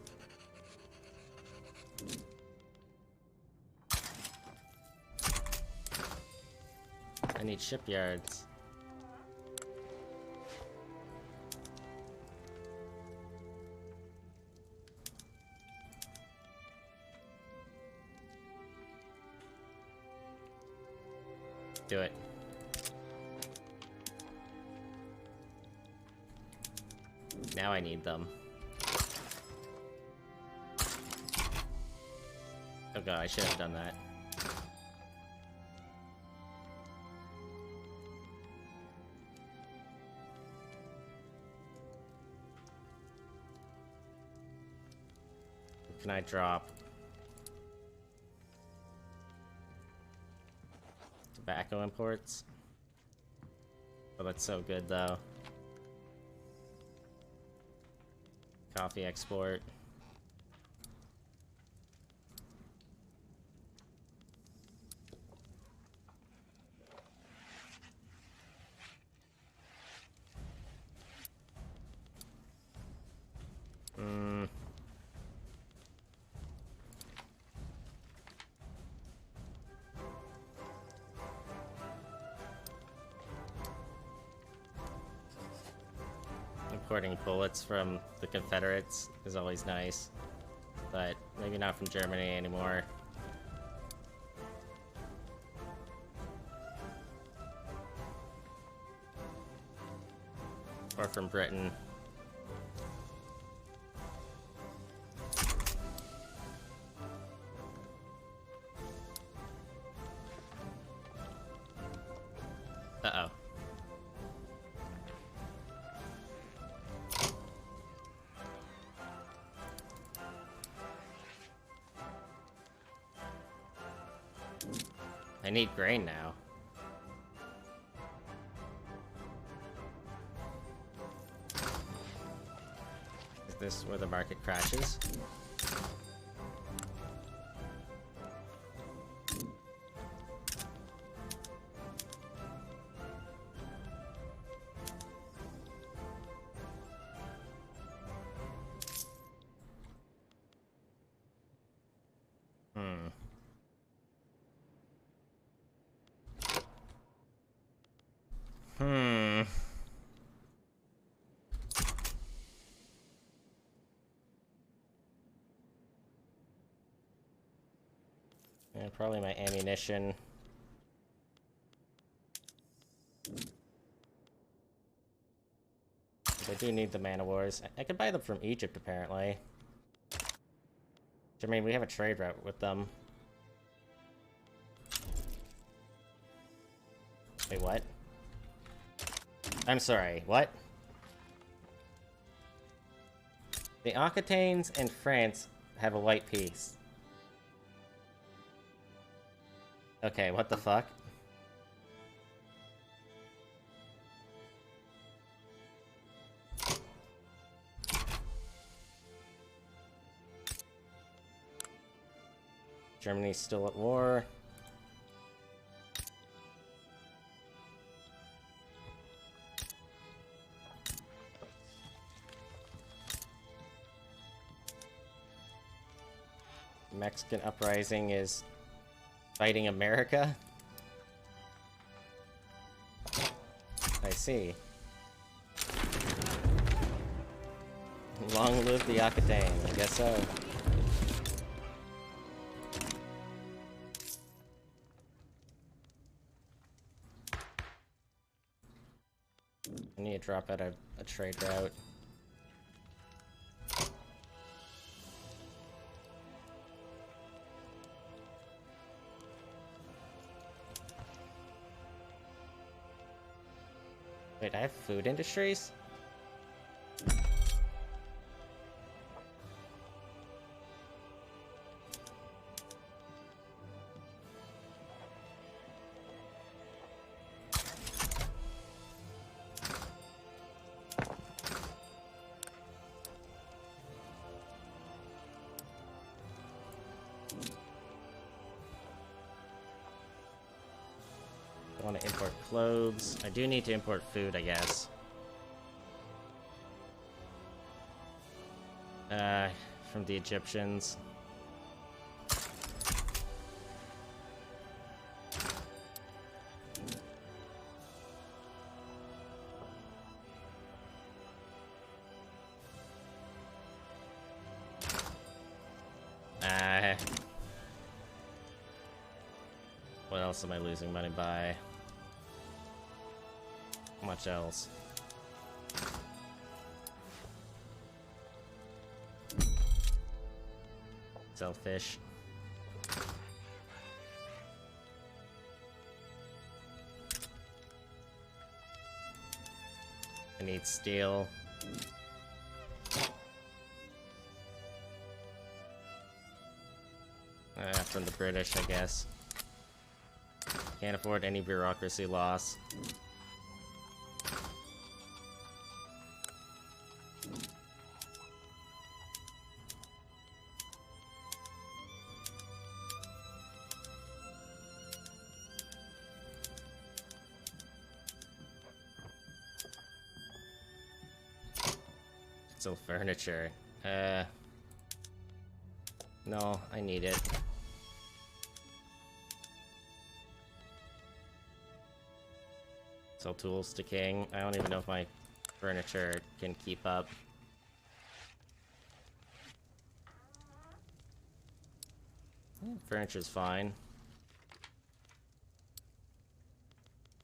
I need shipyards. Do it. Now I need them. Oh god, I should have done that. What can I drop? Tobacco imports? Oh, that's so good though. Coffee export. Importing bullets from the Confederates is always nice, but maybe not from Germany anymore. Or from Britain. Uh-oh. I need grain now. Is this where the market crashes? Yeah, probably my ammunition. I do need the man of wars. I could buy them from Egypt, apparently. I mean, we have a trade route with them. Wait, what? I'm sorry, what? The Aquitaines and France have a white peace. Okay, what the fuck? Germany's still at war. Mexican uprising is fighting America? I see. Long live the Aquitaine, I guess so. I need to drop out a trade route. Wait, I have food industries? I want to import clothes. I do need to import food, I guess. From the Egyptians. What else am I losing money by? Much else. Sell fish. I need steel. From the British, I guess. Can't afford any bureaucracy loss. Still furniture. No, I need it. Sell tools to king. I don't even know if my furniture can keep up. Furniture's fine.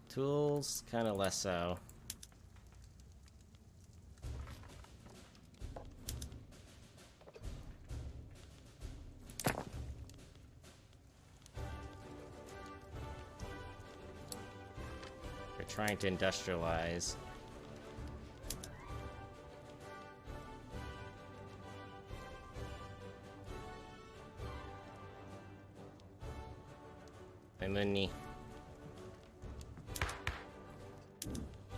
Tools, kind of less so. Trying to industrialize. My money.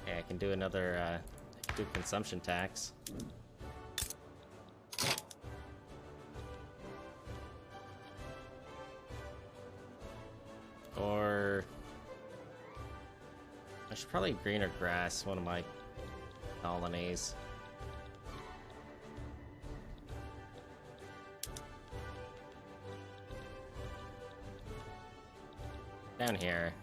Okay, I can do another do consumption tax. Or I should probably greener grass one of my colonies. Down here.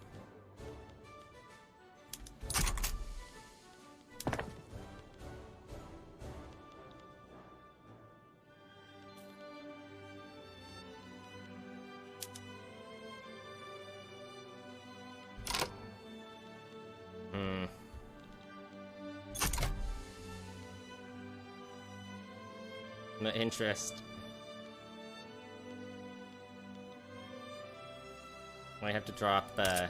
No interest. Might have to drop oh.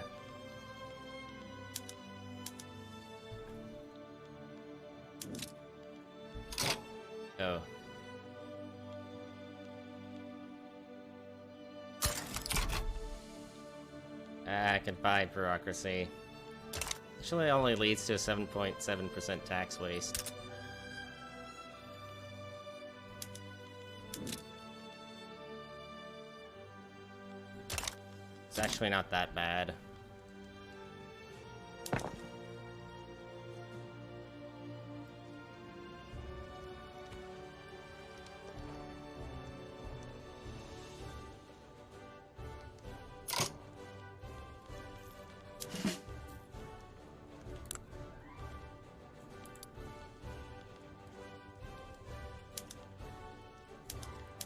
I can buy bureaucracy. Actually, it only leads to a 7.7% tax waste. It's actually not that bad.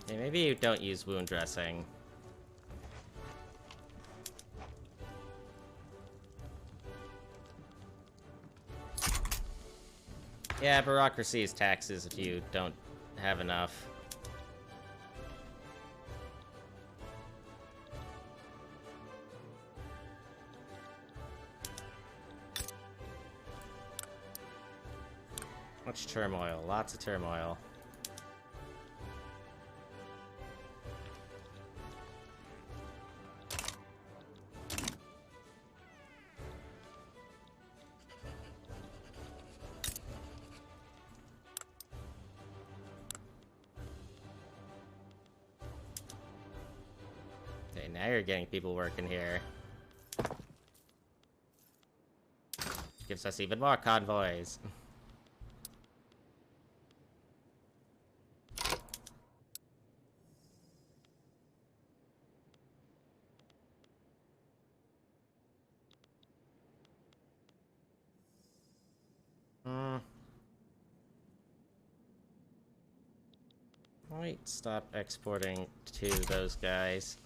Yeah, maybe you don't use wound dressing. Yeah, bureaucracy is taxes if you don't have enough. Much turmoil, lots of turmoil. Okay, now you're getting people working here. Gives us even more convoys. Might stop exporting to those guys.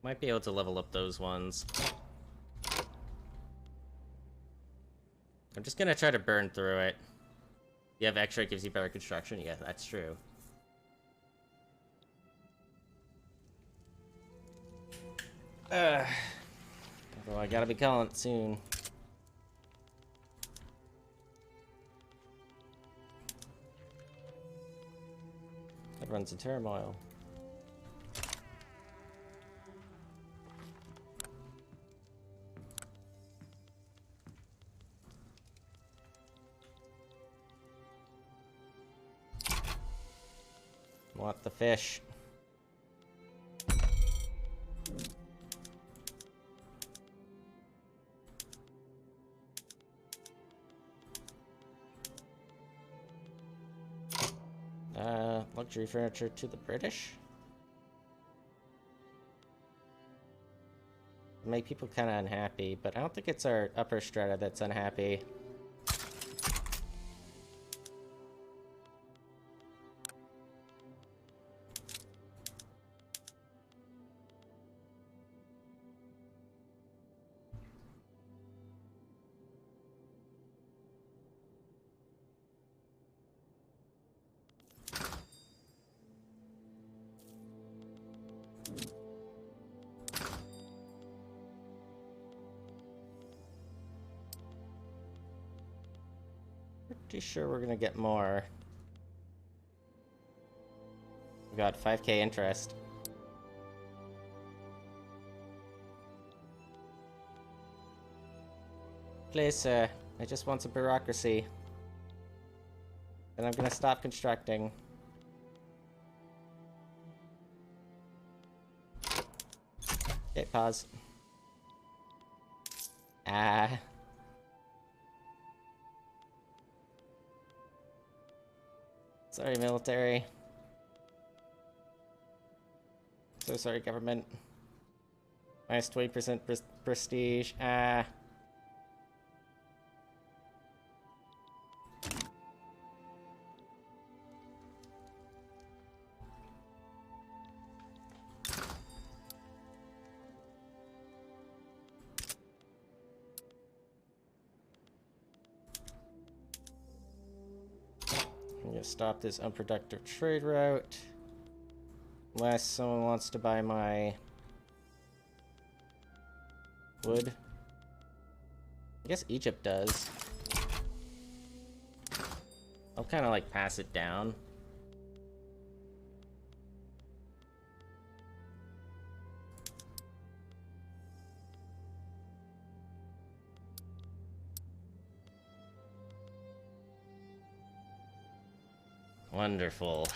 Might be able to level up those ones. I'm just gonna try to burn through it. You have extra, it gives you better construction? Yeah, that's true. Although I gotta be calling it soon. Everyone's in turmoil. Want the fish. Luxury furniture to the British. Make people kind of unhappy, but I don't think it's our upper strata that's unhappy. Pretty sure we're gonna get more. We got 5k interest. Please, I just want some bureaucracy. And I'm gonna stop constructing. Okay, pause. Ah. Sorry, military. So sorry, government. Minus 20% prestige. Ah. I'm gonna stop this unproductive trade route. Unless someone wants to buy my wood. I guess Egypt does. I'll kind of like pass it down. Wonderful.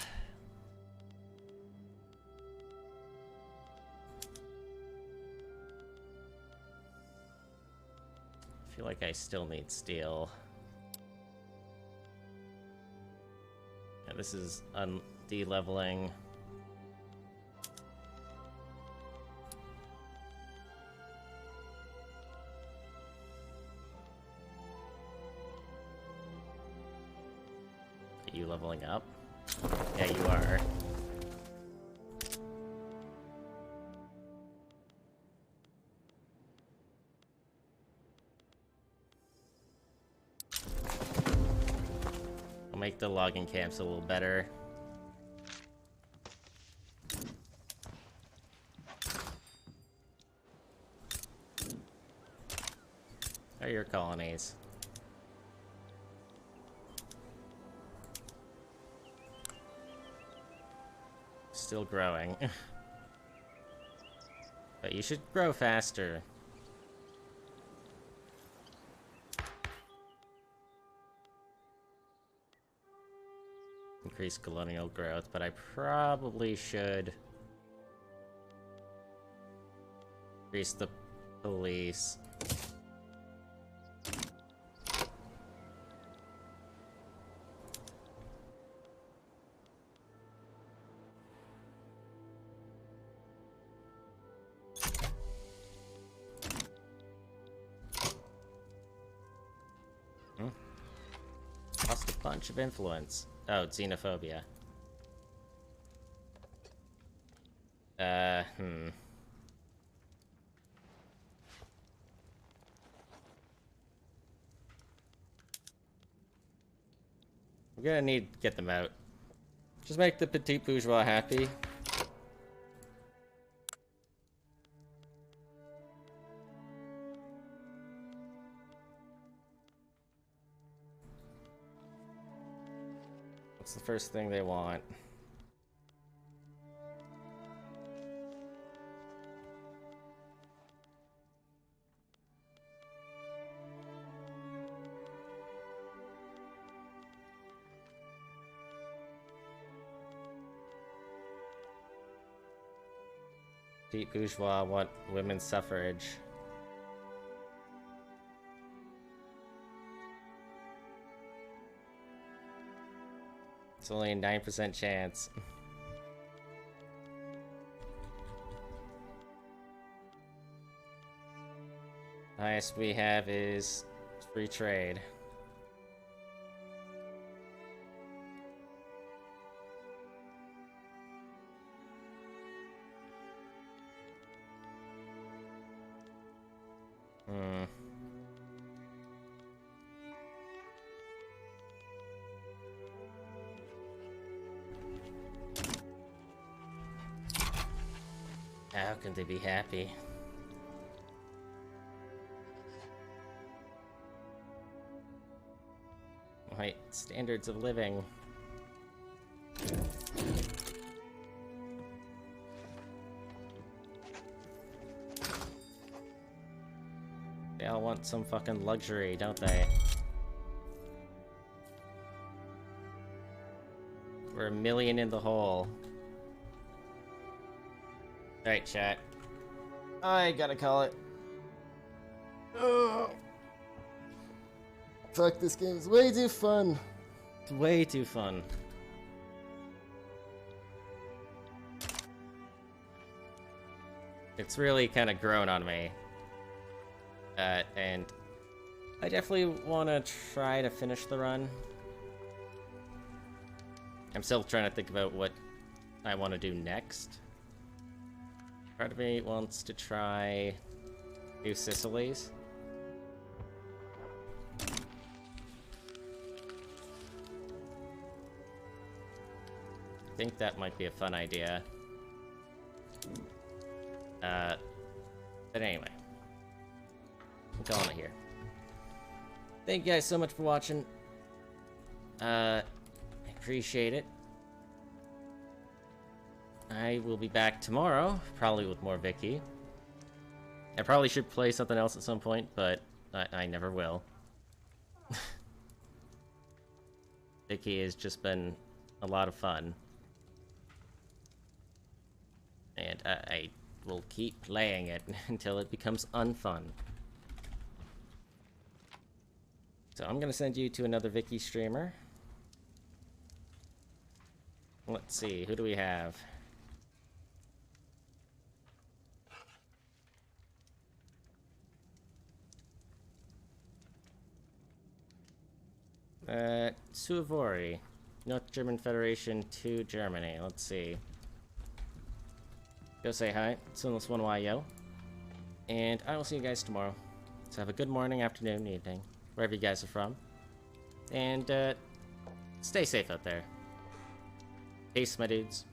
I feel like I still need steel. Yeah, this is de-leveling. Are you leveling up? Yeah, you are. I'll make the logging camps a little better. How are your colonies? Still growing. But you should grow faster. Increase colonial growth, but I probably should increase the police. Lost a bunch of influence. Oh, xenophobia. We're gonna need to get them out. Just make the petite bourgeois happy. What's the first thing they want? Petite bourgeois want women's suffrage. It's only a 9% chance. Highest we have is free trade. How can they be happy? Right, standards of living. They all want some fucking luxury, don't they? We're a million in the hole. Alright, chat. I gotta call it. Ugh. Fuck, this game is way too fun. It's way too fun. It's really kind of grown on me. And I definitely want to try to finish the run. I'm still trying to think about what I want to do next. Part of me wants to try New Sicily's. I think that might be a fun idea. But anyway. I'm calling it here. Thank you guys so much for watching. I appreciate it. I will be back tomorrow, probably with more Vicky. I probably should play something else at some point, but I never will. Vicky has just been a lot of fun. And I will keep playing it until it becomes unfun. So I'm gonna send you to another Vicky streamer. Let's see, who do we have? Suavori, North German Federation to Germany. Let's see. Go say hi, Sinless1YO. And I will see you guys tomorrow. So have a good morning, afternoon, evening, wherever you guys are from. And stay safe out there. Peace, my dudes.